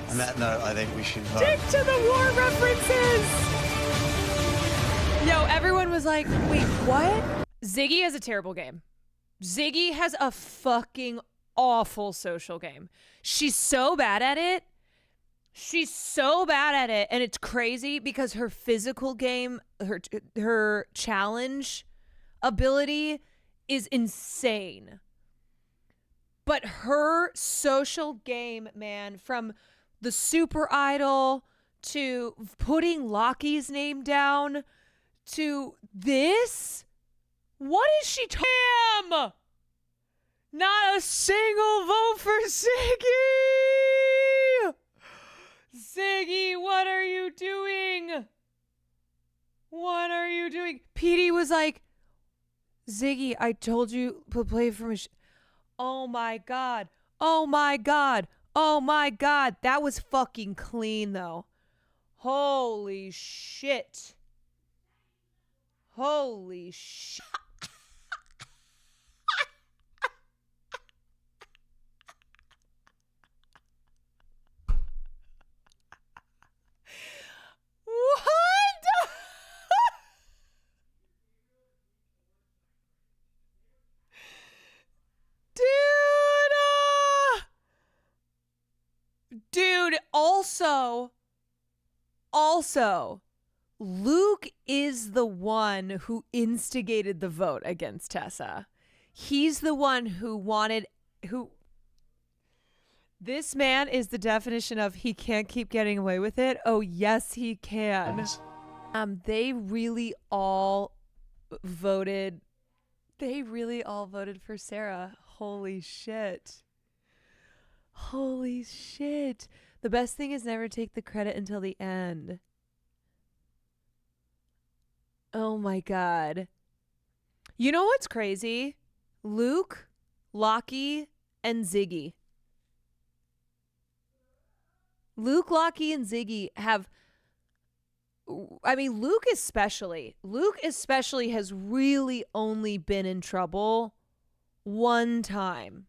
On that note, I think we should vote. Stick to the war references. Yo, everyone was like, wait, what? Ziggy has a terrible game. Ziggy has a fucking awful social game. She's so bad at it. She's so bad at it. And it's crazy because her physical game, her challenge ability is insane. But her social game, man, from the super idol to putting Lockie's name down to this, what is she talking? Not a single vote for Ziggy. Ziggy, what are you doing? What are you doing? Petey was like, Ziggy, I told you to play for me. Oh my God. Oh my God. Oh my God. That was fucking clean though. Holy shit. Holy shit. What? Dude, also, Luke is the one who instigated the vote against Tessa. He's the one who this man is the definition of he can't keep getting away with it. Oh, yes, he can. They really all voted for Sarah. Holy shit. Holy shit. The best thing is never take the credit until the end. Oh my God. You know what's crazy? Luke, Lockie, and Ziggy. Luke, Lockie, and Ziggy have, I mean, Luke especially has really only been in trouble one time.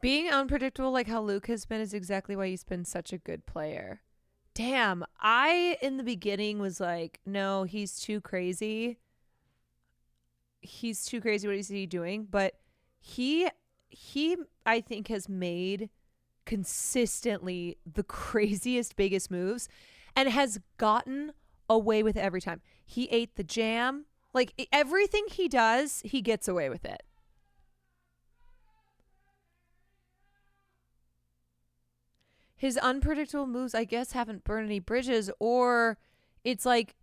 Being unpredictable like how Luke has been is exactly why he's been such a good player. Damn, I in the beginning was like, no, he's too crazy. He's too crazy. What is he doing? But he I think has made consistently the craziest, biggest moves and has gotten away with it every time. He ate the jam. Like everything he does, he gets away with it. His unpredictable moves, I guess, haven't burned any bridges, or it's like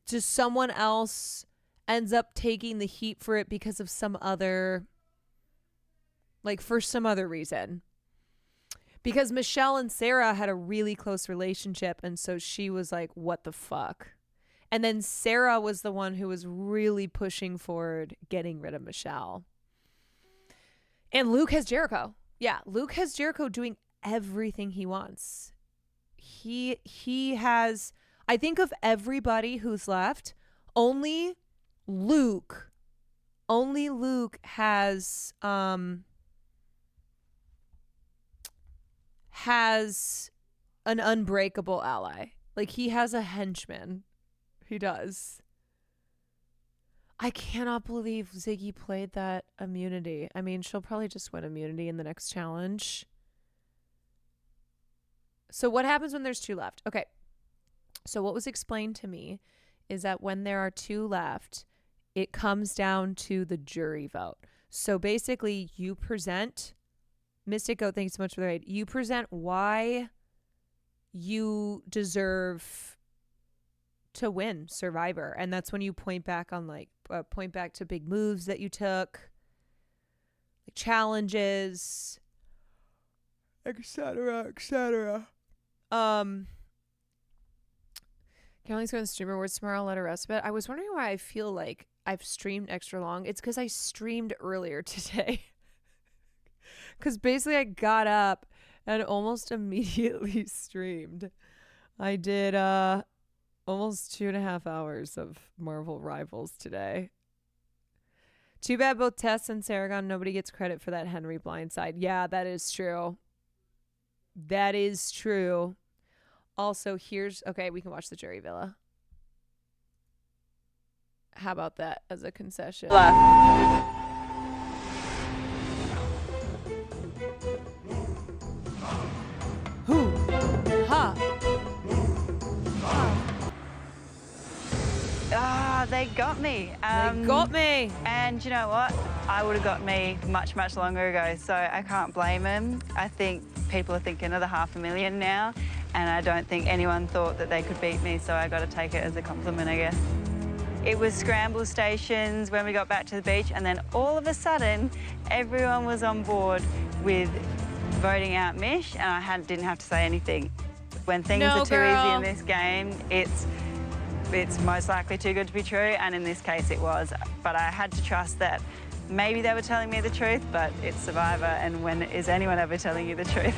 just someone else ends up taking the heat for it because of some other, like for some other reason. Because Michelle and Sarah had a really close relationship, and so she was like, what the fuck? And then Sarah was the one who was really pushing forward getting rid of Michelle. And Luke has Jericho. Yeah, Luke has Jericho doing everything he wants. He has, I think of everybody who's left, only Luke has an unbreakable ally. Like he has a henchman. He does. I cannot believe Ziggy played that immunity. I mean, she'll probably just win immunity in the next challenge. So what happens when there's two left? Okay. So what was explained to me is that when there are two left, it comes down to the jury vote. So basically you present, Mystic Goat, thanks so much for the raid. You present why you deserve to win Survivor. And that's when you point back on point back to big moves that you took, like challenges, etc., etc. Carolyn's going to Streamer Awards tomorrow. I'll let her rest a bit. I was wondering why I feel like I've streamed extra long. It's because I streamed earlier today. Because basically I got up and almost immediately streamed. I did almost 2.5 hours of Marvel Rivals today. Too bad both Tess and Saragon, nobody gets credit for that Henry blindside. Yeah, that is true. That is true. Also, okay, we can watch the Jury Villa. How about that as a concession? Who? Ha. They got me. They got me. And you know what? I would have got me much, much longer ago, so I can't blame them. I think people are thinking of the 500,000 now, and I don't think anyone thought that they could beat me, so I got to take it as a compliment, I guess. It was scramble stations when we got back to the beach, and then all of a sudden, everyone was on board with voting out Mish, and I didn't have to say anything. When things are too easy in this game, it's most likely too good to be true, and in this case it was. But I had to trust that maybe they were telling me the truth, but it's Survivor, and when is anyone ever telling you the truth?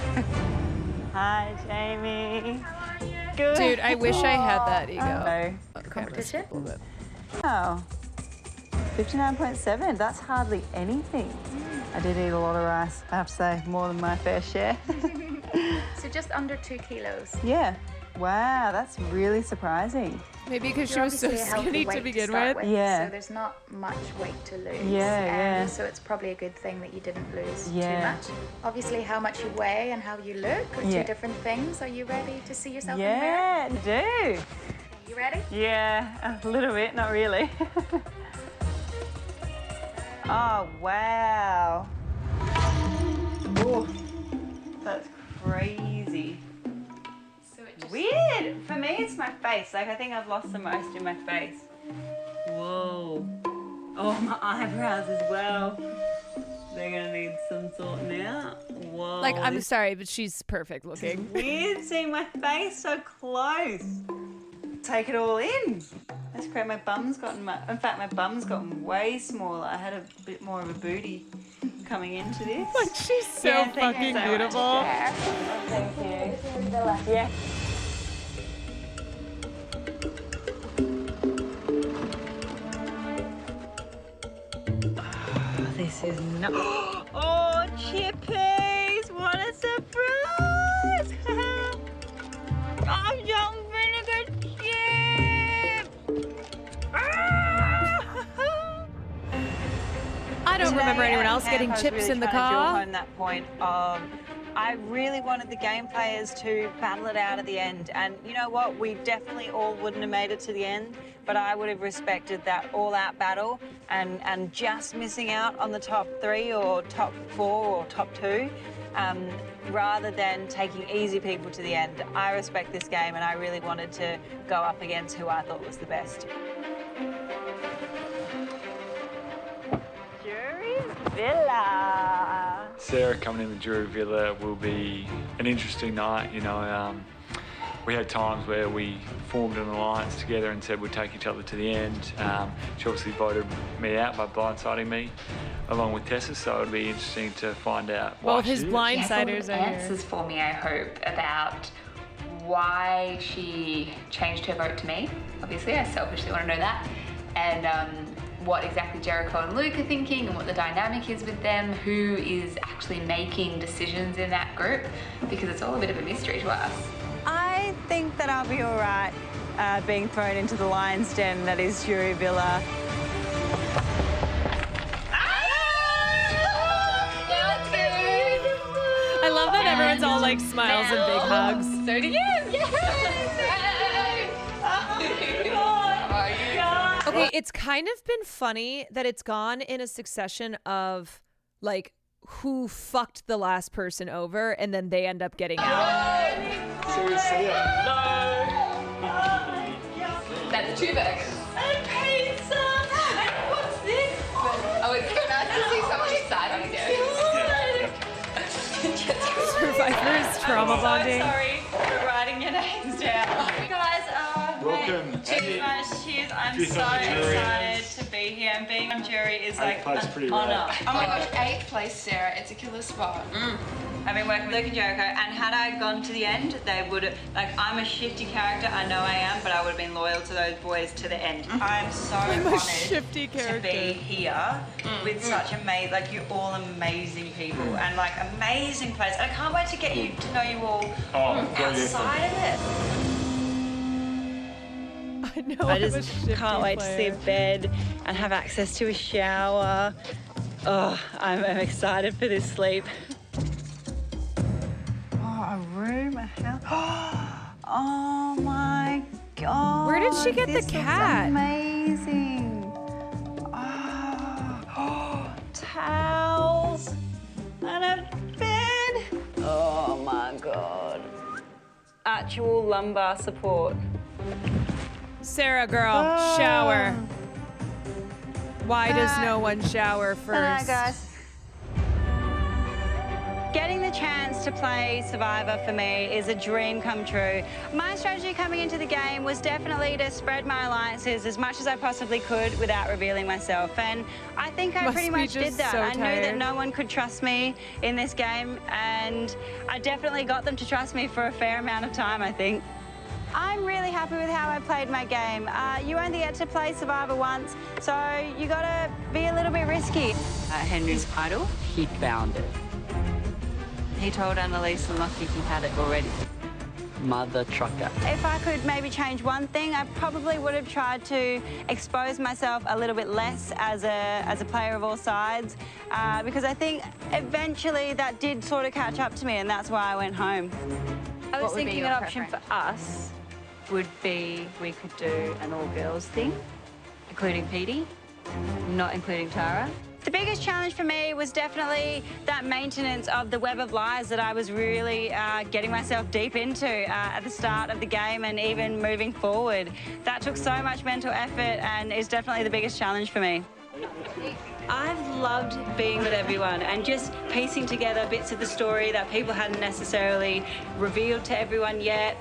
Hi, Jamie. How are you? Good. Dude, I wish I had that ego. Okay, competition? Oh, 59.7, that's hardly anything. I did eat a lot of rice, I have to say, more than my fair share. So just under 2 kilos. Yeah. Wow, that's really surprising. Maybe because she was so skinny to begin with. Yeah. So there's not much weight to lose. Yeah. So it's probably a good thing that you didn't lose too Yeah. much. Obviously, how much you weigh and how you look are Yeah. two different things. Are you ready to see yourself in the Yeah, mirror? I do. Are you ready? Yeah, a little bit, not really. Oh, wow. Oh, that's crazy. Weird. For me, it's my face. Like, I think I've lost the most in my face. Whoa. Oh, my eyebrows as well. They're gonna need some sorting out. Whoa. Like, I'm sorry, but she's perfect looking. Weird seeing my face so close. Take it all in. That's great. My bum's gotten in fact, my bum's gotten way smaller. I had a bit more of a booty coming into this. Like, she's so fucking beautiful. Thank you. Yeah. This is not. Oh, chippies! What a surprise! Oh, young vinegar chip! I don't remember anyone else getting I was chips really in the trying to drill car. home that point of I really wanted the game players to battle it out at the end, and you know what? We definitely all wouldn't have made it to the end, but I would have respected that all-out battle and just missing out on the top 3 or top 4 or top 2, rather than taking easy people to the end. I respect this game, and I really wanted to go up against who I thought was the best. Jury Villa. Sarah coming in the Jury Villa will be an interesting night. You know, we had times where we formed an alliance together and said we'd take each other to the end. She obviously voted me out by blindsiding me along with Tessa, so it'll be interesting to find out why. Both his blindsiders are here. Answers for me, I hope, about why she changed her vote to me. Obviously, I selfishly want to know that. And what exactly Jericho and Luke are thinking and what the dynamic is with them, who is actually making decisions in that group, because it's all a bit of a mystery to us. I think that I'll be all right being thrown into the lion's den that is Jury Villa. I love that everyone's all like smiles and big hugs. So do you. Okay, it's kind of been funny that it's gone in a succession of like who fucked the last person over and then they end up getting out. Seriously? No. That's 2 burgers. And pizza! And what's this? Oh, it's so nice to see so much excitement again. Survivor's trauma bonding. Sorry for writing your names down. Guys, Welcome. cheers, guys. Cheers. I'm so excited to be here. And being on jury is like an honour. Oh my gosh, 8th place, Sarah. It's a killer spot. I've been working with Luke and Jericho, and had I gone to the end, they would have, like, I'm a shifty character, I know I am, but I would have been loyal to those boys to the end. I'm so honoured shifty to be here with such amazing, like, you're all amazing people, and, like, amazing players. And I can't wait to get you to know you all outside of it. I know. I just can't wait to see a bed and have access to a shower. Oh, I'm excited for this sleep. Oh, a room, a house. Oh my God. Where did she get the cat? Amazing. Oh, towels and a bed. Oh my God. Actual lumbar support. Sarah, girl, shower. Why does no one shower first? Hi, guys. Getting the chance to play Survivor for me is a dream come true. My strategy coming into the game was definitely to spread my alliances as much as I possibly could without revealing myself. And I think I pretty much did that. I knew that no one could trust me in this game, and I definitely got them to trust me for a fair amount of time, I think. I'm really happy with how I played my game. You only get to play Survivor once, so you gotta be a little bit risky. Henry's idol, he found it. He told Annalise and Lucky he had it already. Mother trucker. If I could maybe change one thing, I probably would have tried to expose myself a little bit less as a player of all sides, because I think eventually that did sort of catch up to me, and that's why I went home. I was thinking an option for us would be we could do an all-girls thing, including Petey, not including Tara. The biggest challenge for me was definitely that maintenance of the web of lies that I was really getting myself deep into at the start of the game and even moving forward. That took so much mental effort and is definitely the biggest challenge for me. I've loved being with everyone and just piecing together bits of the story that people hadn't necessarily revealed to everyone yet.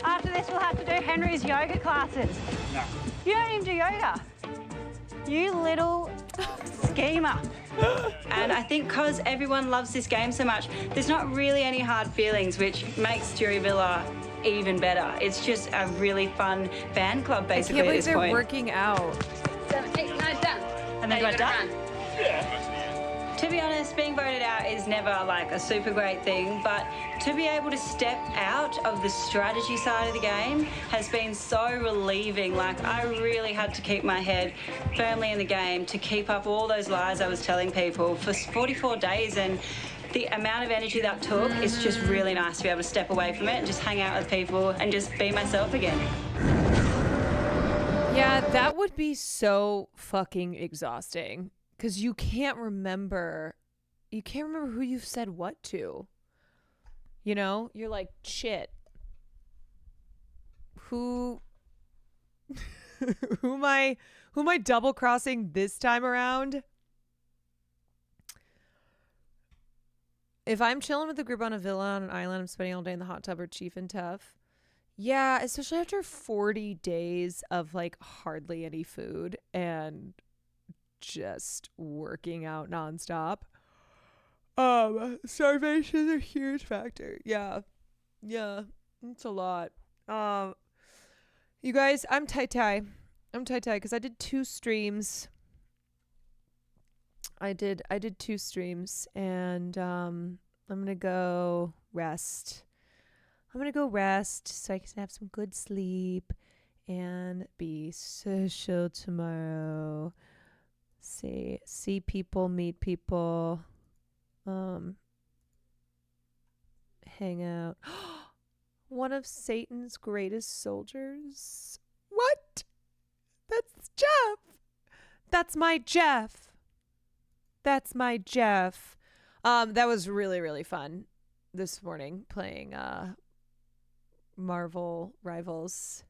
After this, we'll have to do Henry's yoga classes. No. You don't even do yoga. You little schemer. And I think because everyone loves this game so much, there's not really any hard feelings, which makes Jury Villa even better. It's just a really fun fan club, basically, at this point. I can't believe they're working out. 7, 8, 9, done. And then got done. To be honest, being voted out is never like a super great thing, but to be able to step out of the strategy side of the game has been so relieving. Like, I really had to keep my head firmly in the game to keep up all those lies I was telling people for 44 days, and the amount of energy that took, it's just really nice to be able to step away from it and just hang out with people and just be myself again. Yeah, that would be so fucking exhausting. Because you can't remember who you've said what to. You know? You're like, shit. Who am I double crossing this time around? If I'm chilling with a group on a villa on an island, I'm spending all day in the hot tub or chief and tough. Yeah, especially after 40 days of like hardly any food and just working out nonstop. Starvation is a huge factor. Yeah, it's a lot. You guys, I'm tie because I did 2 streams. I did 2 streams, and I'm gonna go rest. So I can have some good sleep and be social tomorrow. See people, meet people, hang out. One of Satan's greatest soldiers. What? That's Jeff. That's my Jeff. That was really, really fun this morning playing Marvel Rivals.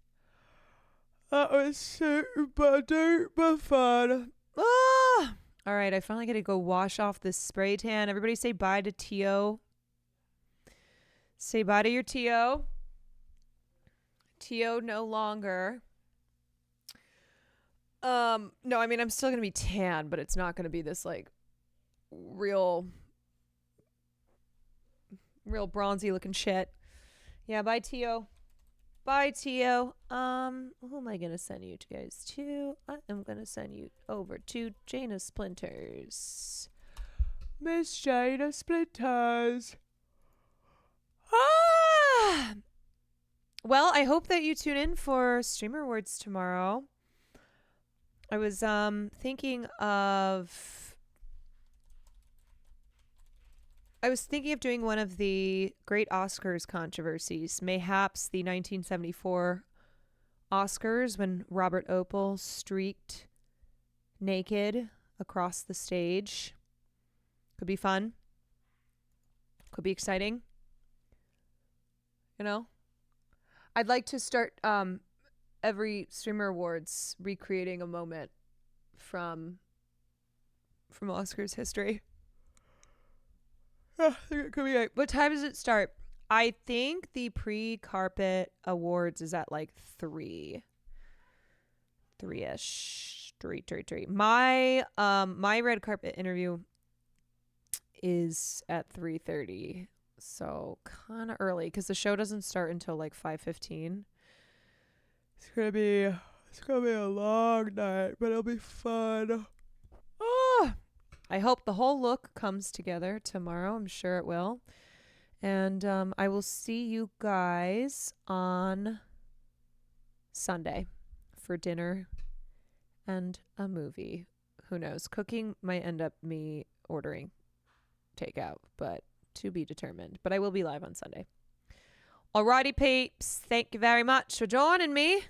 That was super duper fun. Ah! All right, I finally got to go wash off this spray tan. Everybody say bye to Tio. Say bye to your T.O. T.O. no longer. No, I mean, I'm still going to be tan, but it's not going to be this, like, real bronzy looking shit. Yeah, bye, T.O. Bye, T.O. Who am I going to send you guys to? I am going to send you over to Jaina Splinters. Miss Jaina Splinters. Ah! Well, I hope that you tune in for Streamer Awards tomorrow. I was thinking of doing one of the great Oscars controversies, mayhaps the 1974 Oscars when Robert Opel streaked naked across the stage. Could be fun. Could be exciting. You know? I'd like to start every Streamer Awards recreating a moment from Oscars history. I think it could be what time does it start? I think the pre-carpet awards is at like 3-ish. 3. My red carpet interview is at 3:30. So kind of early because the show doesn't start until like 5:15. It's gonna be a long night, but it'll be fun. Ah! I hope the whole look comes together tomorrow. I'm sure it will. And I will see you guys on Sunday for dinner and a movie. Who knows? Cooking might end up me ordering takeout, but to be determined. But I will be live on Sunday. Alrighty, peeps. Thank you very much for joining me.